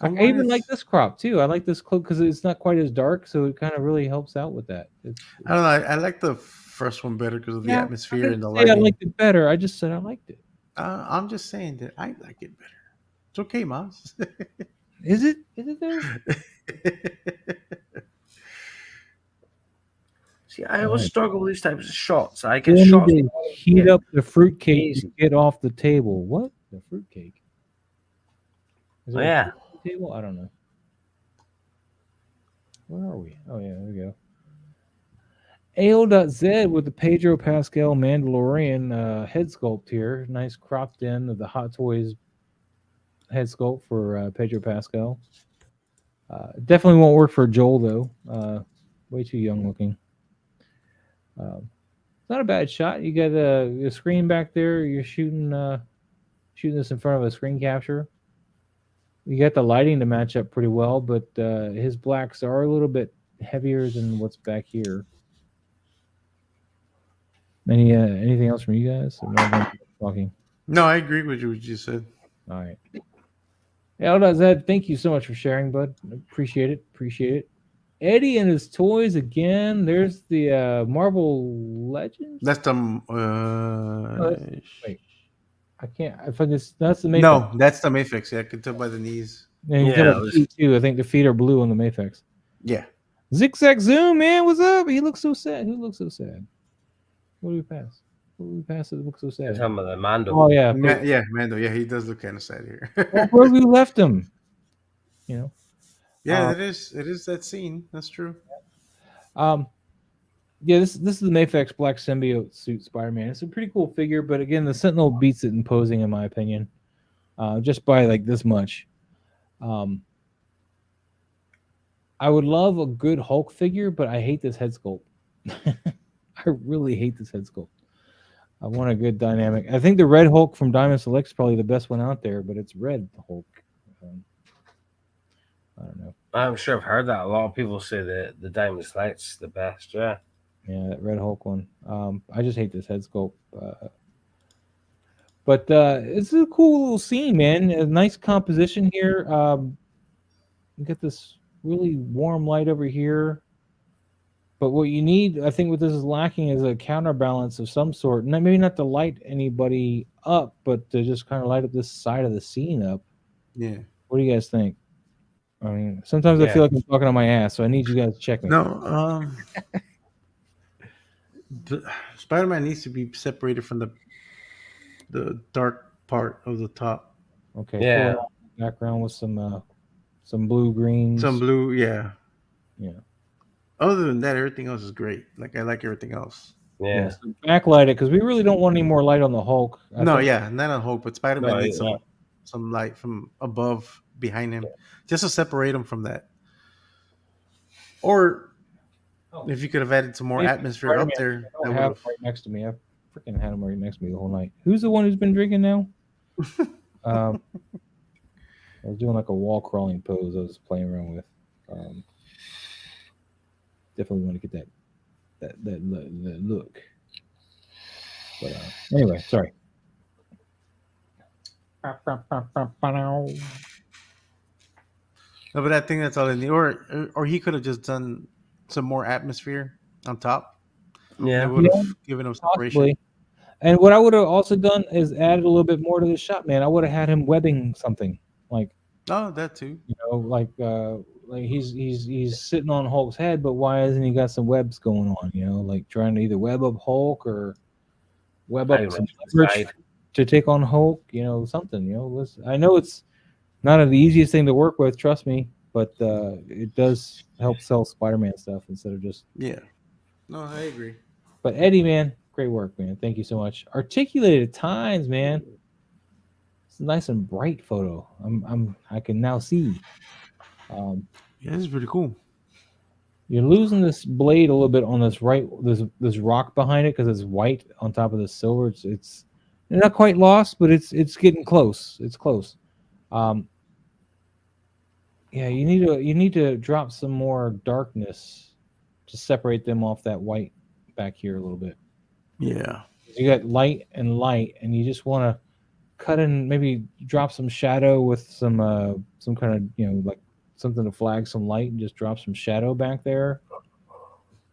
I even like this crop too. I like this cloak because it's not quite as dark, so it kind of really helps out with that. I don't know. I like the first one better because of the atmosphere and the lighting. I liked it better. I just said I liked it. I'm just saying that I like it better. It's okay, Moms. Is it? Is it though? See, I always struggle with these types of shots. I get shots. Heat up the fruitcake to get off the table. What? The fruitcake? Yeah. Table? I don't know. Where are we? Oh yeah, there we go. AO.Z with the Pedro Pascal Mandalorian head sculpt here. Nice cropped in of the Hot Toys head sculpt for Pedro Pascal. Definitely won't work for Joel though. Way too young looking. It's not a bad shot. You got a screen back there. You're shooting this in front of a screen capture. You got the lighting to match up pretty well, but his blacks are a little bit heavier than what's back here. Anything else from you guys? Talking. No, I agree with what you said. All right. Yeah, Zed, thank you so much for sharing, bud. Appreciate it. Eddie and his toys again. There's the Marvel Legends. That's the. Wait, I can't. If I just that's the Mayfix. No, that's the Mayfix. Yeah, I can tell by the knees. And you tell the feet too. I think the feet are blue on the Mayfix. Yeah. Zigzag Zoom, man, what's up? He looks so sad. Who looks so sad? What do we pass? What do we pass that looks so sad? You're talking about the Mando. Oh yeah, Mando. Yeah, he does look kind of sad here. Where we left him, you know. Yeah, it is. It is that scene. That's true. Yeah, this is the Mayfix Black Symbiote suit Spider-Man. It's a pretty cool figure, but again, the Sentinel beats it in posing, in my opinion, just by like this much. I would love a good Hulk figure, but I hate this head sculpt. I really hate this head sculpt. I want a good dynamic. I think the Red Hulk from Diamond Select is probably the best one out there, but it's Red Hulk. I don't know. I'm sure I've heard that. A lot of people say that the Diamond Select's the best. Yeah. Yeah, that Red Hulk one. I just hate this head sculpt. But it's a cool little scene, man. A nice composition here. You get this really warm light over here. But what you need, I think what this is lacking is a counterbalance of some sort. Maybe not to light anybody up, but to just kind of light up this side of the scene up. Yeah. What do you guys think? I mean, sometimes I feel like I'm talking on my ass, so I need you guys to check me. No, Spider-Man needs to be separated from the dark part of the top. Okay. Yeah. Cool. Background with some blue greens. Some blue, yeah. Yeah. Other than that, everything else is great. Like I like everything else. Yeah. So backlight it because we really don't want any more light on the Hulk. Not on Hulk, but Spider-Man No, needs some light from above behind him, just to separate him from that. Or if you could have added some more atmosphere up there, I have right next to me. I freaking had him right next to me the whole night. Who's the one who's been drinking now? I was doing like a wall crawling pose. I was playing around with. Definitely want to get that look. But anyway, sorry. No, but I think that's all it needs. Or he could have just done some more atmosphere on top. Yeah, it would have given him separation. Possibly. And what I would have also done is added a little bit more to the shot, man. I would have had him webbing something like. Oh, that too. You know, like he's sitting on Hulk's head, but why hasn't he got some webs going on? You know, like trying to either web up Hulk or web up some leverage to take on Hulk. You know, something. You know, I know it's not the easiest thing to work with. Trust me, but it does help sell Spider-Man stuff instead of just. Yeah. No, I agree. But Eddie, man, great work, man. Thank you so much. Articulated times, man. It's a nice and bright photo. I can now see. Yeah, this is pretty cool. You're losing this blade a little bit on this rock behind it because it's white on top of the silver. It's not quite lost, but it's getting close. It's close. Yeah, you need to drop some more darkness to separate them off that white back here a little bit. Yeah. You got light, and you just want to cut in, maybe drop some shadow with some kind of, you know, like something to flag some light, and just drop some shadow back there.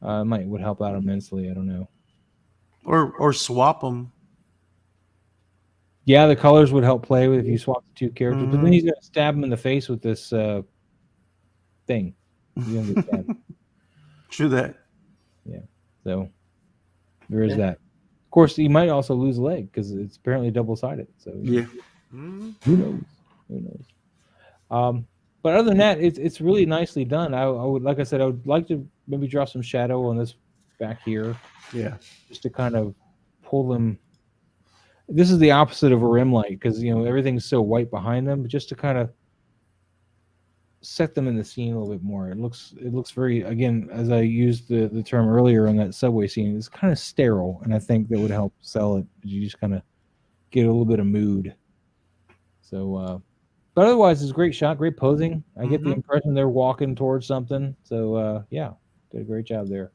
Would help out immensely. I don't know. Or swap them. Yeah, the colors would help play with if you swap the two characters. But then he's gonna stab him in the face with this thing. He's gonna get stabbed. True that. Yeah. So there is that. Of course, he might also lose a leg because it's apparently double-sided. So yeah. Who knows? Who knows? But other than that, it's really nicely done. I would, like I said, I would like to maybe drop some shadow on this back here. Yeah. Just to kind of pull them. This is the opposite of a rim light because, you know, everything's so white behind them, but just to kind of set them in the scene a little bit more. It looks very, again, as I used the term earlier on that subway scene, it's kind of sterile, and I think that would help sell it. You just kind of get a little bit of mood. So, but otherwise, it's a great shot, great posing. I get the impression they're walking towards something. So, yeah, did a great job there.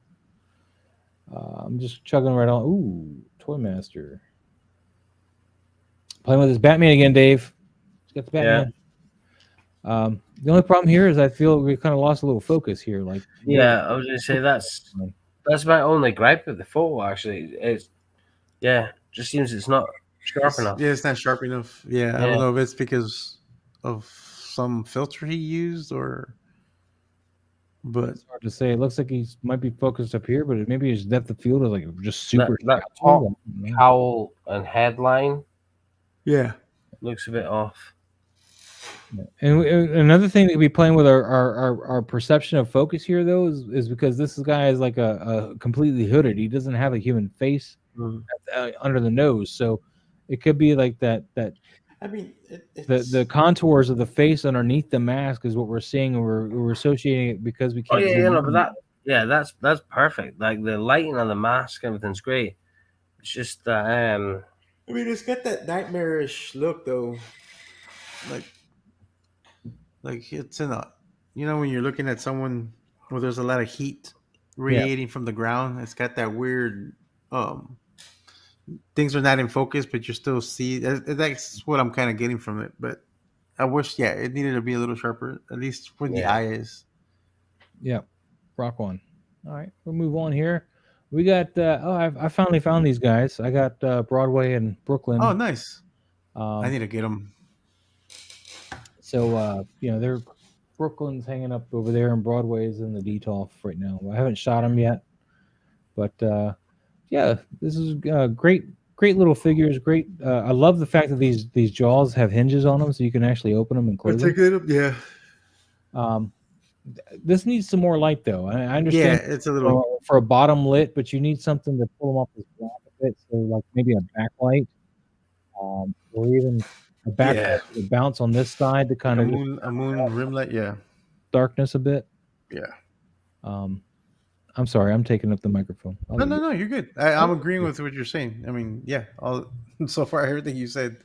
I'm just chugging right on. Ooh, Toy Master. Playing with his Batman again, Dave. He's got the Batman. Yeah. The only problem here is I feel we kind of lost a little focus here. Like, yeah, I was going to say that's my only gripe with the photo. Actually, just seems it's not sharp enough. Yeah, it's not sharp enough. Yeah, I don't know if it's because of some filter he used but it's hard to say. It looks like he might be focused up here, but maybe his depth of field is like just super. That top cowl and headline, looks a bit off. And another thing that we playing with our perception of focus here, though, is because this guy is like a completely hooded. He doesn't have a human face under the nose, so it could be like that. I mean, the contours of the face underneath the mask is what we're seeing, and we're associating it because we can't. That's perfect. Like the lighting on the mask, everything's great. It's just that. I mean, it's got that nightmarish look, though. Like it's in a, you know, when you're looking at someone where there's a lot of heat radiating from the ground, it's got that weird. Things are not in focus, but you still see. That's what I'm kind of getting from it. But I wish, it needed to be a little sharper, at least where the eye is. Yeah, rock on. All right, we'll move on here. We got. I finally found these guys. I got Broadway and Brooklyn. Oh, nice. I need to get them. So they're Brooklyn's hanging up over there, and Broadway's in the DTOF right now. I haven't shot them yet, but. This is great little figures. Great. I love the fact that these jaws have hinges on them, so you can actually open them and close them. Yeah. This needs some more light, though. I Yeah, understand it's a little. for a bottom lit, but you need something to pull them off this black a bit. So, like maybe a backlight, or even a backlight Yeah, with a bounce on this side to kind a of moon rim light. Yeah, darkness a bit. yeah. I'm sorry, I'm taking up the microphone. No, you're good. I'm agreeing with what you're saying. I mean, yeah, all so far everything you said.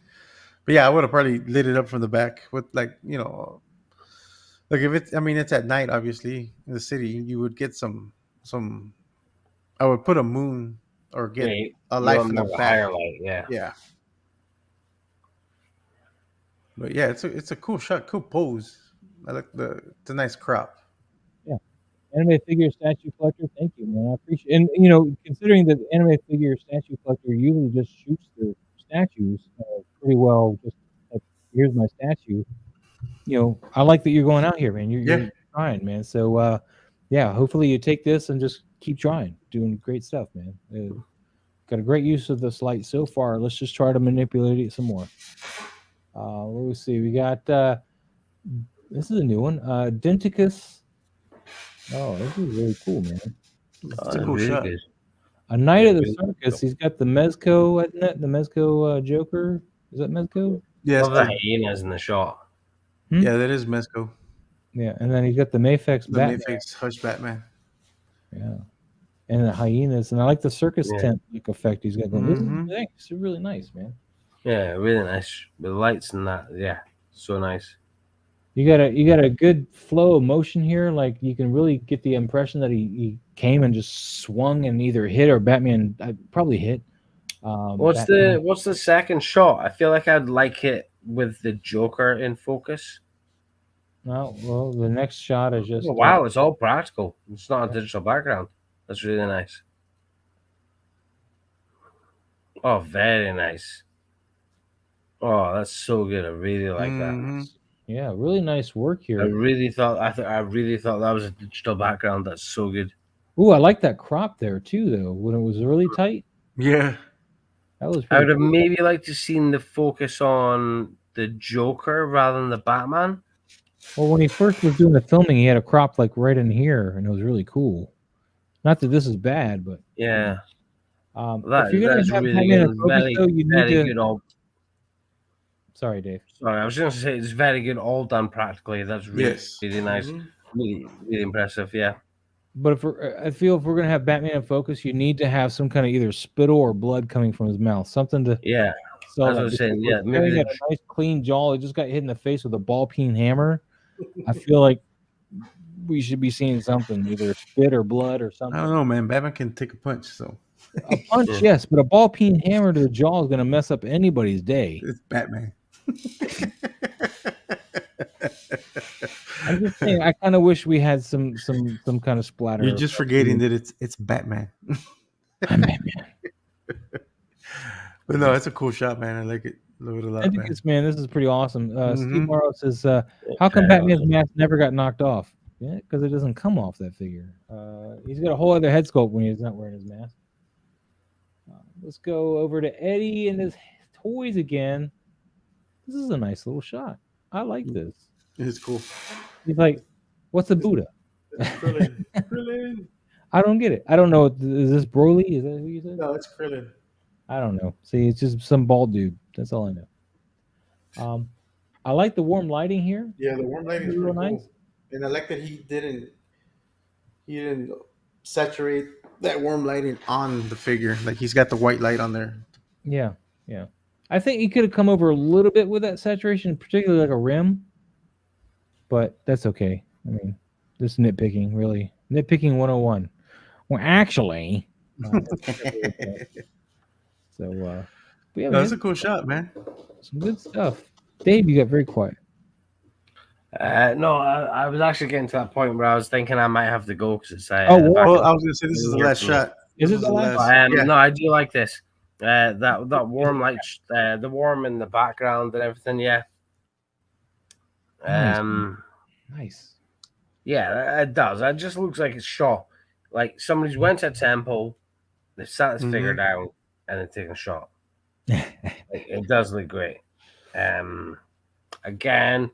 But yeah, I would have probably lit it up from the back with like like if it's. I mean, it's at night. Obviously, in the city, you would get some. I would put a moon or get a light from the more back. higher light, yeah. Yeah. But yeah, it's a cool shot, cool pose. I like it's a nice crop. Yeah. Anime figure statue collector, thank you, man. I appreciate and considering that the anime figure statue collector usually just shoots their statues pretty well, just like, here's my statue. I like that you're going out here, man. You're trying, man. So yeah, hopefully you take this and just keep trying, doing great stuff, man. Got a great use of this light so far. Let's just try to manipulate it some more. Let me see. We got this is a new one. Denticus. Oh, this is really cool, man. It's a cool shot. Good. A Night of the Circus. He's got the Mezco, isn't it? The Mezco Joker. Is that Mezco? Yeah, Love the hyenas in the shot. Yeah, that is Mezco. Yeah, and then he's got the Mafex Batman. Mafex Hush Batman. Yeah, and the hyenas, and I like the circus tent effect he's got going. This is really nice, man. Yeah, really nice. The lights and that, yeah, so nice. You got a good flow of motion here. Like you can really get the impression that he came and just swung and either hit or Batman probably hit. What's the second shot? I feel like I'd like it with the Joker in focus. No, well, the next shot is just. Oh, wow, it's all practical. It's not a digital background. That's really nice. Oh, very nice. Oh, that's so good. I really like that. Yeah, really nice work here. I really thought that was a digital background. That's so good. Ooh, I like that crop there too, though. When it was really tight. Yeah, that was. I would have maybe liked to seen the focus on the Joker rather than the Batman. Well, when he first was doing the filming, he had a crop like right in here, and it was really cool. Not that this is bad, but yeah. If you're gonna have really good, you need to. Good Sorry, Dave. Sorry, I was going to say it's very good, all done practically. That's really, really nice, really, really impressive. Yeah. But I feel if we're gonna have Batman in focus, you need to have some kind of either spittle or blood coming from his mouth, something to. Yeah. So I was saying, yeah, maybe he had a nice clean jaw. He just got hit in the face with a ball peen hammer. I feel like we should be seeing something, either spit or blood or something. I don't know, man. Batman can take a punch, so. A punch, yes, but a ball peen hammer to the jaw is going to mess up anybody's day. It's Batman. I'm just saying, I kind of wish we had some kind of splatter. You're just forgetting that it's Batman. I'm Batman. But no, it's a cool shot, man. I like it. Love it a lot, I think man. This is pretty awesome. Steve Morrow says, "How come Batman's mask never got knocked off?" Yeah, because it doesn't come off that figure. He's got a whole other head sculpt when he's not wearing his mask. Let's go over to Eddie and his toys again. This is a nice little shot. I like this. It's cool. He's like, "What's a Buddha?" Krillin. I don't get it. I don't know. Is this Broly? Is that who you said? No, it's Krillin. I don't know. See, it's just some bald dude. That's all I know. I like the warm lighting here. Yeah, the warm lighting is real nice. Cool. And I like that he didn't saturate that warm lighting on the figure. Like he's got the white light on there. Yeah. I think he could have come over a little bit with that saturation, particularly like a rim. But that's okay. I mean, this nitpicking, really. Nitpicking 101. Well, actually. So, but yeah, that's a cool shot, man. Some good stuff. Dave, you got very quiet. No, I was actually getting to that point where I was thinking I might have to go because it's. I was going to say this is the last shot. Is it the last? Yeah. No, I do like this. That warm light, the warm in the background and everything. Yeah. Nice. Yeah, it does. It just looks like it's shot. Like somebody's went to a temple, they've sat this figure down, and then taken a shot. It does look great. Again,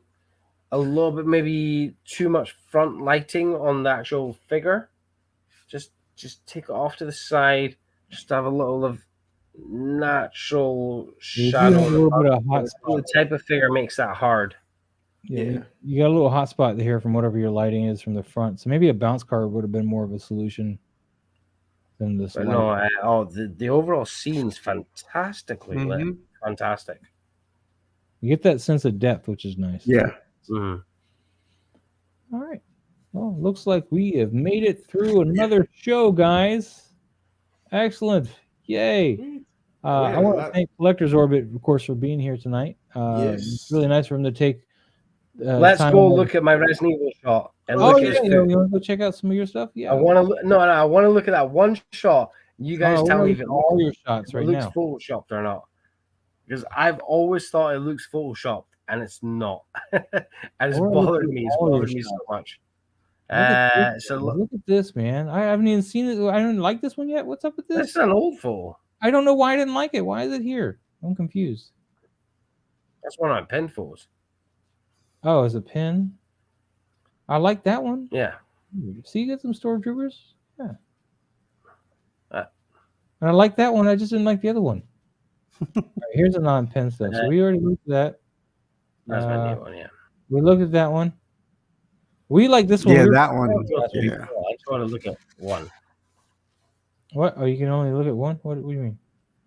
a little bit, maybe too much front lighting on the actual figure. Just take it off to the side. Just have a little of natural You shadow. have a little bit of hot The spot. type of figure makes that hard. Yeah, you got a little hot spot here from whatever your lighting is from the front. So maybe a bounce car would have been more of a solution than this. But light. no, the overall scene's fantastically lit. Fantastic. You get that sense of depth, which is nice. Yeah. Mhm. All right. Well, looks like we have made it through another show, guys. Excellent. Yay. I want to thank Collector's Orbit, of course, for being here tonight. It's really nice for him to take Let's time go away. look at my Resident Evil shot and Oh, look yeah. at his You food. want to go check out some of your stuff? Yeah. I want to I want to look at that one shot. You guys tell me if it all your shots right looks now. photoshopped or not. Because I've always thought it looks photoshopped, and it's not. And it's bothered me. It's bothered me so much. Look at this, man. I haven't even seen it. I don't like this one yet. What's up with this? This is an old photo. I don't know why I didn't like it. Why is it here? I'm confused. That's one of my pen photos. Oh, is a pin? I like that one. Yeah. See, you got some stormtroopers. Yeah. And I like that one. I just didn't like the other one. All right, here's a non-pen stuff. So we already looked at that. That's my new one. Yeah. We looked at that one. We like this one. Yeah, that one. Yeah. I just want to look at one. What? Oh, you can only look at one? What do you mean?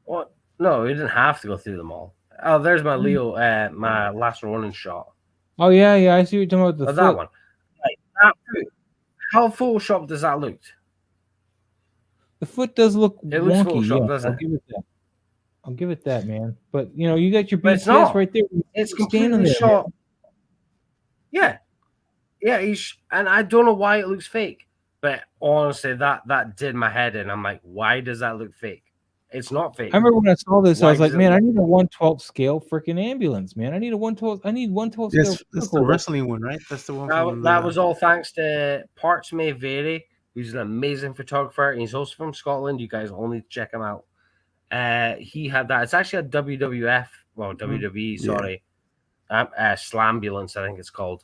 What? No, we didn't have to go through them all. Oh, there's my Leo, my last running shot. Oh, yeah. I see what you're talking about. The foot. That one. Like, that foot. How Photoshop does that look? The foot does look It looks wonky. Photoshop, doesn't it? I'll give it that, man. But, you got your But it's BTS not. right there. It's standing completely there, shot. man. Yeah, and I don't know why it looks fake, but honestly, that did my head in. I'm like, why does that look fake? It's not fake. I remember when I saw this, I was like, man, I need a 1/12 scale freaking ambulance, man. I need 1/12 scale. Yes, that's the wrestling one, right? That's the one. That was all thanks to Parts May Vary, who's an amazing photographer, and he's also from Scotland. You guys all need to check him out. He had that. It's actually a WWE, sorry, Slambulance, I think it's called.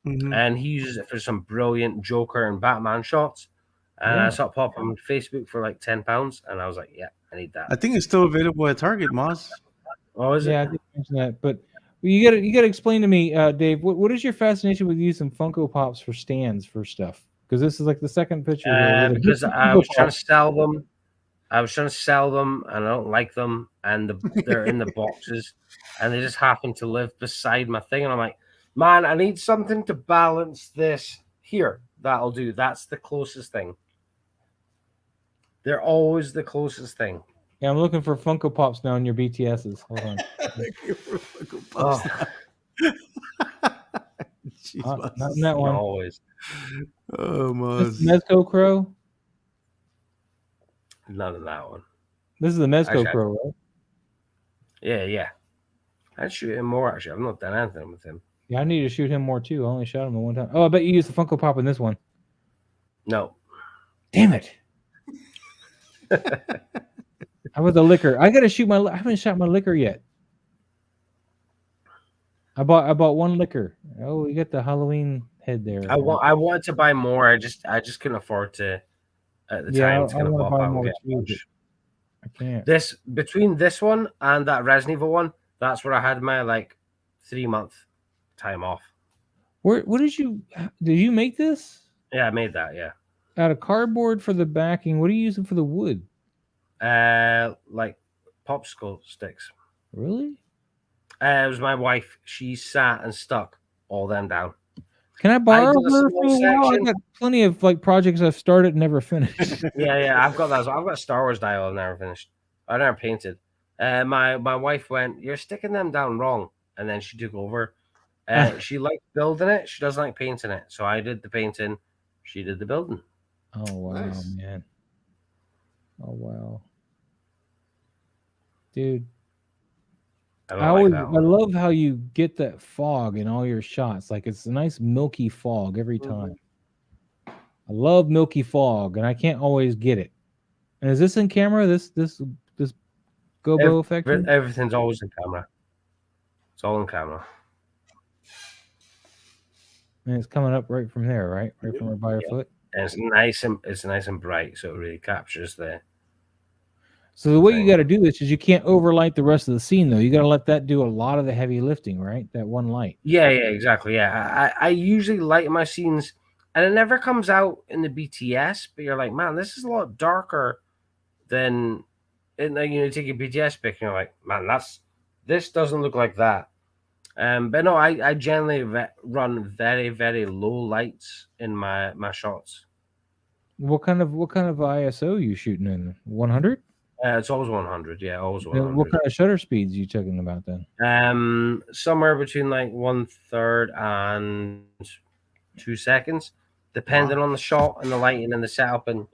And he uses it for some brilliant Joker and Batman shots. And I saw it pop on Facebook for like £10, and I was like, yeah, I need that. I think it's still available at Target, Moz. Oh, is it? Yeah, I did mention that. But you gotta explain to me, Dave, what is your fascination with using Funko Pops for stands for stuff? Because this is like the second picture here. Because I was trying to sell them. And I don't like them, and they're in the boxes, and they just happen to live beside my thing, and I'm like, man, I need something to balance this. Here, that'll do. That's the closest thing. They're always the closest thing. Yeah, I'm looking for Funko Pops now in your BTSs. Hold on. Not in that one. Always. Oh, Moz. Mezco Crow? None of that one. This is the Mezco Crow, right? Yeah. I'd shoot him more, actually. I've not done anything with him. Yeah, I need to shoot him more, too. I only shot him the one time. Oh, I bet you used the Funko Pop in this one. No. Damn it. How about the liquor? I got to shoot I haven't shot my liquor yet. I bought one liquor. Oh, we got the Halloween head there. I wanted to buy more. I just couldn't afford to at the time. It's gonna pop out and get much. I can't. Between this one and that Resident Evil one, that's where I had my like 3-month time off. What did you make this? Yeah, I made that. Yeah, out of cardboard for the backing. What are you using for the wood? Like popsicle sticks. Really? It was my wife. She sat and stuck all them down. Can I borrow her for a while? I've got plenty of like projects I've started and never finished. yeah, I've got that. I've got a Star Wars dial I've never finished. I never painted. My wife went, "You're sticking them down wrong," and then she took over. She liked building it. She doesn't like painting it. So I did the painting. She did the building. Oh wow, man! Oh wow, dude. I love how you get that fog in all your shots. Like it's a nice milky fog every time. I love milky fog, and I can't always get it. And is this in camera? This gobo effect? Everything's always in camera. It's all in camera. And it's coming up right from there, right? Right from by your foot. And it's nice and bright, so it really captures the. So the way you got to do this is you can't overlight the rest of the scene, though. You got to let that do a lot of the heavy lifting, right? That one light. Yeah, exactly. Yeah, I usually light my scenes, and it never comes out in the BTS. But you're like, man, this is a lot darker than. And then you take a BTS pic, and you're like, man, this doesn't look like that. But no, I generally run very, very low lights in my shots. What kind of ISO are you shooting in? 100? It's always 100. Yeah, always 100. What kind of shutter speeds are you talking about then? Somewhere between like 1/3 and 2 seconds, depending on the shot and the lighting and the setup and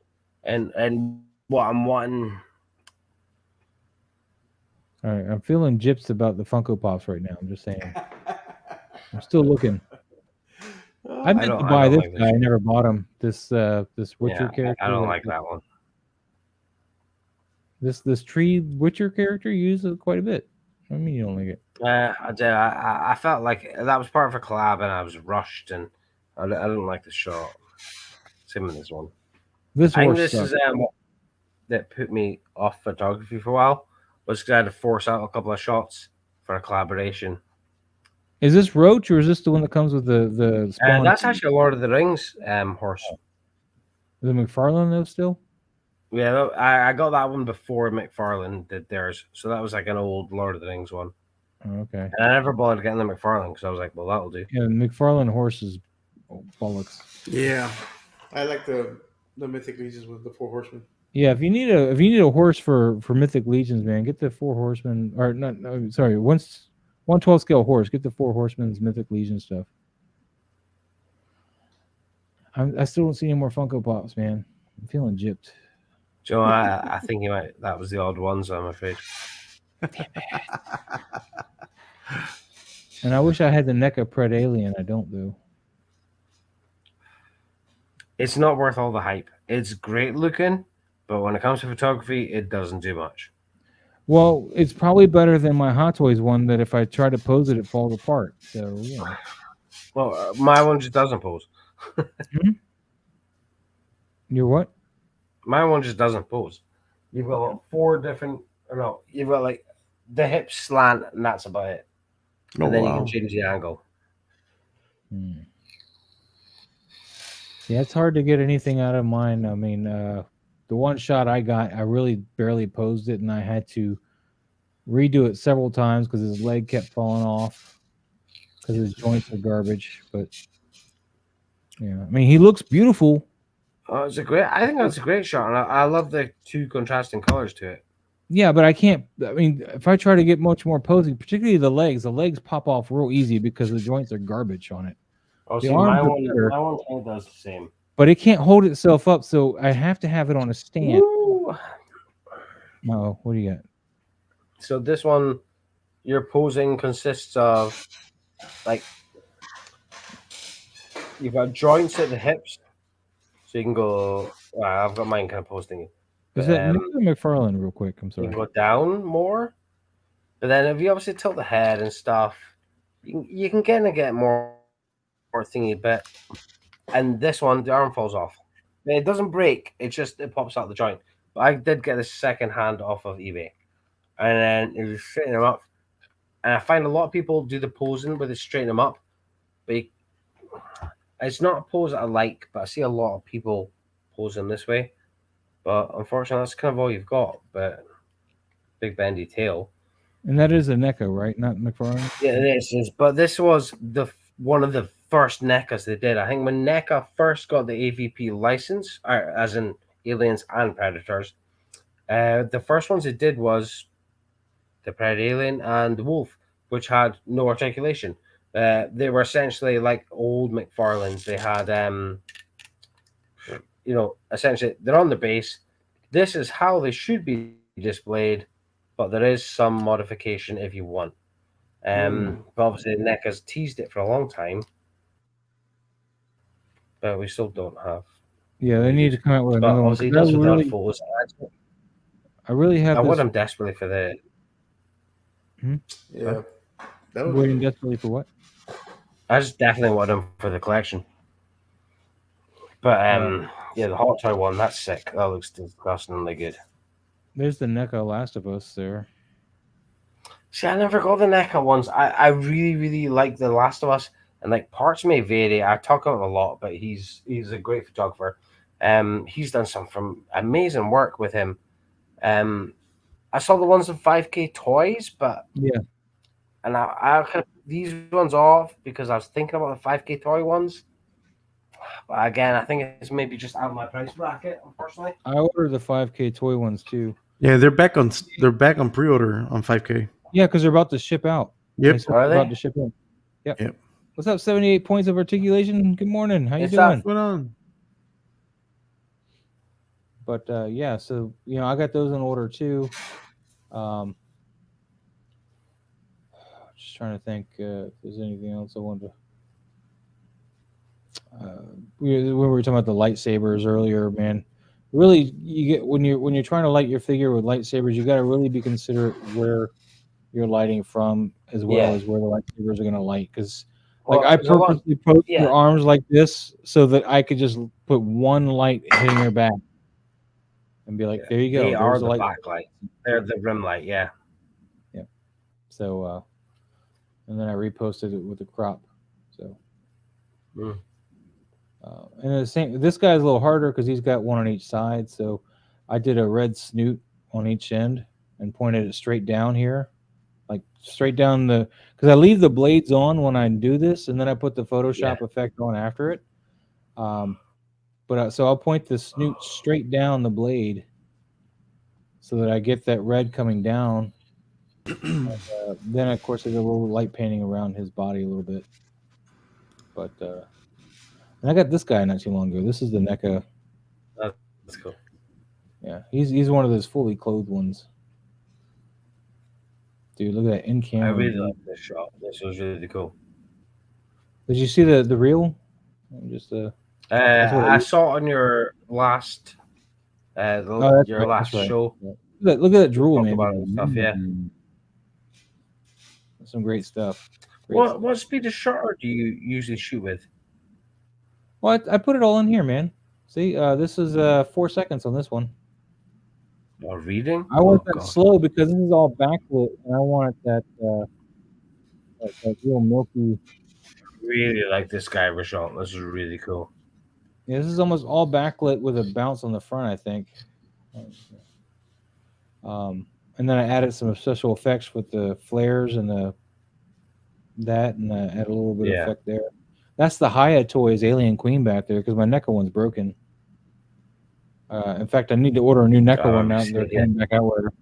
what I'm wanting. All right, I'm feeling gypped about the Funko Pops right now. I'm just saying. I'm still looking. I meant to buy this guy. I never bought him. This Witcher character. I don't like that one. This tree Witcher character you use it quite a bit. I mean, you don't like it. I felt like that was part of a collab, and I was rushed, and I didn't like the shot. Same with this one. I think this is that put me off photography for a while. Was because I had to force out a couple of shots for a collaboration. Is this Roach or is this the one that comes with the spawn? That's actually a Lord of the Rings horse. Is it McFarlane though still? Yeah, I got that one before McFarlane did theirs, so that was like an old Lord of the Rings one. Okay. And I never bothered getting the McFarlane because I was like, well, that'll do. Yeah, McFarlane horses, bollocks. Yeah, I like the Mythic Legions with the 4 Horsemen. Yeah, if you need a horse for Mythic Legions, man, get the 4 Horsemen or not. No, sorry, 1/12 scale horse. Get the 4 Horsemen's Mythic Legion stuff. I still don't see any more Funko Pops, man. I'm feeling gypped. Joe, I think that was the odd ones, I'm afraid. Damn it. And I wish I had the NECA Pred Alien. I don't, though. It's not worth all the hype. It's great looking, but when it comes to photography, it doesn't do much. Well, it's probably better than my Hot Toys one that if I try to pose it, it falls apart. So, yeah. Well, my one just doesn't pose. Your what? My one just doesn't pose. You've got like 4 different. No, you've got like the hips slant, and that's about it. And then you can change the angle. Yeah, it's hard to get anything out of mine. I mean, the one shot I got, I really barely posed it, and I had to redo it several times because his leg kept falling off because his joints are garbage. But yeah, I mean, he looks beautiful. Oh, I think that's a great shot, and I love the 2 contrasting colors to it. Yeah, but I can't. I mean, if I try to get much more posing, particularly the legs pop off real easy because the joints are garbage on it. Oh, see, my one does the same. But it can't hold itself up, so I have to have it on a stand. Oh, what do you got? So this one, your posing consists of, like, you've got joints at the hips, so you can go. I've got mine kind of posting. Is that McFarlane real quick? I'm sorry. You can go down more, but then if you obviously tilt the head and stuff, you can get more thingy bit. And this one, the arm falls off. It doesn't break. It pops out the joint. But I did get this second hand off of eBay, and then it was straighten them up. And I find a lot of people do the posing where they straighten them up, but it's not a pose that I like. But I see a lot of people posing this way. But unfortunately, that's kind of all you've got. But big bendy tail. And that is a NECA, right? Not McFarlane? Yeah, it is. But this was one of the first NECAs they did. I think when NECA first got the AVP license, as in Aliens and Predators, the first ones they did was the Predator Alien and the Wolf, which had no articulation. They were essentially like old McFarlanes. They had, essentially they're on the base. This is how they should be displayed, but there is some modification if you want. But obviously, NECA's teased it for a long time, but we still don't have. Yeah, they need to come out with another one. Obviously, that's without photos. I really have. I want them desperately for the. Yeah, waiting desperately for what? I just definitely want him for the collection. But yeah, the hot toy one, that's sick. That looks disgustingly good. There's the NECA Last of Us there. See, I never got the NECA ones. I really, really like The Last of Us, and like parts may vary. I talk about him a lot, but he's a great photographer. He's done some amazing work with him. I saw the ones in 5K Toys, but yeah, and I kind of these ones off because I was thinking about the 5K Toy ones. But again, I think it's maybe just out of my price bracket, unfortunately. I ordered the 5K toy ones too. Yeah, they're back on pre-order on 5K. Yeah, because they're about to ship out. Yep. Are they? About to ship in. Yep. Yep. What's up? 78 points of articulation. Good morning. How you It's doing? that- What's going on? But yeah, so I got those in order too. Just trying to think if there's anything else I wanted to. We were talking about the lightsabers earlier, man. Really, you get when you're trying to light your figure with lightsabers, you got to really be considerate where you're lighting from, as well as where the lightsabers are going to light. Because I purposely put your arms like this so that I could just put one light hitting your back and be like, there you go. They are the light. backlight. They're the rim light, yeah. Yeah. So, and then I reposted it with the crop. So, and the same. This guy's a little harder because he's got one on each side. So, I did a red snoot on each end and pointed it straight down here, like straight down because I leave the blades on when I do this, and then I put the Photoshop effect on after it. So I'll point the snoot straight down the blade so that I get that red coming down. And, then, of course, there's a little light painting around his body a little bit. But and I got this guy not too long ago. This is the NECA. That's cool. Yeah, he's one of those fully clothed ones. Dude, look at that in camera. I really like this shot. This was really cool. Did you see the reel? Just I saw it on your last last show. Look at that drool, man. Stuff, yeah. Some great stuff. What speed of shutter do you usually shoot with? Well, I put it all in here, man. See, this is 4 seconds on this one. Reading? I want that slow because this is all backlit, and I want that real milky. Really like this guy, Rashad. This is really cool. Yeah, this is almost all backlit with a bounce on the front, I think. And then I added some special effects with the flares and and add a little bit of effect there. That's the Haya Toys Alien Queen back there because my NECA one's broken. In fact, I need to order a new NECA one now. They're coming back out later.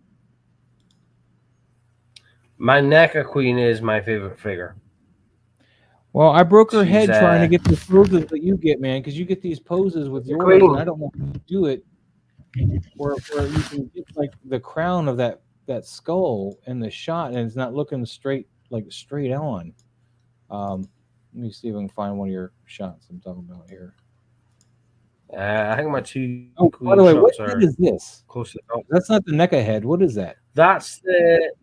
My NECA Queen is my favorite figure. Well, I broke her head trying to get the poses that you get, man, because you get these poses with yours, and I don't know how to do it. Where you can get like the crown of that skull in the shot, and it's not looking straight on. Let me see if I can find one of your shots I'm talking about here. I think my two. Oh, by the way, what head is this? Close to the top. That's not the NECA head. What is that? That's the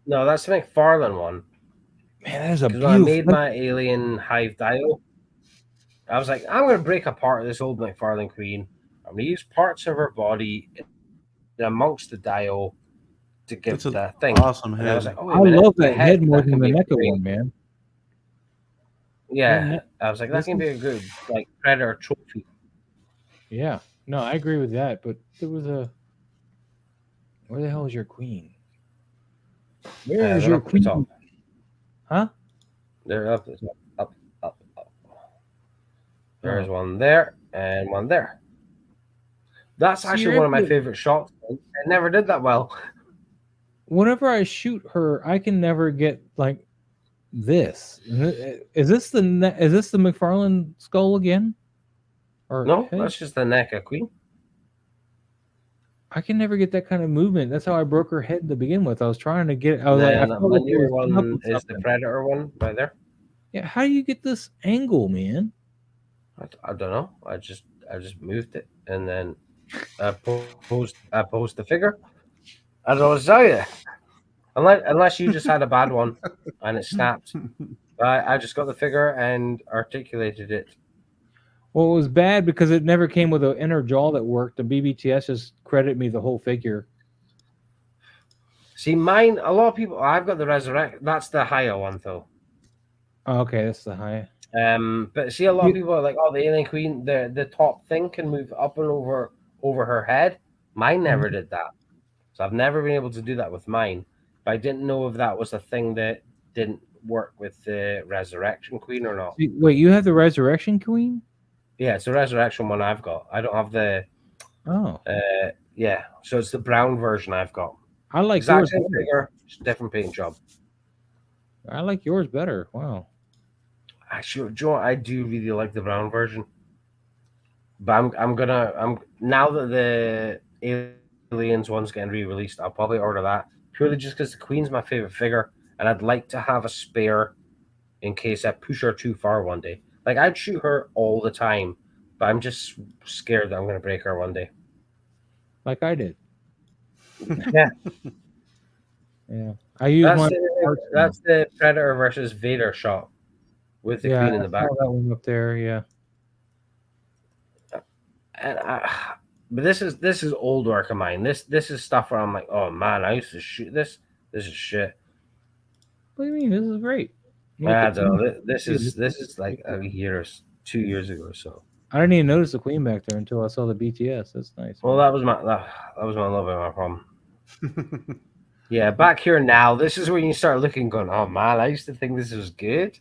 McFarlane one. Man, that is a beautiful. When I made my Alien Hive Dio, I was like, I'm going to break apart this old McFarlane Queen. I'm going to use parts of her body amongst the Dio to give the thing. Awesome head. I was like, I love that head more than the NECA one, man. Yeah, I was like, that can be a good Predator trophy. Yeah, no, I agree with that. But there was where the hell is your queen? Where is your queen? Huh? They're up. There's one there and one there. That's actually one of my favorite shots. I never did that well. Whenever I shoot her, I can never get like this. Is this the McFarlane skull again? Or no, that's just the NECA Queen. I can never get that kind of movement. That's how I broke her head to begin with. I was trying to get. I was the newer one is the Predator one right there. Yeah, how do you get this angle, man? I don't know. I just moved it and then I posed the figure. I don't know what to tell you. Unless you just had a bad one and it snapped. I just got the figure and articulated it. Well, it was bad because it never came with an inner jaw that worked. The BBTS just credited me the whole figure. See, mine, a lot of people, I've got the Resurrect. That's the higher one, though. Oh, okay, that's the high. But see, a lot of people are like, oh, the Alien Queen, the top thing can move up and over her head. Mine never did that. So I've never been able to do that with mine. But I didn't know if that was a thing that didn't work with the Resurrection Queen or not. Wait, you have the Resurrection Queen? Yeah, it's the Resurrection one I've got. I don't have the. Oh. Yeah, so it's the brown version I've got. I like exact yours same better. figure, just different paint job. I like yours better. Wow. Actually, Joe, I do really like the brown version. But I'm now that the Aliens one's getting re-released, I'll probably order that purely just because the Queen's my favorite figure, and I'd like to have a spare in case I push her too far one day. Like I'd shoot her all the time, but I'm just scared that I'm going to break her one day. Like I did. Yeah. Yeah. I use that's the Predator versus Vader shot with the Queen in the back. That one up there, yeah. And but this is old work of mine. This is stuff where I'm like, oh man, I used to shoot this. This is shit. What do you mean? This is great. I don't know. This is like a year or 2 years ago or so. I didn't even notice the Queen back there until I saw the BTS. That's nice. Well, that was my little bit of my problem. Yeah, back here now, this is when you start looking, going, oh man, I used to think this was good.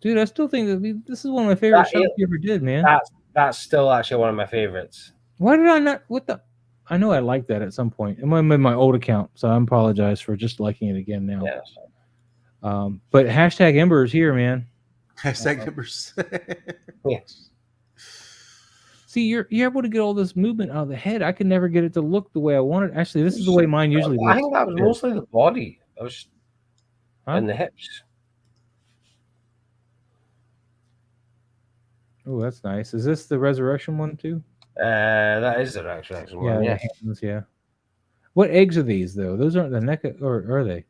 Dude, I still think that this is one of my favorite shots you ever did, man. That's still actually one of my favorites. Why did I not? What the? I know I liked that at some point. It might have been my old account, so I apologize for just liking it again now. Yes. But hashtag Ember is here, man. Hashtag Embers. Yes. See, you're able to get all this movement out of the head. I could never get it to look the way I wanted. Actually, this is the way mine usually looks. I think that was mostly the body. That was and the hips. Oh, that's nice. Is this the Resurrection one too? That is the Resurrection one. Yeah. Yeah. What eggs are these though? Those aren't the NECA, or are they?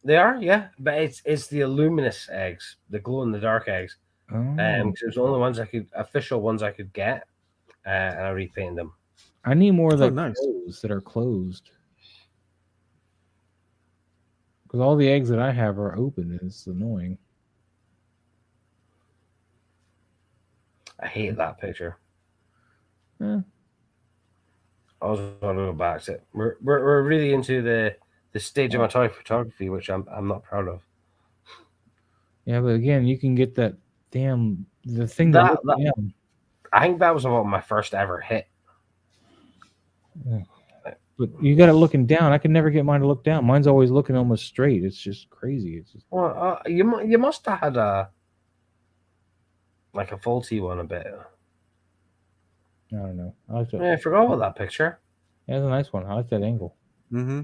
They are, yeah. But it's the luminous eggs, the glow in the dark eggs. Because it was the only official ones I could get, and I repainted them. I need more of the clothes that are closed. Because all the eggs that I have are open, and it's annoying. I hate that picture. Yeah. I was going to go back to it. We're really into the stage of my toy photography, which I'm not proud of. Yeah, but again, you can get that the thing I think that was about my first ever hit. Yeah. But you got it looking down. I can never get mine to look down. Mine's always looking almost straight. It's just crazy. It's just... Well, you must have had a faulty one a bit. I don't know. I forgot about that picture. Yeah, that's a nice one. I like that angle. Mm-hmm.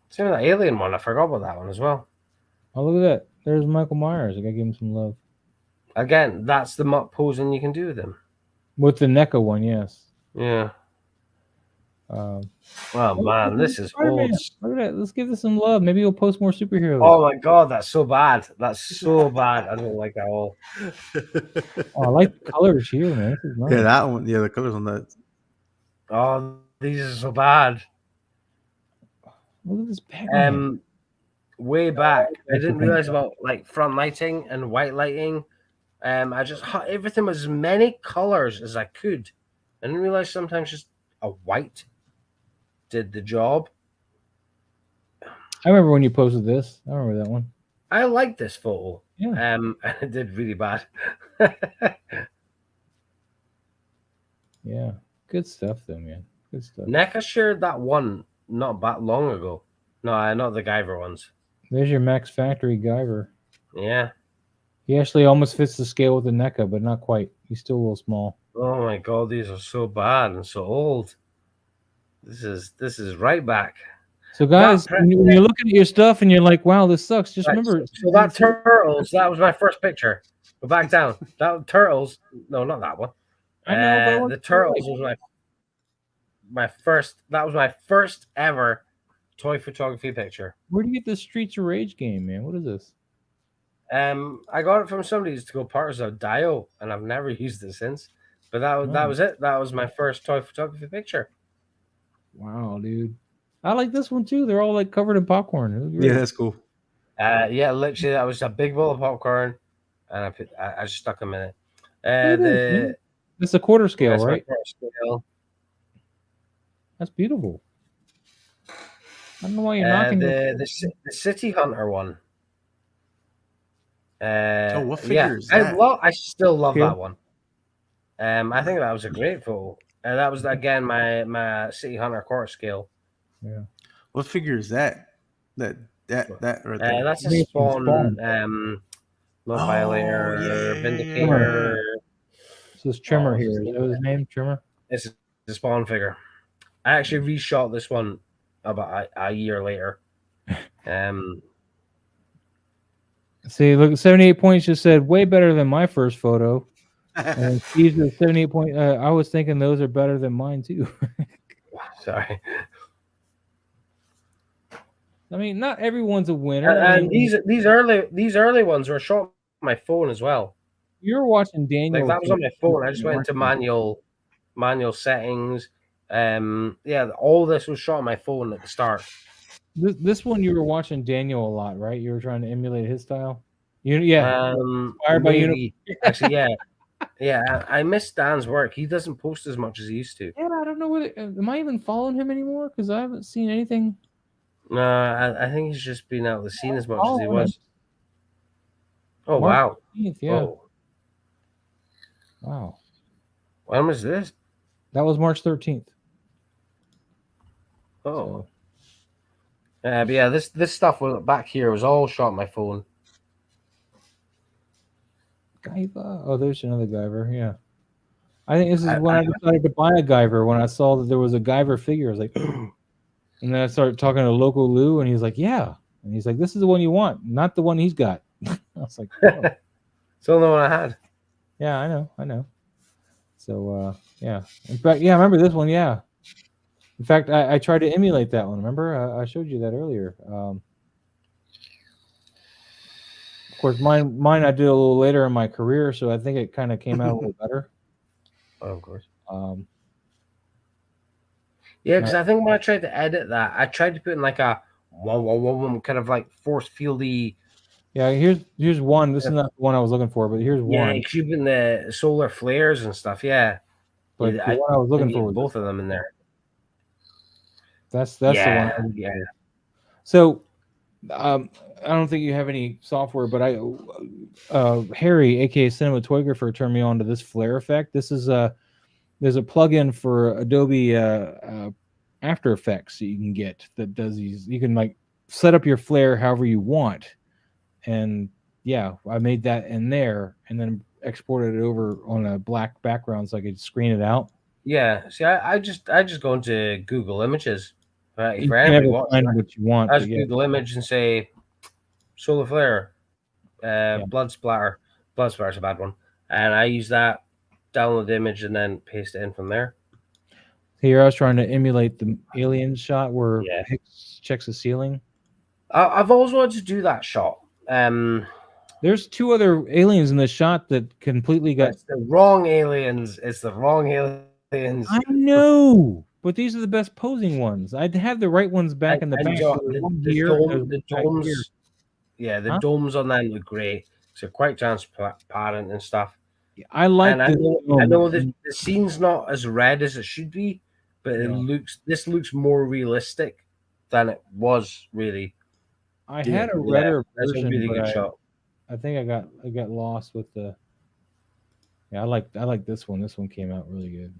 Same with that alien one. I forgot about that one as well. Oh, look at that. There's Michael Myers. I gotta give him some love. Again, that's the muck posing you can do with him. With the NECA one, yes. Yeah. Oh man, this is old. Look at that. Let's give this some love. Maybe he'll post more superheroes. Oh my god, that's so bad. That's so bad. I don't like that at all. Oh, I like the colors here, man. This is nice. Yeah, that one. Yeah, the colors on that. Oh, these are so bad. Look at this background. Way back, I didn't realize about front lighting and white lighting. I just everything was as many colors as I could. I didn't realize sometimes just a white did the job. I remember when you posted this. I remember that one. I liked this photo. Yeah. It did really bad. Yeah. Good stuff though, man. Good stuff. NECA shared that one not that long ago. No, not the Guyver ones. There's your Max Factory Guyver. Yeah. He actually almost fits the scale with the NECA, but not quite. He's still a little small. Oh my god, these are so bad and so old. This is right back. So guys, when you're looking at your stuff and you're like, wow, this sucks, just remember. So that Turtles, that was my first picture. Go back down. That Turtles, no, not that one. I know, but the Turtles was my first. That was my first ever toy photography picture. Where do you get this Streets of Rage game, man? What is this? I got it from somebody to go partners of Dio, and I've never used it since. But that was it. That was my first toy photography picture. Wow, dude. I like this one too. They're all like covered in popcorn. Yeah, that's cool. Yeah, literally, that was a big bowl of popcorn, and I just stuck them in it. It's a quarter scale, that's my right? quarter scale. That's beautiful. I don't know why you're knocking the City Hunter one. What figure is that? I still love that one. I think that was a great photo. That was again my City Hunter quarter scale. Yeah. What figure is that? That right there. That's a Spawn. Not Violator. Yeah. Vindicator. So this Trimmer here. Is that his name? Trimmer? It's the Spawn figure. I actually reshot this one about a year later. See, look, 78 points just said way better than my first photo. And Steve's at 78 point. I was thinking those are better than mine too. Sorry. I mean, not everyone's a winner. And these early ones were shot on my phone as well. You're watching Daniel. Like that was on my phone. I just went into manual settings. Yeah, all this was shot on my phone at the start. This one you were watching Daniel a lot, right? You were trying to emulate his style. Inspired by you. Actually, yeah. I miss Dan's work. He doesn't post as much as he used to. Yeah, I don't know whether am I even following him anymore because I haven't seen anything. No, I think he's just been out of the scene as much as he was. Oh March wow! 13th, yeah. Oh. Wow. When was this? That was March 13th. Oh. But yeah, this stuff was back here was all shot on my phone. Guyver. Oh, there's another Guyver. Yeah. I think this is when I decided to buy a Guyver. When I saw that there was a Guyver figure, I was like, and then I started talking to Local Lou, and he's like, yeah. And he's like, this is the one you want, not the one he's got. I was like, oh. It's the only one I had. Yeah, I know. So, yeah. In fact, yeah, I remember this one, yeah. In fact, I tried to emulate that one. Remember? I showed you that earlier. Of course, mine I did a little later in my career, so I think it kind of came out a little better. Oh, of course. Yeah, because I think when I tried to edit that, I tried to put in like a kind of like force fieldy. Yeah, here's one. This is not the one I was looking for, but here's one. Yeah, keeping the solar flares and stuff. Yeah, but the one I was looking for was both of them in there. That's the one. Yeah. So, I don't think you have any software, but Harry, aka Cinematographer, turned me on to this flare effect. This is there's a plugin for Adobe After Effects that you can get that does these. You can like set up your flare however you want, and yeah, I made that in there and then exported it over on a black background so I could screen it out. Yeah, see, I just go into Google Images. You can never find what you want. I just Google image and say solar flare, blood splatter. Blood splatter's a bad one, and I use that, download the image, and then paste it in from there. Here, I was trying to emulate the alien shot where Hicks checks the ceiling. I've always wanted to do that shot. There's two other aliens in the shot that completely got. It's the wrong aliens. It's the wrong aliens. I know, but these are the best posing ones. I'd have the right ones back in the back. The domes. Yeah, the domes on them look great. So quite transparent and stuff. I like. And I know the scene's not as red as it should be, but this looks more realistic than it was really. I had a redder version, that's a really good shot. I think I got lost with the. Yeah, I like this one. This one came out really good.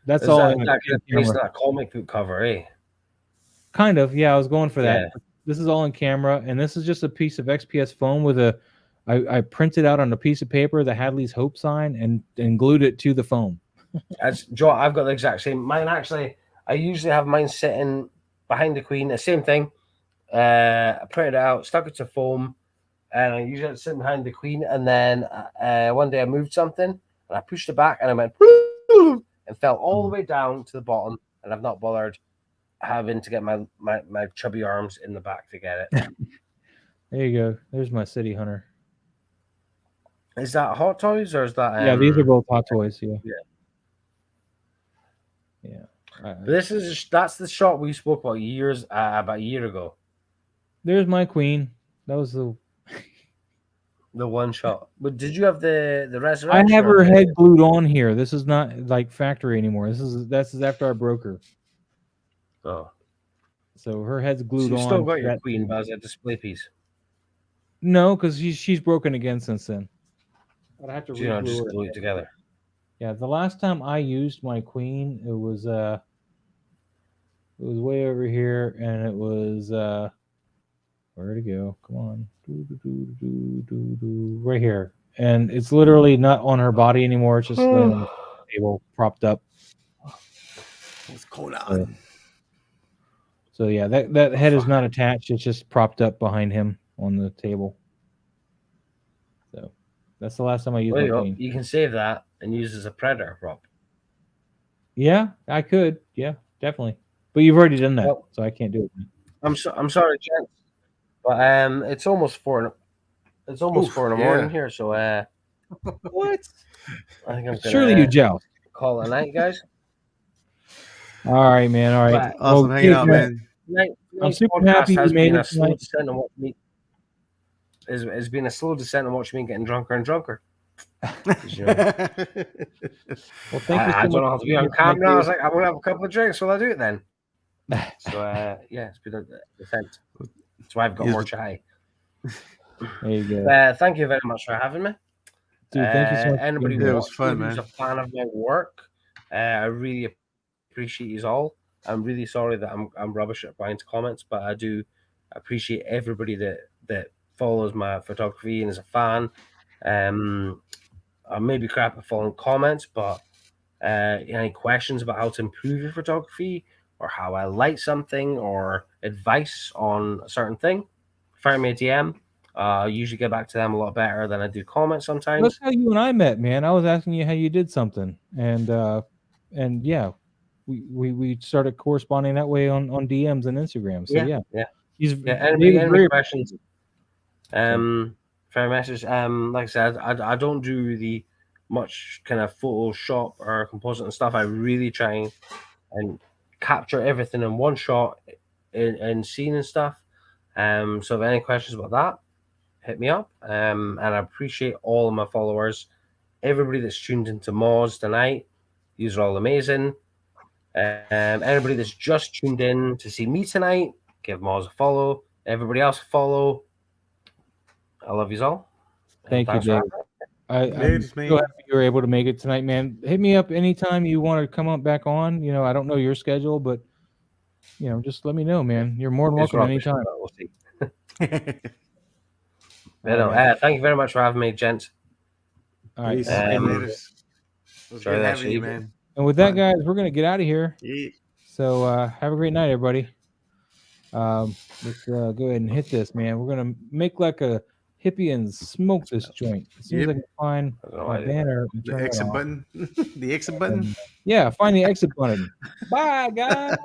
That's all. That comic book cover, eh? Kind of, yeah. I was going for that. This is all in camera, and this is just a piece of XPS foam with a. I printed out on a piece of paper the Hadley's Hope sign and glued it to the foam. Joe, I've got the exact same. Mine actually, I usually have mine sitting behind the Queen. The same thing. I printed it out, stuck it to foam, and I usually have it sitting behind the Queen. And then one day I moved something, and I pushed it back, and I went and fell all the way down to the bottom. And I've not bothered having to get my chubby arms in the back to get it. There you go. There's my City Hunter. Is that Hot Toys or is that? Yeah, these are both Hot Toys. Yeah. That's the shot we spoke about about a year ago. There's my queen. That was the one shot. But did you have the I resurrection? have her head glued on here. This is not like factory anymore. This is after I broke her. Oh. So her head's glued So you on. still got your queen, but as a display piece. No, because she's broken again since then. I'd have to just glue it together. Yeah, the last time I used my queen, it was way over here, and it was where'd it go? Come on, right here, and it's literally not on her body anymore. It's just laying on the table, propped up. What's going on? So yeah, that head is not attached. It's just propped up behind him on the table. So that's the last time I used my queen. You can save that and use it as a predator prop. Yeah, I could. Yeah, definitely. But you've already done that, so I can't do it. I'm sorry, gents, but it's almost 4. It's almost 4 in the morning here. So what? I think I'm gonna surely you joust. Call it a night, guys. All right, man. All right. Awesome hanging out, man. I'm super happy you made it tonight. It's been a slow descent on watching me getting drunker and drunker. Well, thank you so I don't much. have to be on camera. I was like, I'm gonna have a couple of drinks. Will I do it then? So yeah, it's been a descent. That's why I've got more chai. There you go. Thank you very much for having me. Dude, thank you so much. Anybody who's a fan of my work, I really appreciate you all. I'm really sorry that I'm rubbish at replying to comments, but I do appreciate everybody that follows my photography and is a fan. I may be crap at following comments, but any questions about how to improve your photography or how I light something or advice on a certain thing, fire me a DM. I usually get back to them a lot better than I do comments sometimes. That's how you and I met, man. I was asking you how you did something, and yeah, we started corresponding that way on DMs and Instagram. So yeah. Any questions? Fair message. Like I said, I don't do the much kind of Photoshop or composite and stuff. I really try and capture everything in one shot in scene and stuff. So if any questions about that, hit me up. And I appreciate all of my followers, everybody that's tuned into Moz tonight. These are all amazing. Anybody that's just tuned in to see me tonight, give Moz a follow. Everybody else a follow. I love you all. Thank you, Dave. I'm so happy you were able to make it tonight, man. Hit me up anytime you want to come up back on. You know, I don't know your schedule, but you know, just let me know, man. You're more than welcome anytime. We'll see. Thank you very much for having me, gents. All right. Sorry, having you, man. And with that, guys, we're gonna get out of here. Yeah. So have a great night, everybody. Let's go ahead and hit this, man. We're gonna make like a hippie and smoke this joint. As soon as I can find my banner, the exit button. The exit button. Yeah, find the exit button. Bye, guys.